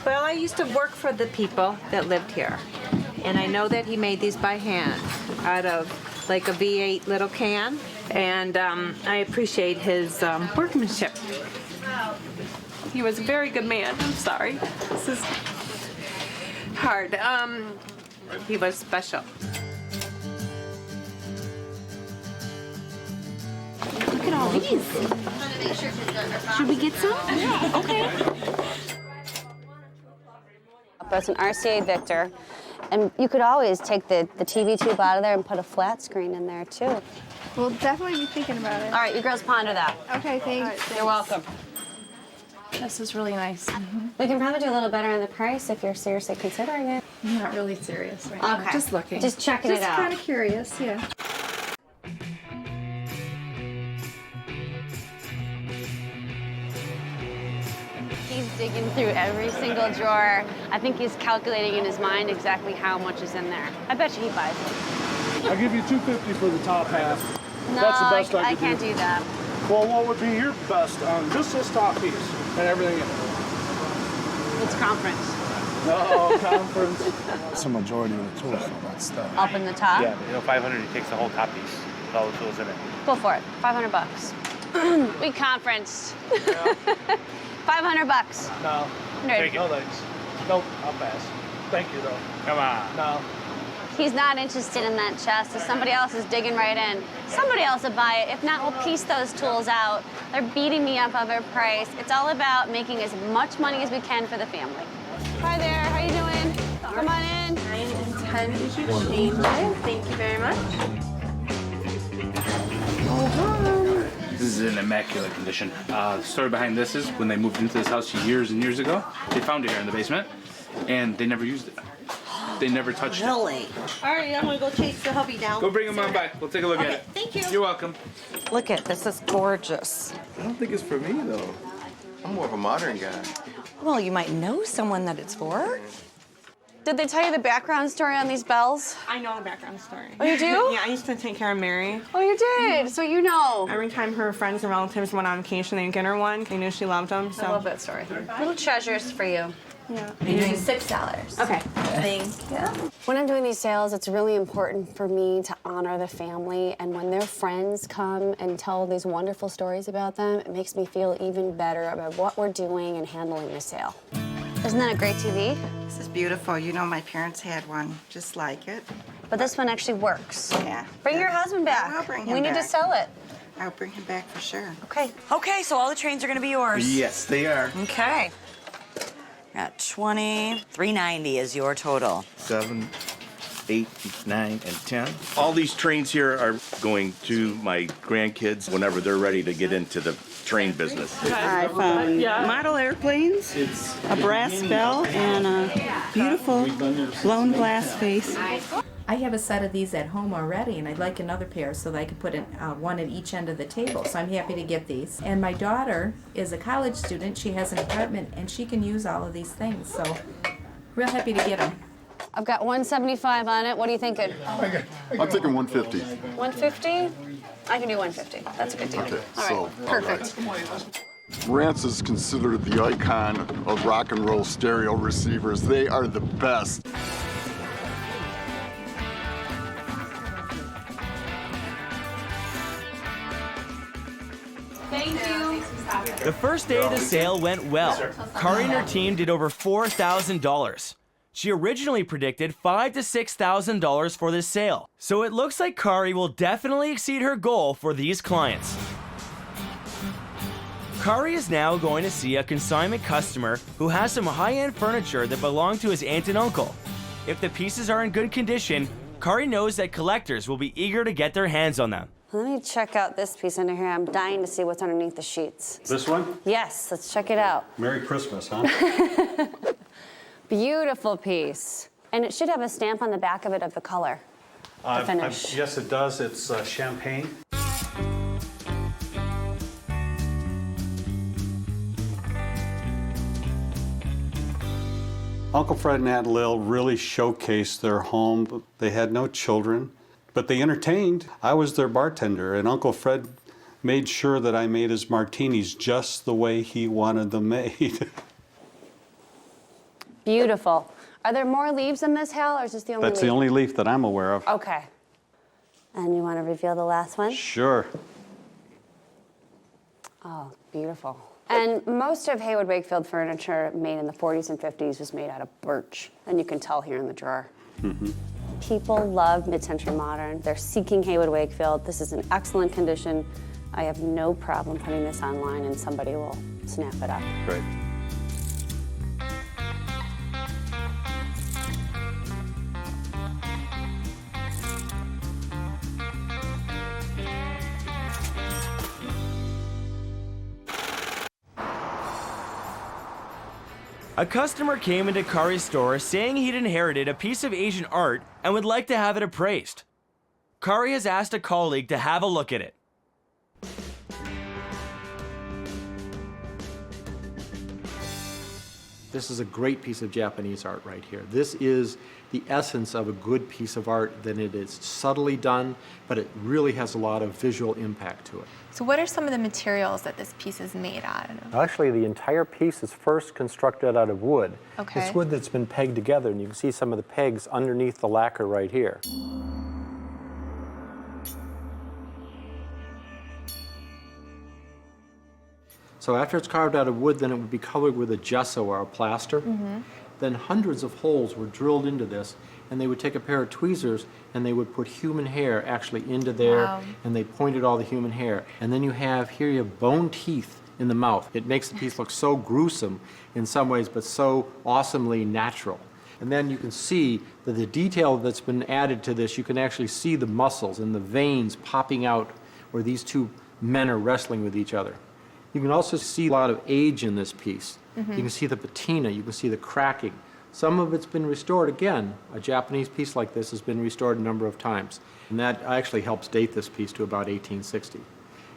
Well, I used to work for the people that lived here. And I know that he made these by hand out of like a V8 little can. And I appreciate his workmanship. He was a very good man. I'm sorry. This is hard. He was special. Look at all these. Should we get some? Yeah, okay. It's an RCA Victor, and you could always take the TV tube out of there and put a flat screen in there too. We'll definitely be thinking about it. All right, you girls ponder that. Okay, thanks. You're welcome. This is really nice. We can probably do a little better on the price if you're seriously considering it. I'm not really serious right now. Okay. Just looking. Just checking it out. Just kind of curious, yeah. He's digging through every single drawer. I think he's calculating in his mind exactly how much is in there. I bet you he buys it. I'll give you $250 for the top half. No, That's the best I can't can do that. Well, what would be your best on just this top piece and everything in it? It's conference. No, conference. That's the majority of the tools, all that stuff. Up in the top? Yeah, 500, he takes the whole top piece with all the tools in it. Go for it. $500. We conferenced. Yeah. $500. No. Take it. No thanks. Nope, I'll pass. Thank you, though. Come on. No. He's not interested in that chest. If somebody else is digging right in, somebody else will buy it. If not, we'll piece those tools out. They're beating me up over price. It's all about making as much money as we can for the family. Hi there, how you doing? Come on in. 9 and 10 is your change. Thank you very much. This is in immaculate condition. The story behind this is when they moved into this house years and years ago, they found it here in the basement, and they never used it. They never touched it. Really? All right, I'm gonna go chase the hubby down. Go bring him on back. We'll take a look at it. Thank you. You're welcome. Look at this. Is gorgeous. I don't think it's for me, though. I'm more of a modern guy. Well, you might know someone that it's for. Did they tell you the background story on these bells? I know the background story. Oh, you do? Yeah, I used to take care of Mary. Oh, you did? So you know. Every time her friends and relatives went on vacation, they'd get her one. They knew she loved them. So. I love that story. Little treasures for you. Yeah. You're doing $6. Okay. Thank you. When I'm doing these sales, it's really important for me to honor the family, and when their friends come and tell these wonderful stories about them, it makes me feel even better about what we're doing and handling the sale. Isn't that a great TV? This is beautiful. You know, my parents had one just like it. But this one actually works. Yeah. Bring your husband back. I'll bring him We need to back. sell it. I'll bring him back for sure. Okay. Okay, so all the trains are gonna be yours. Yes, they are. Okay. Got 20, $390 is your total. 7, 8, 9, and 10. All these trains here are going to my grandkids whenever they're ready to get into the train business. I found model airplanes, a brass bell, and a beautiful blown glass face. I have a set of these at home already, and I'd like another pair so that I can put one at each end of the table. So I'm happy to get these. And my daughter is a college student. She has an apartment, and she can use all of these things. So real happy to get them. I've got 175 on it. What are you thinking? I'm thinking 150. 150? I can do 150. That's a good deal. Okay, All right, perfect. Marantz is considered the icon of rock and roll stereo receivers. They are the best. Thank you. The first day of the sale went well. Cari and her team did over $4,000. She originally predicted $5,000 to $6,000 for this sale, so it looks like Cari will definitely exceed her goal for these clients. Cari is now going to see a consignment customer who has some high-end furniture that belonged to his aunt and uncle. If the pieces are in good condition, Cari knows that collectors will be eager to get their hands on them. Let me check out this piece under here. I'm dying to see what's underneath the sheets. This one? Yes, let's check it out. Merry Christmas, huh? Beautiful piece. And it should have a stamp on the back of it of the color, the finish. Yes, it does. It's champagne. Uncle Fred and Aunt Lil really showcased their home. They had no children, but they entertained. I was their bartender, and Uncle Fred made sure that I made his martinis just the way he wanted them made. Beautiful. Are there more leaves in this, Hal, or is this the only That's leaf? the only leaf that I'm aware of. Okay. And you want to reveal the last one? Sure. Oh, beautiful. And most of Haywood Wakefield furniture made in the 40s and 50s was made out of birch, and you can tell here in the drawer. Mm-hmm. People love mid-century modern. They're seeking Haywood Wakefield. This is in excellent condition. I have no problem putting this online and somebody will snap it up. Great. A customer came into Cari's store saying he'd inherited a piece of Asian art and would like to have it appraised. Cari has asked a colleague to have a look at it. This is a great piece of Japanese art right here. This is the essence of a good piece of art. Then it is subtly done, but it really has a lot of visual impact to it. So what are some of the materials that this piece is made out of? Actually, the entire piece is first constructed out of wood. Okay. It's wood that's been pegged together, and you can see some of the pegs underneath the lacquer right here. So after it's carved out of wood, then it would be colored with a gesso or a plaster. Mm-hmm. Then hundreds of holes were drilled into this, and they would take a pair of tweezers and they would put human hair actually into there, Wow. and they pointed all the human hair. And then you have bone teeth in the mouth. It makes the piece look so gruesome in some ways, but so awesomely natural. And then you can see that the detail that's been added to this, you can actually see the muscles and the veins popping out where these two men are wrestling with each other. You can also see a lot of age in this piece. Mhm. You can see the patina, you can see the cracking. Some of it's been restored again. A Japanese piece like this has been restored a number of times. And that actually helps date this piece to about 1860.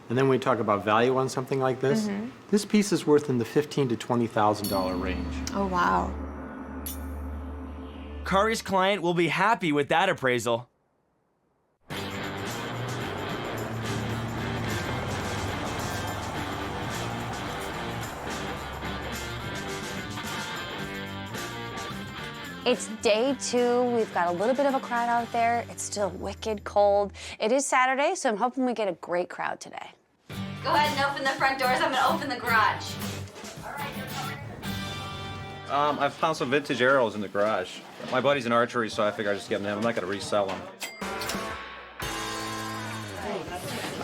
And then when we talk about value on something like this, Mhm. this piece is worth in the $15,000 to $20,000 range. Oh, wow. Cari's client will be happy with that appraisal. It's day 2. We've got a little bit of a crowd out there. It's still wicked cold. It is Saturday, so I'm hoping we get a great crowd today. Go ahead and open the front doors. I'm gonna open the garage. I found some vintage arrows in the garage. My buddy's in archery, so I figured I'd just give them to him. I'm not gonna resell them.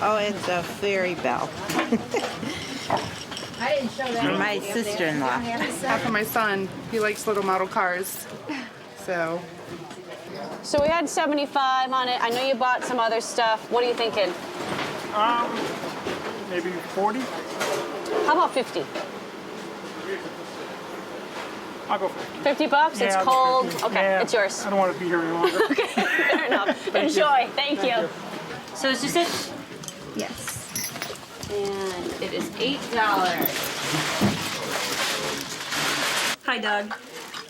Oh, it's a fairy bell. I didn't show that. For my sister-in-law. Half of my son, he likes little model cars. So we had 75 on it. I know you bought some other stuff. What are you thinking? Maybe 40? How about 50? I'll go 50. 50 bucks? Yeah, It's I'll go cold. 50. Okay, Yeah, it's yours. I don't want to be here any longer. Okay, fair enough. Enjoy. Thank you. So is this it? Yes. And it is $8. Hi, Doug.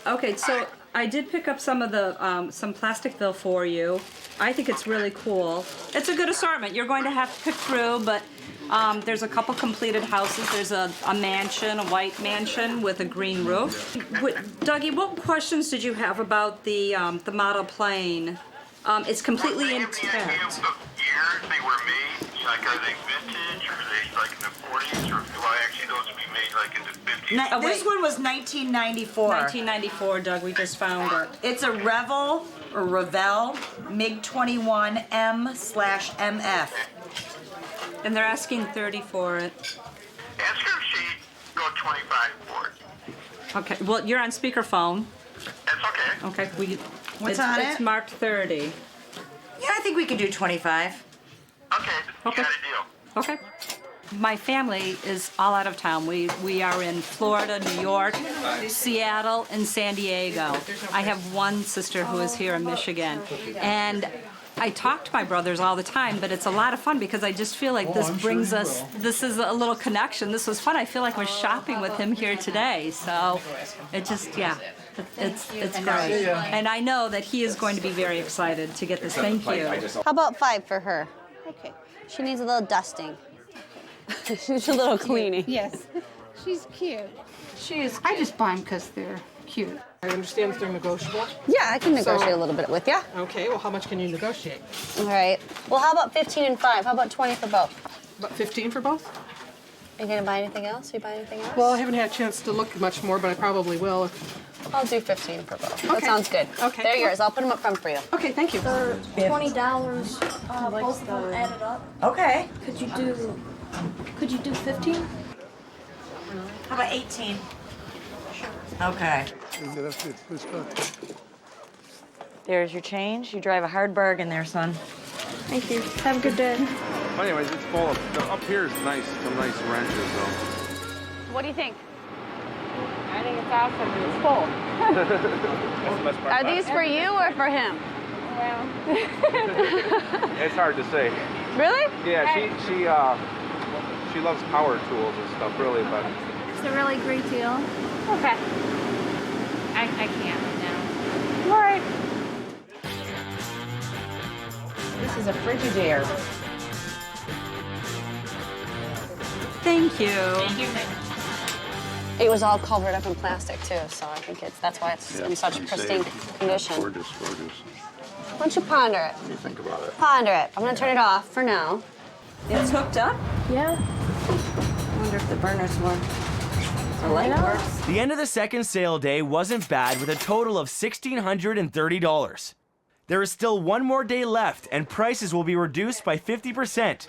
Okay, so I did pick up some of the some plastic fill for you. I think it's really cool. It's a good assortment. You're going to have to pick through, but there's a couple completed houses. There's a mansion, a white mansion with a green roof. Dougie, what questions did you have about the model plane? It's completely intact. They were made, like, are they vintage, or are they like in the 40s, or do I actually those be made like in the 50s? This one was 1994. 1994, Doug, we just found it. It's a Revel or Revell MiG-21 M/MF. And they're asking 30 for it. Ask her if she'd go 25 for it. Okay, well, you're on speakerphone. That's okay. Okay, What's on It's it? marked 30. Yeah, I think we could do 25. Okay, you got a deal. Okay. My family is all out of town. We are in Florida, New York, Seattle, and San Diego. I have one sister who is here in Michigan. And I talk to my brothers all the time, but it's a lot of fun because I just feel like this brings us, this is a little connection. This was fun. I feel like we're shopping with him here today. So it just, yeah, it's great. And I know that he is going to be very excited to get this. Thank you. How about 5 for her? Okay. She needs a little dusting. She needs a little cleaning. Yes. She's cute. She is cute. I just buy them because they're cute. I understand they're negotiable. Yeah, I can negotiate a little bit with you. Okay, well, how much can you negotiate? All right. Well, how about 15 and 5? How about 20 for both? About 15 for both? Are you gonna buy anything else? Are you buying anything else? Well, I haven't had a chance to look much more, but I probably will. I'll do 15 for both. That Okay. sounds good. Okay. They're yours. I'll put them up front for you. Okay, thank you. $20, both of them added up. Okay. Could you do 15? How about 18? Okay. There's your change. You drive a hard bargain there, son. Thank you. Have a good day. Well, anyways, it's full of, up here is nice, some nice wrenches though. What do you think? I think it's awesome. It's full. That's the best part. Are these for you or for him? Well. It's hard to say. Really? Yeah, she loves power tools and stuff, really, but. It's a really great deal. Okay. I can't right now. All right. This is a Frigidaire. Thank you. It was all covered up in plastic too, so I think that's why it's in such pristine condition. Gorgeous, gorgeous. Why don't you ponder it? What do you think about it? Ponder it. I'm gonna turn it off for now. It's hooked up? Yeah. I wonder if the burner's work. The light works. The end of the second sale day wasn't bad with a total of $1,630. There is still one more day left and prices will be reduced by 50%.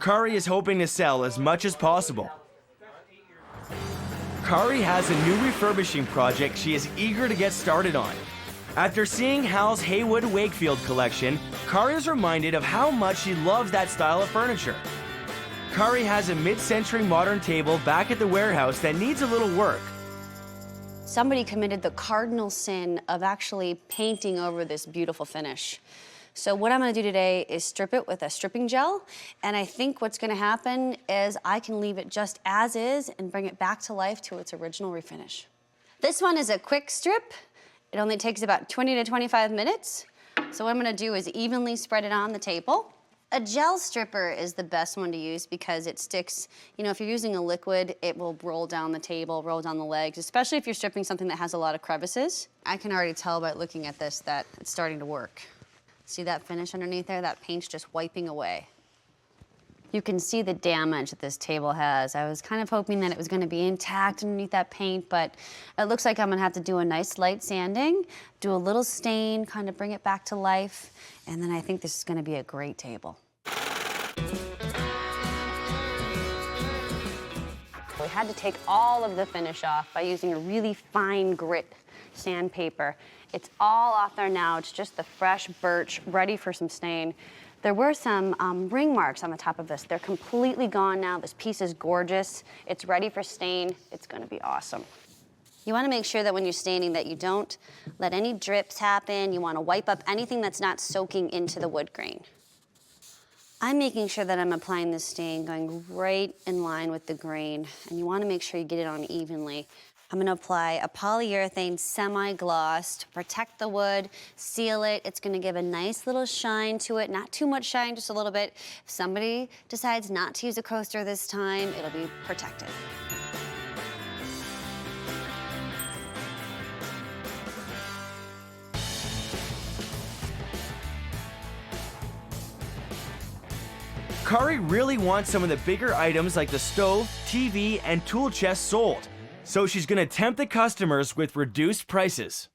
Cari is hoping to sell as much as possible. Cari has a new refurbishing project she is eager to get started on. After seeing Hal's Haywood Wakefield collection, Cari is reminded of how much she loves that style of furniture. Cari has a mid-century modern table back at the warehouse that needs a little work. Somebody committed the cardinal sin of actually painting over this beautiful finish. So what I'm gonna do today is strip it with a stripping gel, and I think what's gonna happen is I can leave it just as is and bring it back to life to its original refinish. This one is a quick strip, It only takes about 20 to 25 minutes. So what I'm gonna do is evenly spread it on the table. A gel stripper is the best one to use because it sticks, you know, if you're using a liquid, it will roll down the table, roll down the legs, especially if you're stripping something that has a lot of crevices. I can already tell by looking at this that it's starting to work. See that finish underneath there? That paint's just wiping away. You can see the damage that this table has. I was kind of hoping that it was gonna be intact underneath that paint, but it looks like I'm gonna have to do a nice light sanding, do a little stain, kind of bring it back to life, and then I think this is gonna be a great table. We had to take all of the finish off by using a really fine grit sandpaper. It's all off there now. It's just the fresh birch, ready for some stain. There were some ring marks on the top of this. They're completely gone now. This piece is gorgeous. It's ready for stain. It's gonna be awesome. You wanna make sure that when you're staining that you don't let any drips happen. You wanna wipe up anything that's not soaking into the wood grain. I'm making sure that I'm applying this stain going right in line with the grain, and you wanna make sure you get it on evenly. I'm gonna apply a polyurethane semi-gloss to protect the wood, seal it. It's gonna give a nice little shine to it, not too much shine, just a little bit. If somebody decides not to use a coaster this time, it'll be protected. Cari really wants some of the bigger items like the stove, TV, and tool chest sold. So she's gonna tempt the customers with reduced prices.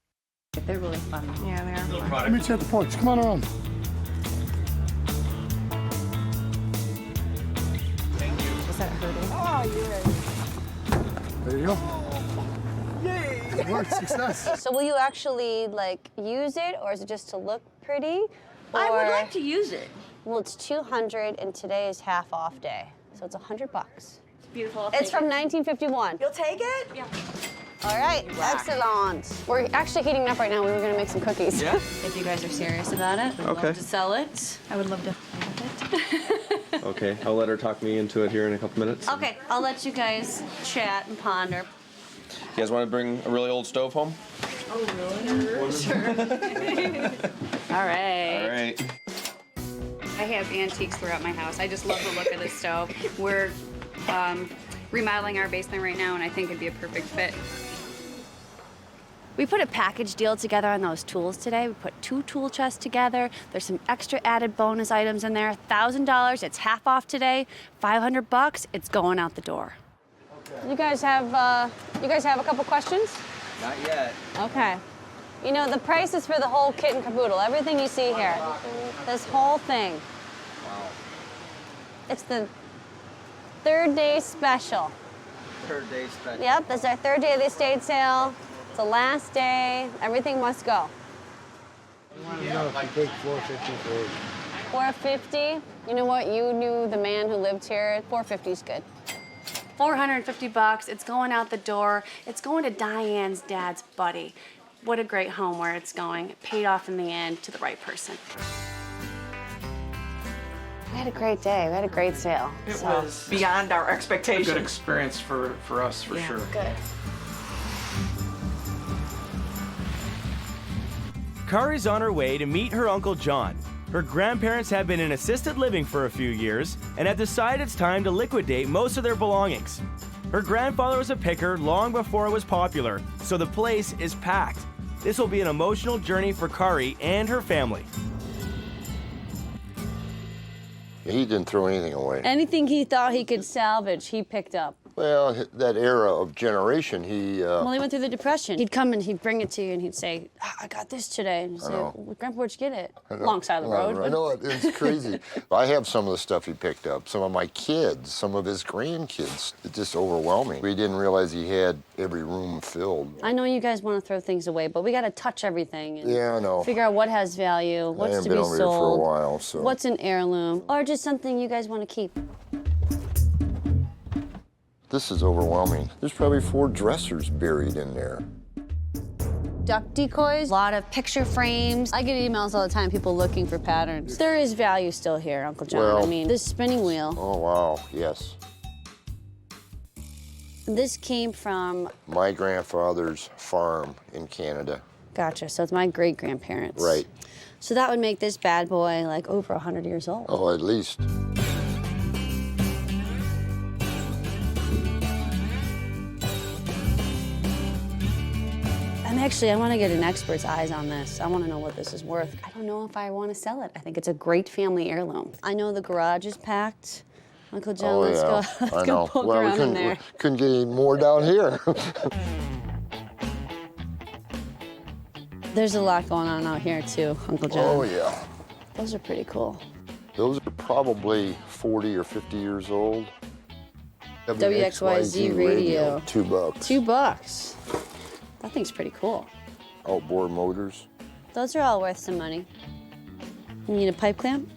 They're really fun. Yeah, they are. Let me check the porch. Come on around. Is that hurting? Oh, you're There you go. Yay! It worked. Success. So will you actually like use it, or is it just to look pretty? I would Or- like to use it. Well, it's 200, and today is half off day, so it's $100. Beautiful. It's from 1951. You'll take it? Yeah. All right, excellent. We're actually heating up right now. We were gonna make some cookies. Yeah. If you guys are serious about it, we'd Okay. love to sell it. I would love to have it. Okay, I'll let her talk me into it here in a couple minutes. Okay, I'll let you guys chat and ponder. You guys want to bring a really old stove home? Oh, really? Sure. All right. All right. I have antiques throughout my house. I just love the look of this stove. We're remodeling our basement right now, and I think it'd be a perfect fit. We put a package deal together on those tools today. We put 2 tool chests together. There's some extra added bonus items in there. $1,000, it's half off today. $500, it's going out the door. You guys have a couple questions? Not yet. Okay. You know, the price is for the whole kit and caboodle, everything you see here. This whole thing. Wow. It's the 3rd day special. 3rd day special. Yep, this is our 3rd day of the estate sale. It's the last day. Everything must go. I want to know if you take $450 for it. $450. You know what? You knew the man who lived here. $450 is good. $450. It's going out the door. It's going to Diane's dad's buddy. What a great home where it's going. It paid off in the end to the right person. We had a great day. We had a great sale. It was beyond our expectations. A good experience for us, for sure. Good. Cari's on her way to meet her Uncle John. Her grandparents have been in assisted living for a few years and have decided it's time to liquidate most of their belongings. Her grandfather was a picker long before it was popular, so the place is packed. This will be an emotional journey for Cari and her family. He didn't throw anything away. Anything he thought he could salvage, he picked up. Well, that era of generation, he... Well, he went through the Depression. He'd come and he'd bring it to you and he'd say, I got this today. And you'd say, well, Grandpa, where'd you get it? Long side of the road. I know, it's crazy. I have some of the stuff he picked up, some of my kids, some of his grandkids. It's just overwhelming. We didn't realize he had every room filled. I know you guys want to throw things away, but we got to touch everything and Yeah, I know. figure out what has value, what's to be been over sold, here for a while, so. what's an heirloom, or just something you guys want to keep. This is overwhelming. There's probably 4 dressers buried in there. Duck decoys, a lot of picture frames. I get emails all the time, people looking for patterns. There is value still here, Uncle John. Well, I mean, this spinning wheel. Oh, wow, yes. This came from... My grandfather's farm in Canada. Gotcha, so it's my great-grandparents. Right. So that would make this bad boy like over 100 years old. Oh, at least. I want to get an expert's eyes on this. I want to know what this is worth. I don't know if I want to sell it. I think it's a great family heirloom. I know the garage is packed. Uncle Joe, let's go poke around in there. We couldn't get any more down here. There's a lot going on out here too, Uncle Joe. Oh, yeah. Those are pretty cool. Those are probably 40 or 50 years old. WXYZ radio. $2. $2. That thing's pretty cool. Outboard motors. Those are all worth some money. You need a pipe clamp?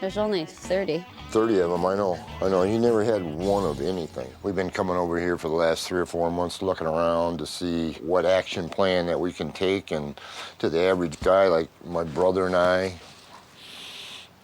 There's only 30. 30 of them, I know. He never had one of anything. We've been coming over here for the last 3 or 4 months looking around to see what action plan that we can take, and to the average guy like my brother and I,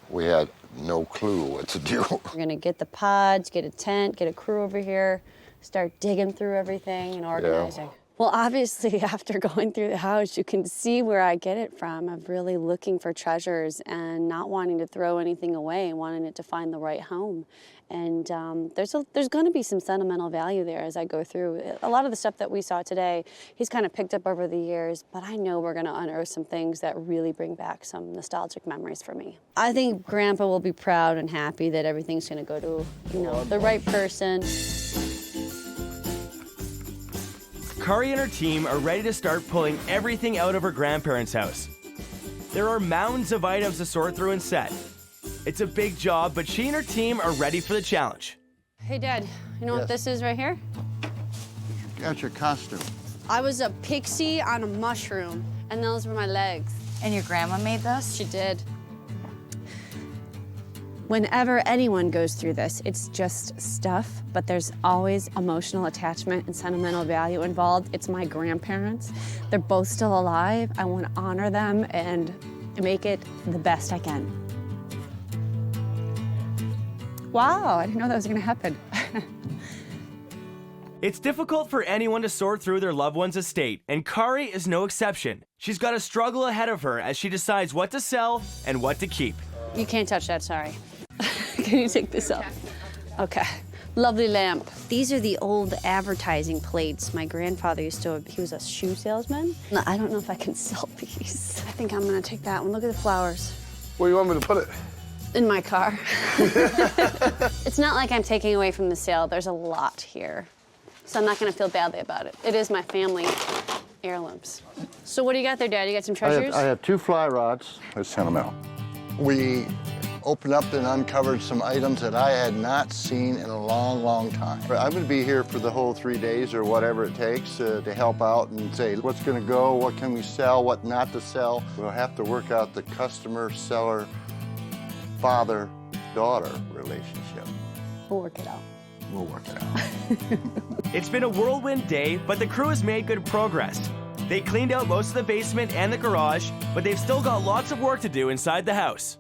we had no clue what to do. We're gonna get the pods, get a tent, get a crew over here, start digging through everything and organizing. Yeah. Well, obviously, after going through the house, you can see where I get it from, of really looking for treasures and not wanting to throw anything away, wanting it to find the right home. And there's going to be some sentimental value there as I go through. A lot of the stuff that we saw today, he's kind of picked up over the years, but I know we're going to unearth some things that really bring back some nostalgic memories for me. I think Grandpa will be proud and happy that everything's going to go to, the right person. Cari and her team are ready to start pulling everything out of her grandparents' house. There are mounds of items to sort through and set. It's a big job, but she and her team are ready for the challenge. Hey, Dad, you know what this is right here? Got your costume. I was a pixie on a mushroom, and those were my legs. And your grandma made this? She did. Whenever anyone goes through this, it's just stuff, but there's always emotional attachment and sentimental value involved. It's my grandparents. They're both still alive. I want to honor them and make it the best I can. Wow, I didn't know that was going to happen. It's difficult for anyone to sort through their loved one's estate, and Cari is no exception. She's got a struggle ahead of her as she decides what to sell and what to keep. You can't touch that, sorry. Can you take this up? Okay. Lovely lamp. These are the old advertising plates. My grandfather he was a shoe salesman. I don't know if I can sell these. I think I'm gonna take that one. Look at the flowers. Where do you want me to put it? In my car. It's not like I'm taking away from the sale. There's a lot here. So I'm not gonna feel badly about it. It is my family heirlooms. So what do you got there, Dad? You got some treasures? I have 2 fly rods. Let's send them out. We opened up and uncovered some items that I had not seen in a long, long time. I'm going to be here for the whole 3 days or whatever it takes to help out and say what's going to go, what can we sell, what not to sell. We'll have to work out the customer, seller, father, daughter relationship. We'll work it out. We'll work it out. It's been a whirlwind day, but the crew has made good progress. They cleaned out most of the basement and the garage, but they've still got lots of work to do inside the house.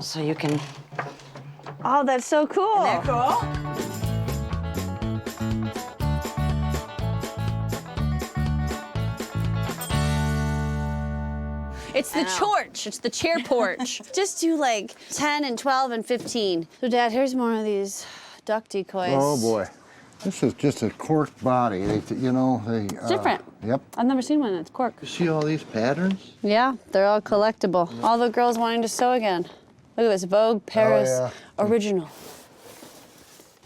So you can... Oh, that's so cool. Isn't that cool? It's the porch. It's the chair porch. Just do like 10 and 12 and 15. So, Dad, here's more of these duck decoys. Oh, boy. This is just a cork body. It's different. Yep. I've never seen one that's cork. You see all these patterns? Yeah, they're all collectible. All the girls wanting to sew again. Look at this, Vogue Paris original.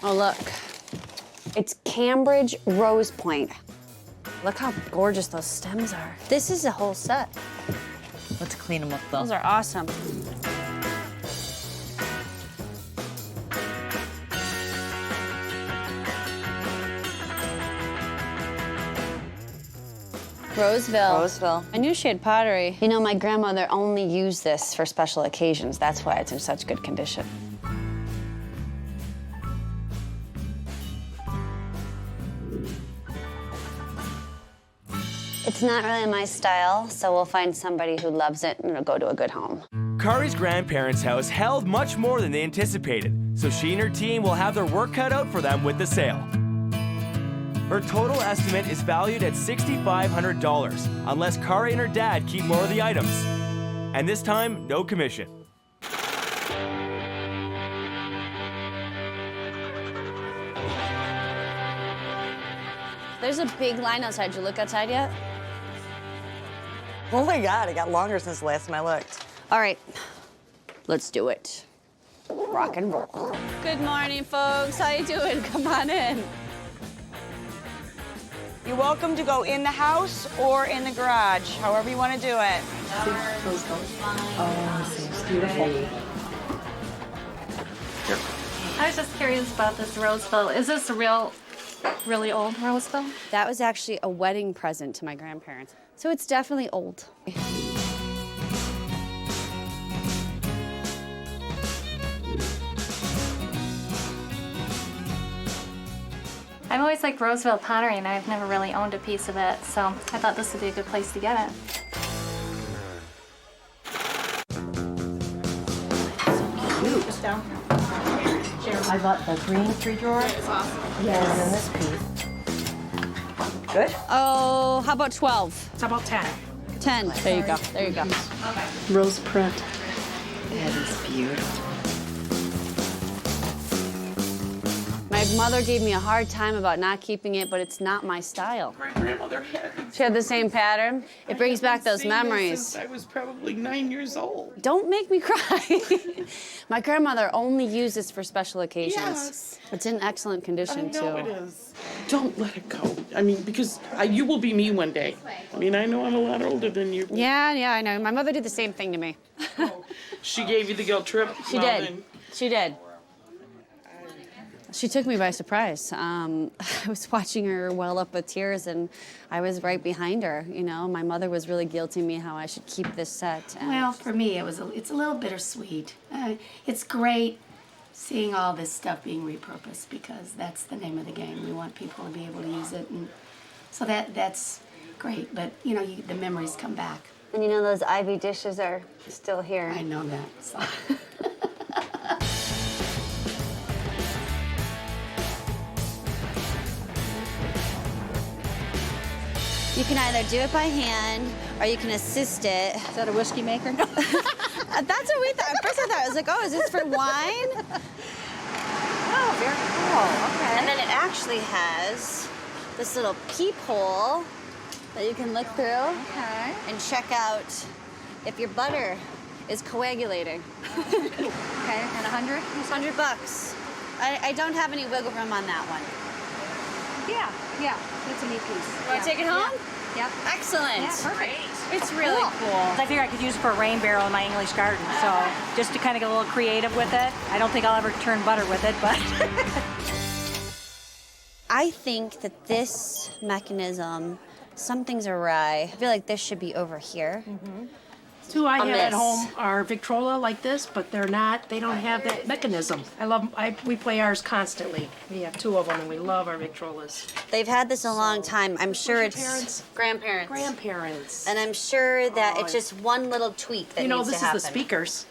Oh, look. It's Cambridge Rose Point. Look how gorgeous those stems are. This is a whole set. Let's clean them up, though. Those are awesome. Roseville. I knew she had pottery. You know, my grandmother only used this for special occasions. That's why it's in such good condition. It's not really my style, so we'll find somebody who loves it and it'll go to a good home. Cari's grandparents' house held much more than they anticipated, so she and her team will have their work cut out for them with the sale. Her total estimate is valued at $6,500, unless Cari and her dad keep more of the items. And this time, no commission. There's a big line outside. Did you look outside yet? Oh my God, it got longer since the last time I looked. All right, let's do it. Rock and roll. Good morning, folks. How you doing? Come on in. You're welcome to go in the house or in the garage, however you want to do it. Oh, this is beautiful. I was just curious about this roseville. Is this a really old roseville? That was actually a wedding present to my grandparents. So it's definitely old. I've always liked Roseville pottery, and I've never really owned a piece of it, so I thought this would be a good place to get it. Cute. I bought the green 3-drawer. Yes. And then this piece. Good. Oh, how about 12? How about 10? 10. There you go. There you go. Rose print. That is beautiful. My mother gave me a hard time about not keeping it, but it's not my style. My grandmother had. She had the same pattern. It brings back those Seen this memories. since I was probably 9 years old. Don't make me cry. My grandmother only used this for special occasions. Yes. It's in excellent condition, I know too. it is. Don't let it go. I mean, because you will be me one day. I mean, I know I'm a lot older than you. Yeah, I know. My mother did the same thing to me. She gave you the guilt trip? She Well, did. then- She did. She took me by surprise. I was watching her well up with tears, and I was right behind her. You know, my mother was really guilting me how I should keep this set. And Well, for me, it's a little bittersweet. It's great seeing all this stuff being repurposed because that's the name of the game. We want people to be able to use it, and so that's great. But you know, the memories come back. And you know, those Ivy dishes are still here. I know that. So. You can either do it by hand or you can assist it. Is that a whiskey maker? That's what we thought. At first I thought, I was like, oh, is this for wine? Oh, very cool. Okay. And then it actually has this little peephole that you can look through and check out if your butter is coagulating. Okay, and 100? It's $100. I don't have any wiggle room on that one. Yeah, that's a neat piece. You want to take it home? Yep. Excellent. Yeah, perfect. It's really cool. I figure I could use it for a rain barrel in my English garden, so just to kind of get a little creative with it. I don't think I'll ever turn butter with it, but... I think that this mechanism, something's awry. I feel like this should be over here. Two I On have at this. home are Victrola like this, but they don't have that mechanism. We play ours constantly. We have 2 of them and we love our Victrolas. They've had this a long time. I'm sure your it's parents? grandparents. Grandparents. And I'm sure that it's just one little tweak that You know, needs this to happen. is the speakers.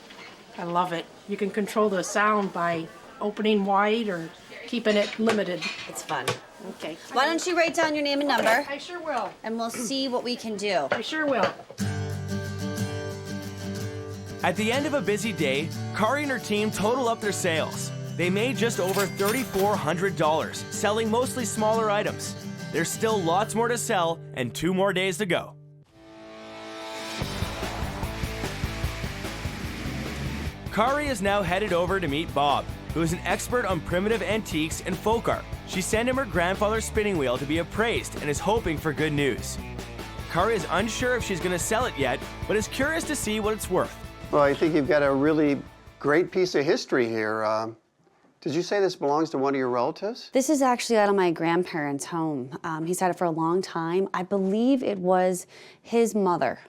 I love it. You can control the sound by opening wide or keeping it limited. It's fun. Okay. Why don't you write down your name and number? I sure will. And we'll see what we can do. I sure will. At the end of a busy day, Cari and her team total up their sales. They made just over $3,400, selling mostly smaller items. There's still lots more to sell and 2 more days to go. Cari is now headed over to meet Bob, who is an expert on primitive antiques and folk art. She sent him her grandfather's spinning wheel to be appraised and is hoping for good news. Cari is unsure if she's going to sell it yet, but is curious to see what it's worth. Well, I think you've got a really great piece of history here. Did you say this belongs to one of your relatives? This is actually out of my grandparents' home. He's had it for a long time. I believe it was his mother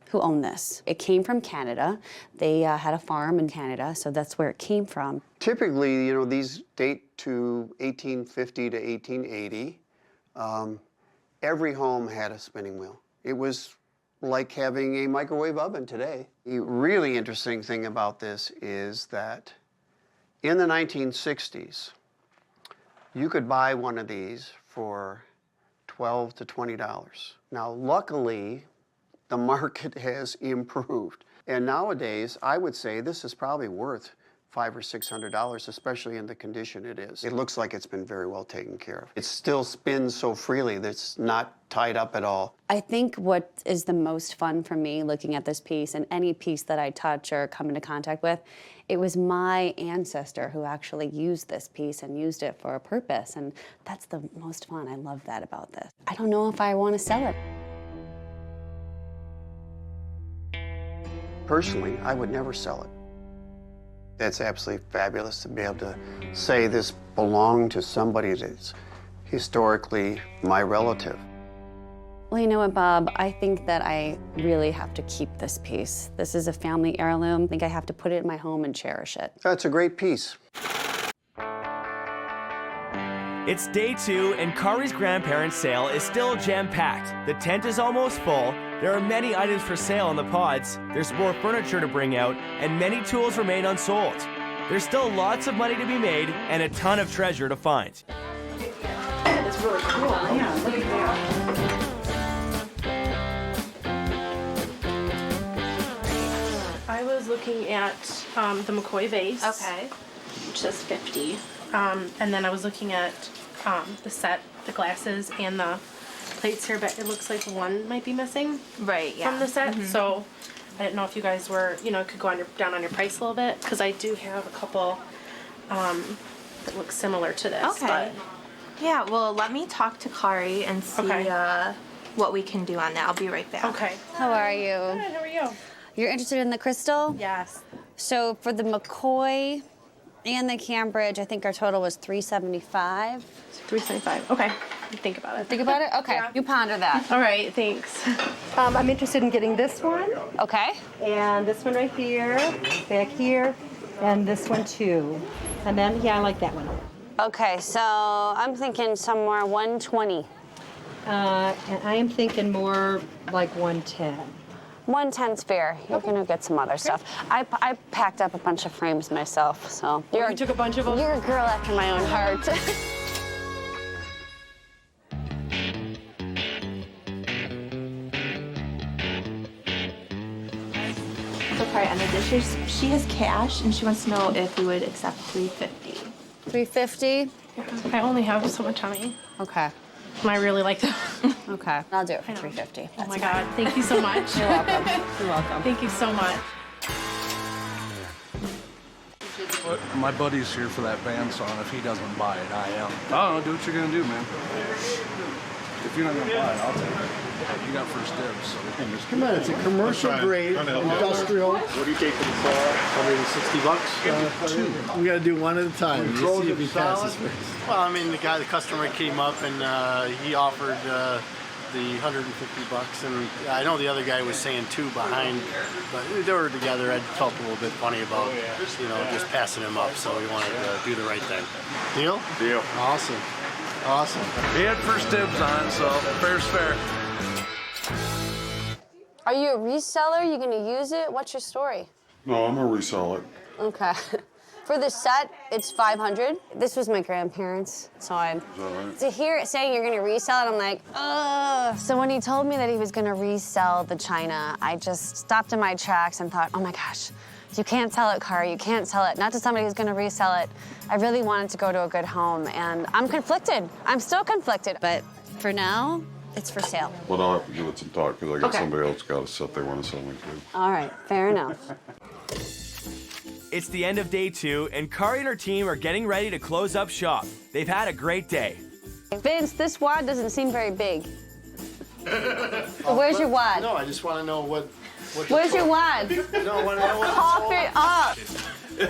who owned this. It came from Canada. They had a farm in Canada, so that's where it came from. Typically, you know, these date to 1850 to 1880. Every home had a spinning wheel. It was like having a microwave oven today. The really interesting thing about this is that in the 1960s, you could buy one of these for $12 to $20. Now, luckily, the market has improved. And nowadays, I would say this is probably worth $500 or $600, especially in the condition it is. It looks like it's been very well taken care of. It still spins so freely that it's not tied up at all. I think what is the most fun for me looking at this piece, and any piece that I touch or come into contact with, it was my ancestor who actually used this piece and used it for a purpose, and that's the most fun. I love that about this. I don't know if I want to sell it. Personally, I would never sell it. That's absolutely fabulous to be able to say this belonged to somebody that's historically my relative. Well, you know what, Bob? I think that I really have to keep this piece. This is a family heirloom. I think I have to put it in my home and cherish it. That's a great piece. It's day 2, and Cari's grandparents' sale is still jam-packed. The tent is almost full. There are many items for sale in the pods. There's more furniture to bring out, and many tools remain unsold. There's still lots of money to be made and a ton of treasure to find. It's really cool. Yeah, look at that. I was looking at the McCoy vase. Okay. Which says 50. And then I was looking at the set, the glasses, and the plates here, but it looks like one might be missing. Right, yeah. From the set. So I didn't know if you guys were, could go down on your price a little bit, because I do have a couple that look similar to this. Okay. But Yeah, well, let me talk to Cari and see what we can do on that. I'll be right back. Okay. How are you? Good, how are you? You're interested in the crystal? Yes. So for the McCoy and the Cambridge, I think our total was $375. $375. Okay. Think about it. Think about it? Okay. Yeah. You ponder that. All right, thanks. I'm interested in getting this one. Okay. And this one right here, back here, and this one too. And then, yeah, I like that one. Okay, so I'm thinking somewhere 120. And I am thinking more like 110. 110's fair. You're gonna get some other stuff. I packed up a bunch of frames myself, so. You took a bunch of them? You're a girl after my own heart. Okay, on the dishes, she has cash, and she wants to know if we would accept $350. $350? I only have so much money. Okay. And I really like that. Okay, I'll do it for $350. Oh my God, thank you so much. You're welcome. You're welcome. Thank you so much. My buddy's here for that band song. If he doesn't buy it, I am. I don't know, do what you're gonna do, man. If you're not gonna buy it, I'll take it. You got first dibs, so. Come on, it's a commercial grade, industrial. What do you take for the sale? 160 bucks? Two. We gotta do one at a time. You see if he passes first. Well, I mean, the customer came up and he offered the 150 bucks, and I know the other guy was saying two behind, but they were together. I felt a little bit funny about, just passing him up, so we wanted to do the right thing. Deal? Deal. Awesome. Awesome. He had first dibs on it, so fair's fair. Are you a reseller? You gonna use it? What's your story? No, I'm gonna resell it. Okay. For the set, it's $500. This was my grandparents, so to hear it saying you're gonna resell it, I'm like, ugh. So when he told me that he was gonna resell the china, I just stopped in my tracks and thought, oh my gosh, you can't sell it, Cari, you can't sell it. Not to somebody who's gonna resell it. I really wanted to go to a good home, and I'm conflicted. I'm still conflicted, but for now, it's for sale. But I'll have to give it some thought because I got Okay. somebody else got a set they want to sell me to. All right, fair enough. It's the end of day 2, and Cari and her team are getting ready to close up shop. They've had a great day. Vince, this wad doesn't seem very big. Where's your wad? No, I just want to know what Where's your wad? No, I want to know what Cough it up.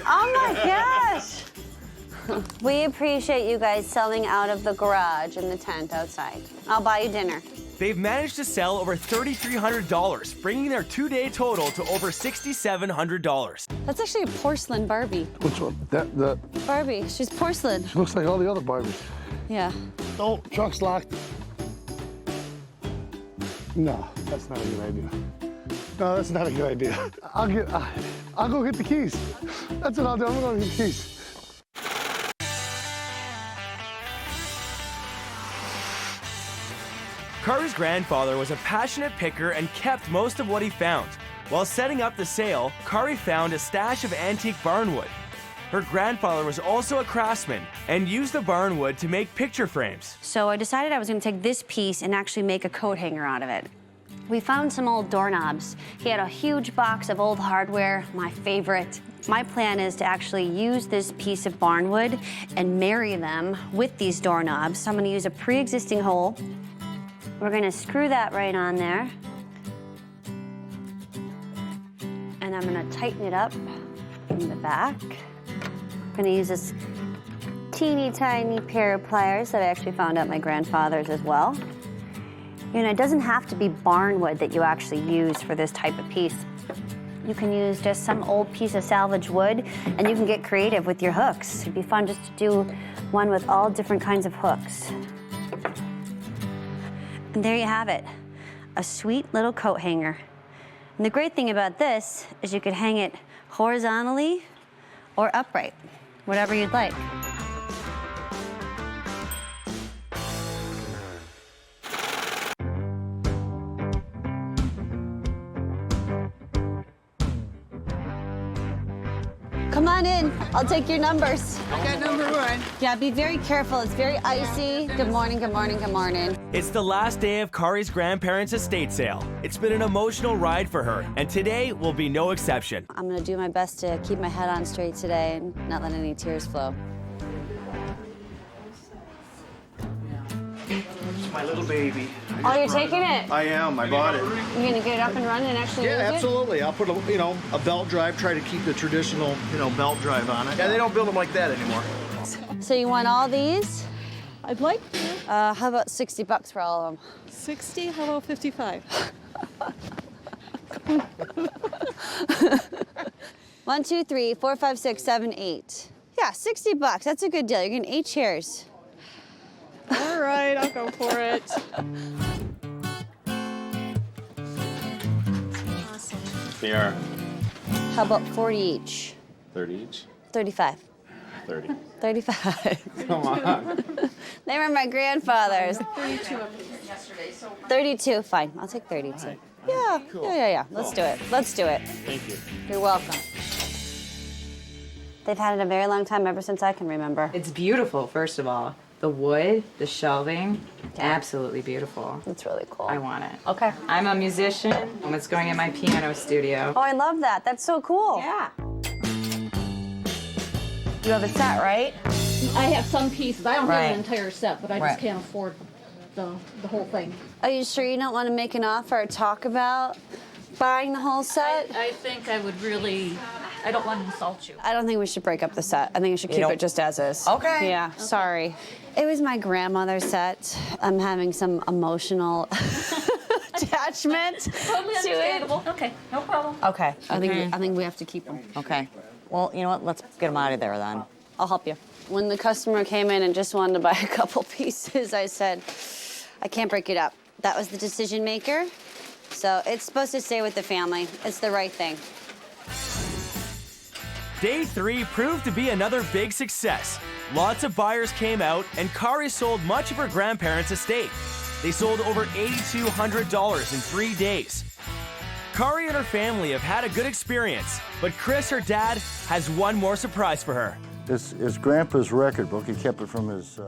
Oh my gosh. We appreciate you guys selling out of the garage and the tent outside. I'll buy you dinner. They've managed to sell over $3,300, bringing their 2-day total to over $6,700. That's actually a porcelain Barbie. Which one? The Barbie, she's porcelain. she looks like all the other Barbies. Yeah. Oh, truck's locked. No, that's not a good idea. No, that's not a good idea. I'll go get the keys. That's what I'll do. I'm going to get the keys. Cari's grandfather was a passionate picker and kept most of what he found. While setting up the sale, Cari found a stash of antique barnwood. Her grandfather was also a craftsman and used the barnwood to make picture frames. So I decided I was going to take this piece and actually make a coat hanger out of it. We found some old doorknobs. He had a huge box of old hardware, my favorite. My plan is to actually use this piece of barnwood and marry them with these doorknobs. So I'm going to use a pre-existing hole. We're going to screw that right on there. And I'm going to tighten it up in the back. I'm going to use this teeny tiny pair of pliers that I actually found at my grandfather's as well. You know, it doesn't have to be barnwood that you actually use for this type of piece. You can use just some old piece of salvage wood, and you can get creative with your hooks. It'd be fun just to do one with all different kinds of hooks. And there you have it, a sweet little coat hanger. And the great thing about this is you could hang it horizontally or upright, whatever you'd like. Come on in, I'll take your numbers. Okay, number 1. Yeah, be very careful, it's very icy. Good morning, good morning, good morning. It's the last day of Cari's grandparents' estate sale. It's been an emotional ride for her, and today will be no exception. I'm gonna do my best to keep my head on straight today and not let any tears flow. It's my little baby. Oh, you're taking it? I am. I bought it. You're gonna get it up and running and actually use it? Yeah, absolutely. I'll put a belt drive. Try to keep the traditional belt drive on it. Yeah, they don't build them like that anymore. So you want all these? I'd like to. How about $60 for all of them? 60? How about 55? 1, 2, 3, 4, 5, 6, 7, 8. Yeah, $60. That's a good deal. You're getting 8 chairs. All right, I'll go for it. Awesome. Here. How about 40 each? 30 each? 35. 30. 35. Come on. They were my grandfather's. 32 of these yesterday, so. 32, fine. I'll take 32. Right. Yeah, cool. yeah. Let's do it. Let's do it. Thank you. You're welcome. They've had it a very long time, ever since I can remember. It's beautiful, first of all. The wood, the shelving, absolutely beautiful. It's really cool. I want it. Okay. I'm a musician, and it's going in my piano studio. Oh, I love that. That's so cool. Yeah. You have a set, right? I have some pieces. I don't Right. have an entire set, but I just Right. can't afford the whole thing. Are you sure you don't want to make an offer or talk about buying the whole set? I think I would really, I don't want to insult you. I don't think we should break up the set. I think we should keep don't- it just as is. Okay. Yeah, Okay. sorry. It was my grandmother's set. I'm having some emotional attachment Totally to it. understandable. Okay, no problem. Okay. I think we have to keep them. Okay. Well, you know what? Let's get them out of there then. I'll help you. When the customer came in and just wanted to buy a couple pieces, I said, I can't break it up. That was the decision maker. So it's supposed to stay with the family. It's the right thing. Day 3 proved to be another big success. Lots of buyers came out, and Cari sold much of her grandparents' estate. They sold over $8,200 in 3 days. Cari and her family have had a good experience, but Chris, her dad, has one more surprise for her. It's Grandpa's record book. He kept it from his...